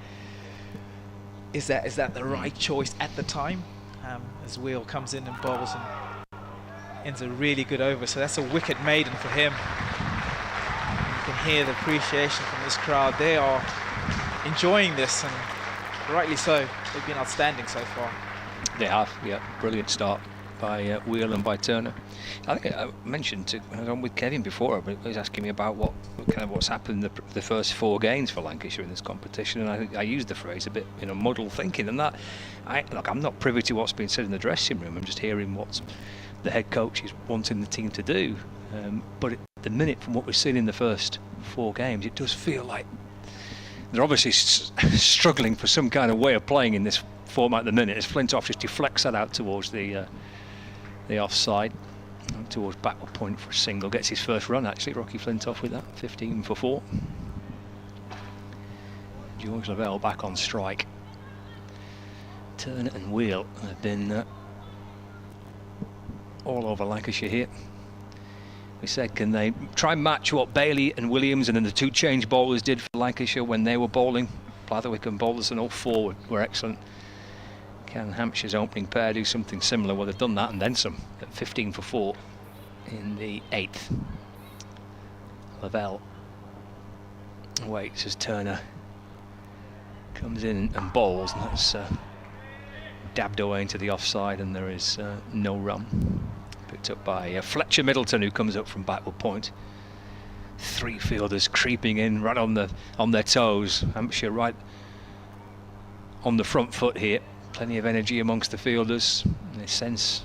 is that the right choice at the time? As Wheel comes in and bowls and ends a really good over, so that's a wicket maiden for him. And you can hear the appreciation from this crowd. They are enjoying this, and rightly so. They've been outstanding so far. They have, yeah. Brilliant start by Wheel and by Turner. I think I mentioned when I was on with Kevin before, but he was asking me about what's happened in the first 4 games for Lancashire in this competition, and I think I used the phrase a bit muddled thinking, and that I'm not privy to what's been said in the dressing room. I'm just hearing what the head coach is wanting the team to do. But at the minute, from what we've seen in the first 4 games, it does feel like they're obviously struggling for some kind of way of playing in this format at the minute, as Flintoff just deflects that out towards the offside, towards backward point for a single. Gets his first run, actually, Rocky Flintoff, with that, 15 for 4. George Lavelle back on strike. Turner and Wheel have been all over Lancashire here. We said, can they try and match what Bailey and Williams and then the 2 change bowlers did for Lancashire when they were bowling? Blatherwick and Balderson, all 4 were excellent. Can Hampshire's opening pair do something similar? Well, they've done that and then some at 15 for 4 in the 8th. Lavelle waits as Turner comes in and bowls, and that's dabbed away into the offside, and there is no run. Picked up by Fletcher Middleton, who comes up from backward point. 3 fielders creeping in right on their toes. Hampshire right on the front foot here. Plenty of energy amongst the fielders. They sense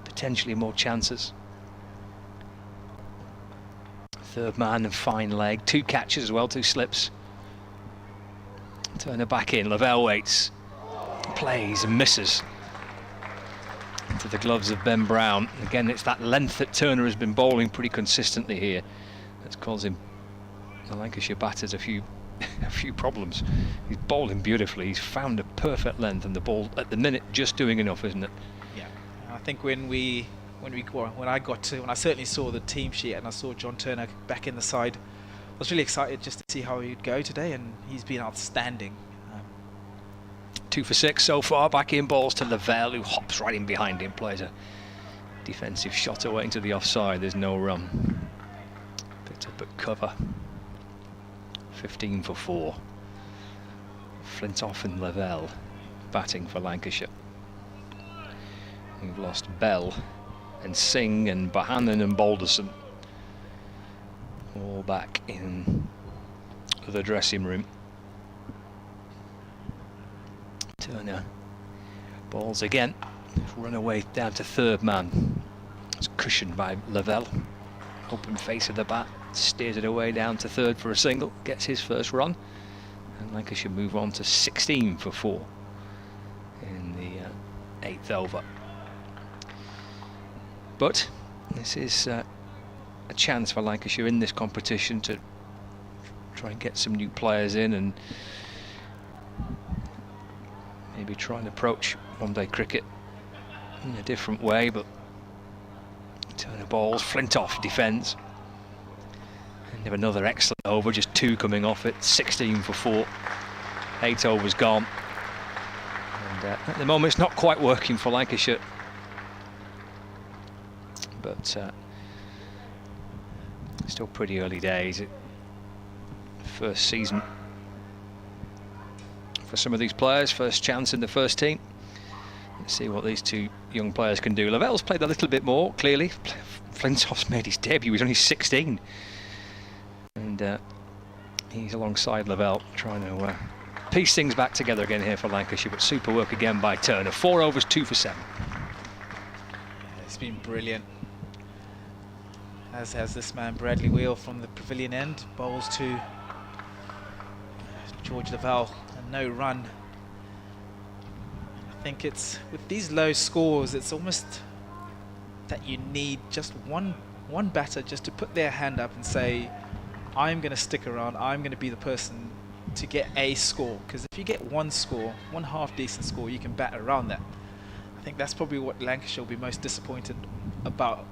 potentially more chances. Third man and fine leg. 2 catches as well, 2 slips. Turner back in. Lavelle waits. Plays and misses. Into the gloves of Ben Brown. Again, it's that length that Turner has been bowling pretty consistently here that's causing the Lancashire batters a few problems. He's bowling beautifully. He's found a perfect length, and the ball at the minute just doing enough, isn't it? Yeah, I think when I certainly saw the team sheet and I saw John Turner back in the side, I was really excited just to see how he'd go today, and he's been outstanding. 2 for 6 so far. Back in balls to Lavelle, who hops right in behind him, plays a defensive shot away into the offside. There's no run. Picked up at cover. 15 for 4. Flintoff and Lavelle batting for Lancashire. We've lost Bell and Singh and Bohannon and Balderson all back in the dressing room. Turner balls again. Run away down to third man. It's cushioned by Lavelle. Open face of the bat. Steers it away down to third for a single. Gets his first run. And Lancashire move on to 16 for 4 in the 8th over. But this is a chance for Lancashire in this competition to try and get some new players in and maybe try and approach one-day cricket in a different way. But Turner balls, Flintoff defends. And have another excellent over, just 2 coming off it. 16 for 4. 8 overs gone. And at the moment it's not quite working for Lancashire. But still pretty early days. First season for some of these players, first chance in the first team. Let's see what these 2 young players can do. Lavelle's played a little bit more, clearly. Flintoff's made his debut, he's only 16. And he's alongside Lavelle, trying to piece things back together again here for Lancashire. But super work again by Turner. 4 overs, 2 for 7. It's been brilliant. As has this man Bradley Wheel from the Pavilion end. Bowls to George Lavelle, and no run. I think it's with these low scores, it's almost that you need just one batter just to put their hand up and say, I'm going to stick around, I'm going to be the person to get a score. Because if you get one score, one half decent score, you can bat around that. I think that's probably what Lancashire will be most disappointed about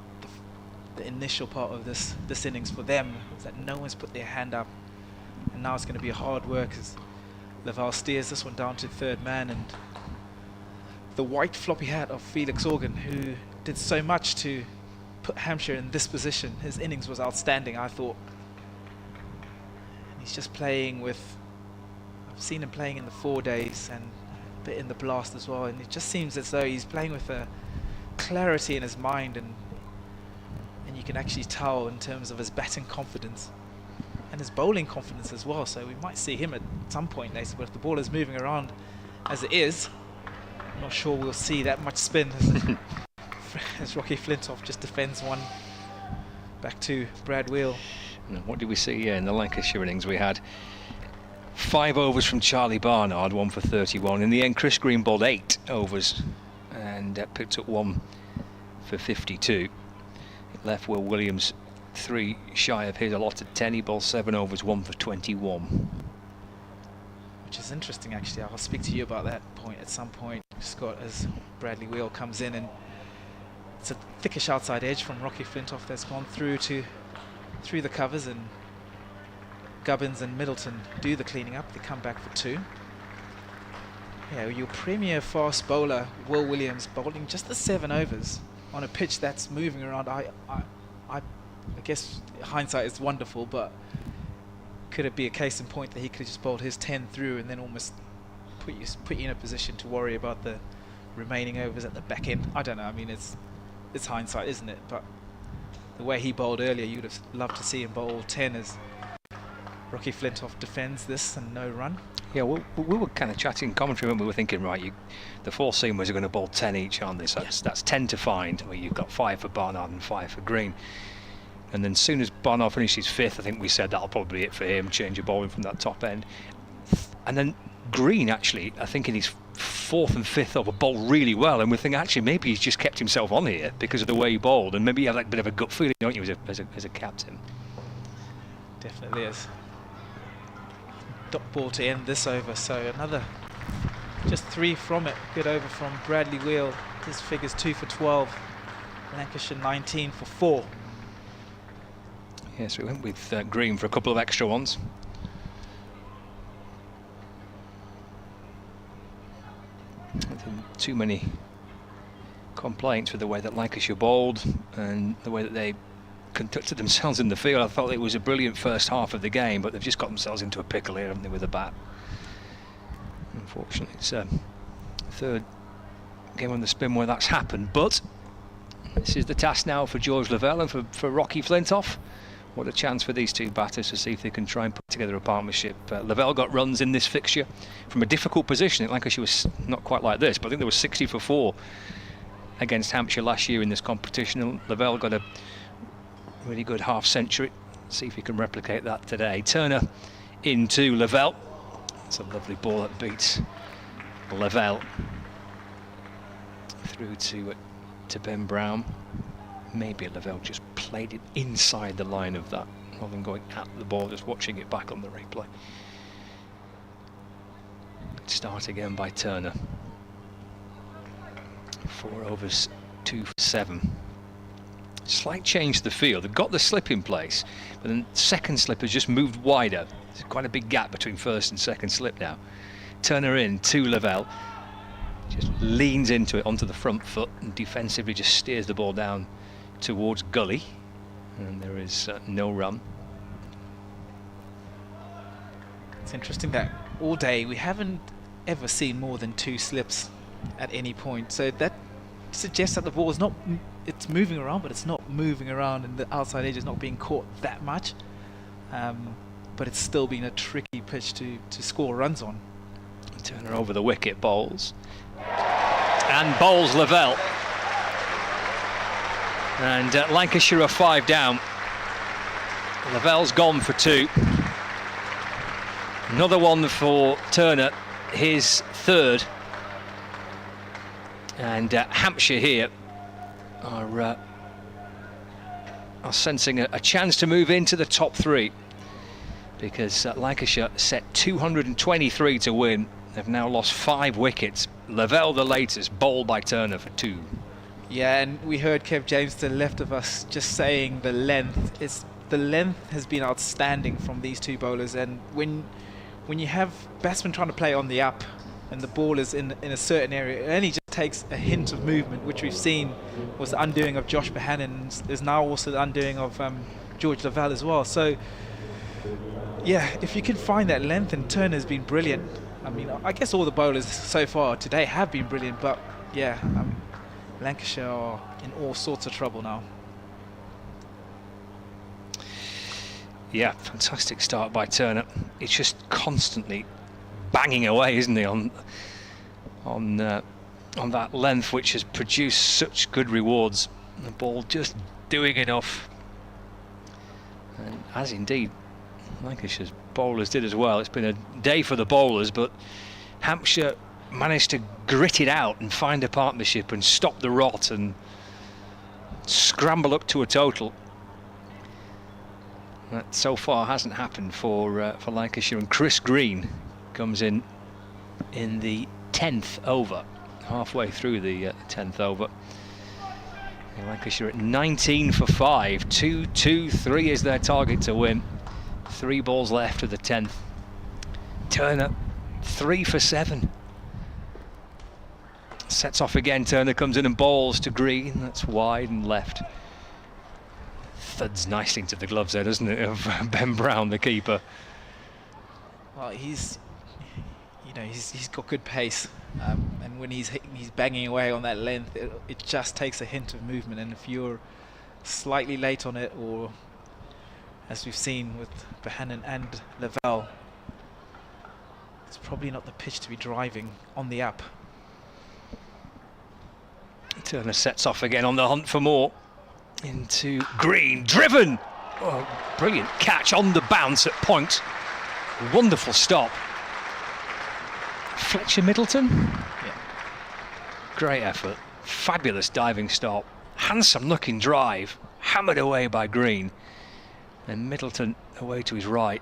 the initial part of this innings for them, is that no one's put their hand up. And now it's going to be hard work as Lavelle steers this one down to third man, and the white floppy hat of Felix Organ, who did so much to put Hampshire in this position. His innings was outstanding, I thought. And he's just playing with, I've seen him playing in the 4 days and a bit in the blast as well, and it just seems as though he's playing with a clarity in his mind, and you can actually tell in terms of his batting confidence and his bowling confidence as well. So we might see him at some point later, but if the ball is moving around as it is, I'm not sure we'll see that much spin as Rocky Flintoff just defends one back to Brad Wheel. What did we see here in the Lancashire innings? We had 5 overs from Charlie Barnard, 1 for 31. In the end, Chris Green bowled 8 overs and picked up 1 for 52. It left Will Williams 3 shy of his allotted 10. He bowled 7 overs, 1 for 21. Which is interesting, actually. I'll speak to you about that point at some point, Scott, as Bradley Wheel comes in, and it's a thickish outside edge from Rocky Flintoff that's gone through the covers, and Gubbins and Middleton do the cleaning up. They come back for 2. Yeah, your premier fast bowler, Will Williams, bowling just the 7 overs on a pitch that's moving around. I guess hindsight is wonderful, but could it be a case in point that he could have just bowled his 10 through and then almost put you in a position to worry about the remaining overs at the back end? I don't know. I mean, it's hindsight, isn't it? But the way he bowled earlier, you'd have loved to see him bowl 10 as Rocky Flintoff defends this and no run. Yeah, we were kind of chatting in commentary when we were thinking, right, the four seamers are going to bowl 10 each, aren't they? So that's 10 to find, where you've got 5 for Barnard and 5 for Green. And then as soon as Barnard finishes 5th, I think we said that'll probably be it for him, change of bowling from that top end. And then Green, actually, I think in his 4th and 5th over, bowled really well, and we think actually maybe he's just kept himself on here because of the way he bowled, and maybe you have that bit of a gut feeling, don't you, as a captain? Definitely is. Dot ball to end this over, so another just 3 from it. Good over from Bradley Wheel. His figures 2 for 12. Lancashire 19 for 4. Yes, we went with Green for a couple of extra ones. I think too many complaints with the way that Lancashire bowled and the way that they conducted themselves in the field. I thought it was a brilliant first half of the game, but they've just got themselves into a pickle here, haven't they, with a bat. Unfortunately, it's third game on the spin where that's happened, but this is the task now for George Lavelle and for Rocky Flintoff. What a chance for these two batters to see if they can try and put together a partnership. Lavelle got runs in this fixture from a difficult position. Lancashire was not quite like this, but I think there was 60 for 4 against Hampshire last year in this competition, and Lavelle got a really good half-century. See if he can replicate that today. Turner into Lavelle. It's a lovely ball that beats Lavelle through to Ben Brown. Maybe Lavelle just played it inside the line of that rather than going at the ball, just watching it back on the replay. Good start again by Turner. 4 overs, 2 for 7. Slight change to the field. They've got the slip in place, but then second slip has just moved wider. There's quite a big gap between first and second slip now. Turner in to Lavelle. Just leans into it onto the front foot and defensively just steers the ball down towards gully. And there is no run. It's interesting that all day we haven't ever seen more than 2 slips at any point. So that suggests that the ball is not... It's moving around, but it's not moving around, and the outside edge is not being caught that much. But it's still been a tricky pitch to score runs on. Turner over the wicket, bowls. And bowls Lavelle. And Lancashire are 5 down. Lavelle's gone for 2. Another one for Turner, his 3rd. And Hampshire here are sensing a chance to move into the top 3, because Lancashire set 223 to win. They've now lost 5 wickets. Lavelle, the latest, bowled by Turner for 2. Yeah, and we heard Kev James to the left of us just saying the length. The length has been outstanding from these 2 bowlers, and when you have batsmen trying to play on the up and the ball is in a certain area, it only just takes a hint of movement, which we've seen was the undoing of Josh Bohannon. There's now also the undoing of George Lavelle as well. So yeah, if you can find that length, and Turner's been brilliant. I mean, I guess all the bowlers so far today have been brilliant, but yeah, Lancashire are in all sorts of trouble now. Yeah, fantastic start by Turner. It's just constantly banging away, isn't he, on that length, which has produced such good rewards. The ball just doing enough, and as indeed Lancashire's bowlers did as well. It's been a day for the bowlers, but Hampshire managed to grit it out and find a partnership and stop the rot and scramble up to a total. That so far hasn't happened for Lancashire, and Chris Green comes in the 10th over, halfway through the 10th over. And Lancashire at 19 for 5, 2-2-3 is their target to win. 3 balls left of the 10th. Turner 3 for 7. Sets off again. Turner comes in and bowls to Green. That's wide and left. Thuds nicely into the gloves there, doesn't it, of Ben Brown, the keeper. Well, he's got good pace, and when he's banging away on that length, it just takes a hint of movement. And if you're slightly late on it, or as we've seen with Bohannon and Lavelle, it's probably not the pitch to be driving on the up. Turner sets off again on the hunt for more. Into Green, driven! Oh, brilliant catch on the bounce at point. Wonderful stop. Fletcher Middleton? Yeah. Great effort. Fabulous diving stop. Handsome looking drive. Hammered away by Green. And Middleton away to his right.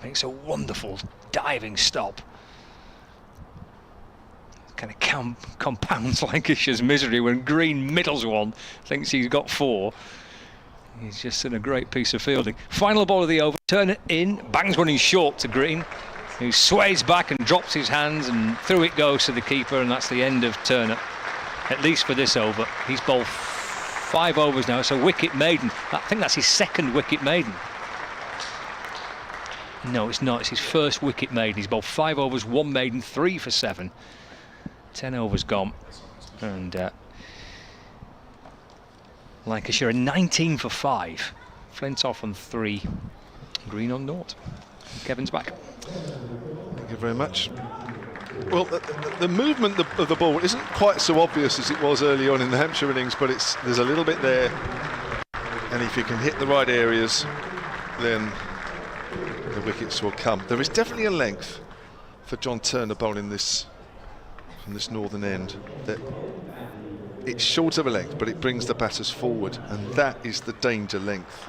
Makes a wonderful diving stop. Kind of compounds Lancashire's misery when Green middles one, thinks he's got 4. He's just in a great piece of fielding. Final ball of the over. Turner in, bangs one in short to Green, who sways back and drops his hands, and through it goes to the keeper, and that's the end of Turner, at least for this over. He's bowled 5 overs now, so wicket maiden. I think that's his 2nd wicket maiden. No, it's not. It's his 1st wicket maiden. He's bowled 5 overs, 1 maiden, 3 for 7. 10 overs gone, and Lancashire are 19 for 5. Flintoff on 3, Green on 0. Kevin's back. Thank you very much. Well, the movement of the ball isn't quite so obvious as it was early on in the Hampshire innings, but there's a little bit there, and if you can hit the right areas, then the wickets will come. There is definitely a length for John Turner bowling this from this northern end, that it's short of a length, but it brings the batters forward, and that is the danger length,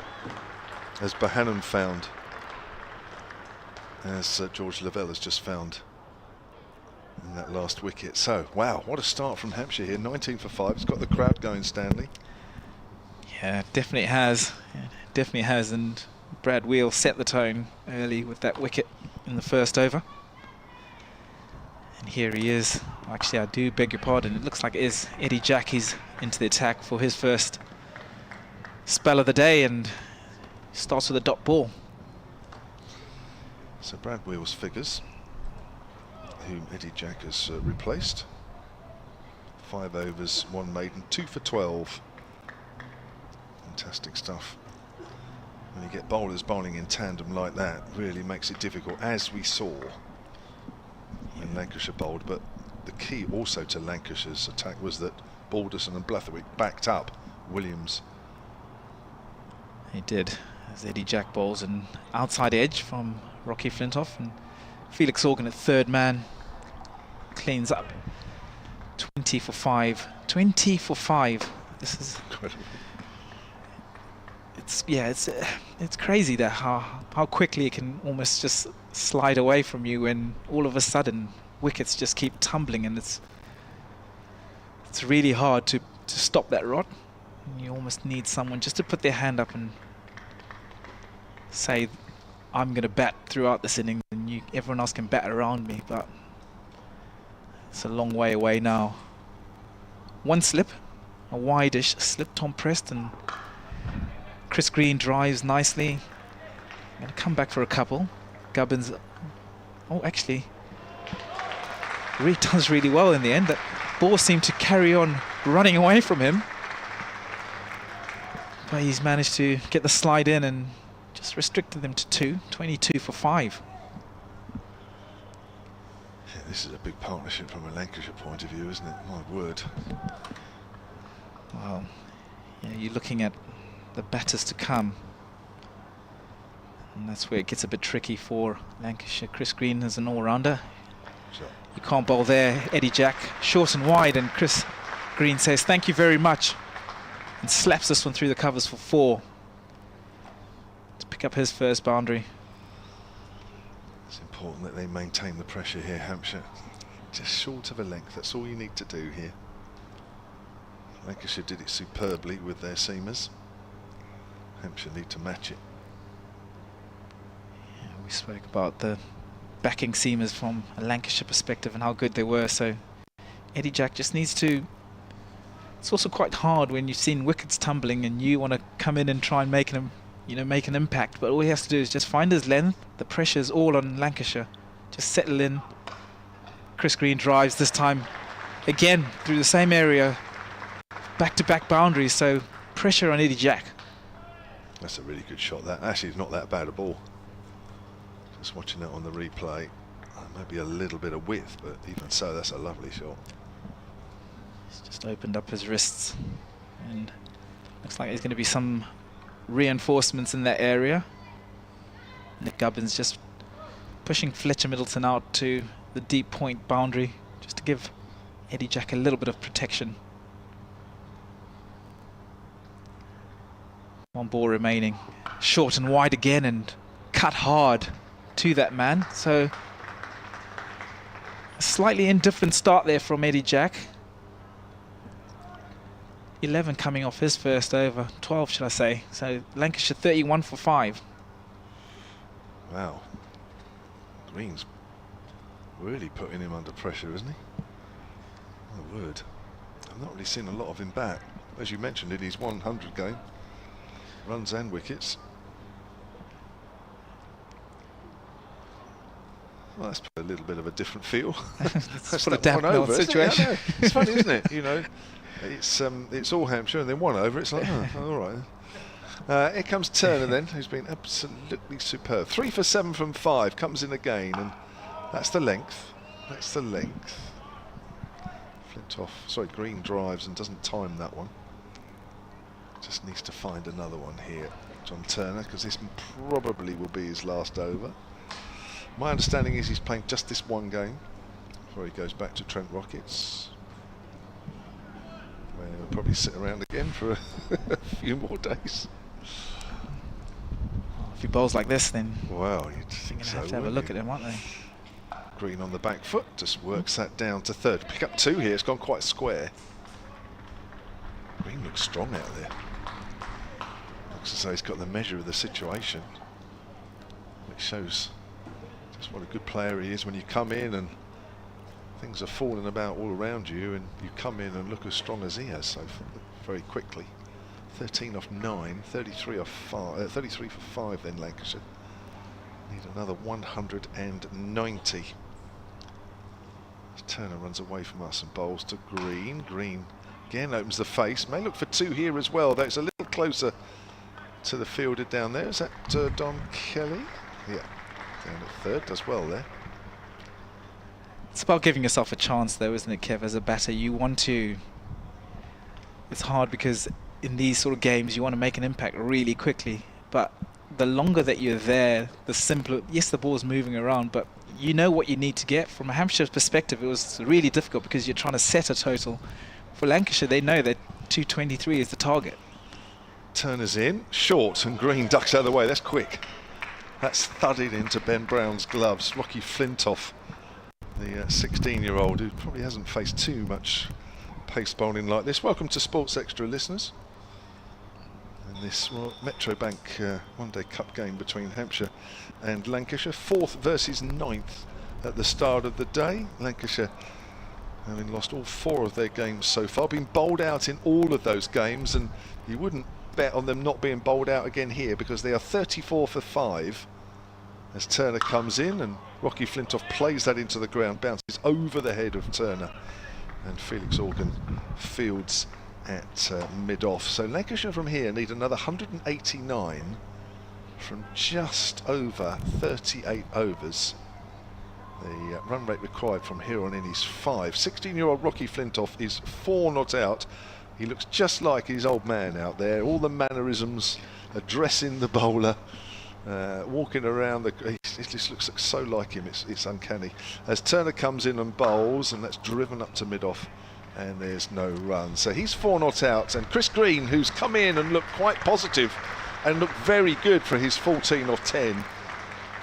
as Bohannon found, as George Lavelle has just found in that last wicket. So, wow, what a start from Hampshire here. 19 for 5. It's got the crowd going, Stanley. Yeah, definitely has. Yeah, definitely has. And Brad Wheel set the tone early with that wicket in the first over. And here he is. Actually, I do beg your pardon. It looks like it is Eddie Jack. He's into the attack for his first spell of the day, and starts with a dot ball. So Brad Wheel's figures, whom Eddie Jack has replaced. 5 overs, 1 maiden, 2 for 12. Fantastic stuff. When you get bowlers bowling in tandem like that, really makes it difficult, as we saw when Lancashire bowled. But the key also to Lancashire's attack was that Balderson and Blatherwick backed up Williams. He did, as Eddie Jack bowls an outside edge from Rocky Flintoff, and Felix Organ at third man cleans up. 20 for 5. 20 for 5. This is Incredible. It's crazy that how quickly it can almost just slide away from you, when all of a sudden wickets just keep tumbling, and it's really hard to stop that rot. And you almost need someone just to put their hand up and say, I'm going to bat throughout this inning, and everyone else can bat around me. But it's a long way away now. One slip, a wide-ish slip. Tom Preston. Chris Green drives nicely. Going to come back for a couple. Gubbins, oh, actually, really does really well in the end. That ball seemed to carry on running away from him, but he's managed to get the slide in and just restricted them to 2. 22 for 5. Yeah, this is a big partnership from a Lancashire point of view, isn't it? My word. Well, yeah, you're looking at the batters to come, and that's where it gets a bit tricky for Lancashire. Chris Green is an all-rounder. Sure. You can't bowl there. Eddie Jack, short and wide, and Chris Green says thank you very much, and slaps this one through the covers for 4 to pick up his first boundary. It's important that they maintain the pressure here, Hampshire. Just short of a length, that's all you need to do here. Lancashire did it superbly with their seamers. Hampshire need to match it. Yeah, we spoke about the backing seamers from a Lancashire perspective and how good they were, so Eddie Jack just needs to... It's also quite hard when you've seen wickets tumbling and you want to come in and try and make them make an impact. But all he has to do is just find his length. The pressure's all on Lancashire. Just settle in. Chris Green drives this time again through the same area. Back-to-back boundaries, so pressure on Eddie Jack. That's a really good shot. That actually is not that bad a ball. Just watching that on the replay. Maybe a little bit of width, but even so, that's a lovely shot. He's just opened up his wrists, and looks like there's going to be some reinforcements in that area. Nick Gubbins just pushing Fletcher Middleton out to the deep point boundary, just to give Eddie Jack a little bit of protection. One ball remaining. Short and wide again, and cut hard to that man. So a slightly indifferent start there from Eddie Jack. 11 coming off his first over, 12 should I say. So Lancashire 31 for 5. Wow. Green's really putting him under pressure, isn't he? My word. I've not really seen a lot of him back. As you mentioned in his 100 game. Runs and wickets. Well, that's a little bit of a different feel. That's put a damp over situation. Yeah, it's funny, isn't it? It's all Hampshire, and then 1 over. It's like, all right. Here comes Turner then, who's been absolutely superb. 3 for 7 from 5, comes in again, and that's the length. That's the length. Green drives and doesn't time that one. Just needs to find another one here, John Turner, because this probably will be his last over. My understanding is he's playing just this one game before he goes back to Trent Rockets, where he'll probably sit around again for a few more days. Well, if he bowls like this, then well, you'd think so, have to have a look at him, aren't they? Green on the back foot, just works that down to third. Pick up 2 here, it's gone quite square. Green looks strong out there. Looks as though he's got the measure of the situation, which shows just what a good player he is when you come in and things are falling about all around you, and you come in and look as strong as he has so very quickly. 13 off 9, 33 off 5, 33 for 5 then Lancashire. Need another 190. Turner runs away from us and bowls to Green. Green again opens the face. May look for 2 here as well, though it's a little closer to the fielder down there. Is that Don Kelly? Yeah, down at third, does well there. It's about giving yourself a chance though, isn't it, Kev? As a batter, you want to... It's hard because in these sort of games you want to make an impact really quickly, but the longer that you're there, the simpler... Yes, the ball's moving around, but you know what you need to get. From a Hampshire perspective, it was really difficult because you're trying to set a total. For Lancashire, they know that 223 is the target. Turner's in, short, and Green ducks out of the way. That's quick. That's thudded into Ben Brown's gloves. Rocky Flintoff, the 16-year-old who probably hasn't faced too much pace bowling like this. Welcome to Sports Extra, listeners. In this Metro Bank one-day cup game between Hampshire and Lancashire. 4th versus 9th at the start of the day. Lancashire having lost all 4 of their games so far, been bowled out in all of those games, and you wouldn't bet on them not being bowled out again here, because they are 34 for 5 as Turner comes in, and Rocky Flintoff plays that into the ground, bounces over the head of Turner, and Felix Organ fields at mid-off. So Lancashire from here need another 189 from just over 38 overs. The run rate required from here on in is 5. 16-year-old Rocky Flintoff is 4 not out. He looks just like his old man out there. All the mannerisms, addressing the bowler, walking around. It just looks so like him. It's uncanny. As Turner comes in and bowls, and that's driven up to mid-off, and there's no run. So he's 4 not out. And Chris Green, who's come in and looked quite positive and looked very good for his 14 off 10,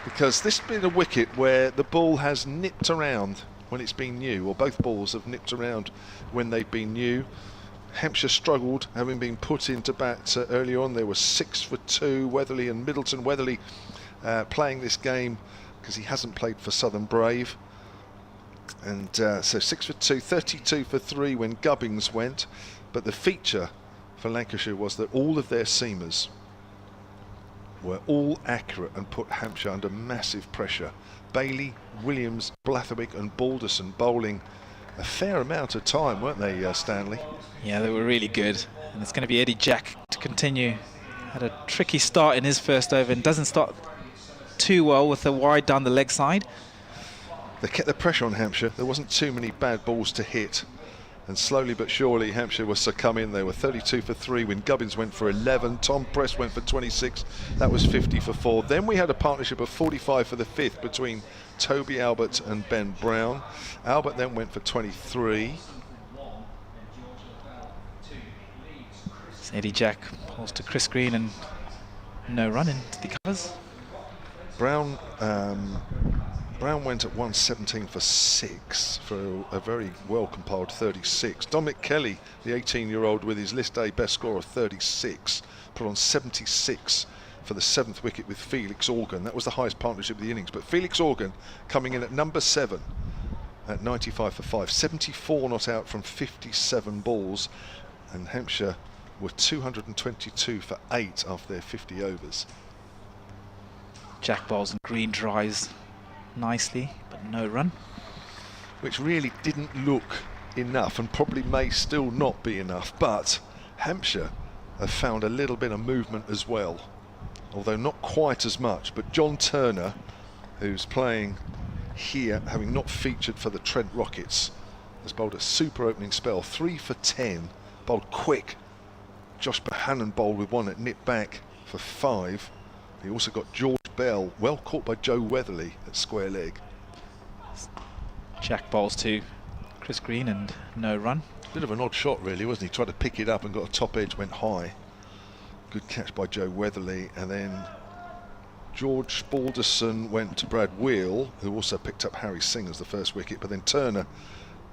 because this has been a wicket where the ball has nipped around when it's been new, or both balls have nipped around when they've been new. Hampshire struggled, having been put into bat early on. There were 6 for 2. Weatherly and Middleton. Weatherly playing this game because he hasn't played for Southern Brave. And so 6 for 2, 32 for 3 when Gubbins went. But the feature for Lancashire was that all of their seamers were all accurate and put Hampshire under massive pressure. Bailey, Williams, Blatherwick and Balderson bowling a fair amount of time, weren't they, Stanley? Yeah, they were really good. And it's going to be Eddie Jack to continue. Had a tricky start in his first over and doesn't start too well with the wide down the leg side. They kept the pressure on Hampshire. There wasn't too many bad balls to hit. And slowly but surely Hampshire was succumbing. They were 32 for 3 when Gubbins went for 11. Tom Press went for 26. That was 50 for 4. Then we had a partnership of 45 for the 5th between Toby Albert and Ben Brown. Albert then went for 23. Eddie Jack pulls to Chris Green and no run into the covers. Brown went at 117 for 6 for a very well compiled 36. Dominic Kelly, the 18-year-old with his list A best score of 36, put on 76 for the 7th wicket with Felix Organ. That was the highest partnership of the innings, but Felix Organ coming in at number 7 at 95 for 5, 74 not out from 57 balls, and Hampshire were 222 for 8 after their 50 overs. Jack bowls and Green drives nicely, but no run. Which really didn't look enough and probably may still not be enough, but Hampshire have found a little bit of movement as well, although not quite as much. But John Turner, who's playing here, having not featured for the Trent Rockets, has bowled a super opening spell, 3 for 10, bowled quick. Josh Bohannon bowled with one at nip back for 5. He also got George Bell, well caught by Joe Weatherly at square leg. Jack bowls to Chris Green and no run. Bit of an odd shot really, wasn't he? Tried to pick it up and got a top edge, went high. Good catch by Joe Weatherly, and then George Balderson went to Brad Wheel, who also picked up Harry Singh as the first wicket, but then Turner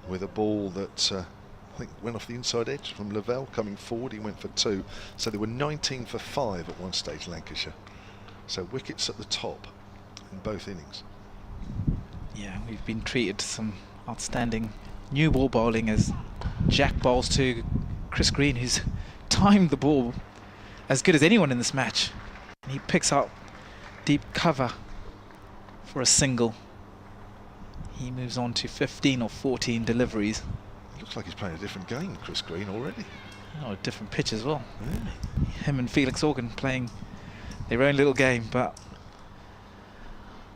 with a ball that I think went off the inside edge from Lavelle coming forward. He went for 2, so they were 19 for 5 at one stage, Lancashire. So wickets at the top in both innings. Yeah, we've been treated to some outstanding new ball bowling as Jack bowls to Chris Green, who's timed the ball as good as anyone in this match. And he picks up deep cover for a single. He moves on to 15 or 14 deliveries. Looks like he's playing a different game, Chris Green, already. Oh, a different pitch as well. Really? Him and Felix Organ playing their own little game, but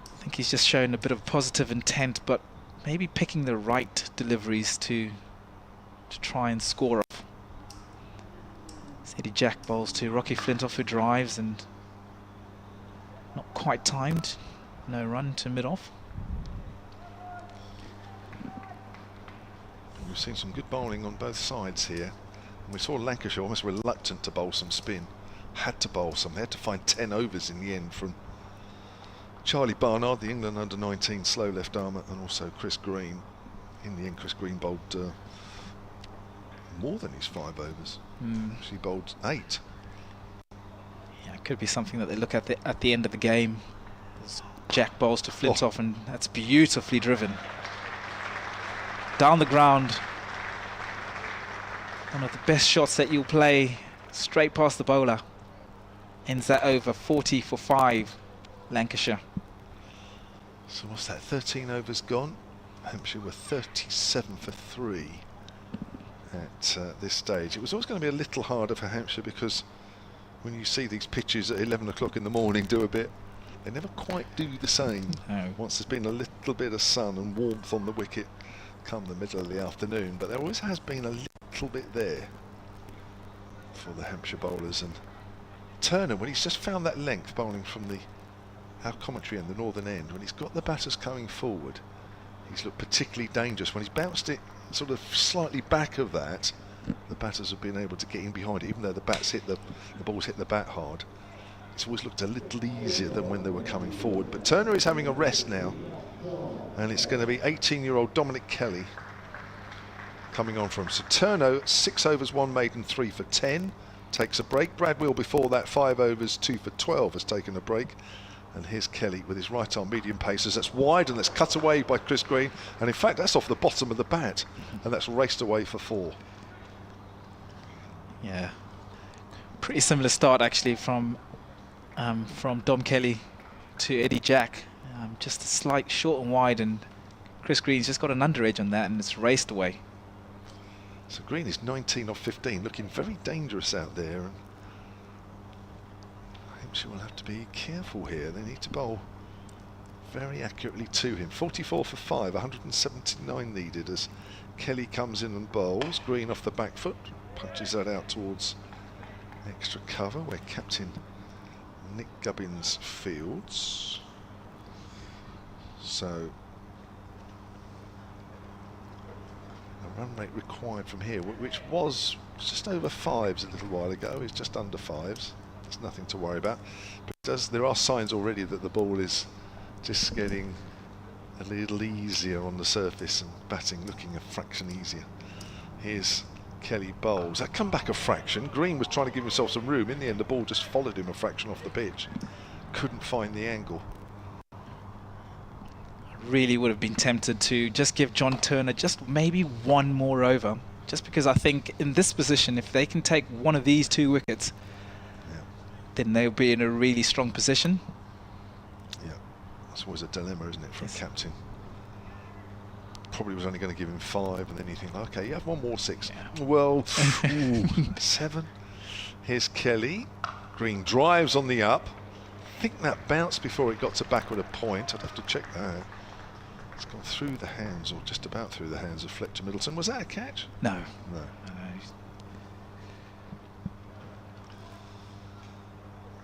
I think he's just shown a bit of positive intent, but maybe picking the right deliveries to try and score off. Eddie Jack bowls to Rocky Flintoff, who drives and not quite timed. No run to mid-off. We've seen some good bowling on both sides here. And we saw Lancashire almost reluctant to bowl some spin. Had to bowl some. They had to find 10 overs in the end from Charlie Barnard, the England under-19 slow left armer, and also Chris Green. In the end, Chris Green bowled more than his 5 overs. She bowled 8. Yeah, it could be something that they look at the end of the game. As Jack bowls to Flintoff, and that's beautifully driven. Down the ground. One of the best shots that you'll play, straight past the bowler. Ends that over, 40 for 5, Lancashire. So what's that, 13 overs gone? Hampshire were 37 for 3 at this stage. It was always going to be a little harder for Hampshire because when you see these pitches at 11 o'clock in the morning do a bit, they never quite do the same. No. Once there's been a little bit of sun and warmth on the wicket come the middle of the afternoon, but there always has been a little bit there for the Hampshire bowlers. And Turner, when he's just found that length bowling from our commentary end, the northern end, when he's got the batters coming forward, he's looked particularly dangerous. When he's bounced it sort of slightly back of that, the batters have been able to get in behind it, even though the balls hit the bat hard. It's always looked a little easier than when they were coming forward. But Turner is having a rest now, and it's going to be 18-year-old Dominic Kelly coming on for him. So Turner, 6 overs, 1 maiden, 3 for 10, takes a break. Brad Wheel before that, 5 overs, 2 for 12, has taken a break. And here's Kelly with his right arm medium paces. That's wide and that's cut away by Chris Green. And in fact, that's off the bottom of the bat. And that's raced away for 4. Yeah. Pretty similar start actually from from Dom Kelly to Eddie Jack. Just a slight short and wide, and Chris Green's just got an under edge on that, and it's raced away. So Green is 19 off 15, looking very dangerous out there. And Hampshire will have to be careful here. They need to bowl very accurately to him. 44 for 5, 179 needed as Kelly comes in and bowls. Green off the back foot, punches that out towards extra cover where captain Nick Gubbins fields. So the run rate required from here, which was just over 5s a little while ago, is just under 5s. There's nothing to worry about. But there are signs already that the ball is just getting a little easier on the surface and batting looking a fraction easier. Here's Kelly bowls. That come back a fraction. Green was trying to give himself some room. In the end, the ball just followed him a fraction off the pitch. Couldn't find the angle. Really would have been tempted to just give John Turner just maybe one more over, just because I think in this position, if they can take one of these 2 wickets, then they'll be in a really strong position. Yeah, that's always a dilemma, isn't it, for a captain? Probably was only going to give him 5, and then you think, okay, you have one more 6. Yeah. Well, 7. Here's Kelly. Green drives on the up. I think that bounced before it got to backward a point. I'd have to check that. It's gone through the hands, or just about through the hands of Fletcher Middleton. Was that a catch? No. No.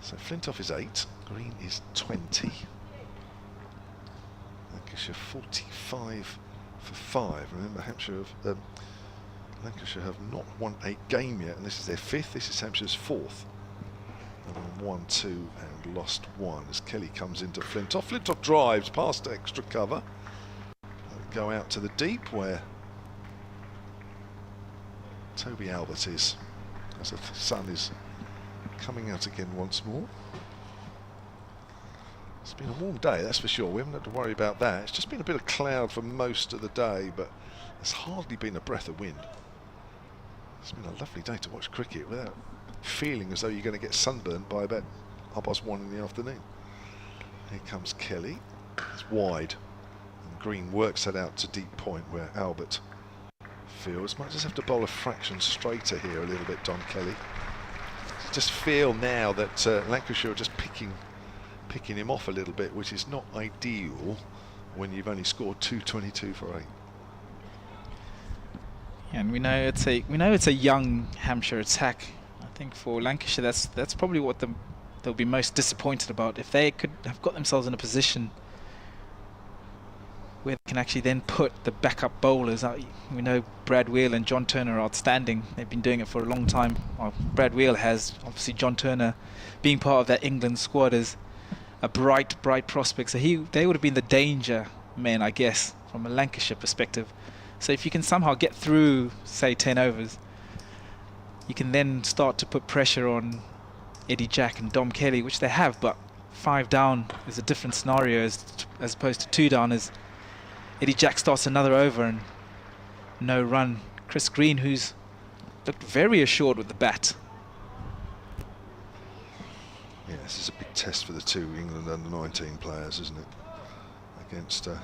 So Flintoff is 8, Green is 20. Lancashire 45 for 5. Remember, Lancashire have not won a game yet, and this is their 5th. This is Hampshire's 4th. And 1-2 and lost 1 as Kelly comes into Flintoff. Flintoff drives past extra cover. They'll go out to the deep where Toby Albert is, as the sun is coming out again once more. It's been a warm day, that's for sure. We haven't had to worry about that. It's just been a bit of cloud for most of the day, but there's hardly been a breath of wind. It's been a lovely day to watch cricket without feeling as though you're going to get sunburned by about 1:30 in the afternoon. Here comes Kelly. It's wide. And Green works that out to deep point where Albert fields. Might just have to bowl a fraction straighter here a little bit, Don Kelly. Just feel now that Lancashire are just picking him off a little bit, which is not ideal when you've only scored 222 for 8. Yeah, and we know it's a young Hampshire attack. I think for Lancashire, that's probably what they'll be most disappointed about. If they could have got themselves in a position where they can actually then put the backup bowlers out. We know Brad Wheel and John Turner are outstanding. They've been doing it for a long time. Well, Brad Wheel has. Obviously, John Turner, being part of that England squad, is a bright prospect. So they would have been the danger men, I guess, from a Lancashire perspective. So if you can somehow get through, say, 10 overs, you can then start to put pressure on Eddie Jack and Dom Kelly, which they have, but 5 down is a different scenario as opposed to 2 down. As Eddie Jack starts another over and no run. Chris Green, who's looked very assured with the bat. Yeah, this is a big test for the 2 England under-19 players, isn't it? Against a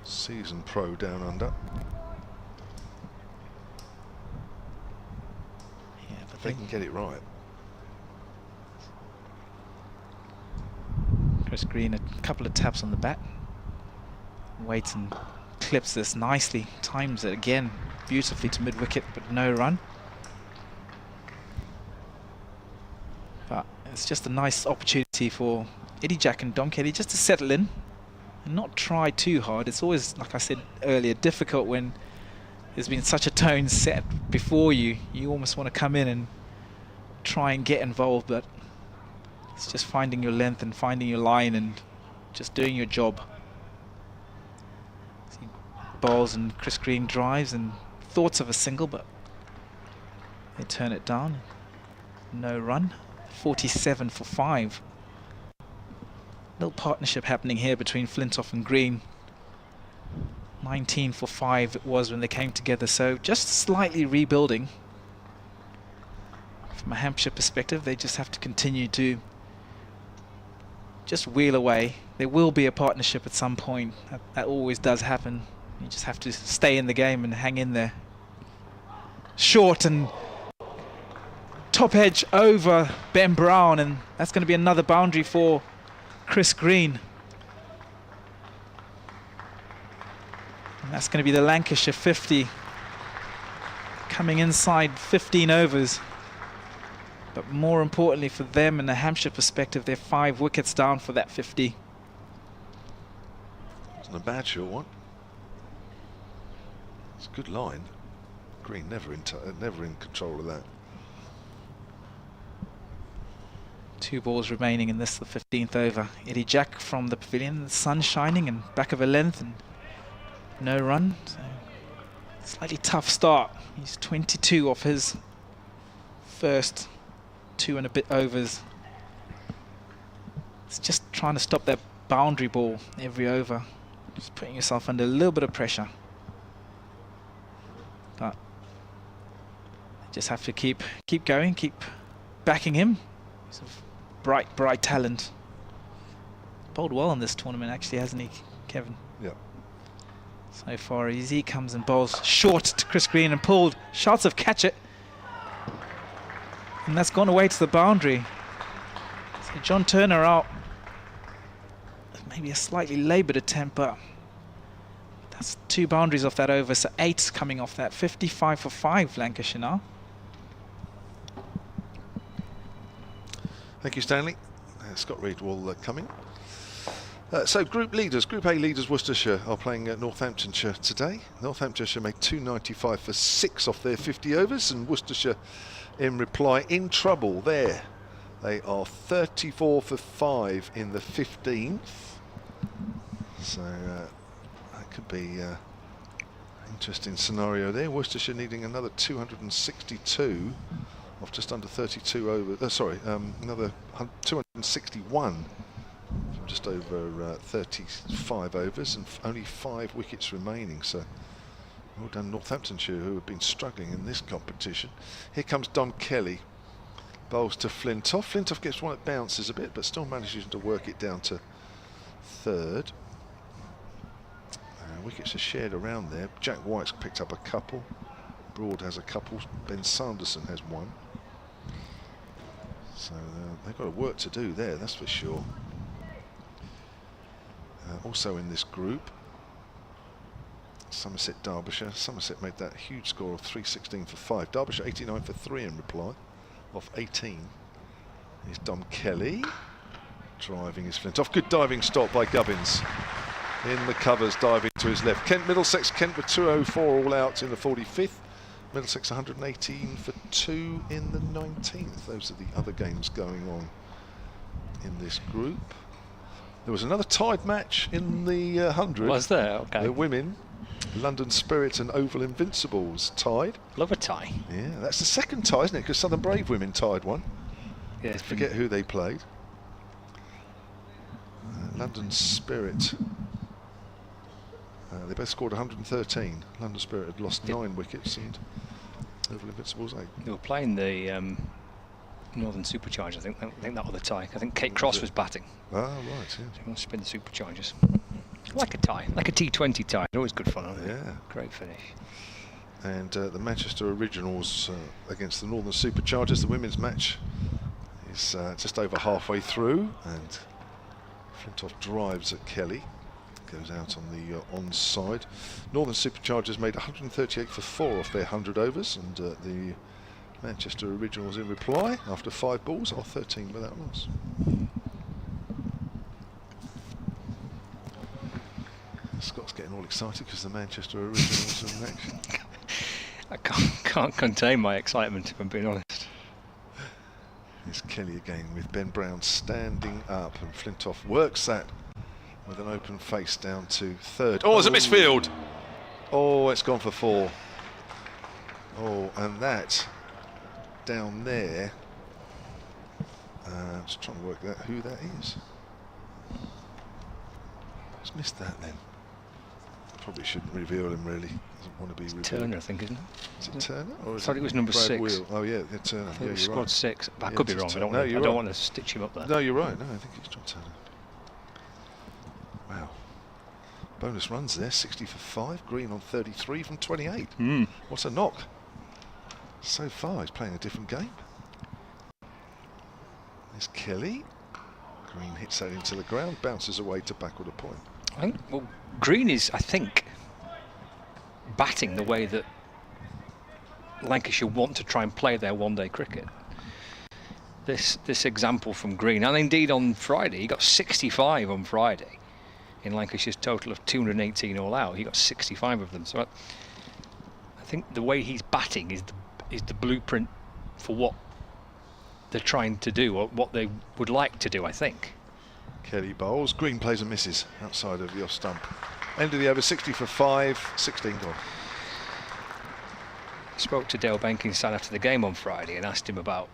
seasoned pro down under. Yeah, but they can get it right. Chris Green, a couple of taps on the bat. Waits and clips this nicely. Times it again beautifully to mid-wicket, but no run. But it's just a nice opportunity for Eddie Jack and Dom Kelly just to settle in and not try too hard. It's always, like I said earlier, difficult when there's been such a tone set before you. You almost want to come in and try and get involved, but it's just finding your length and finding your line and just doing your job. See balls and Chris Green drives and thoughts of a single, but they turn it down. No run. 47 for 5. Little partnership happening here between Flintoff and Green. 19 for 5 it was when they came together, so just slightly rebuilding. From a Hampshire perspective, they just have to continue to just wheel away. There will be a partnership at some point. That always does happen. You just have to stay in the game and hang in there. Short and top edge over Ben Brown, and that's going to be another boundary for Chris Green. And that's going to be the Lancashire 50, coming inside 15 overs. But more importantly for them and the Hampshire perspective, they're 5 wickets down for that 50. It's not a bad short one. It's a good line. Green never in control of that. 2 balls remaining in this, the 15th over. Eddie Jack from the pavilion, the sun shining and back of a length and no run. So slightly tough start. He's 22 off his first 2 and a bit overs. It's just trying to stop that boundary ball every over. Just putting yourself under a little bit of pressure. But you just have to keep going, keep backing him. He's a bright talent. Bowled well in this tournament actually, hasn't he, Kevin? Yeah. So far, as he comes and bowls short to Chris Green and pulled. Shots of catch it. And that's gone away to the boundary. So John Turner out. Maybe a slightly laboured attempt, but that's 2 boundaries off that over. So 8 coming off that. 55 for 5, Lancashire now. Thank you, Stanley. Scott Reed will coming. So Group A leaders Worcestershire are playing Northamptonshire today. Northamptonshire made 295 for 6 off their 50 overs, and Worcestershire in reply in trouble there. They are 34 for 5 in the 15th. So that could be an interesting scenario there. Worcestershire needing another 262 off just under 32 overs. Another 261 from just over 35 overs, and only 5 wickets remaining. So well done Northamptonshire, who have been struggling in this competition. Here comes Dom Kelly, bowls to Flintoff. Flintoff gets one that bounces a bit, but still manages to work it down to 3rd. Wickets are shared around there. Jack White's picked up a couple. Broad has a couple. Ben Sanderson has 1. So they've got work to do there, that's for sure. Also in this group, Somerset Derbyshire. Somerset made that huge score of 316 for 5. Derbyshire 89 for 3 in reply off 18. Here's Dom Kelly driving his Flintoff. Good diving stop by Gubbins. In the covers, diving to his left. Kent Middlesex, Kent with 204 all out in the 45th. Middlesex 118 for 2 in the 19th. Those are the other games going on in this group. There was another tied match in the 100. Was there? Okay. The women, London Spirit and Oval Invincibles tied. Love a tie. Yeah, that's the second tie, isn't it? Because Southern Brave women tied one. Yeah, I forget who they played. London Spirit. They both scored 113. London Spirit had lost 9 wickets, and Oval Invincibles 8. They were playing the Northern Superchargers. I think that was the tie. I think Kate Cross was batting. Ah, right, yeah. So he must have been the Superchargers. Like a tie, like a T20 tie. Always good fun, aren't they? Yeah. Great finish. And the Manchester Originals against the Northern Superchargers. The women's match is just over halfway through, and Flintoff drives at Kelly. Goes out on the onside. Northern Superchargers made 138 for 4 off their 100 overs, and the Manchester Originals in reply after 5 balls are 13 without loss. Scott's getting all excited because the Manchester Originals are in action. I can't contain my excitement, if I'm being honest. Here's Kelly again with Ben Brown standing up, and Flintoff works that with an open face down to 3rd. Oh, it's a misfield! Oh, it's gone for 4. Oh, and that down there. Just trying to work out who that is. Just missed that then. Probably shouldn't reveal him, really. Doesn't want to be revealed. Turner, I think, isn't it? Is it Turner? Or I thought it was number Brad 6. Wheel? Oh yeah, Turner. I thought it was you're squad right. 6. But I Yeah, could be it's wrong. Turner. I No, don't you're want right. to stitch him up there. No, you're right. No, I think it's John Turner. Bonus runs there, 60 for 5. Green on 33 from 28. What a knock. So far, he's playing a different game. There's Kelly. Green hits that into the ground, bounces away to backward a point. I think, well, Green is, I think, batting the way that Lancashire want to try and play their one-day cricket. This example from Green, and indeed on Friday, he got 65 on Friday. In Lancashire's total of 218 all out, he got 65 of them. So I think the way he's batting is the blueprint for what they're trying to do, or what they would like to do, I think. Kelly bowls. Green plays and misses outside of the off stump. End of the over, 60 for 5, 16 gone. I spoke to Dale Benkinside after the game on Friday and asked him about,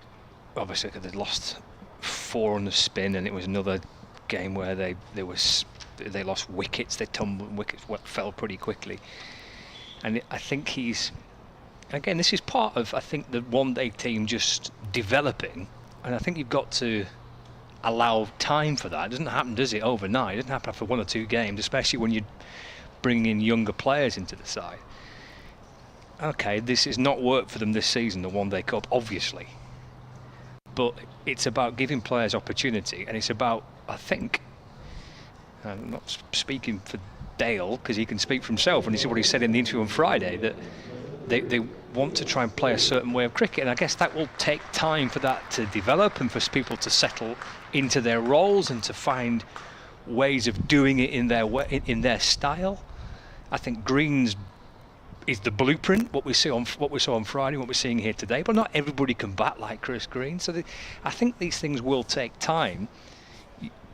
obviously they'd lost 4 on the spin, and it was another game where they lost wickets. They tumbled, wickets fell pretty quickly, and I think he's, again, this is part of, I think, the one-day team just developing, and I think you've got to allow time for that. It doesn't happen, does it, overnight? It doesn't happen after 1 or 2 games, especially when you're bringing in younger players into the side. Okay, this has not worked for them this season, the one-day cup, obviously, but it's about giving players opportunity, and it's about, I think, I'm not speaking for Dale because he can speak for himself, and this is what he said in the interview on Friday, that they want to try and play a certain way of cricket, and I guess that will take time for that to develop and for people to settle into their roles and to find ways of doing it in their way, in their style. I think Green's is the blueprint, what we saw on Friday, what we're seeing here today, but not everybody can bat like Chris Green, so I think these things will take time.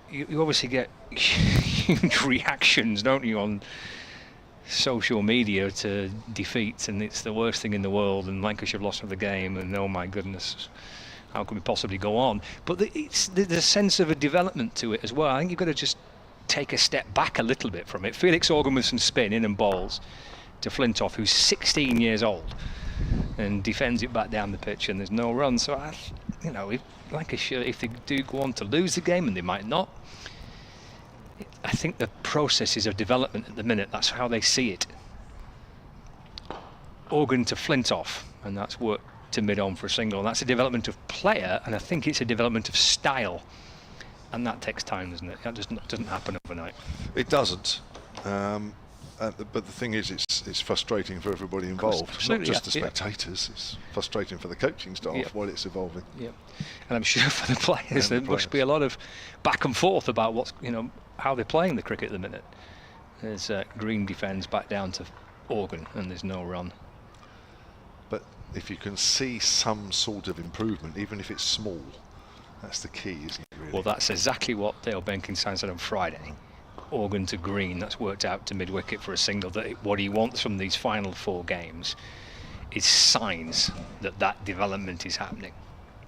You obviously get huge reactions, don't you, on social media to defeats, and it's the worst thing in the world, and Lancashire have lost another game, and oh my goodness, how can we possibly go on? But there's a sense of a development to it as well. I think you've got to just take a step back a little bit from it. Felix Organ with some spin in and bowls to Flintoff, who's 16 years old, and defends it back down the pitch, and there's no run. So if Lancashire, if they do go on to lose the game, and they might not, I think the process is of development at the minute. That's how they see it. Organ to Flintoff, and that's work to mid-on for a single. And that's a development of player, and I think it's a development of style, and that takes time, doesn't it? That doesn't happen overnight. It doesn't. But the thing is, it's frustrating for everybody involved, not just the spectators. It's frustrating for the coaching staff while it's evolving. Yeah, and I'm sure for the players, there must be a lot of back and forth about what's, how they're playing the cricket at the minute. There's Green defends back down to Organ, and there's no run. But if you can see some sort of improvement, even if it's small, that's the key, isn't it? Really? Well, that's exactly what Dale Benkinside said on Friday. Organ to Green, that's worked out to mid-wicket for a single. That what he wants from these final 4 games is signs that development is happening.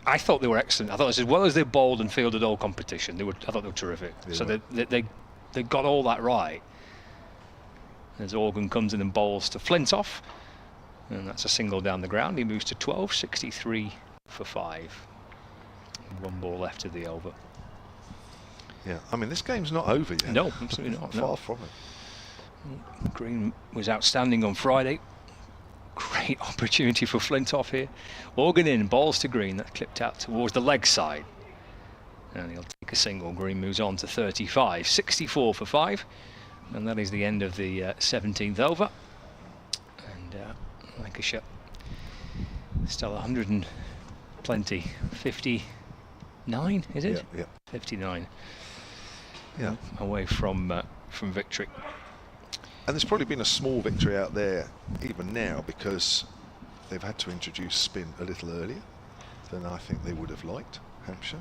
I thought they were excellent. I thought as well as they bowled and fielded all competition, I thought they were terrific. Yeah. So they got all that right. As Organ comes in and bowls to Flintoff, and that's a single down the ground. He moves to 12, 63 for 5. 1 ball left of the over. Yeah, I mean, this game's not over yet. No, absolutely not. Far from it. Green was outstanding on Friday. Great opportunity for Flintoff here. Organ in, balls to Green. That clipped out towards the leg side. And he'll take a single. Green moves on to 35. 64 for 5. And that is the end of the 17th over. And Lancashire still 100 and plenty. 59, is it? Yeah. 59. Yeah. Away from victory. And there's probably been a small victory out there even now, because they've had to introduce spin a little earlier than I think they would have liked, Hampshire.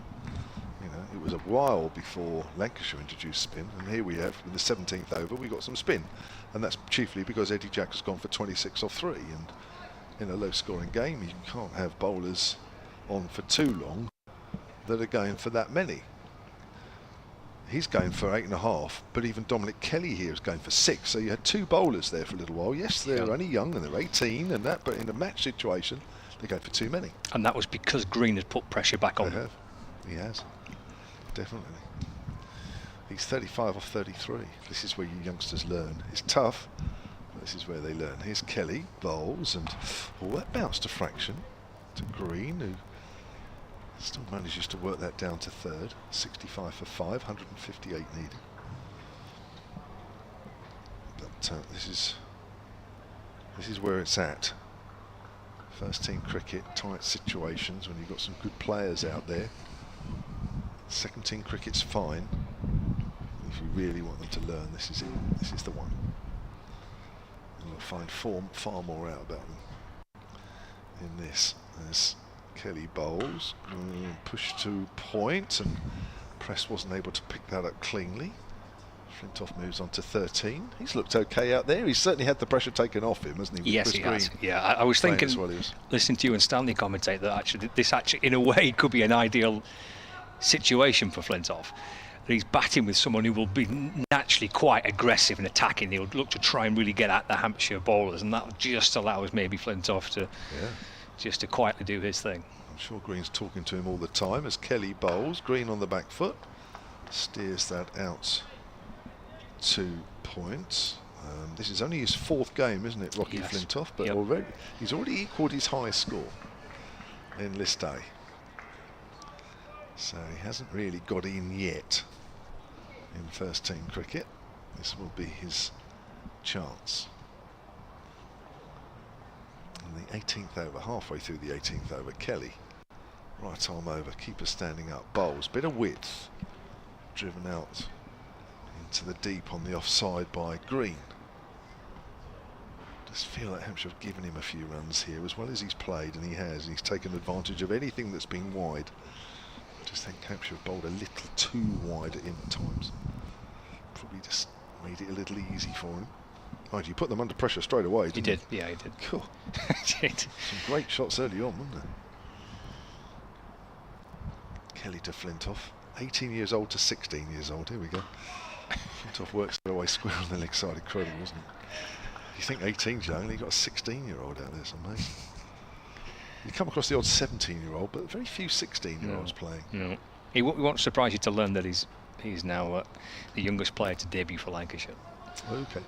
It was a while before Lancashire introduced spin, and here we have, in the 17th over, we got some spin. And that's chiefly because Eddie Jack has gone for 26 off 3, and in a low-scoring game, you can't have bowlers on for too long that are going for that many. He's going for 8.5, but even Dominic Kelly here is going for 6. So you had 2 bowlers there for a little while. Yes, they're only young and they're 18 and that, but in a match situation, they're going for too many. And that was because Green had put pressure back on. He has, definitely. He's 35 off 33. This is where you youngsters learn. It's tough, but this is where they learn. Here's Kelly, bowls, and that bounced a fraction to Green, who still manages to work that down to third. 65 for 5, 158 needed. But this is where it's at. First team cricket, tight situations when you've got some good players out there. Second team cricket's fine. If you really want them to learn, this is it. This is the one. And you'll find far more out about them in this. There's Kelly bowls, pushed to point, and Press wasn't able to pick that up cleanly. Flintoff moves on to 13. He's looked okay out there. He's certainly had the pressure taken off him, hasn't he? With Yes, Chris he Green has. Yeah, I was thinking, listening to you and Stanley commentate, that this in a way, could be an ideal situation for Flintoff. That he's batting with someone who will be naturally quite aggressive and attacking. He'll look to try and really get at the Hampshire bowlers, and that just allows maybe Flintoff to just to quietly do his thing. I'm sure Green's talking to him all the time as Kelly bowls. Green on the back foot, steers that out 2 points. This is only his 4th game, isn't it, Rocky Flintoff? But he's already equalled his highest score in list A. So he hasn't really got in yet in first team cricket. This will be his chance. And the 18th over, halfway through the 18th over, Kelly, right arm over, keeper standing up, bowls, bit of width, driven out into the deep on the offside by Green. Just feel that Hampshire have given him a few runs here, as well as he's played, and he has. He's taken advantage of anything that's been wide. I just think Hampshire have bowled a little too wide at times. Probably just made it a little easy for him. Mind you, put them under pressure straight away, didn't He did, yeah, he did. Cool. He did. Some great shots early on, wasn't there? Kelly to Flintoff. 18 years old to 16 years old. Here we go. Flintoff works their way square on the leg side. Incredible, isn't it? You think 18's young, you got a 16-year-old out there. It's amazing. You come across the odd 17-year-old, but very few 16-year-olds playing. No. He won't surprise you to learn that he's now the youngest player to debut for Lancashire. Okay.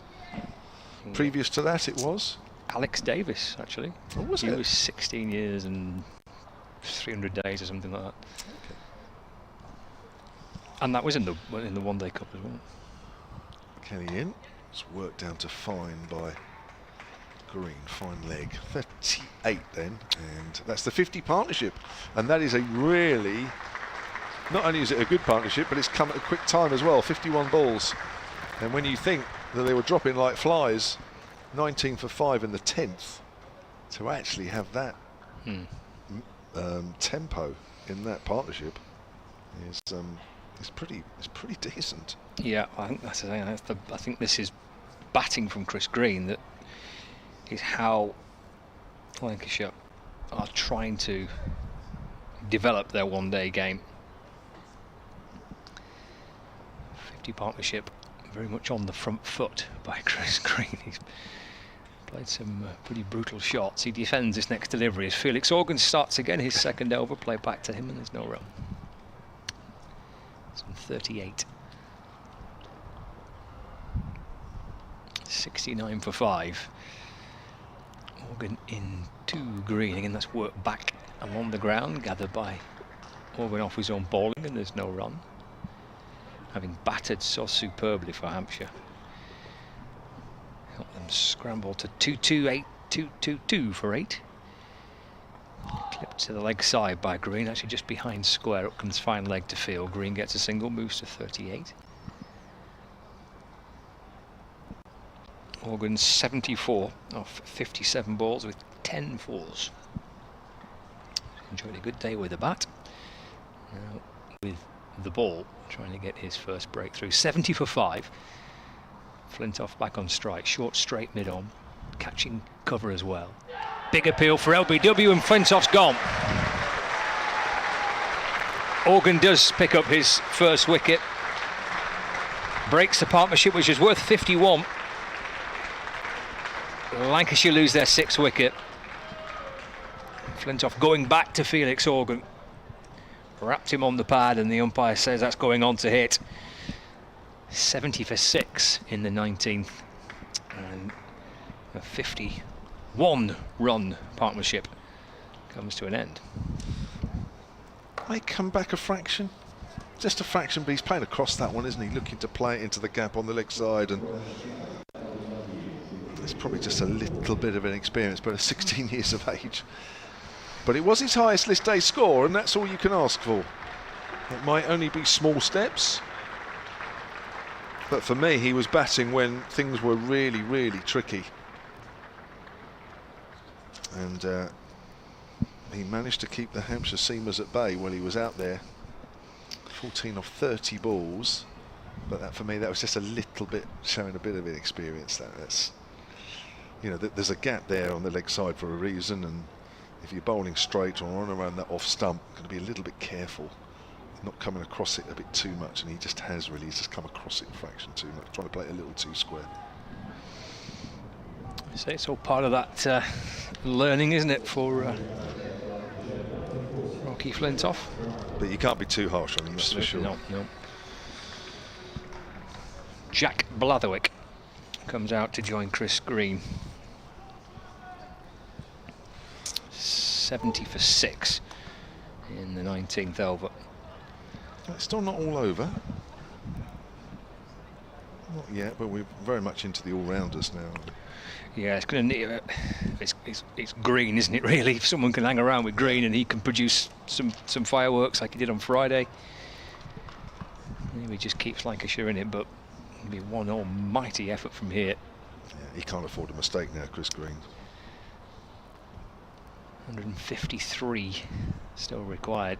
Previous to that, it was Alex Davis, actually. Oh, was he it? was 16 years and 300 days or something like that. Okay. And that was in the One Day Cup as well. Kelly in. It's worked down to fine by Green. Fine leg. 38 then, and that's the 50 partnership. And that is a really, not only is it a good partnership, but it's come at a quick time as well. 51 balls. And when you think that they were dropping like flies, 19 for 5 in the 10th, to actually have that tempo in that partnership is pretty decent. Yeah, I think that's the thing. I think this is batting from Chris Green that is how Lancashire are trying to develop their one-day game. 50 partnership, very much on the front foot by Chris Green. He's played some pretty brutal shots. He defends his next delivery as Felix Organ starts again his second over, play back to him, and there's no run. It's on 38. 69 for 5. Organ in 2 Green. Again, that's work back along the ground, gathered by Organ off his own bowling, and there's no run. Having battered so superbly for Hampshire. Help them scramble to 2-2-8, 2-2-2 for 8. Clipped to the leg side by Green, actually just behind square. Up comes fine leg to field. Green gets a single, moves to 38. Organ 74 off 57 balls with 10 fours. Enjoyed a good day with the bat. Now with the ball, trying to get his first breakthrough. 70 for 5. Flintoff back on strike, short straight mid-on, catching cover as well. Big appeal for LBW, and Flintoff's gone. Organ does pick up his first wicket, breaks the partnership, which is worth 51. Lancashire lose their 6th wicket. Flintoff going back to Felix Organ. Wrapped him on the pad, and the umpire says that's going on to hit. 70 for 6 in the 19th, and a 51-run partnership comes to an end. May come back a fraction, just a fraction, but he's playing across that one, isn't he? Looking to play it into the gap on the leg side, and it's probably just a little bit of an experience, but 16 years of age. But it was his highest list day score, and that's all you can ask for. It might only be small steps, but for me, he was batting when things were really, really tricky. And he managed to keep the Hampshire seamers at bay while he was out there. 14 off 30 balls, but that, for me, that was just a little bit showing a bit of inexperience. That's, you know, there's a gap there on the leg side for a reason, and if you're bowling straight or on around that off stump, you're going to be a little bit careful, not coming across it a bit too much, and he just has really, he's just come across it a fraction too much, trying to play it a little too square. So it's all part of that learning, isn't it, for Rocky Flintoff? But you can't be too harsh on him, that's for sure. No. Jack Blatherwick comes out to join Chris Green. 70 for 6 in the 19th over. It's still not all over. Not yet, but we're very much into the all-rounders now. Yeah, it's going to need. It's Green, isn't it? Really, if someone can hang around with Green and he can produce some fireworks like he did on Friday, maybe just keeps Lancashire in it. But it'll be one almighty effort from here. Yeah, he can't afford a mistake now, Chris Green. 153 still required.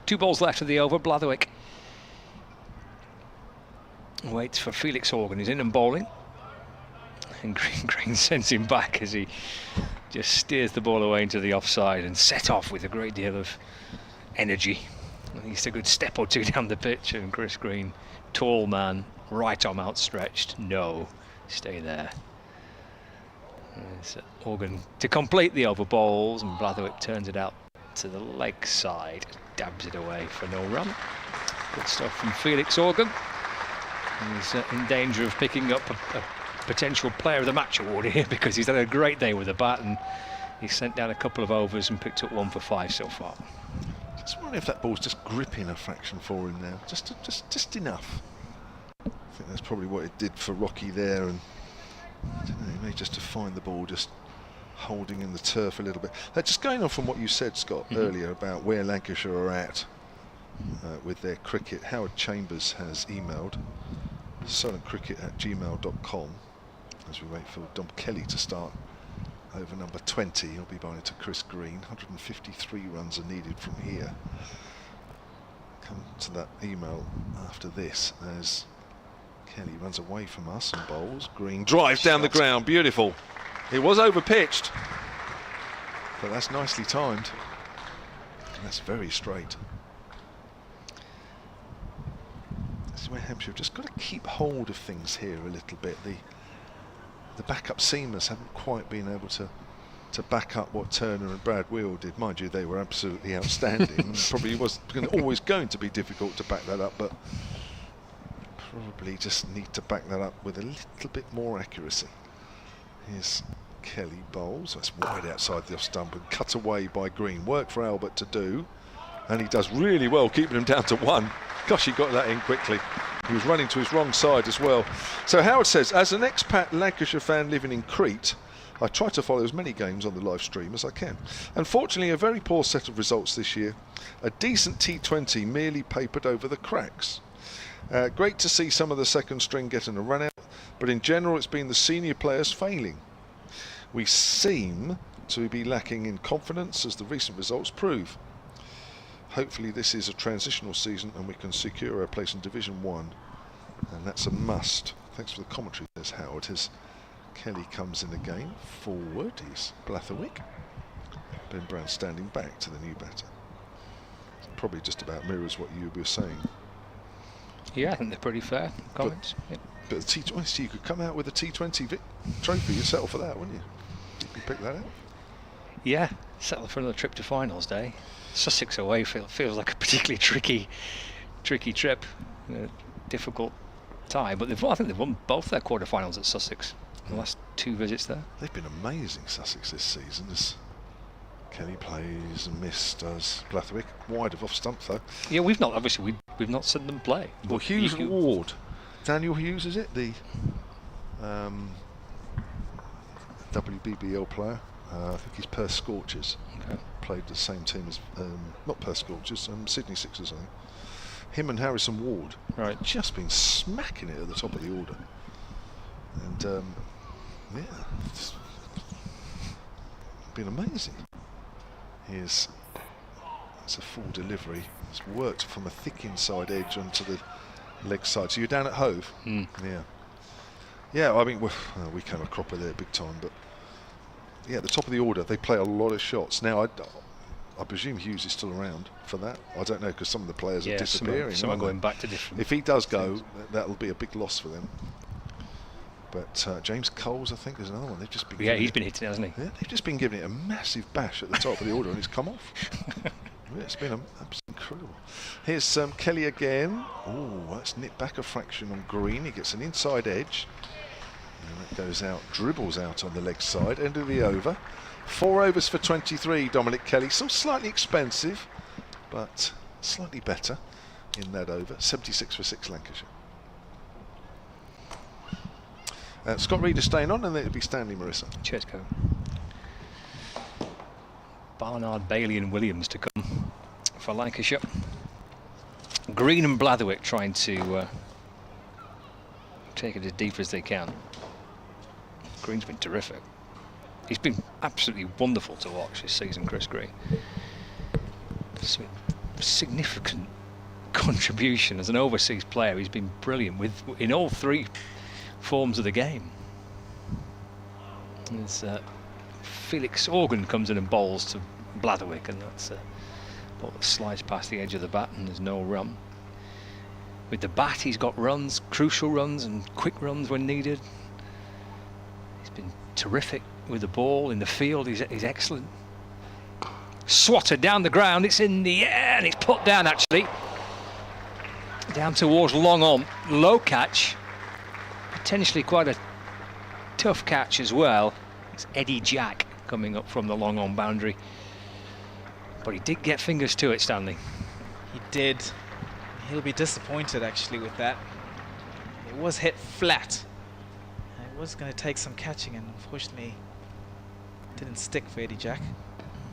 2 balls left of the over. Blatherwick waits for Felix Horgan. He's in and bowling, and Green sends him back as he just steers the ball away into the offside and set off with a great deal of energy. He's a good step or two down the pitch, and Chris Green, tall man, right arm outstretched, no, stay there. There's Horgan to complete the over balls, and Blatherwick turns it out to the leg side, dabs it away for no run. Good stuff from Felix Horgan. He's in danger of picking up a potential player of the match award here, because he's had a great day with the bat, and he's sent down a couple of overs and picked up 1 for 5 so far. Just wondering if that ball's just gripping a fraction for him now, just enough. I think that's probably what it did for Rocky there, and I don't know, he may just to find the ball just holding in the turf a little bit. Just going on from what you said, Scott, earlier about where Lancashire are at with their cricket, Howard Chambers has emailed southerncricket@gmail.com as we wait for Dom Kelly to start over number 20. He'll be bowling to Chris Green. 153 runs are needed from here. Come to that email after this as Kelly runs away from us and bowls. Green drives down the ground, beautiful. It was over pitched, but that's nicely timed, and that's very straight. This is where Hampshire have just got to keep hold of things here a little bit. The backup seamers haven't quite been able to back up what Turner and Brad Wheel did. Mind you, they were absolutely outstanding. Probably was always going to be difficult to back that up, but probably just need to back that up with a little bit more accuracy. Here's Kelly bowls. That's wide outside the off stump and cut away by Green. Work for Albert to do, and he does really well keeping him down to 1. Gosh, he got that in quickly. He was running to his wrong side as well. So Howard says, as an expat Lancashire fan living in Crete, I try to follow as many games on the live stream as I can. Unfortunately, a very poor set of results this year. A decent T20 merely papered over the cracks. Great to see some of the second string getting a run out, but in general it's been the senior players failing. We seem to be lacking in confidence, as the recent results prove. Hopefully this is a transitional season and we can secure our place in Division 1, and that's a must. Thanks for the commentary, says Howard. As Kelly comes in again, forward is Blatherwick. Ben Brown standing back to the new batter. Probably just about mirrors what you were saying. Yeah, I think they're pretty fair comments. But the T20, you could come out with a T20 trophy yourself for that, wouldn't you? You could pick that out. Yeah, settle for another trip to finals day. Sussex away feels like a particularly tricky trip. Difficult tie, but I think they've won both their quarterfinals at Sussex. The last 2 visits there. They've been amazing, Sussex, this season. As Kelly plays and Miss does. Blathwick wide of off stump though. Yeah, we've not seen them play. Well, Hughes and Ward. Daniel Hughes, is it? The WBBL player. I think he's Perth Scorchers. Okay. Played the same team as not Perth Scorchers, Sydney Sixers, I think. Him and Harrison Ward. Right. Just been smacking it at the top of the order. And yeah, it's been amazing. It's a full delivery. It's worked from a thick inside edge onto the leg side. So you're down at Hove? Mm. Yeah. Yeah, I mean, we came a cropper there big time, but yeah, at the top of the order, they play a lot of shots. Now, I presume Hughes is still around for that. I don't know, because some of the players are disappearing. Some are going back to different. If he does go, that'll be a big loss for them. But James Coles, I think, is another one. They've just been. Yeah, he's been hitting it, hasn't he? Yeah, they've just been giving it a massive bash at the top of the order, and it's come off. Yeah, it's been absolutely incredible. Here's Kelly again. Oh, that's nipped back a fraction on green. He gets an inside edge. And that goes out, dribbles out on the leg side. End of the over. 4 overs for 23, Dominic Kelly. Still slightly expensive, but slightly better in that over. 76 for 6, Lancashire. Scott Reader staying on, and then it'll be Stanley Marissa. Cheers, Kevin. Barnard, Bailey and Williams to come for Lancashire. Green and Blathwick trying to take it as deep as they can. Green's been terrific. He's been absolutely wonderful to watch this season, Chris Green. Significant contribution as an overseas player. He's been brilliant in all 3 forms of the game. There's Felix Organ comes in and bowls to Blathwick, and that's ball that slides past the edge of the bat, and there's no run. With the bat, he's got runs, crucial runs and quick runs when needed. He's been terrific with the ball in the field. He's excellent. Swatted down the ground, it's in the air, and it's put down actually down towards long on. Low catch, potentially quite a tough catch as well. It's Eddie Jack coming up from the long on boundary, but he did get fingers to it, Stanley. He did. He'll be disappointed actually with that. It was hit flat. It was going to take some catching, and unfortunately didn't stick for Eddie Jack.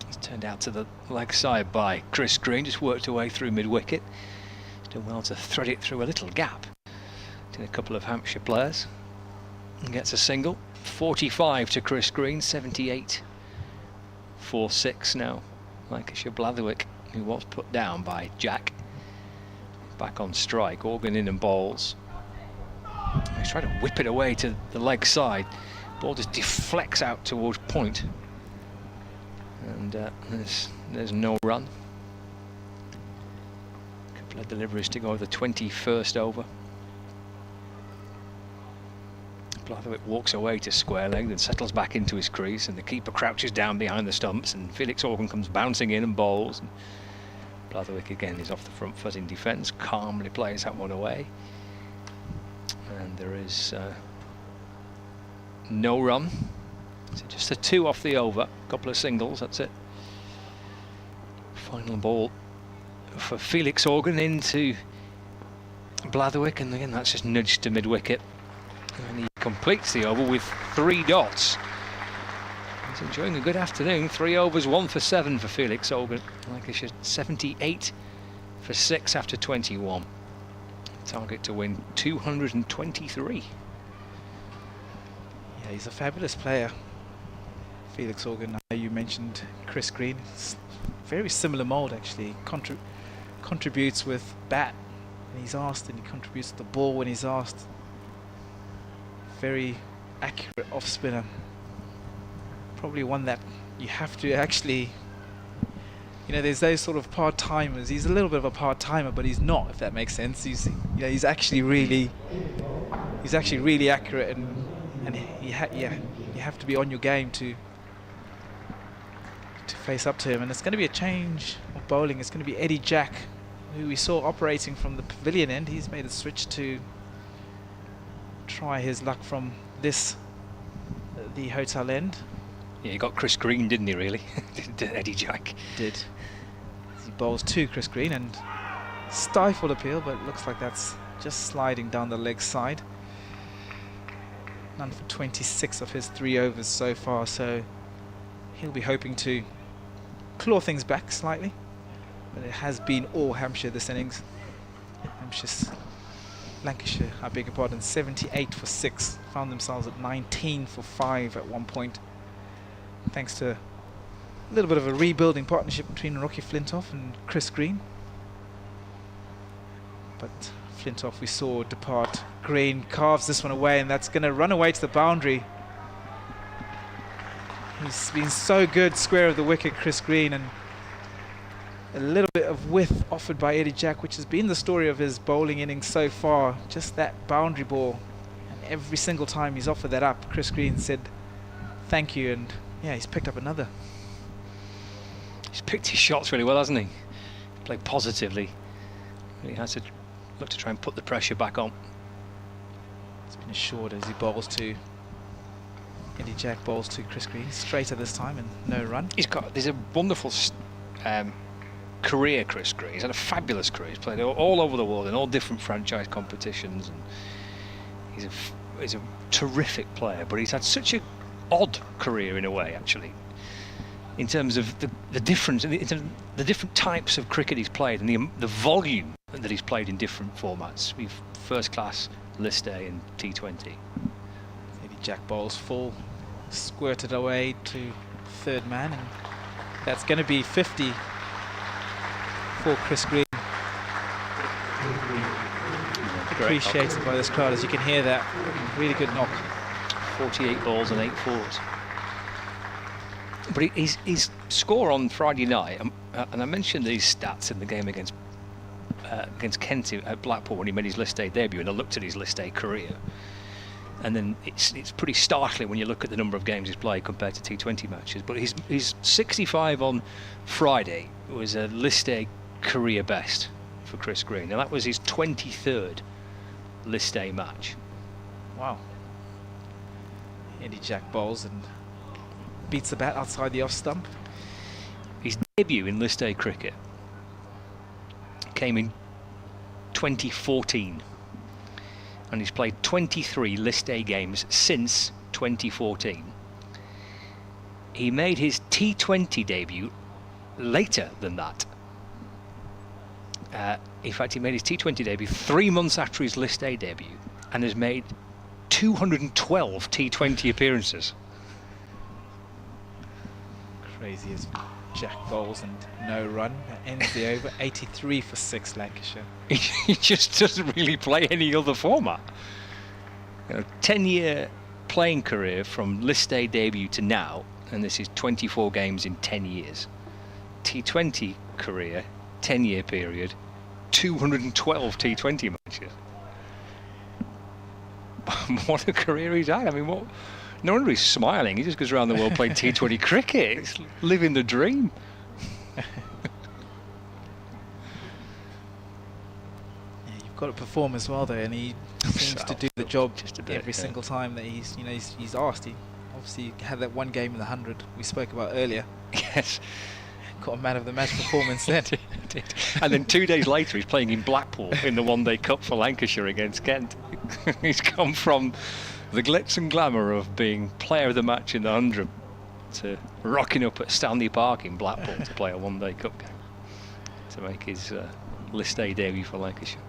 It's turned out to the leg side by Chris Green, just worked away through mid-wicket. He's done well to thread it through a little gap to a couple of Hampshire players and gets a single. 45 to Chris Green, 78 for 6 now. Lancashire Blathwick, who was put down by Jack, back on strike. Organ in and bowls. He's trying to whip it away to the leg side. Ball just deflects out towards point, and there's no run. A couple of deliveries to go the 21st over. Blathwick walks away to square leg, then settles back into his crease, and the keeper crouches down behind the stumps, and Felix Organ comes bouncing in and bowls. And Blathwick again is off the front foot in defence, calmly plays that one away. And there is no run. So just a 2 off the over, a couple of singles, that's it. Final ball for Felix Organ into Blathwick, and again that's just nudged to mid-wicket. And he completes the over with 3 dots. He's enjoying a good afternoon. 3 overs, 1 for 7 for Felix Organ. Lancashire 78 for 6 after 21. Target to win 223. Yeah, he's a fabulous player, Felix Organ. I know you mentioned Chris Green. It's very similar mould actually. Contributes with bat when he's asked, and he contributes to the ball when he's asked. Very accurate off spinner. Probably one that you have to actually, you know, there's those sort of part-timers. He's a little bit of a part-timer, but he's not, if that makes sense. He's actually really accurate, and you have to be on your game to face up to him. And it's going to be a change of bowling. It's going to be Eddie Jack, who we saw operating from the pavilion end. He's made a switch to try his luck from this, the hotel end. Yeah, he got Chris Green, didn't he, really? Eddie Jack. Did. He bowls to Chris Green and stifled appeal, but it looks like that's just sliding down the leg side. None for 26 of his 3 overs so far, so he'll be hoping to claw things back slightly. But it has been all Hampshire this innings. Lancashire, I beg your pardon, 78 for 6. Found themselves at 19 for 5 at one point, thanks to a little bit of a rebuilding partnership between Rocky Flintoff and Chris Green. But Flintoff, we saw depart. Green carves this one away, and that's going to run away to the boundary. He's been so good square of the wicket, Chris Green, and a little bit of width offered by Eddie Jack, which has been the story of his bowling innings so far. Just that boundary ball, and every single time he's offered that up, Chris Green said thank you, and yeah, he's picked up another. He's picked his shots really well, hasn't he? Played positively. He has to look to try and put the pressure back on. It's been assured as he bowls to Eddie Jack, bowls to Chris Green, straighter this time and no run. There's a wonderful career, Chris Green. He's had a fabulous career. He's played all over the world in all different franchise competitions, and he's a terrific player. But he's had such an odd career in a way, actually, in terms of the difference, in terms of the different types of cricket he's played and the volume that he's played in different formats. We've first class, List A, and T20. Eddie Jack bowls full, squirted away to third man, and that's going to be 50 for Chris Green. Appreciated by this crowd, as you can hear that. Really good knock. 48 balls and 8 fours. But his score on Friday night, and I mentioned these stats in the game against Kent at Blackpool when he made his List A debut, and I looked at his List A career, and then it's pretty startling when you look at the number of games he's played compared to T20 matches. But his 65 on Friday was a List A career best for Chris Green, and that was his 23rd List A match. Wow. Eddie Jack bowls and beats the bat outside the off stump. His debut in List A cricket came in 2014, and he's played 23 List A games since 2014. He made his T20 debut later than that. In fact, he made his T20 debut 3 months after his List A debut, and has made 212 T20 appearances. Crazy as Jack bowls and no run. That ends the over. 83 for 6 Lancashire. He just doesn't really play any other format. 10-year playing career from List A debut to now, and this is 24 games in 10 years. T20 career, 10-year period, 212 T20 matches. What a career he's had. I mean, what? No wonder he's smiling. He just goes around the world playing T20 cricket. It's living the dream. Yeah, you've got to perform as well, though, and he seems to do the job just a bit, every single time that he's asked. He obviously had that one game in the 100 we spoke about earlier. Yes. Got a man of the match performance then. And then 2 days later he's playing in Blackpool in the One Day Cup for Lancashire against Kent. He's come from the glitz and glamour of being player of the match in the 100 to rocking up at Stanley Park in Blackpool to play a One Day Cup game to make his List A debut for Lancashire.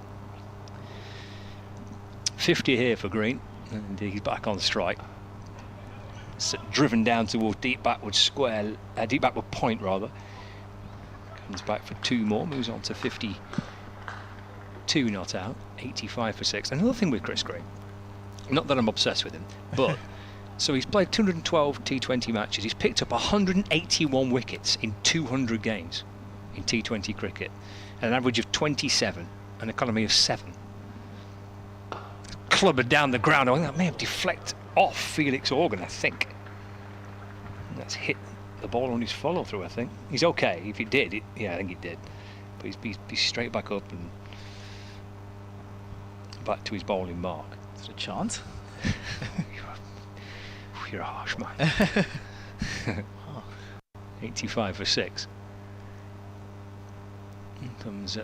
50 here for Green, and he's back on strike. Driven down towards deep backward point rather. Comes back for 2 more, moves on to 52 not out, 85 for 6. Another thing with Chris Green, not that I'm obsessed with him, but so he's played 212 T20 matches. He's picked up 181 wickets in 200 games in T20 cricket, at an average of 27, an economy of 7. Clubber down the ground. I think that may have deflected off Felix Organ, I think. That's hit the ball on his follow through, I think. He's okay. If it did, yeah, I think it did. But he's straight back up and back to his bowling mark. Is it a chance? You're a harsh man. 85 for 6. Here comes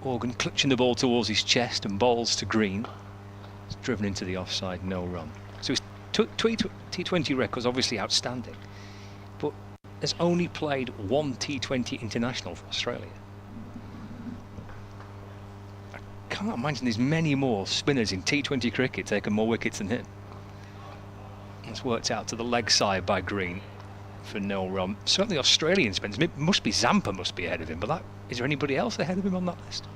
Organ clutching the ball towards his chest and bowls to Green. It's driven into the offside, no run. So his T20 record's obviously outstanding, but has only played one T20 international for Australia. I can't imagine there's many more spinners in T20 cricket taking more wickets than him. It's worked out to the leg side by Green for no run. Certainly Australian spinners. It must be Zampa must be ahead of him, but is there anybody else ahead of him on that list?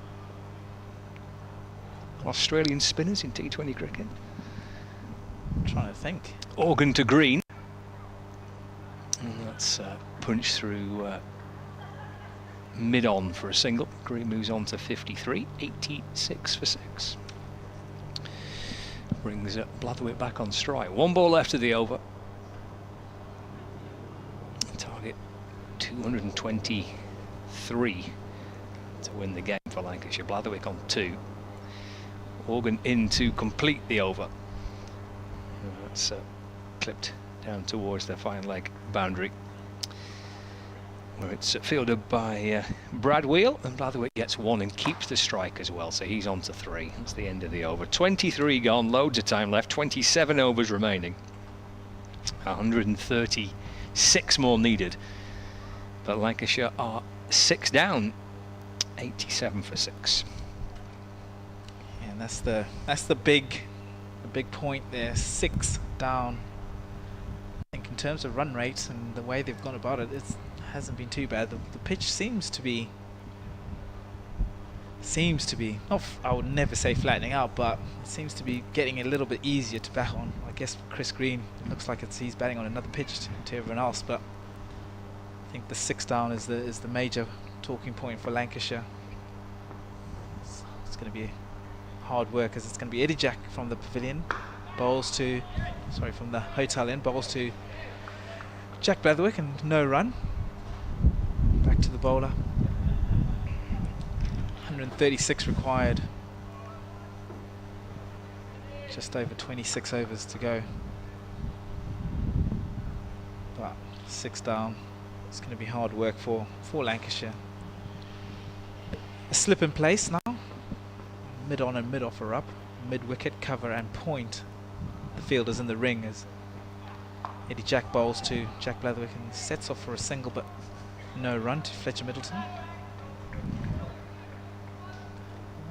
Australian spinners in T20 cricket? I'm trying to think. Organ to Green. And that's punched through mid-on for a single. Green moves on to 53, 86 for 6. Brings Blatherwick back on strike. 1 ball left of the over. Target 223 to win the game for Lancashire. Blatherwick on 2. Organ in to complete the over. That's clipped down towards the fine leg boundary, where it's fielded by Brad Wheel, and Blatherwick gets 1 and keeps the strike as well, so he's on to 3. That's the end of the over. 23 gone, loads of time left, 27 overs remaining. 136 more needed, but Lancashire are 6 down, 87 for 6. Yeah, and that's the big point there. 6 down. I think in terms of run rates and the way they've gone about it, hasn't been too bad. The pitch seems to be not, I would never say flattening out, but it seems to be getting a little bit easier to bat on. I guess Chris Green, it looks like he's batting on another pitch to everyone else, but I think the 6 down is the major talking point for Lancashire. It's going to be hard work, as it's going to be Eddie Jack from the pavilion, from the hotel inn, bowls to Jack Blatherwick, and no run. Back to the bowler. 136 required. Just over 26 overs to go. But 6 down. It's going to be hard work for Lancashire. A slip in place now. Mid on and mid off are up. Mid wicket, cover and point. The fielders in the ring as Eddie Jack bowls to Jack Blatherwick and sets off for a single, but no run to Fletcher Middleton.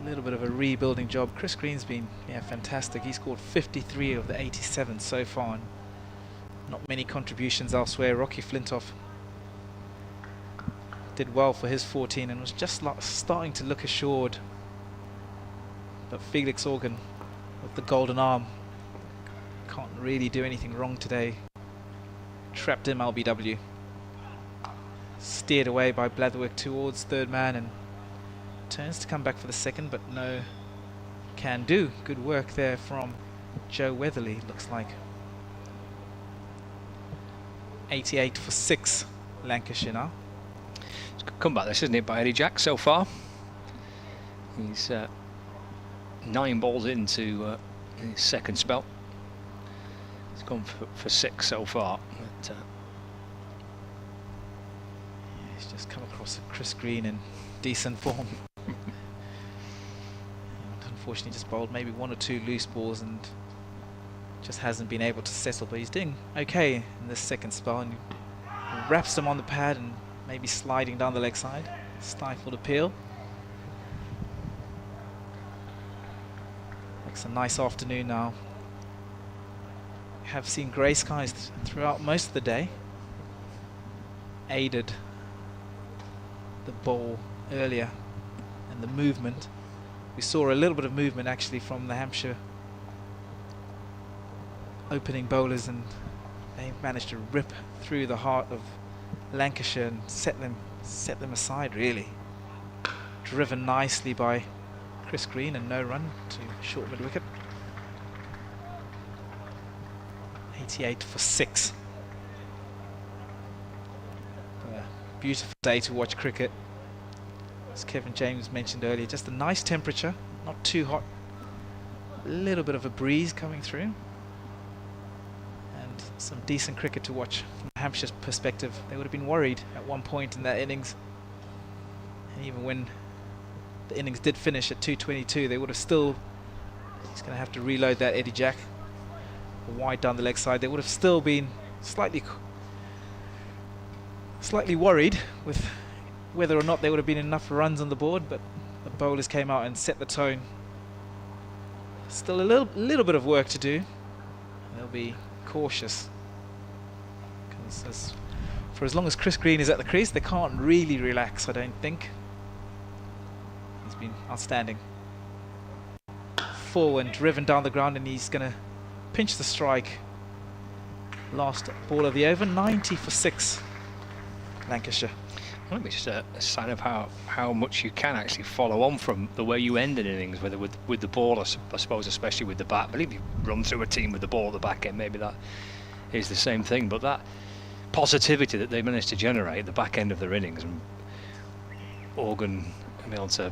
A little bit of a rebuilding job. Chris Green's been fantastic. He scored 53 of the 87 so far, and not many contributions elsewhere. Rocky Flintoff did well for his 14 and was just starting to look assured, but Felix Organ with the golden arm can't really do anything wrong today. Trapped him LBW. Steered away by Blatherwick towards third man and turns to come back for the second, but no can do. Good work there from Joe Weatherly, looks like. 88 for 6, Lancashire now. It's a good comeback this, isn't it, by Eddie Jack so far. He's 9 balls into his second spell. He's gone for 6 so far. But, he's just come across Chris Green in decent form. And unfortunately just bowled maybe 1 or 2 loose balls and just hasn't been able to settle, but he's doing okay in this second spell, and he wraps them on the pad and maybe sliding down the leg side. Stifled appeal. It's a nice afternoon now. We have seen grey skies throughout most of the day. Aided the ball earlier and the movement. We saw a little bit of movement actually from the Hampshire opening bowlers, and they managed to rip through the heart of Lancashire and set them aside really. Driven nicely by Chris Green, and no run to short mid wicket. 88 for 6. A beautiful day to watch cricket. As Kevin James mentioned earlier, just a nice temperature, not too hot, a little bit of a breeze coming through, and some decent cricket to watch from Hampshire's perspective. They would have been worried at one point in that innings, and even when the innings did finish at 222, they would have still, he's going to have to reload that Eddie Jack wide down the leg side. They would have still been slightly worried with whether or not there would have been enough runs on the board, but the bowlers came out and set the tone. Still a little bit of work to do. They'll be cautious, because for as long as Chris Green is at the crease, they can't really relax, I don't think. He's been outstanding. Full and driven down the ground, and he's going to pinch the strike. Last ball of the over, 90 for 6, Lancashire. Well, it's just a sign of how much you can actually follow on from the way you end an innings, whether with the ball or I suppose especially with the bat. I believe you run through a team with the ball at the back end, maybe that is the same thing, but that positivity that they managed to generate at the back end of their innings, and Organ able to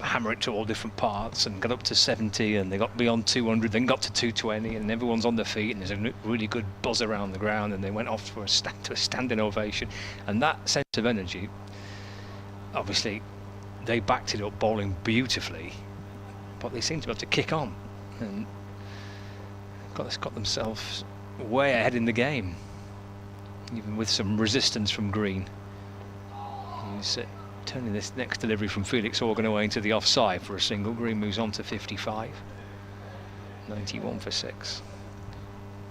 hammer it to all different parts and got up to 70, and they got beyond 200, then got to 220, and everyone's on their feet, and there's a really good buzz around the ground, and they went off for a standing ovation. And that sense of energy, obviously they backed it up bowling beautifully, but they seem to be able to kick on and got themselves way ahead in the game, even with some resistance from Green, who's turning this next delivery from Felix Organ away into the offside for a single. Green moves on to 55. 91 for 6.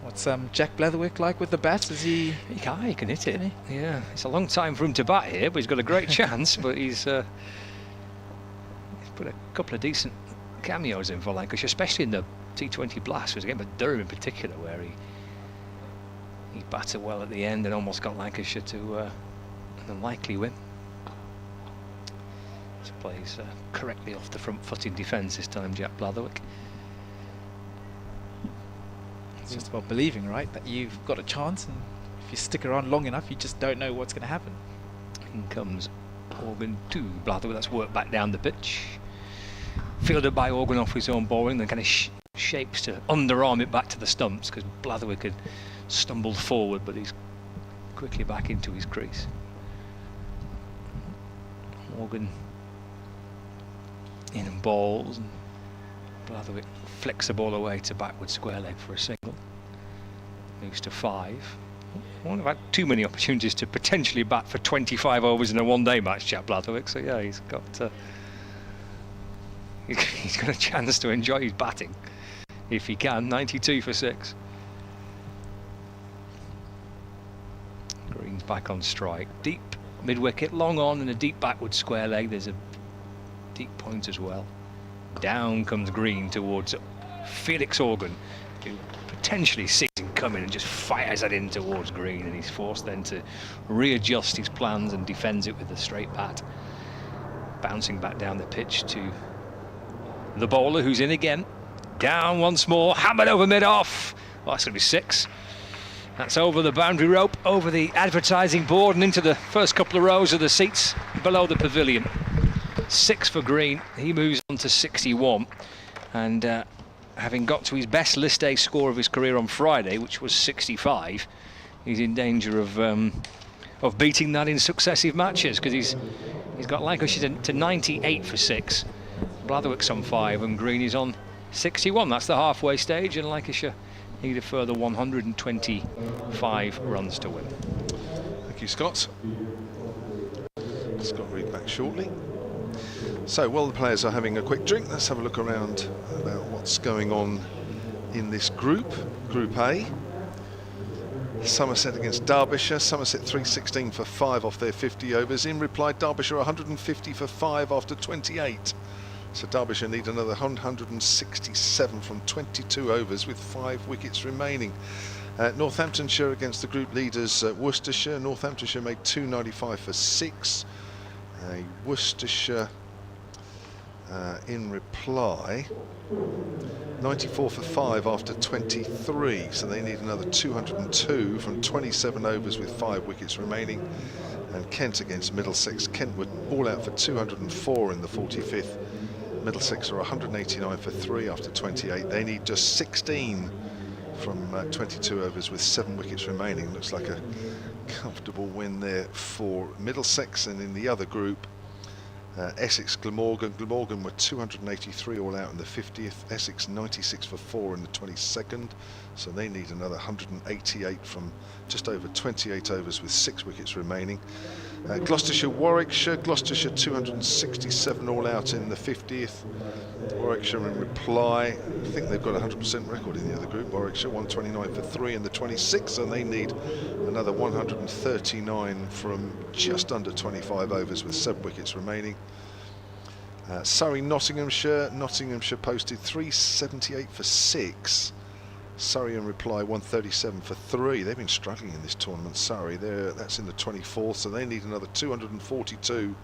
What's Jack Blatherwick like with the bat? Is he can hit it. Yeah, it's a long time for him to bat here, but he's got a great chance. But he's put a couple of decent cameos in for Lancashire, especially in the T20 Blast. Was a game of Durham in particular, where he batted well at the end and almost got Lancashire to an unlikely win. Plays correctly off the front foot in defence this time, Jack Blatherwick. It's just about believing, right, that you've got a chance, and if you stick around long enough, you just don't know what's going to happen. In comes Organ to Blatherwick. That's worked back down the pitch. Fielded by Organ off his own bowling, then kind of shapes to underarm it back to the stumps, because Blatherwick had stumbled forward, but he's quickly back into his crease. Organ in and bowls, and Blatherwick flicks the ball away to backward square leg for a single. Moves to 5. Won't have had too many opportunities to potentially bat for 25 overs in a one-day match, Jack Blatherwick. So yeah, he's got a chance to enjoy his batting if he can. 92 for 6. Green's back on strike. Deep mid-wicket, long on, and a deep backward square leg. There's a deep point as well. Down comes Green towards Felix Organ, who potentially sees him coming and just fires that in towards Green, and he's forced then to readjust his plans and defends it with the straight bat. Bouncing back down the pitch to the bowler, who's in again. Down once more, hammered over mid-off. Well, that's going to be 6. That's over the boundary rope, over the advertising board, and into the first couple of rows of the seats below the pavilion. 6 for Green. He moves on to 61, and having got to his best List A score of his career on Friday, which was 65, he's in danger of beating that in successive matches, because he's got Lancashire to 98 for 6. Blatherwick's on 5, and Green is on 61. That's the halfway stage, and Lancashire need a further 125 runs to win. Thank you, Scott. Scott Reed back shortly. So while the players are having a quick drink, let's have a look around about what's going on in this group. Group A. Somerset against Derbyshire. Somerset 316 for 5 off their 50 overs. In reply, Derbyshire 150 for 5 after 28. So Derbyshire need another 167 from 22 overs with 5 wickets remaining. Northamptonshire against the group leaders Worcestershire. Northamptonshire made 295 for 6. Worcestershire in reply 94 for 5 after 23, so they need another 202 from 27 overs with 5 wickets remaining. And Kent against Middlesex. Kent were all out for 204 in the 45th, Middlesex are 189 for 3 after 28. They need just 16 from 22 overs with 7 wickets remaining. Looks like a comfortable win there for Middlesex. And in the other group, Essex, Glamorgan. Glamorgan were 283 all out in the 50th. Essex 96 for 4 in the 22nd. So they need another 188 from just over 28 overs with 6 wickets remaining. Gloucestershire, Warwickshire. Gloucestershire 267 all out in the 50th. Warwickshire in reply, I think they've got a 100% record in the other group. Warwickshire 129 for 3 in the 26th, and they need another 139 from just under 25 overs with 7 wickets remaining. Surrey, Nottinghamshire. Nottinghamshire posted 378 for 6. Surrey in reply 137 for 3. They've been struggling in this tournament. Surrey, that's in the 24th, so they need another 242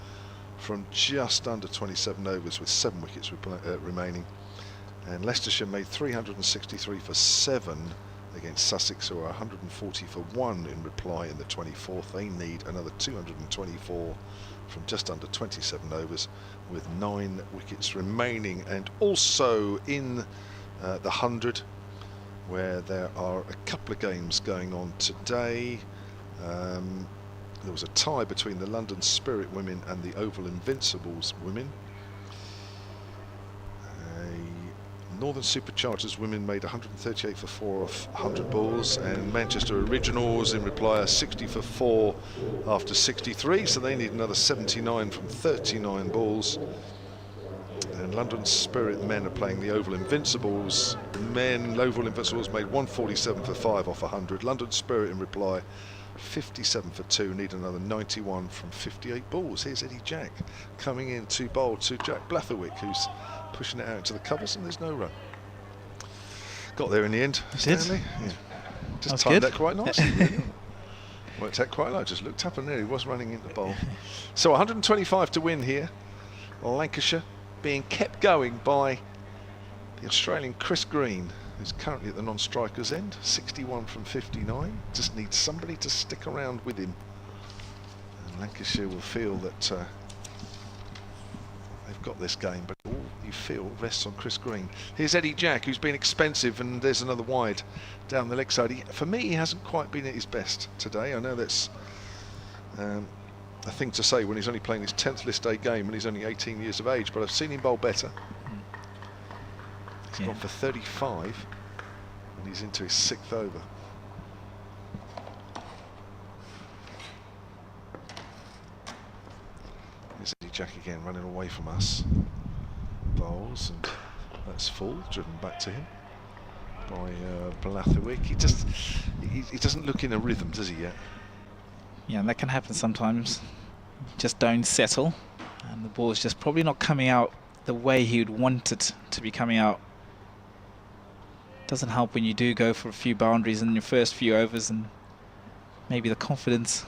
from just under 27 overs with 7 wickets remaining. And Leicestershire made 363 for 7 against Sussex, who are 140 for 1 in reply in the 24th. They need another 224 from just under 27 overs with 9 wickets remaining. And also in the 100, where there are a couple of games going on today. There was a tie between the London Spirit women and the Oval Invincibles women. Northern Superchargers women made 138 for 4 off 100 balls, and Manchester Originals in reply are 60 for 4 after 63, so they need another 79 from 39 balls. And London Spirit men are playing the Oval Invincibles men. Oval Invincibles made 147 for 5 off 100. London Spirit in reply 57 for 2, need another 91 from 58 balls. Here's Eddie Jack coming in to bowl to Jack Blatherwick, who's pushing it out into the covers, and there's no run. Got there in the end, Stanley. Yeah. Just timed that quite nicely. Really. Worked out quite well. Just looked up and there he was running into bowl. So 125 to win here. Lancashire being kept going by the Australian Chris Green, who's currently at the non-striker's end, 61 from 59. Just needs somebody to stick around with him. And Lancashire will feel that they've got this game, but all you feel rests on Chris Green. Here's Eddie Jack, who's been expensive, and there's another wide down the leg side. For me, he hasn't quite been at his best today. I know that's a thing to say when he's only playing his 10th list day game and he's only 18 years of age, but I've seen him bowl better. He's gone for 35 and he's into his 6th over. Here's Eddie Jack again running away from us. Bowls, and that's full, driven back to him by Blatherwick. He doesn't look in a rhythm, does he, yet? Yeah, and that can happen sometimes. Just don't settle, and the ball's just probably not coming out the way he would want it to be coming out. Doesn't help when you do go for a few boundaries in your first few overs and maybe the confidence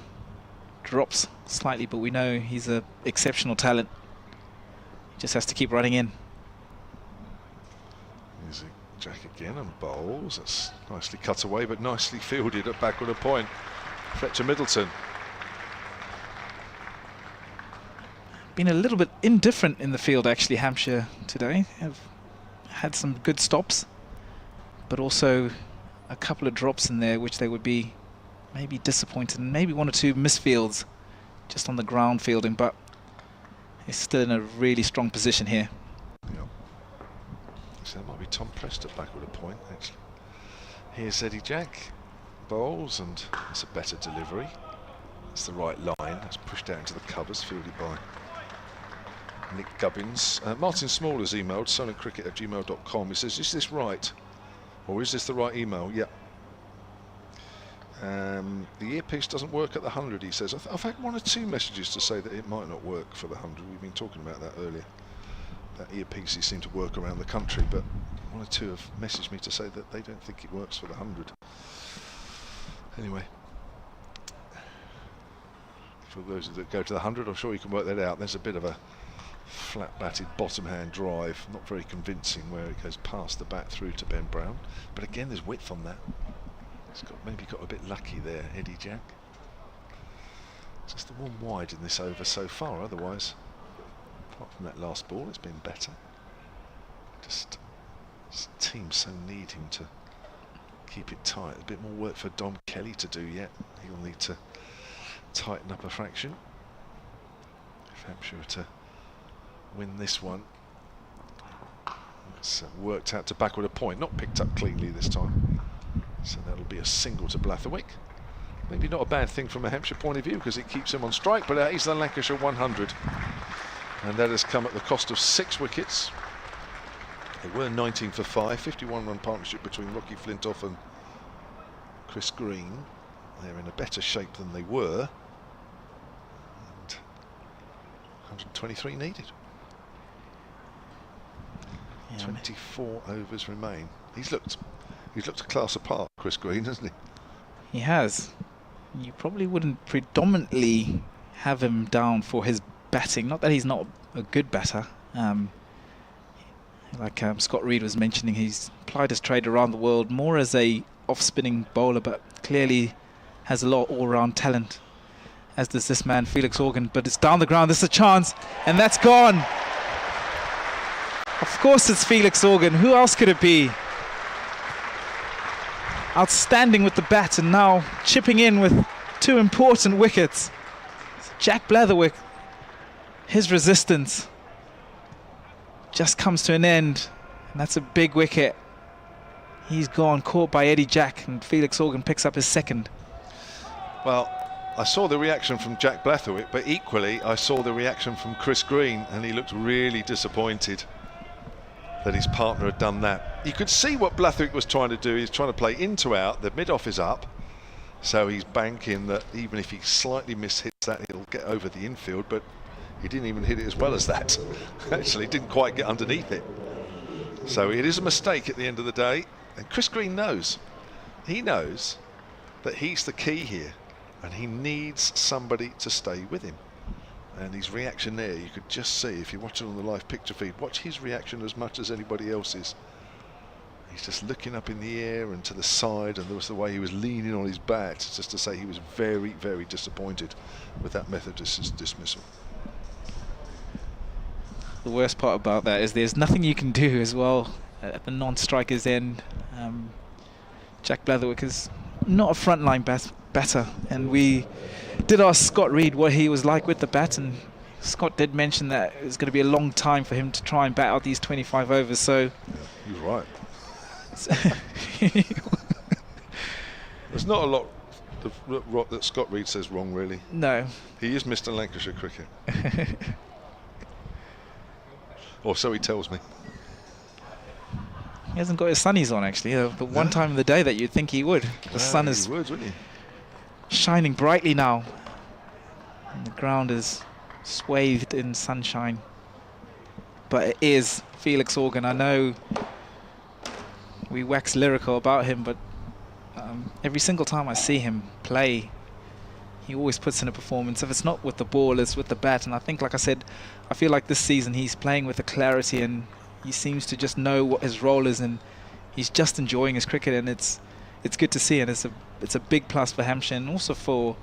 drops slightly, but we know he's an exceptional talent. Just has to keep running in. Here's Jack again and bowls. That's nicely cut away, but nicely fielded at backward a point. Fletcher Middleton. Been a little bit indifferent in the field, actually, Hampshire today. Have had some good stops, but also a couple of drops in there which they would be maybe disappointed, and maybe 1 or 2 misfields just on the ground fielding, but he's still in a really strong position here. Yep. So that might be Tom Prest at backward a point, actually. Here's Eddie Jack. Bowls, and it's a better delivery. It's the right line. It's pushed out into the covers, fielded by Nick Gubbins. Martin Small has emailed silentcricket@gmail.com. He says, is this right? Or is this the right email? Yeah. The earpiece doesn't work at the 100, he says. I've had 1 or 2 messages to say that it might not work for the 100. We've been talking about that earlier. That earpieces seem to work around the country, but 1 or 2 have messaged me to say that they don't think it works for the 100. Anyway, for those that go to the 100, I'm sure you can work that out. There's a bit of a flat-batted bottom-hand drive, not very convincing, where it goes past the bat through to Ben Brown. But again, there's width on that. He's maybe got a bit lucky there, Eddie Jack. Just the one wide in this over so far. Otherwise, apart from that last ball, it's been better. Just this team so need him to keep it tight. A bit more work for Dom Kelly to do yet. He'll need to tighten up a fraction if Hampshire were to win this one. It's worked out to backward a point, not picked up cleanly this time. So that'll be a single to Blatherwick. Maybe not a bad thing from a Hampshire point of view because it keeps him on strike, but that is the Lancashire 100. And that has come at the cost of 6 wickets. They were 19 for 5, 51 run partnership between Rocky Flintoff and Chris Green. They're in a better shape than they were. And 123 needed. 24 overs remain. He's looked a class apart, Chris Green, hasn't he? He has. You probably wouldn't predominantly have him down for his batting. Not that he's not a good batter. Like Scott Reed was mentioning, he's plied his trade around the world more as a off-spinning bowler, but clearly has a lot of all-round talent, as does this man, Felix Organ. But it's down the ground. This is a chance, and that's gone. Of course it's Felix Organ. Who else could it be? Outstanding with the bat, and now chipping in with 2 important wickets. Jack Blatherwick, his resistance just comes to an end, and that's a big wicket. He's gone, caught by Eddie Jack, and Felix Organ picks up his second. Well, I saw the reaction from Jack Blatherwick, but equally I saw the reaction from Chris Green, and he looked really disappointed that his partner had done that. You could see what Blatherwick was trying to do. He's trying to play in to out. The mid-off is up, so he's banking that even if he slightly mishits that, he'll get over the infield, but he didn't even hit it as well as that. Actually, didn't quite get underneath it. So it is a mistake at the end of the day, and Chris Green knows. He knows that he's the key here, and he needs somebody to stay with him. And his reaction there, you could just see, if you watch it on the live picture feed, watch his reaction as much as anybody else's. He's just looking up in the air and to the side, and there was the way he was leaning on his bat, just to say he was very, very disappointed with that method of dismissal. The worst part about that is there's nothing you can do as well at the non-striker's end. Jack Blatherwick is not a frontline batter, and we did ask Scott Reed what he was like with the bat, and Scott did mention that it's going to be a long time for him to try and bat out these 25 overs. So yeah, he's right. There's not a lot that Scott Reed says wrong, really. No. He is Mr. Lancashire Cricket. Or so he tells me. He hasn't got his sunnies on, actually. The one time of the day that you'd think he would. The sun is shining brightly now, and the ground is swathed in sunshine. But it is Felix Organ. I know we wax lyrical about him, but every single time I see him play, he always puts in a performance. If it's not with the ball, it's with the bat. And I think, like I said, I feel like this season he's playing with a clarity, and he seems to just know what his role is, and he's just enjoying his cricket, and it's good to see, and it's a big plus for Hampshire, and also for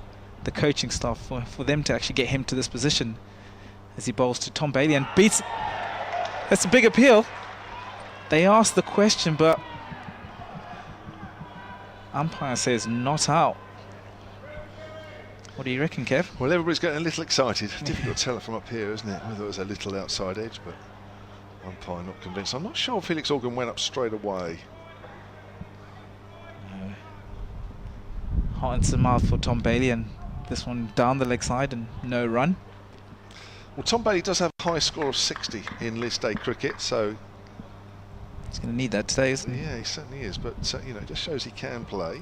the coaching staff, for them to actually get him to this position as he bowls to Tom Bailey and beats. That's a big appeal. They asked the question, but umpire says not out. What do you reckon, Kev? Well, everybody's getting a little excited. Difficult to tell it from up here, isn't it? Whether it was a little outside edge, but umpire not convinced. I'm not sure Felix Organ went up straight away. Hot into the mouth for Tom Bailey, and this one down the leg side and no run. Well, Tom Bailey does have a high score of 60 in List A cricket, so he's going to need that today, isn't he? Yeah, he certainly is, but you know, it just shows he can play.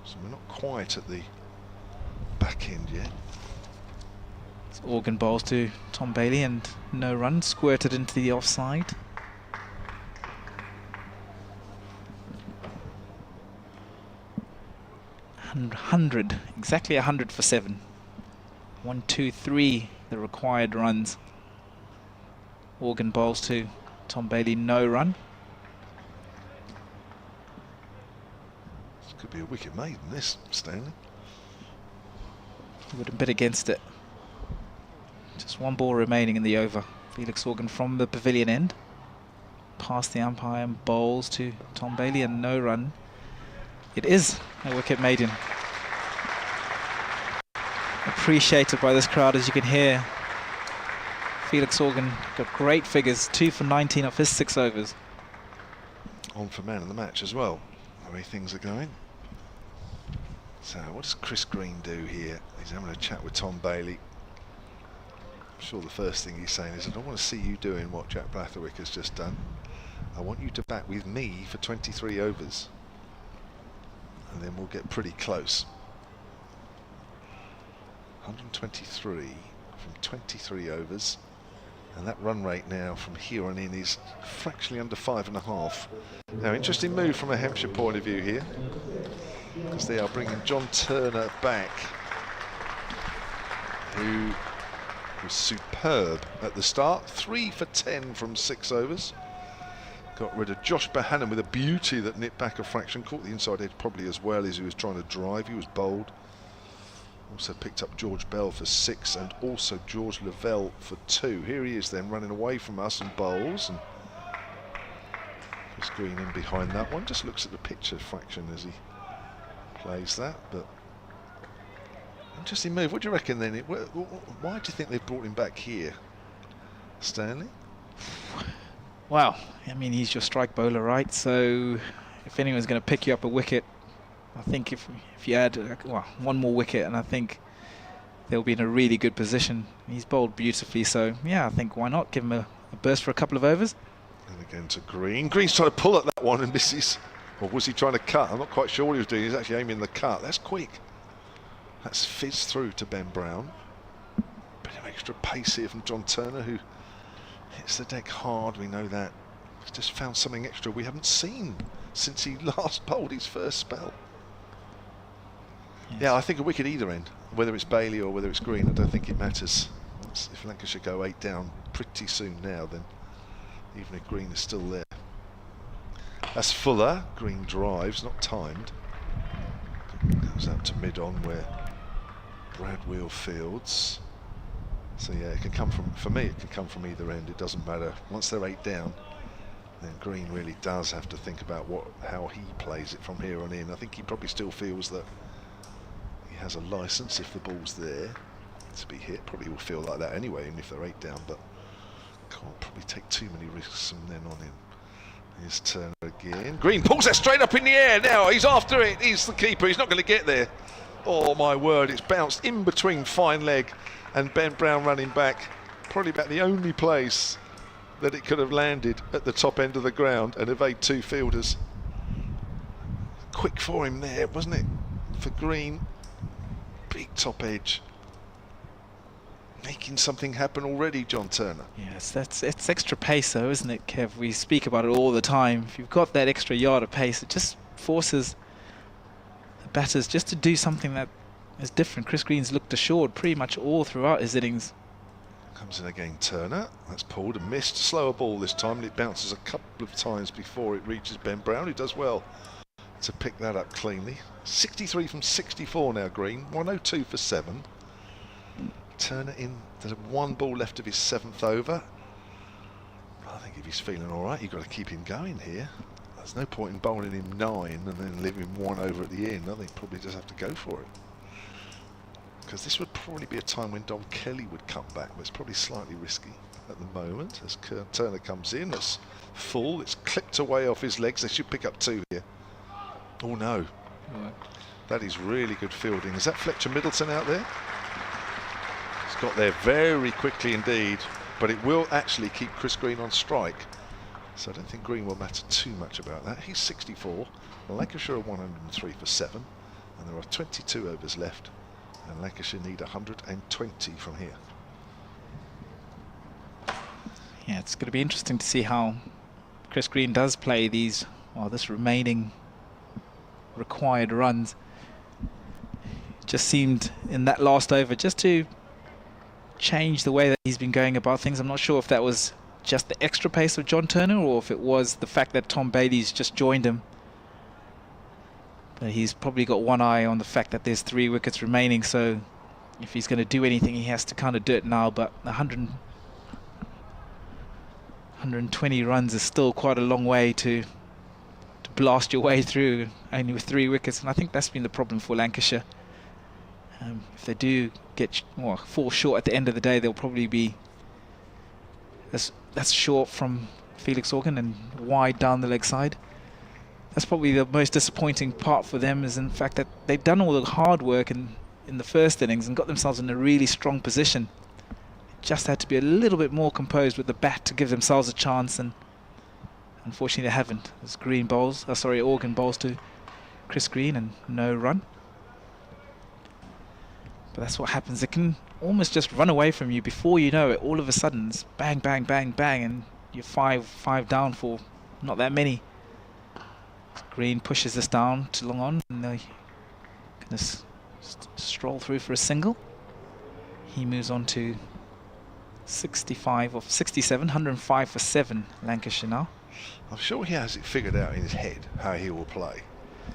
So we're not quite at the back end yet. It's Organ bowls to Tom Bailey and no run, squirted into the offside. Exactly 100 for 7. 1, 2, 3, the required runs. Organ bowls to Tom Bailey, no run. This could be a wicket maiden, this, Stanley. Wouldn't bet against it. Just one ball remaining in the over. Felix Organ from the pavilion end. past the umpire and bowls to Tom Bailey, and no run. It is a wicket maiden. Appreciated by this crowd, as you can hear. Felix Organ got great figures, 2 for 19 off his 6 overs. On for man of the match as well, the way things are going. So what does Chris Green do here? He's having a chat with Tom Bailey. I'm sure the first thing he's saying is, I don't want to see you doing what Jack Blatherwick has just done. I want you to bat with me for 23 overs. And then we'll get pretty close. 123 from 23 overs. And that run rate now from here on in is fractionally under 5.5. Now, interesting move from a Hampshire point of view here, because they are bringing John Turner back, who was superb at the start. 3 for 10 from 6 overs. Got rid of Josh Bohannon with a beauty that nipped back a fraction. Caught the inside edge probably as well as he was trying to drive. He was bold. Also picked up George Bell for 6 and also George Lavelle for 2. Here he is then running away from us and bowls. And Chris Green in behind that one. Just looks at the picture fraction as he plays that. But interesting move. What do you reckon then? Why do you think they've brought him back here, Stanley? Well, I mean, he's your strike bowler, right? So if anyone's going to pick you up a wicket, I think if you add one more wicket, and I think they'll be in a really good position. He's bowled beautifully, so yeah, I think why not give him a burst for a couple of overs. And again to Green. Green's trying to pull at that one and misses. Or was he trying to cut? I'm not quite sure what he was doing. He's actually aiming the cut. That's quick. That's fizzed through to Ben Brown. Bit of extra pace here from John Turner, who hits the deck hard. We know that. He's just found something extra we haven't seen since he last bowled his first spell. Yes. Yeah, I think a wicket either end, whether it's Bailey or whether it's Green, I don't think it matters. If Lancashire go 8 down pretty soon now, then even if Green is still there. That's Fuller. Green drives, not timed. Goes out to mid-on where Brad Wheel fields. So yeah, it can come from, for me, it can come from either end. It doesn't matter. Once they're 8 down, then Green really does have to think about how he plays it from here on in. I think he probably still feels that he has a licence if the ball's there to be hit. Probably will feel like that anyway, even if they're 8 down, but can't probably take too many risks from then on in. Here's Turner again. Green pulls that straight up in the air now. He's after it. He's the keeper. He's not going to get there. Oh my word, it's bounced in between fine leg and Ben Brown running back. Probably about the only place that it could have landed at the top end of the ground and evade 2 fielders. Quick for him there, wasn't it? For Green. Big top edge. Making something happen already, John Turner. Yes, it's extra pace though, isn't it, Kev? We speak about it all the time. If you've got that extra yard of pace, it just forces the batters just to do something that is different. Chris Green's looked assured pretty much all throughout his innings. Comes in again, Turner. That's pulled and missed. Slower ball this time, and it bounces a couple of times before it reaches Ben Brown, who does well to pick that up cleanly. 63 from 64 now, Green. 102 for 7. Turner in, there's 1 ball left of his 7th over. I think if he's feeling all right, you've got to keep him going here. There's no point in bowling him 9 and then leaving him 1 over at the end. I think probably just have to go for it. Because this would probably be a time when Dom Kelly would come back, but it's probably slightly risky at the moment. As Turner comes in, it's full, it's clipped away off his legs. They should pick up 2 here. Oh no. Right. That is really good fielding. Is that Fletcher Middleton out there? Got there very quickly indeed, but it will actually keep Chris Green on strike, so I don't think Green will matter too much about that. He's 64, Lancashire are 103 for 7, and there are 22 overs left, and Lancashire need 120 from here. Yeah, it's going to be interesting to see how Chris Green does play these, this remaining required runs. Just seemed in that last over just to change the way that he's been going about things. I'm not sure if that was just the extra pace of John Turner or if it was the fact that Tom Bailey's just joined him. But he's probably got one eye on the fact that there's 3 wickets remaining, so if he's going to do anything, he has to kind of do it now. But 120 runs is still quite a long way to blast your way through, only with 3 wickets, and I think that's been the problem for Lancashire. If they do fall short at the end of the day, they'll probably be that's short from Felix Organ and wide down the leg side. That's probably the most disappointing part for them, is in fact that they've done all the hard work in the first innings and got themselves in a really strong position. Just had to be a little bit more composed with the bat to give themselves a chance, and unfortunately they haven't. As Organ bowls to Chris Green and no run. But that's what happens. It can almost just run away from you before you know it. All of a sudden it's bang, bang, bang, bang, and you're five down for not that many. Green pushes this down to long on, and they're going to stroll through for a single. He moves on to 65 of 67, 105 for 7, Lancashire now. I'm sure he has it figured out in his head how he will play,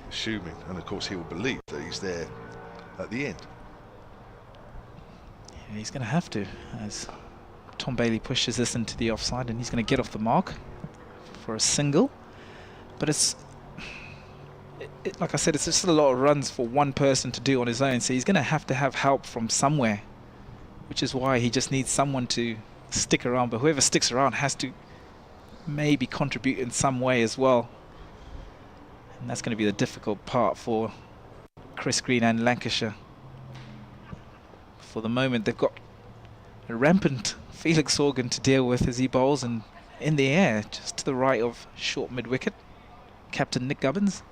assuming, and of course he will believe that he's there at the end. Yeah, he's going to have to, as Tom Bailey pushes this into the offside, and he's going to get off the mark for a single. But it's like I said, it's just a lot of runs for one person to do on his own, so he's going to have help from somewhere, which is why he just needs someone to stick around. But whoever sticks around has to maybe contribute in some way as well, and that's going to be the difficult part for Chris Green and Lancashire. For the moment they've got a rampant Felix Organ to deal with as he bowls, and in the air just to the right of short mid-wicket, Captain Nick Gubbins.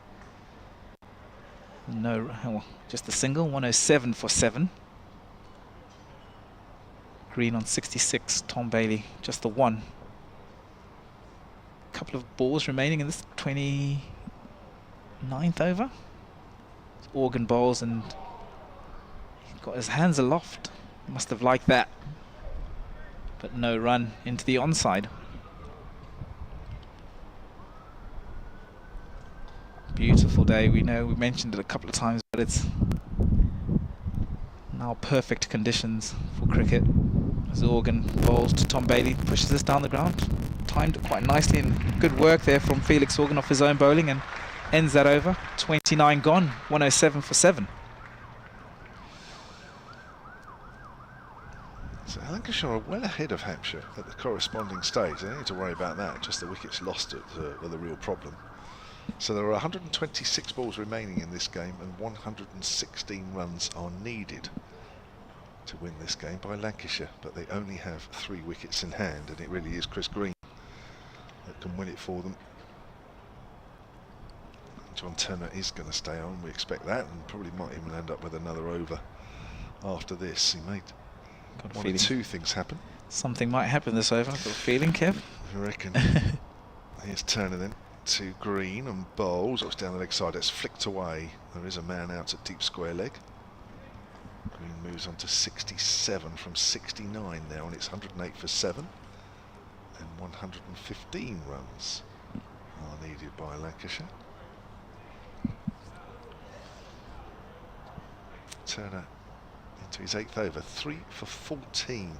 Just a single, 107 for 7. Green on 66, Tom Bailey just the 1. Couple of balls remaining in this 29th over. Organ bowls, and he got his hands aloft. Must have liked that. But no run into the onside. Beautiful day. We know, we mentioned it a couple of times, but it's now perfect conditions for cricket. As Organ bowls to Tom Bailey, pushes this down the ground. Timed it quite nicely, and good work there from Felix Organ off his own bowling, and ends that over. 29 gone, 107 for 7. So Lancashire are well ahead of Hampshire at the corresponding stage. They don't need to worry about that, just the wickets lost are the real problem. So there are 126 balls remaining in this game, and 116 runs are needed to win this game by Lancashire, but they only have 3 wickets in hand, and it really is Chris Green that can win it for them. John Turner is going to stay on, we expect that, and probably might even end up with another over after this. He made one or two things happen. Something might happen this over, I've got a feeling, Kev. I reckon. Here's Turner then to Green and bowls. It's down the leg side, it's flicked away. There is a man out at deep square leg. Green moves on to 67 from 69 now, and it's 108 for 7. And 115 runs are needed by Lancashire. Turner into his 8th over, 3 for 14.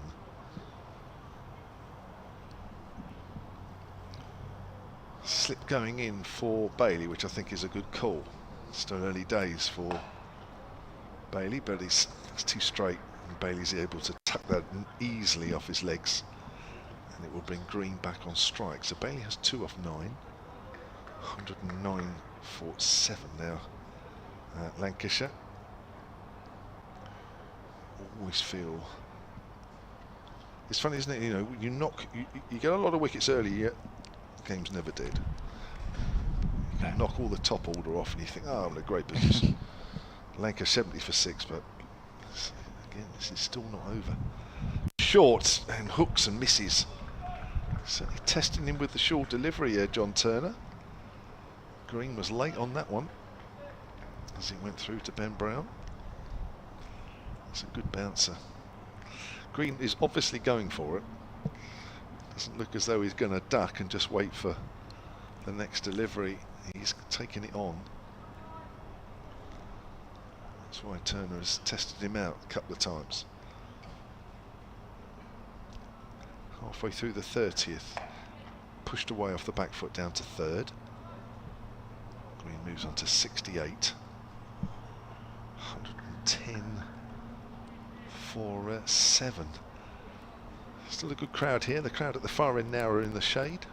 Slip going in for Bailey, which I think is a good call. Still early days for Bailey, but it's too straight, and Bailey's able to tuck that easily off his legs, and it will bring Green back on strike. So Bailey has 2 off 9, 109 for 7 now. Lancashire always feel, it's funny, isn't it? You know, you get a lot of wickets early, yet game's never dead. You can knock all the top order off, and you think, oh, I'm in a great position. Lanka 70 for 6, but again, this is still not over. Short and hooks and misses. Certainly testing him with the short delivery here, John Turner. Green was late on that one as he went through to Ben Brown. It's a good bouncer. Green is obviously going for it. Doesn't look as though he's going to duck and just wait for the next delivery. He's taking it on. That's why Turner has tested him out a couple of times. Halfway through the 30th. pushed away off the back foot down to third. Green moves on to 68. 110 for 7. Still a good crowd here. The crowd at the far end now are in the shade.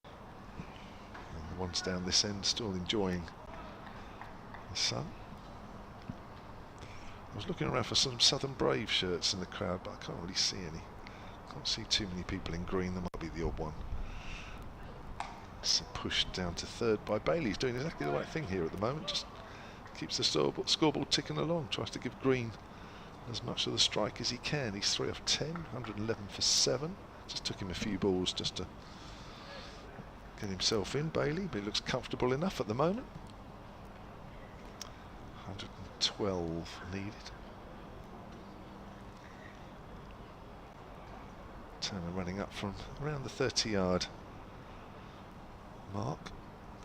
And the ones down this end still enjoying the sun. I was looking around for some Southern Brave shirts in the crowd, but I can't really see any. Can't see too many people in green. There might be the odd one. It's pushed down to third by Bailey. He's doing exactly the right thing here at the moment. Just keeps the scoreboard ticking along. Tries to give Green as much of the strike as he can. He's 3 off 10, 111 for 7. Just took him a few balls just to get himself in, Bailey, but he looks comfortable enough at the moment. 112 needed. Turner running up from around the 30-yard mark.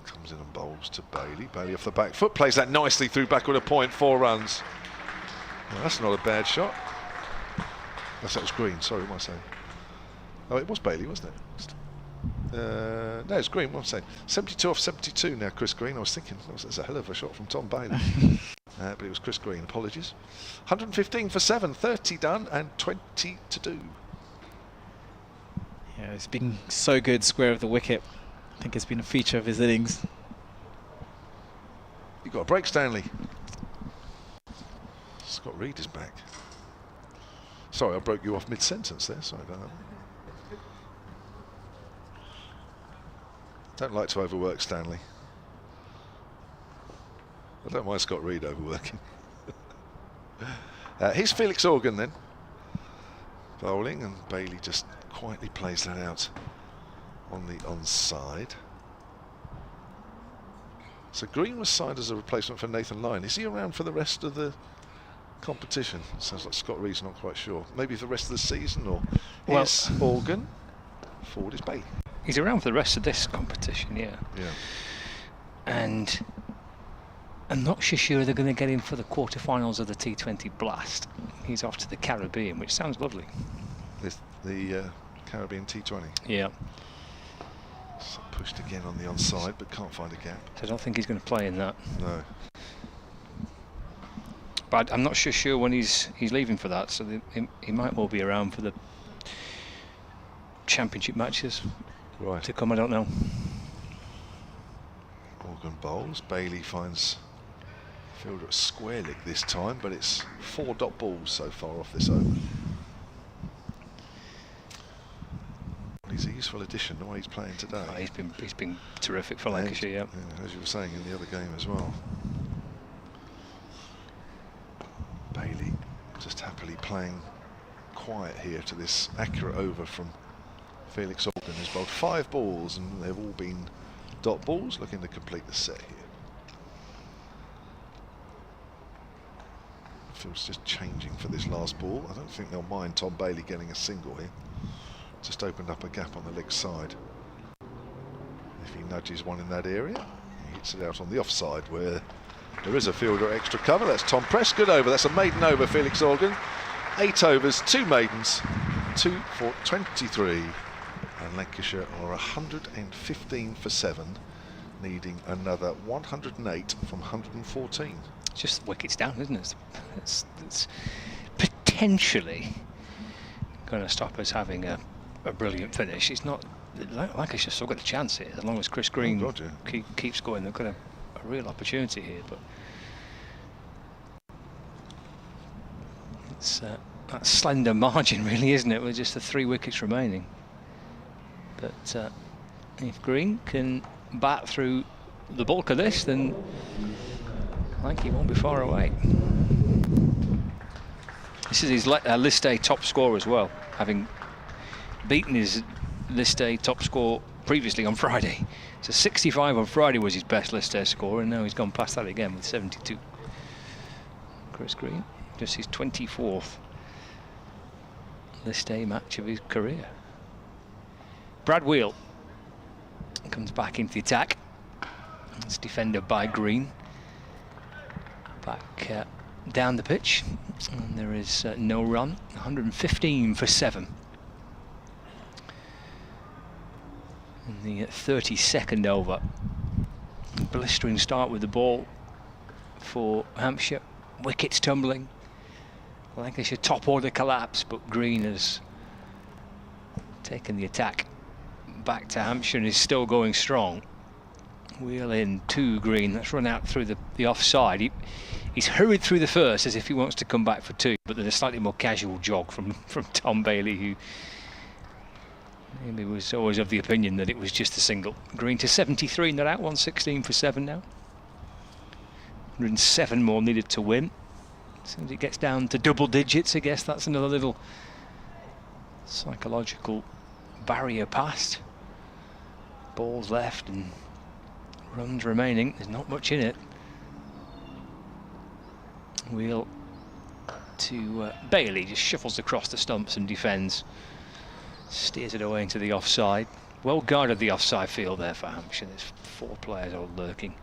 Comes in and bowls to Bailey. Bailey off the back foot, plays that nicely through backward a point, 4 runs. Well, that's not a bad shot. That was Green, sorry, what am I saying? Oh, it was Bailey, wasn't it? No, it's Green, what am I saying? 72 off 72 now, Chris Green. I was thinking, that's a hell of a shot from Tom Bailey. But it was Chris Green, apologies. 115 for 7, 30 done and 20 to do. Yeah, it's been so good, square of the wicket. I think it's been a feature of his innings. You got a break, Stanley. Scott Reed is back. Sorry, I broke you off mid-sentence there. Sorry about that. Don't like to overwork Stanley. I don't mind Scott Reed overworking. Here's Felix Organ then. Bowling, and Bailey just quietly plays that out on the onside. So Green was signed as a replacement for Nathan Lyon. Is he around for the rest of the competition? Sounds like Scott Reed's not quite sure. Maybe for the rest of the season, or here's Organ. Forward is Bailey. He's around for the rest of this competition, yeah. Yeah. And I'm not sure they're going to get him for the quarterfinals of the T20 Blast. He's off to the Caribbean, which sounds lovely. The Caribbean T20. Yeah. So pushed again on the onside, but can't find a gap. So I don't think he's going to play in that. No. But I'm not sure when he's leaving for that, so he might well be around for the championship matches to come. I don't know. Organ bowls. Bailey finds fielder at square leg this time, but it's 4 dot balls so far off this over. He's a useful addition the way he's playing today. Oh, he's been terrific for Lancashire, yeah. As you were saying in the other game as well. Bailey just happily playing quiet here to this accurate over from Felix Organ, who's bowled 5 balls and they've all been dot balls, looking to complete the set here. Feels just changing for this last ball. I don't think they'll mind Tom Bailey getting a single here. Just opened up a gap on the leg side. If he nudges one in that area, he hits it out on the offside where there is a fielder extra cover. That's Tom Press. Good over. That's a maiden over, Felix Organ. 8 overs, 2 maidens, 2 for 23. And Lancashire are 115 for 7, needing another 108 from 114. It's just the wickets down, isn't it? It's potentially going to stop us having a brilliant finish. It's not. Lancashire's still got a chance here as long as Chris Green keeps going. They've got a real opportunity here, but it's that slender margin, really, isn't it? With just the 3 wickets remaining. But if Green can bat through the bulk of this, then I think he won't be far away. This is his List A top score as well, having beaten his List A top score previously on Friday. So 65 on Friday was his best List A score, and now he's gone past that again with 72. Chris Green, just his 24th List A match of his career. Brad Wheel comes back into the attack. It's defended by Green. Back down the pitch, and there is no run. 115 for 7. in the 32nd over. Blistering start with the ball for Hampshire. Wickets tumbling. Lancashire top order collapse, but Green has taken the attack back to Hampshire and is still going strong. Wheel in to Green. Let's run out through the offside. He's hurried through the first as if he wants to come back for two, but then a slightly more casual jog from Tom Bailey, who maybe was always of the opinion that it was just a single. Green to 73, not out, 116 for 7 now. 107 more needed to win. As soon as it gets down to double digits, I guess that's another little psychological barrier passed. Balls left and runs remaining. There's not much in it. Wheel to Bailey, just shuffles across the stumps and defends. Steers it away into the offside. Well guarded the offside field there for Hampshire. There's 4 players all lurking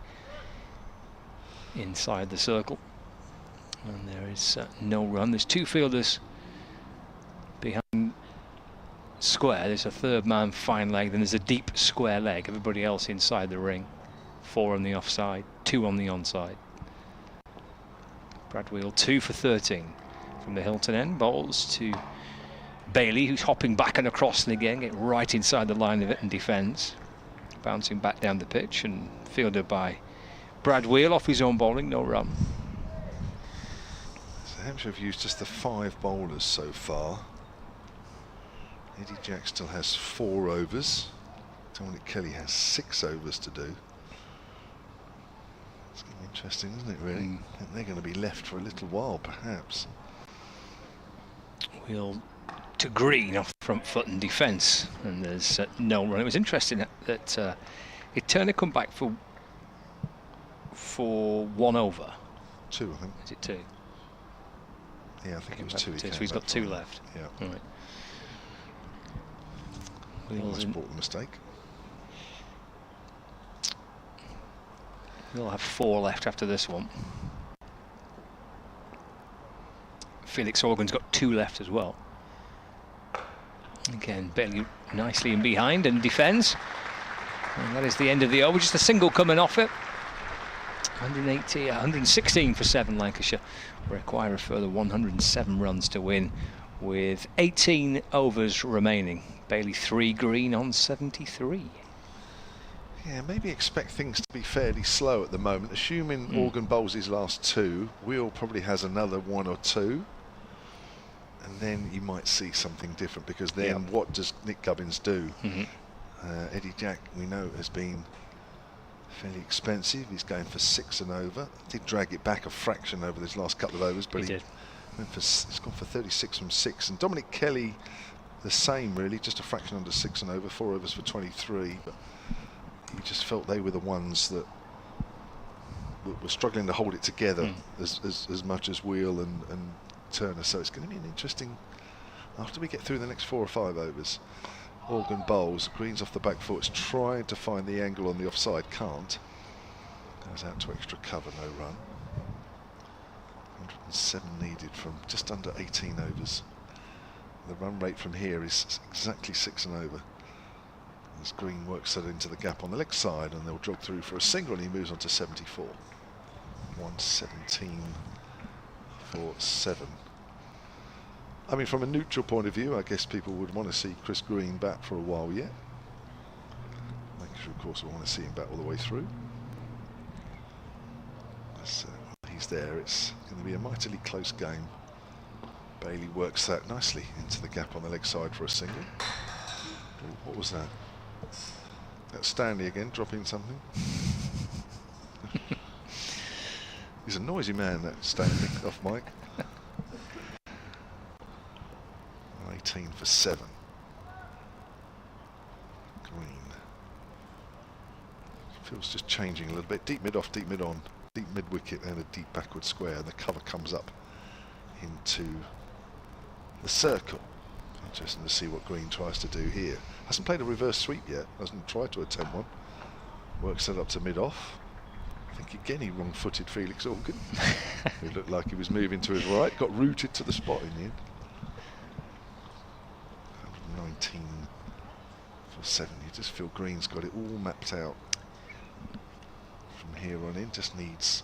inside the circle. And there is no run. There's 2 fielders behind square. There's a third man fine leg, then there's a deep square leg. Everybody else inside the ring. 4 on the offside, 2 on the onside. Brad Wheel 2 for 13 from the Hilton end. Bowls to Bailey, who's hopping back and across and again, get right inside the line of it and defends. Bouncing back down the pitch and fielded by Brad Wheel off his own bowling, no run. So Hampshire have used just the 5 bowlers so far. Eddie Jack still has 4 overs. Dominic Kelly has 6 overs to do. It's going to be interesting, isn't it, really? I think they're going to be left for a little while, perhaps. Wheel to Green off the front foot and defence, and there's no run. It was interesting that Turner come back for 1 over. 2, I think. Is it 2? Yeah, I think it was 2. So he's got 2 left. Yeah. Right. Almost brought the mistake. We'll have 4 left after this one. Felix Organ's got 2 left as well. Again, Bailey nicely in behind and defends. And that is the end of the over. Just a single coming off it. 116 for 7 Lancashire. Require a further 107 runs to win with 18 overs remaining. Bailey 3, Green on 73. Yeah, maybe expect things to be fairly slow at the moment. Assuming Organ bowls his last 2, Wheel probably has another 1 or 2. And then you might see something different, because then what does Nick Gubbins do? Eddie Jack, we know, has been fairly expensive. He's going for 6 and over. Did drag it back a fraction over his last couple of overs, but he's gone for 36 from 6. And Dominic Kelly, the same really, just a fraction under 6 and over, 4 overs for 23. But he just felt they were the ones that were struggling to hold it together as much as Wheel and Turner. So it's going to be an interesting, after we get through the next 4 or 5 overs. Organ bowls, Green's off the back foot, has tried to find the angle on the offside, can't. Goes out to extra cover, no run. 107 needed from just under 18 overs. The run rate from here is exactly 6 and over. As Green works that into the gap on the leg side, and they'll jog through for a single, and he moves on to 74. 117 for 7. I mean, from a neutral point of view, I guess people would want to see Chris Green back for a while yet. Lancashire, of course, will want to see him back all the way through. So, he's there. It's going to be a mightily close game. Bailey works that nicely into the gap on the leg side for a single. Ooh, what was that? That's Stanley again, dropping something. He's a noisy man, that Stanley, off mic. 18 for 7. Green. Feels just changing a little bit. Deep mid off, deep mid on. Deep mid wicket and a deep backward square, and the cover comes up into the circle. Interesting to see what Green tries to do here. Hasn't played a reverse sweep yet. Hasn't tried to attempt one. Works it up to mid off. I think again he wrong-footed Felix Organ. It looked like he was moving to his right. Got rooted to the spot in the end. 119 For 7, you just feel Green's got it all mapped out from here on in, just needs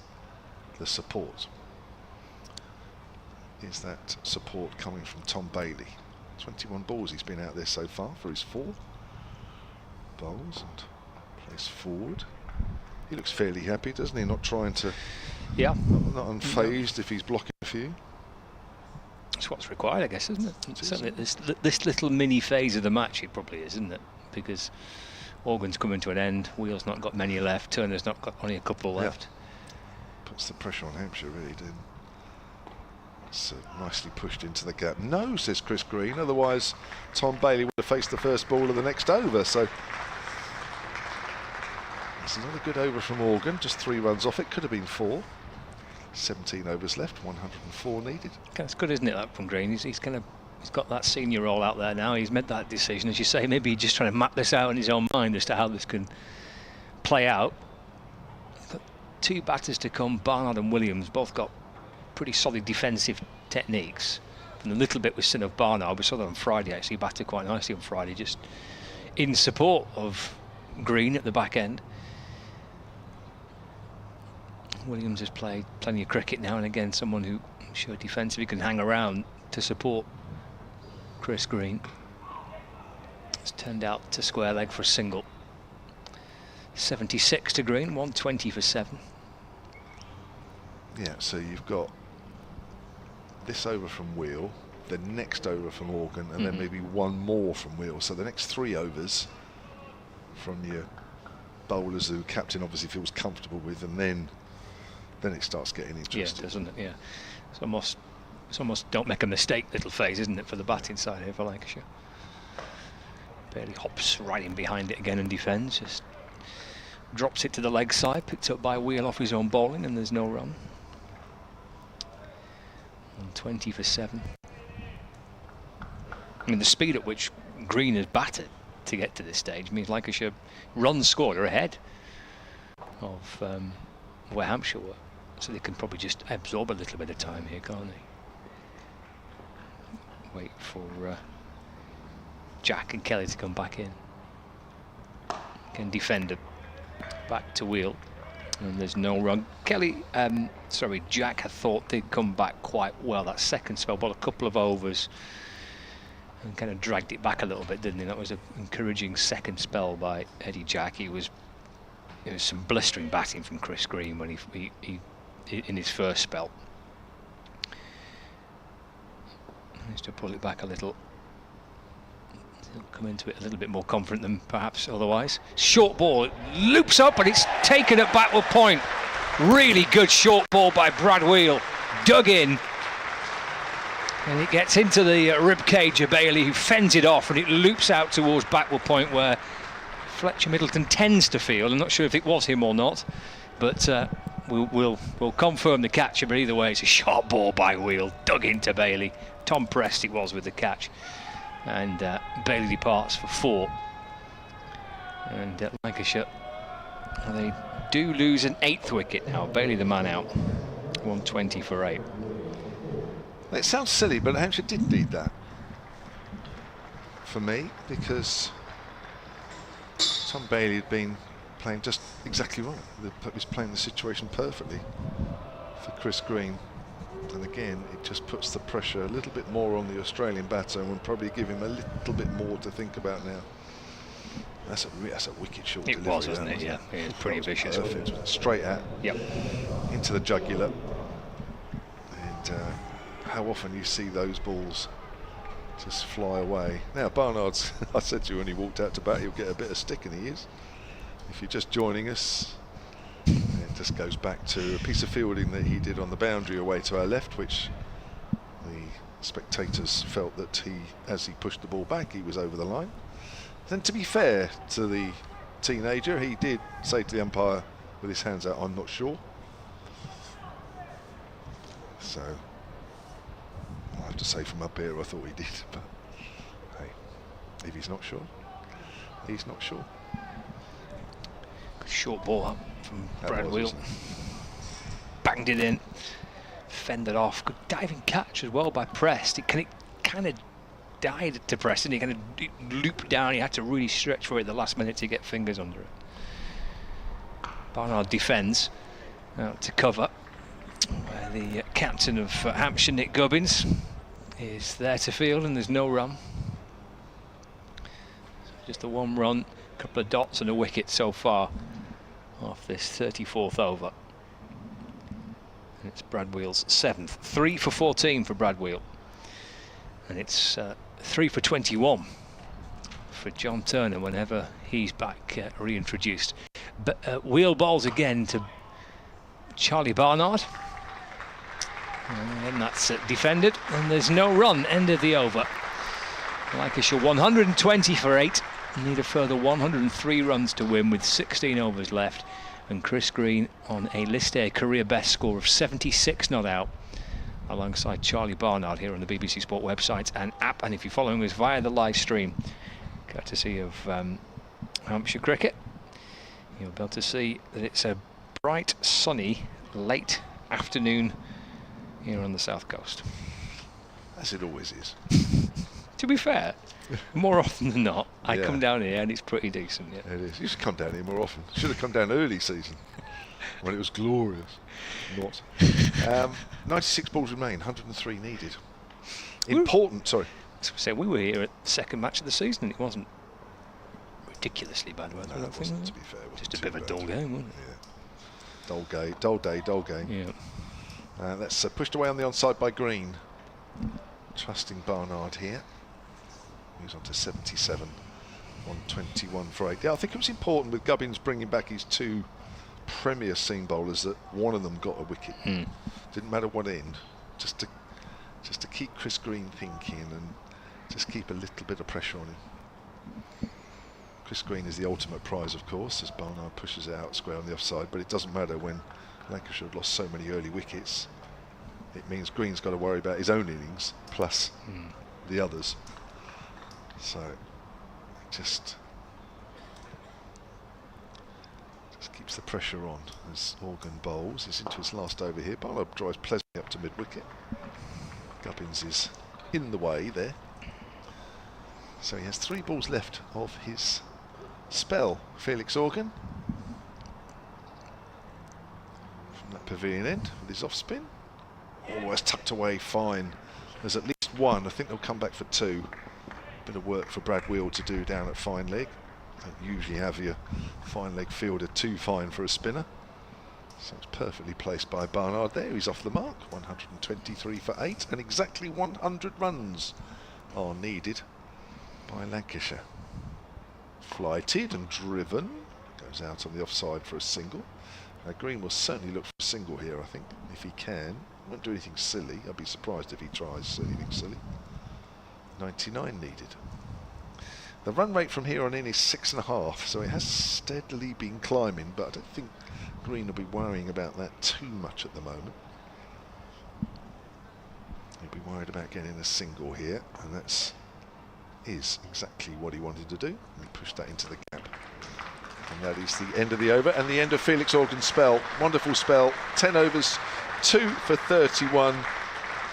the support. Is that support coming from Tom Bailey? 21 balls he's been out there so far for his 4 bowls and plays forward. He looks fairly happy, doesn't he? Not trying to, not unfazed if he's blocking a few. That's what's required, I guess, isn't it? Certainly this little mini phase of the match, it probably is, isn't it? Because Organ's coming to an end, Wheel's not got many left, Turner's not got only a couple left. Puts the pressure on Hampshire, really, didn't. It's nicely pushed into the gap. No, says Chris Green, otherwise Tom Bailey would have faced the first ball of the next over. So it's another good over from Organ, just 3 runs off it, could have been 4. 17 overs left, 104 needed. It's good, isn't it, that from Green? He's got that senior role out there now. He's made that decision, as you say. Maybe he's just trying to map this out in his own mind as to how this can play out. He's got 2 batters to come, Barnard and Williams, both got pretty solid defensive techniques. And a little bit with Sin of Barnard, we saw that on Friday actually, he batted quite nicely on Friday, just in support of Green at the back end. Williams has played plenty of cricket now and again, someone who I'm sure defensively can hang around to support Chris Green. It's turned out to square leg for a single. 76 to Green, 120 for 7. Yeah, so you've got this over from Wheel, the next over from Organ, and then maybe 1 more from Wheel. So the next 3 overs from your bowlers who captain obviously feels comfortable with, and then it starts getting interesting. Yeah, doesn't it? Yeah. It's almost don't make a mistake little phase, isn't it, for the batting side here for Lancashire. Bailey hops right in behind it again and defends, just drops it to the leg side, picked up by Wheel off his own bowling, and there's no run. 120 for 7. I mean, the speed at which Green has batted to get to this stage means Lancashire runs scored are ahead of where Hampshire were. So they can probably just absorb a little bit of time here, can't they? Wait for Jack and Kelly to come back in. Can defend it. Back to Wheel. And there's no run. Jack, I thought did come back quite well. That second spell, but a couple of overs and kind of dragged it back a little bit, didn't he? That was an encouraging second spell by Eddie Jack. There was some blistering batting from Chris Green when he in his first spell. Needs to pull it back a little. He'll come into it a little bit more confident than perhaps otherwise. Short ball, loops up and it's taken at backward point. Really good short ball by Brad Wheel. Dug in. And it gets into the rib cage of Bailey, who fends it off, and it loops out towards backward point where Fletcher Middleton tends to field. I'm not sure if it was him or not, but we'll confirm the catcher. But either way, it's a short ball by Wheel, dug into Bailey. Tom Prest it was with the catch, and Bailey departs for 4. And Lancashire, they do lose an 8th wicket now. Bailey the man out, 120 for 8. It sounds silly, but Hampshire did need that for me, because Tom Bailey had been playing just exactly right. He was playing the situation perfectly for Chris Green. And again, it just puts the pressure a little bit more on the Australian batter, and will probably give him a little bit more to think about now. That's a wicked short delivery. It was, wasn't it? Yeah, it was pretty vicious. Perfect. Straight at. Yep. Into the jugular. And how often you see those balls just fly away. Now Barnard's, I said to you when he walked out to bat, he'll get a bit of stick, and he is. If you're just joining us, it just goes back to a piece of fielding that he did on the boundary away to our left, which the spectators felt that as he pushed the ball back, he was over the line. Then, to be fair to the teenager, he did say to the umpire with his hands out, "I'm not sure." So I have to say from up here, I thought he did, but hey, if he's not sure, he's not sure. Good short ball up from Brad Wheel. Banged it in, fended off. Good diving catch as well by Prest. It kind of died to press, and he kind of looped down. He had to really stretch for it at the last minute to get fingers under it. Barnard defends out to cover, where the captain of Hampshire, Nick Gubbins, is there to field, and there's no run. So just a 1 run, a couple of dots and a wicket so far off this 34th over. And it's Brad Wheel's 7th. 3 for 14 for Brad Wheel. And it's 3 for 21 for John Turner whenever he's back reintroduced. But Wheel bowls again to Charlie Barnard. And that's defended, and there's no run. End of the over. Lancashire 120 for 8. Need a further 103 runs to win with 16 overs left. And Chris Green on a list A career best score of 76 not out, alongside Charlie Barnard here on the BBC Sport website and app. And if you're following us via the live stream, courtesy of Hampshire Cricket, you'll be able to see that it's a bright, sunny, late afternoon here on the south coast. As it always is. To be fair, more often than not, I come down here and it's pretty decent. Yeah. It is. You should come down here more often. Should have come down early season when it was glorious. Not. 96 balls remain, 103 needed. Important, sorry. So we were here at the second match of the season and it wasn't ridiculously bad weather. No, it wasn't, to be fair. Just a bit of a dull game, wasn't Yeah. it? Dull game. Yeah. That's pushed away on the onside by Green. Trusting Barnard here. Moves on to 77. 121 for 8. Yeah, I think it was important with Gubbins bringing back his 2 premier seam bowlers that one of them got a wicket. Didn't matter what end. Just to keep Chris Green thinking and just keep a little bit of pressure on him. Chris Green is the ultimate prize, of course, as Barnard pushes it out square on the offside, but it doesn't matter when Lancashire have lost so many early wickets. It means Green's got to worry about his own innings plus the others. So it just keeps the pressure on as Organ bowls. He's into his last over here. Barnard drives pleasantly up to mid-wicket. Gubbins is in the way there. So he has 3 balls left of his spell. Felix Organ from that pavilion end with his off spin. Oh, it's tucked away fine. There's at least 1. I think they'll come back for 2. Bit of work for Brad Wheel to do down at fine leg. Don't usually have your fine leg fielder too fine for a spinner. So it's perfectly placed by Barnard there. He's off the mark. 123 for 8, and exactly 100 runs are needed by Lancashire. Flighted and driven. Goes out on the offside for a single. Green will certainly look for a single here, I think, if he can. Won't do anything silly. I'd be surprised if he tries anything silly. 99 needed. The run rate from here on in is 6.5, so it has steadily been climbing, but I don't think Green will be worrying about that too much at the moment. He'll be worried about getting a single here, and that's exactly what he wanted to do. And he pushed that into the gap. And that is the end of the over and the end of Felix Organ's spell. Wonderful spell. 10 overs, 2 for 31.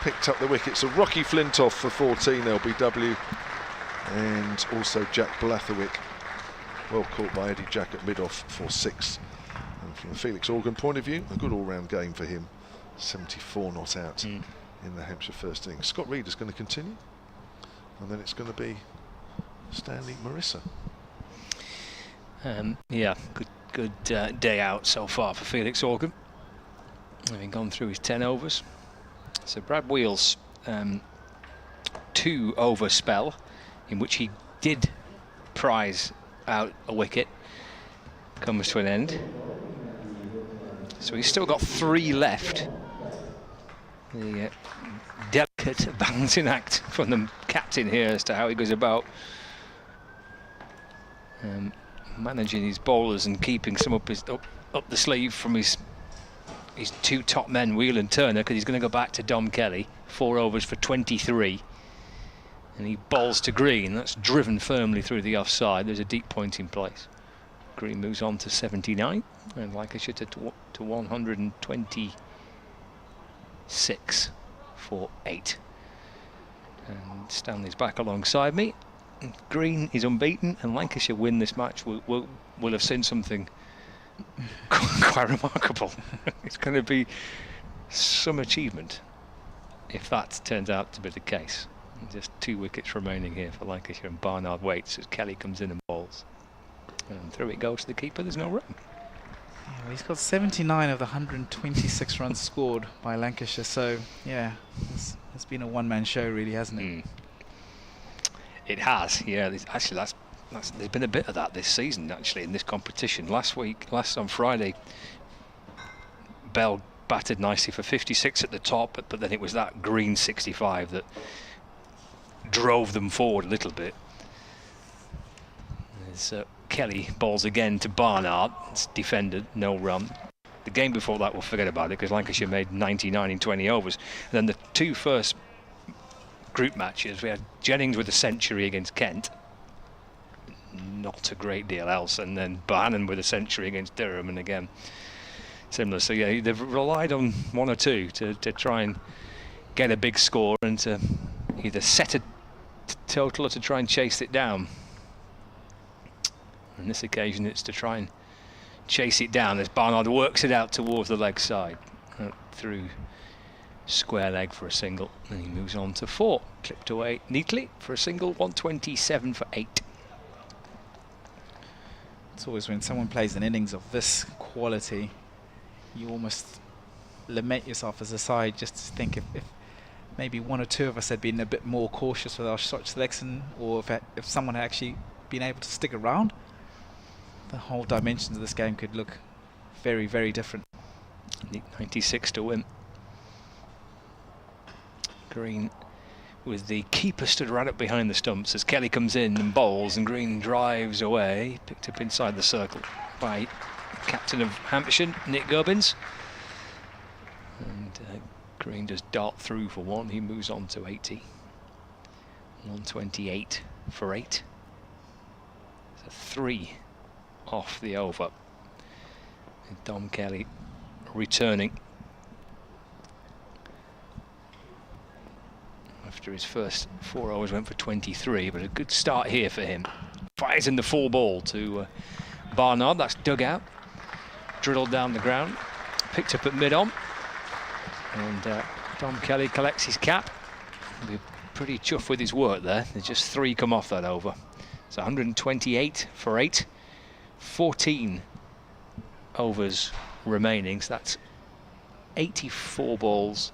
Picked up the wickets of Rocky Flintoff for 14 LBW, and also Jack Blatherwick, well caught by Eddie Jack at mid-off for 6. And from a Felix Organ point of view, a good all-round game for him. 74 not out in the Hampshire first innings. Scott Reed is going to continue, and then it's going to be Stanley Marissa. Yeah, good day out so far for Felix Organ, having gone through his 10 overs. So Brad Wheel's 2 over spell, in which he did prize out a wicket, comes to an end. So he's still got 3 left. The delicate balancing act from the captain here as to how he goes about managing his bowlers and keeping some up the sleeve from his 2 top men, Wheel and Turner, because he's going to go back to Dom Kelly. 4 overs for 23. And he bowls to Green. That's driven firmly through the offside. There's a deep point in place. Green moves on to 79. And Lancashire to 126 for 8. And Stanley's back alongside me. Green is unbeaten, and Lancashire win this match. We'll have seen something quite remarkable. It's going to be some achievement if that turns out to be the case. Just 2 wickets remaining here for Lancashire, and Barnard waits as Kelly comes in and bowls. And through it goes to the keeper. There's no run. Yeah, well, he's got 79 of the 126 runs scored by Lancashire, so yeah, it's been a one-man show really, hasn't it? It has, yeah. Actually, there's been a bit of that this season, actually, in this competition. Last on Friday, Bell batted nicely for 56 at the top, but then it was that Green 65 that drove them forward a little bit. There's Kelly bowls again to Barnard. It's defended, no run. The game before that, we'll forget about it, because Lancashire made 99 in 20 overs. And then the 2 first group matches, we had Jennings with a century against Kent, not a great deal else, and then Bohannon with a century against Durham, and again similar. So yeah, they've relied on 1 or 2 to try and get a big score, and to either set a total or to try and chase it down. On this occasion it's to try and chase it down as Barnard works it out towards the leg side, through square leg for a single, and he moves on to 4, clipped away neatly for a single. 127 for 8. It's always when someone plays an innings of this quality, you almost lament yourself as a side, just to think if maybe 1 or 2 of us had been a bit more cautious with our shot selection, or if someone had actually been able to stick around, the whole dimensions of this game could look very, very different. 96 to win. Green with the keeper stood right up behind the stumps as Kelly comes in and bowls, and Green drives away, picked up inside the circle by captain of Hampshire, Nick Gubbins. And Green does dart through for 1. He moves on to 80. 128 for 8. So 3 off the over. And Dom Kelly returning after his first 4 overs went for 23, but a good start here for him. Fires in the 4 ball to Barnard. That's dug out, drilled down the ground, picked up at mid-on, and Dom Kelly collects his cap. He'll be pretty chuffed with his work there. There's just 3 come off that over. So 128 for 8, 14 overs remaining, so that's 84 balls,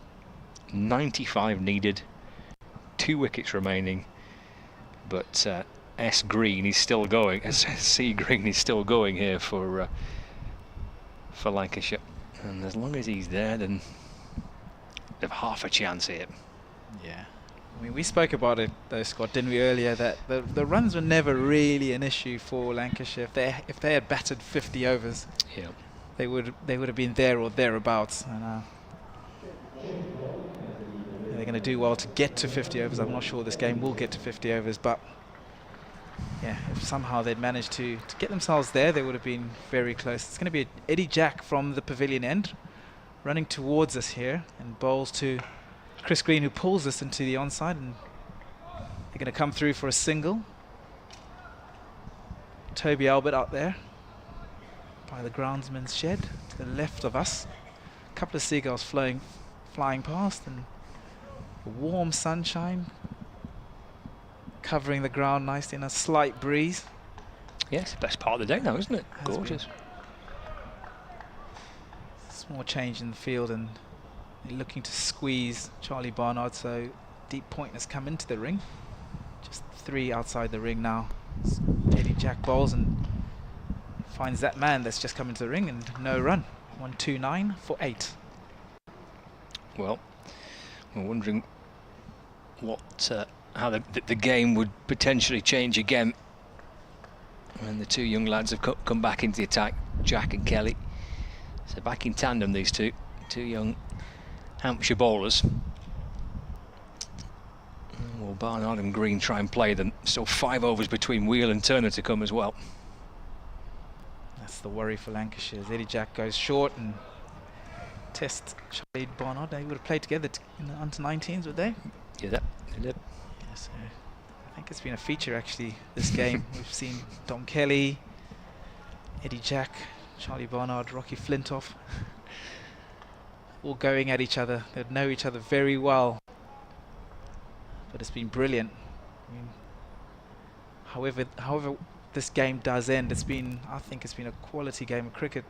95 needed, 2 wickets remaining, but S Green is still going, C Green is still going here for Lancashire, and as long as he's there, then they've half a chance here. Yeah, I mean, we spoke about it though, Scott, didn't we, earlier, that the runs were never really an issue for Lancashire. If they had batted 50 overs, yeah, they would have been there or thereabouts. And they're going to do well to get to 50 overs. I'm not sure this game will get to 50 overs, but yeah, if somehow they'd managed to get themselves there, they would have been very close. It's going to be Eddie Jack from the pavilion end, running towards us here, and bowls to Chris Green, who pulls us into the onside, and they're going to come through for a single. Toby Albert out there by the groundsman's shed to the left of us. A couple of seagulls flying past, and warm sunshine covering the ground nicely in a slight breeze. Yes, the best part of the day now, isn't it? Has Gorgeous. been. Small change in the field, and looking to squeeze Charlie Barnard, so deep point has come into the ring. Just 3 outside the ring now. Eddie Jack bowls and finds that man that's just come into the ring, and no run. 129 for 8. Well, we're wondering what how the game would potentially change again when the 2 young lads have come back into the attack, Jack and Kelly. So back in tandem, these two young Hampshire bowlers. Well, Barnard and Green try and play them. Still 5 overs between Wheel and Turner to come as well. That's the worry for Lancashire. Eddie Jack goes short and tests Charlie Barnard. They would have played together in the under-19s, would they? Yeah, they did. So I think it's been a feature actually this game. We've seen Dom Kelly, Eddie Jack, Charlie Barnard, Rocky Flintoff all going at each other. They know each other very well, but it's been brilliant. I mean, however this game does end, I think it's been a quality game of cricket.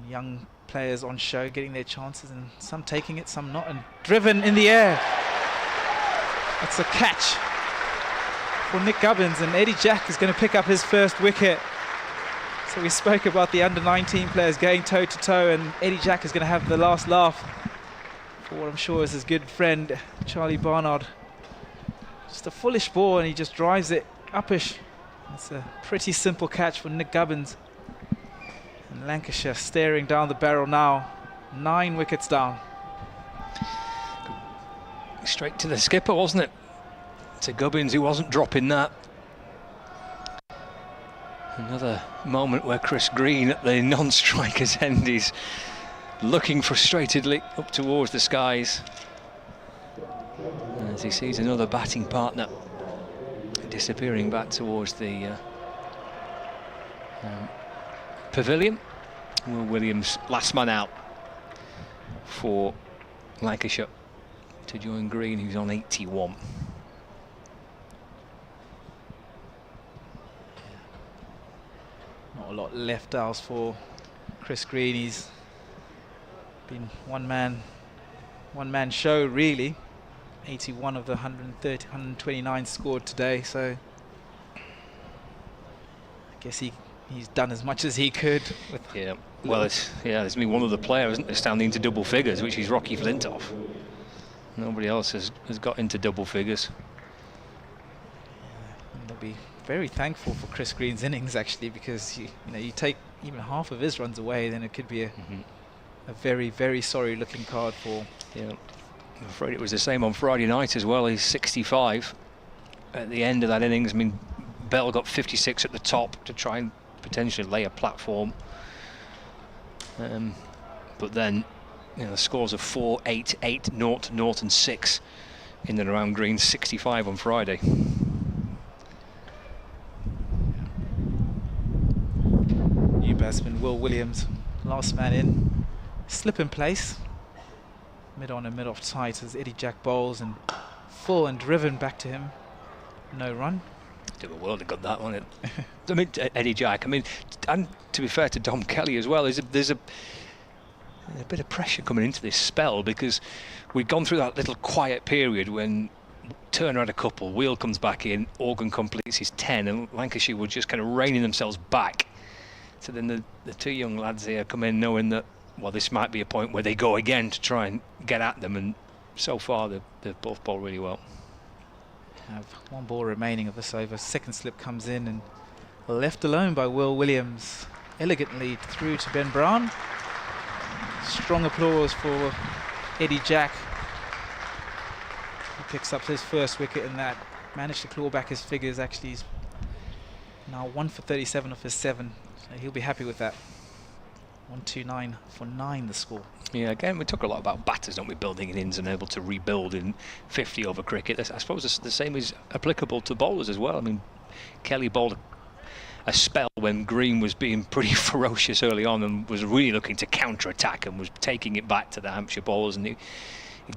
Young players on show getting their chances, and some taking it, some not, and driven in the air. That's a catch for Nick Gubbins, and Eddie Jack is going to pick up his first wicket. So we spoke about the under-19 players going toe-to-toe, and Eddie Jack is going to have the last laugh for what I'm sure is his good friend Charlie Barnard. Just a fullish ball, and he just drives it uppish. It's a pretty simple catch for Nick Gubbins. And Lancashire staring down the barrel now, 9 wickets down. Straight to the skipper, wasn't it? To Gubbins, who wasn't dropping that. Another moment where Chris Green at the non-striker's end is looking frustratedly up towards the skies as he sees another batting partner disappearing back towards the pavilion. Will Williams, last man out for Lancashire, to join Green, who's on 81. Not a lot left else for Chris Green. He's been one man show really. 81 of the 129 scored today, so I guess he's done as much as he could. Yeah, well, there's only one other player, isn't there, standing into double figures, which is Rocky Flintoff. Nobody else has got into double figures. And they'll be very thankful for Chris Green's innings actually, because you take even half of his runs away, then it could be a very, very sorry looking card for. Yeah, I'm afraid it was the same on Friday night as well. He's 65 at the end of that innings. I mean, Bell got 56 at the top to try and potentially lay a platform, but then the scores of 4, 8, 8, 0, 0 and 6 in and around Green's 65 on Friday. New batsman Will Williams, last man in, slip in place, mid on and mid off tight as Eddie Jack bowls, and full and driven back to him, no run. Took a world to got that one. I mean, Eddie Jack. I mean, and to be fair to Dom Kelly as well, there's a bit of pressure coming into this spell, because we'd gone through that little quiet period when Turner had a couple, Wheel comes back in, Organ completes his 10, and Lancashire were just kind of reining themselves back. So then the two young lads here come in knowing that, well, this might be a point where they go again to try and get at them, and so far they've both bowled really well. Have one ball remaining of this over. Second slip comes in and left alone by Will Williams. Elegant lead through to Ben Brown. Strong applause for Eddie Jack. He picks up his first wicket in that. Managed to claw back his figures. Actually, he's now 1 for 37 of his 7. So he'll be happy with that. 129 for 9 the score. Yeah, again, we talk a lot about batters, don't we, building innings and able to rebuild in 50 over cricket. I suppose the same is applicable to bowlers as well. I mean, Kelly bowled a spell when Green was being pretty ferocious early on and was really looking to counter-attack and was taking it back to the Hampshire bowlers, and it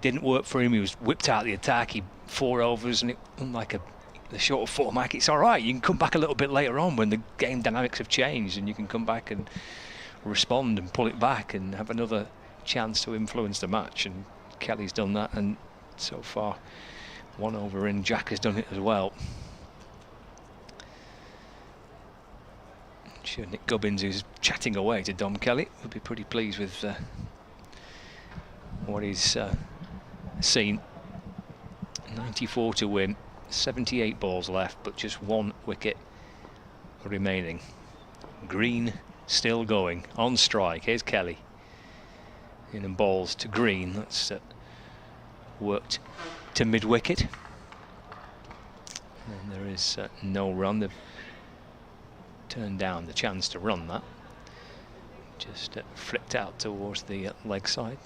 didn't work for him. He was whipped out of the attack. He 4 overs, and unlike the short format, it's all right. You can come back a little bit later on when the game dynamics have changed, and you can come back and respond and pull it back and have another chance to influence the match. And Kelly's done that, and so far 1 over in. Jack has done it as well. I'm sure Nick Gubbins, who's chatting away to Dom Kelly, would be pretty pleased with what he's seen. 94 to win, 78 balls left, but just 1 wicket remaining. Green still going on strike. Here's Kelly in and balls to Green. That's worked to mid wicket, and there is no run. They've turned down the chance to run that. Just flicked out towards the leg side.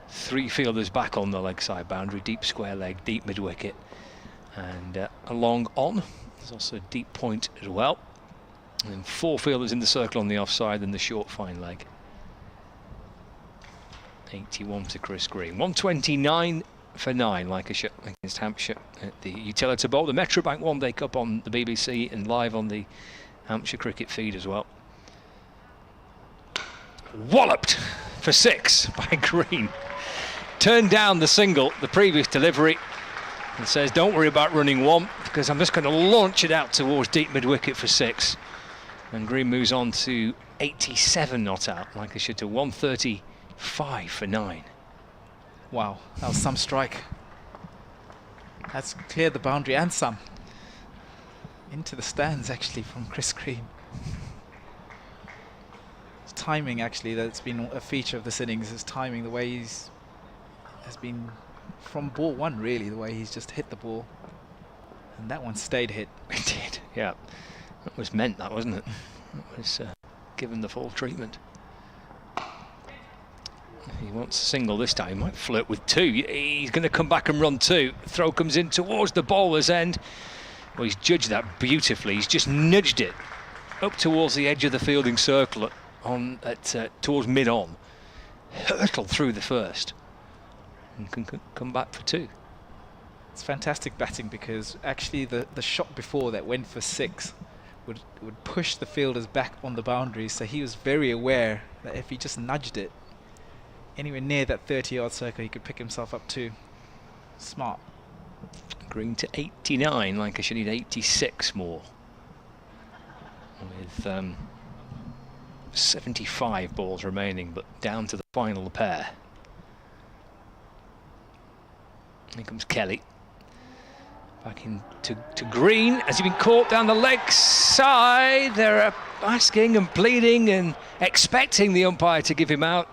3 fielders back on the leg side boundary, deep square leg, deep mid wicket, and a long on. There's also a deep point as well, and 4 fielders in the circle on the offside and the short fine leg. 81 to Chris Green. 129 for 9 Lancashire against Hampshire at the Utilita Bowl, the Metrobank One Day Cup on the BBC and live on the Hampshire Cricket feed as well. Walloped for 6 by Green. Turned down the single, the previous delivery, and says, don't worry about running 1 because I'm just going to launch it out towards deep mid wicket for 6. And Green moves on to 87 not out. Lancashire to 135 for 9. Wow, that was some strike. That's cleared the boundary and some. Into the stands actually from Chris Green. His timing actually, that's been a feature of this innings, is timing, the way he's has been from ball 1 really, the way he's just hit the ball. And that one stayed hit. It did, yeah. That was meant, that wasn't it? That was given the full treatment. He wants a single this time, he might flirt with 2. He's going to come back and run 2. Throw comes in towards the bowler's end. Well, he's judged that beautifully. He's just nudged it up towards the edge of the fielding circle towards mid-on. Hurtled through the first and can come back for 2. It's fantastic batting because actually the shot before that went for 6 would push the fielders back on the boundary, so he was very aware that if he just nudged it anywhere near that 30-yard circle, he could pick himself up too. Smart. Green to 89, Lancashire need 86 more. With 75 balls remaining, but down to the final pair. Here comes Kelly. Back into Green. Has he been caught down the leg side? They're asking and pleading and expecting the umpire to give him out.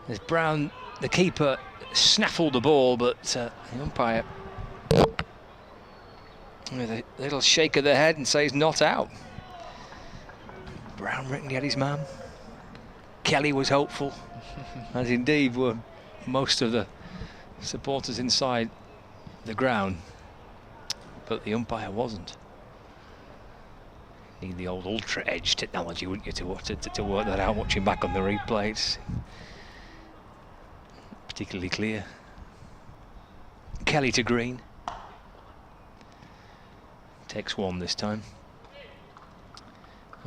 As Brown, the keeper, snaffled the ball, but the umpire with a little shake of the head and says not out. Brown reckoned he had his man. Kelly was hopeful, as indeed were most of the supporters inside the ground, but the umpire wasn't. Need the old ultra edge technology, wouldn't you, to work that out, watching back on the replays. Particularly clear. Kelly to Green. Takes 1 this time.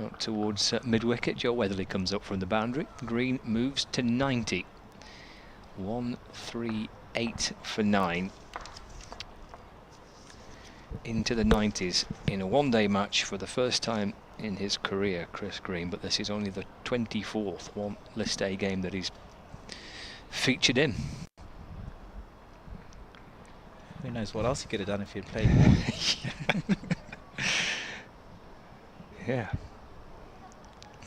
Out towards mid-wicket. Joe Weatherly comes up from the boundary. Green moves to 90. 138 for 9. Into the 90s in a one-day match for the first time in his career, Chris Green. But this is only the 24th list A game that he's featured in. Who knows what else he could have done if he'd played more. Yeah.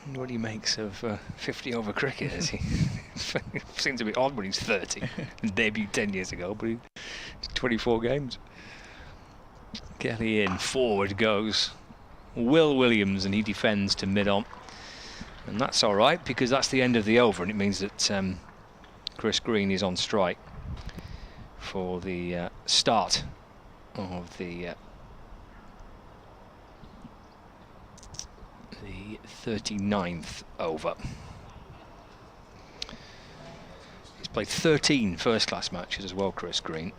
Wonder what he makes of 50 over cricket, as he seems a bit odd when he's 30 and debuted 10 years ago, but he's 24 games. Kelly in, forward goes Will Williams, and he defends to mid-on, and that's all right because that's the end of the over, and it means that Chris Green is on strike for the start of the 39th over. He's played 13 first-class matches as well, Chris Green.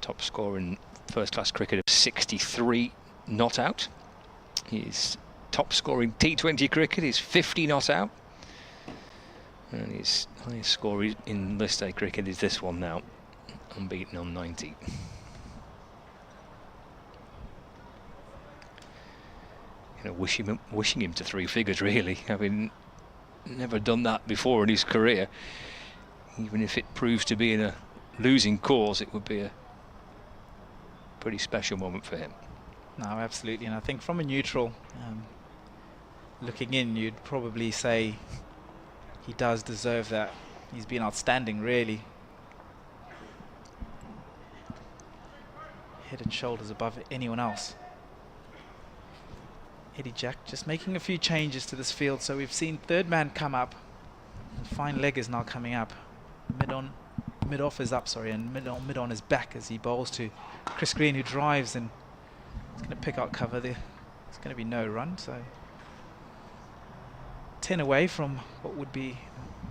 Top scorer in first-class cricket of 63 not out. His top scorer in T20 cricket is 50 not out. And his highest score in List A cricket is this one now, unbeaten on 90. You know, wishing him to 3 figures, really, having never done that before in his career. Even if it proves to be in a losing cause, it would be a pretty special moment for him. No, absolutely, and I think from a neutral looking in, you'd probably say he does deserve that. He's been outstanding, really. Head and shoulders above anyone else. Eddie Jack just making a few changes to this field. So we've seen third man come up, and fine leg is now coming up. Mid-off is up, sorry, and mid-on is back as he bowls to Chris Green, who drives and is going to pick out cover there. It's going to be no run, so 10 away from what would be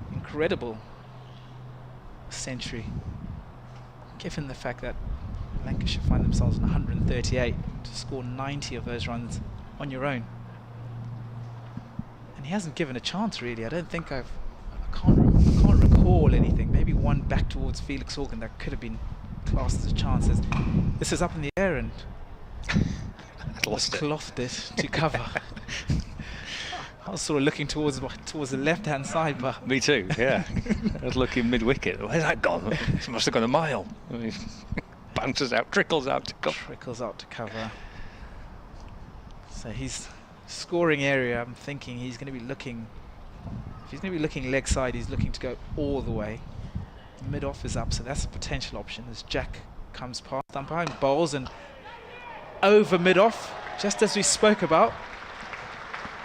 an incredible century, given the fact that Lancashire find themselves in 138 to score 90 of those runs on your own. And he hasn't given a chance really. I don't think I can't recall anything. Maybe one back towards Felix Organ that could have been classed as a chance. This is up in the air and clothed it to cover. I was sort of looking towards the left-hand side, but me too. Yeah, I was looking mid-wicket. Where's that gone? It must have gone a mile. Bounces out, trickles out to cover. Trickles out to cover. So he's scoring area. I'm thinking he's going to be looking. If he's going to be looking leg side, he's looking to go all the way. Mid-off is up, so that's a potential option as Jack comes past umpire and bowls and over mid-off, just as we spoke about.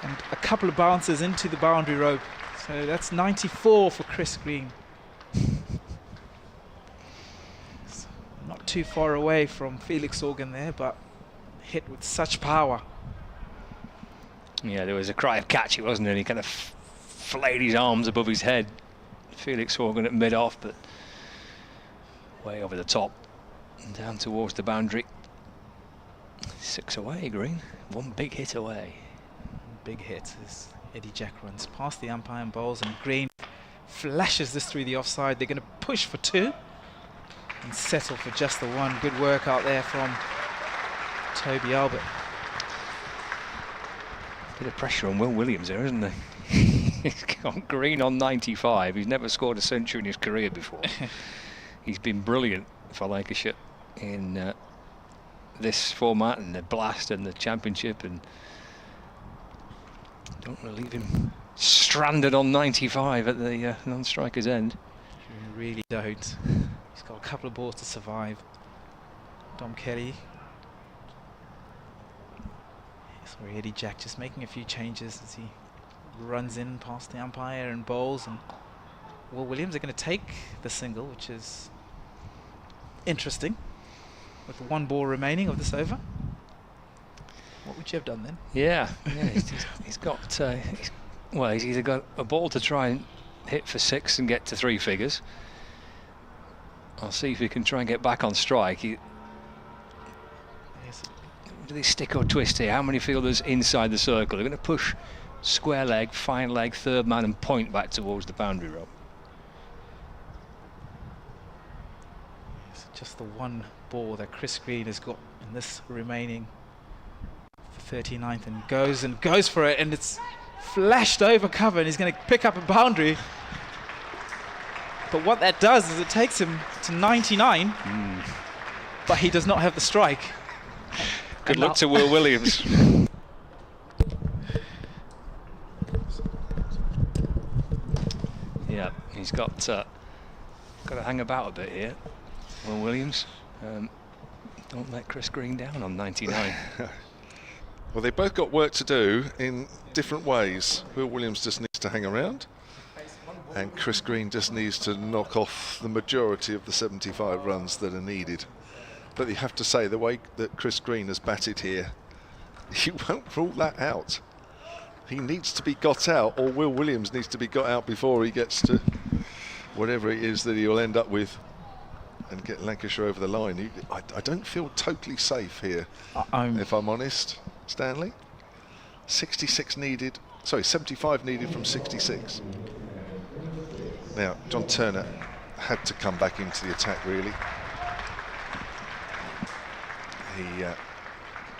And a couple of bounces into the boundary rope. So that's 94 for Chris Green. So not too far away from Felix Organ there, but hit with such power. Yeah, there was a cry of catch, it wasn't, and he kind of flayed his arms above his head. Felix Organ at mid-off, but way over the top and down towards the boundary. 6 away, Green. One big hit away. Big hit as Eddie Jack runs past the umpire and bowls, and Green flashes this through the offside. They're going to push for 2 and settle for just the 1. Good work out there from Toby Albert. Bit of pressure on Will Williams there, isn't there? He's got Green on 95. He's never scored a century in his career before. He's been brilliant for Lancashire in this format and the Blast and the Championship, and don't want to leave him stranded on 95 at the non-striker's end. You really don't. He's got a couple of balls to survive. Dom Kelly. Sorry, Eddie Jack just making a few changes as he runs in past the umpire and bowls, and Will Williams are going to take the single, which is interesting, with 1 ball remaining of this over. What would you have done then? Yeah, he's got he's either got a ball to try and hit for 6 and get to 3 figures. I'll see if he can try and get back on strike. Do they stick or twist here? How many fielders inside the circle? They're going to push square leg, fine leg, third man and point back towards the boundary rope. It's just the 1 ball that Chris Green has got in this remaining 39th, and goes for it, and it's flashed over cover, and he's going to pick up a boundary. But what that does is it takes him to 99, but he does not have the strike. Good luck to Will Williams. Yeah, he's got to hang about a bit here, Will Williams. Don't let Chris Green down on 99. Well, they both got work to do in different ways. Will Williams just needs to hang around, and Chris Green just needs to knock off the majority of the 75 runs that are needed. But you have to say, the way that Chris Green has batted here, you won't rule that out. He needs to be got out, or Will Williams needs to be got out before he gets to whatever it is that he'll end up with and get Lancashire over the line. I don't feel totally safe here, if I'm honest, Stanley. 75 needed from 66. Now, John Turner had to come back into the attack, really. He,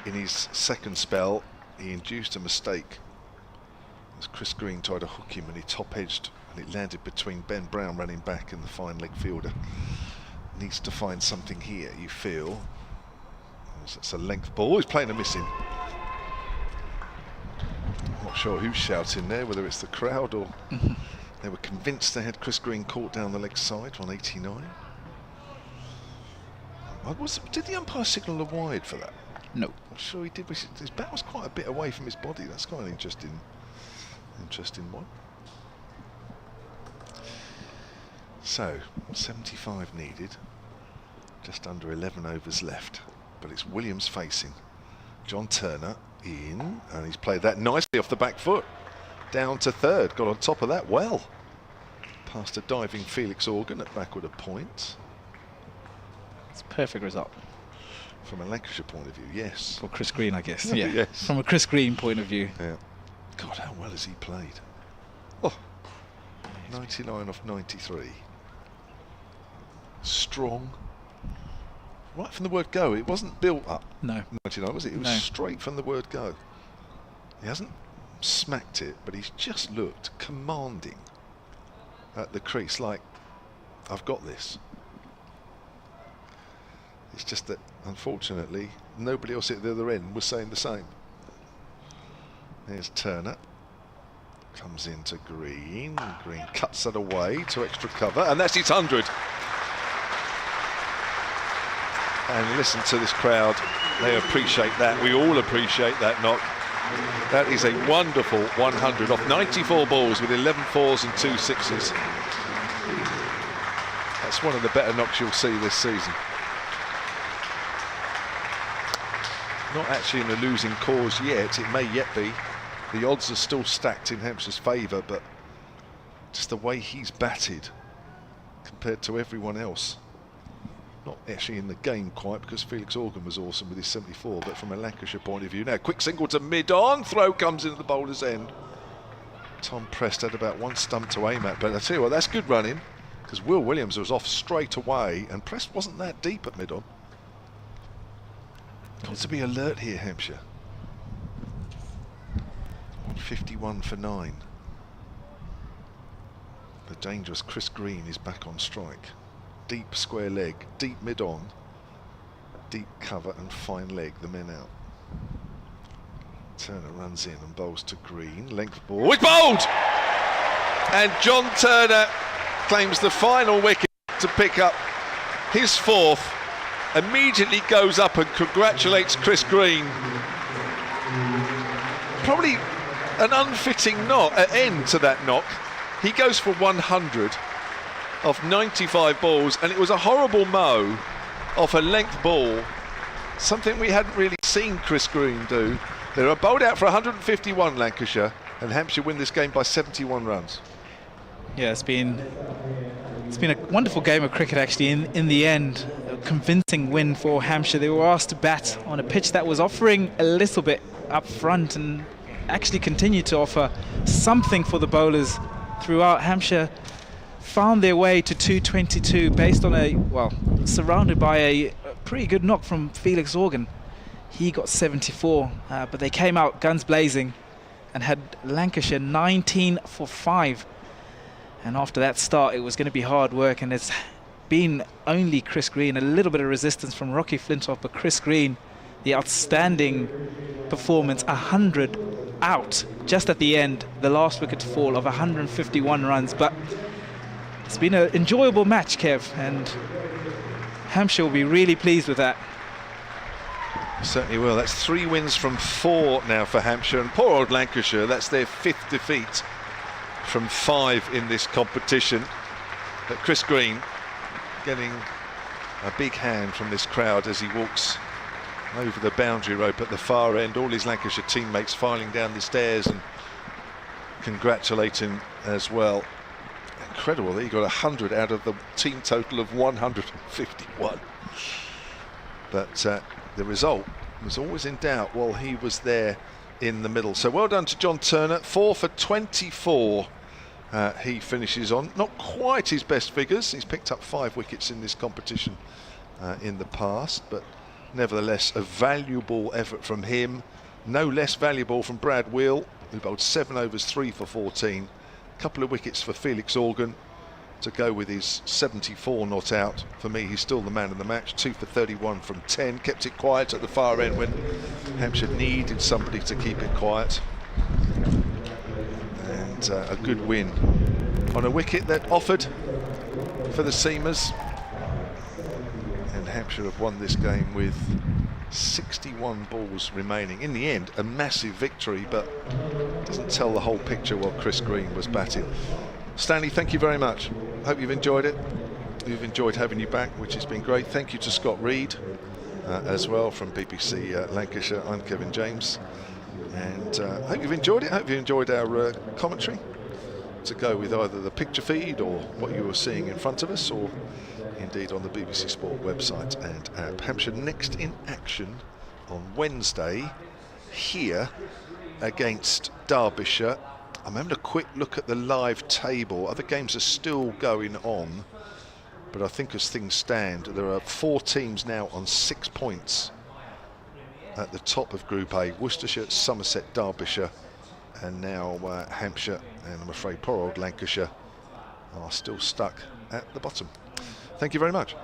in his second spell, he induced a mistake as Chris Green tried to hook him, and he top-edged, and it landed between Ben Brown running back and the fine leg fielder. Needs to find something here, you feel. It's a length ball. He's playing a missing. I'm not sure who's shouting there, whether it's the crowd or they were convinced they had Chris Green caught down the leg side on 89. Did the umpire signal a wide for that? No. I'm sure he did. His bat was quite a bit away from his body. That's quite an interesting one. So 75 needed, just under 11 overs left, but it's Williams facing John Turner in, and he's played that nicely off the back foot down to third, got on top of that well past a diving Felix Organ at backward of points. It's a perfect result from a Lancashire point of view, yes. for Chris Green, I guess. Yeah, Yes. from a Chris Green point of view. Yeah. God, how well has he played? Oh, 99 off 93. Strong. Right from the word go. It wasn't built up. No. 99, was it? It was No. straight from the word go. He hasn't smacked it, but he's just looked commanding at the crease, like, I've got this. It's just that, unfortunately, nobody else at the other end was saying the same. There's Turner. Comes into Green. Green cuts that away to extra cover, and that's his 100. And listen to this crowd. They appreciate that. We all appreciate that knock. That is a wonderful 100 off 94 balls with 11 fours and 2 sixes. That's one of the better knocks you'll see this season. Not actually in a losing cause yet. It may yet be. The odds are still stacked in Hampshire's favour, but just the way he's batted compared to everyone else. Not actually in the game quite, because Felix Organ was awesome with his 74, but from a Lancashire point of view. Now, quick single to mid-on, throw comes into the bowler's end. Tom Prest had about one stump to aim at, but I tell you what, that's good running, because Will Williams was off straight away, and Prest wasn't that deep at mid-on. Got to be alert here, Hampshire. 151 for 9. The dangerous Chris Green is back on strike. Deep square leg, deep mid-on, deep cover and fine leg, the men out. Turner runs in and bowls to Green, length ball, it's bowled! And John Turner claims the final wicket to pick up his fourth, immediately goes up and congratulates Chris Green. Probably an unfitting end to that knock. He goes for 100 off 95 balls, and it was a horrible mow off a length ball, something we hadn't really seen Chris Green do. They were bowled out for 151, Lancashire, and Hampshire win this game by 71 runs. Yeah, it's been a wonderful game of cricket actually. In the end, a convincing win for Hampshire. They were asked to bat on a pitch that was offering a little bit up front and actually continued to offer something for the bowlers throughout. Hampshire found their way to 222 based on surrounded by a pretty good knock from Felix Organ. He got 74, but they came out guns blazing and had Lancashire 19 for 5. And after that start, it was going to be hard work, and it's been only Chris Green, a little bit of resistance from Rocky Flintoff, but Chris Green, the outstanding performance, 100 out just at the end, the last wicket to fall of 151 runs. But it's been an enjoyable match, Kev, and Hampshire will be really pleased with that. Certainly will. That's 3 wins from 4 now for Hampshire, and poor old Lancashire, that's their 5th defeat from 5 in this competition. But Chris Green getting a big hand from this crowd as he walks over the boundary rope at the far end. All his Lancashire teammates filing down the stairs and congratulating as well. Incredible that he got 100 out of the team total of 151. But the result was always in doubt while he was there in the middle. So well done to John Turner, 4 for 24. He finishes on not quite his best figures. He's picked up 5 wickets in this competition in the past, but nevertheless a valuable effort from him. No less valuable from Brad Wheel, who bowled 7 overs 3 for 14. A couple of wickets for Felix Organ to go with his 74 not out. For me, he's still the man of the match. 2 for 31 from 10. Kept it quiet at the far end when Hampshire needed somebody to keep it quiet. And a good win on a wicket that offered for the seamers. And Hampshire have won this game with 61 balls remaining. In the end, a massive victory, but doesn't tell the whole picture while Chris Green was batting. Stanley, thank you very much. hope you've enjoyed it. We've enjoyed having you back, which has been great. Thank you to Scott Reed as well from BBC Lancashire. I'm Kevin James, and hope you've enjoyed it. Hope you enjoyed our commentary, to go with either the picture feed or what you were seeing in front of us, or indeed on the BBC Sport website and app. Hampshire next in action on Wednesday here against Derbyshire. I'm having a quick look at the live table. Other games are still going on, but I think as things stand, there are 4 teams now on 6 points at the top of Group A. Worcestershire, Somerset, Derbyshire, and now Hampshire, and I'm afraid poor old Lancashire are still stuck at the bottom. Thank you very much.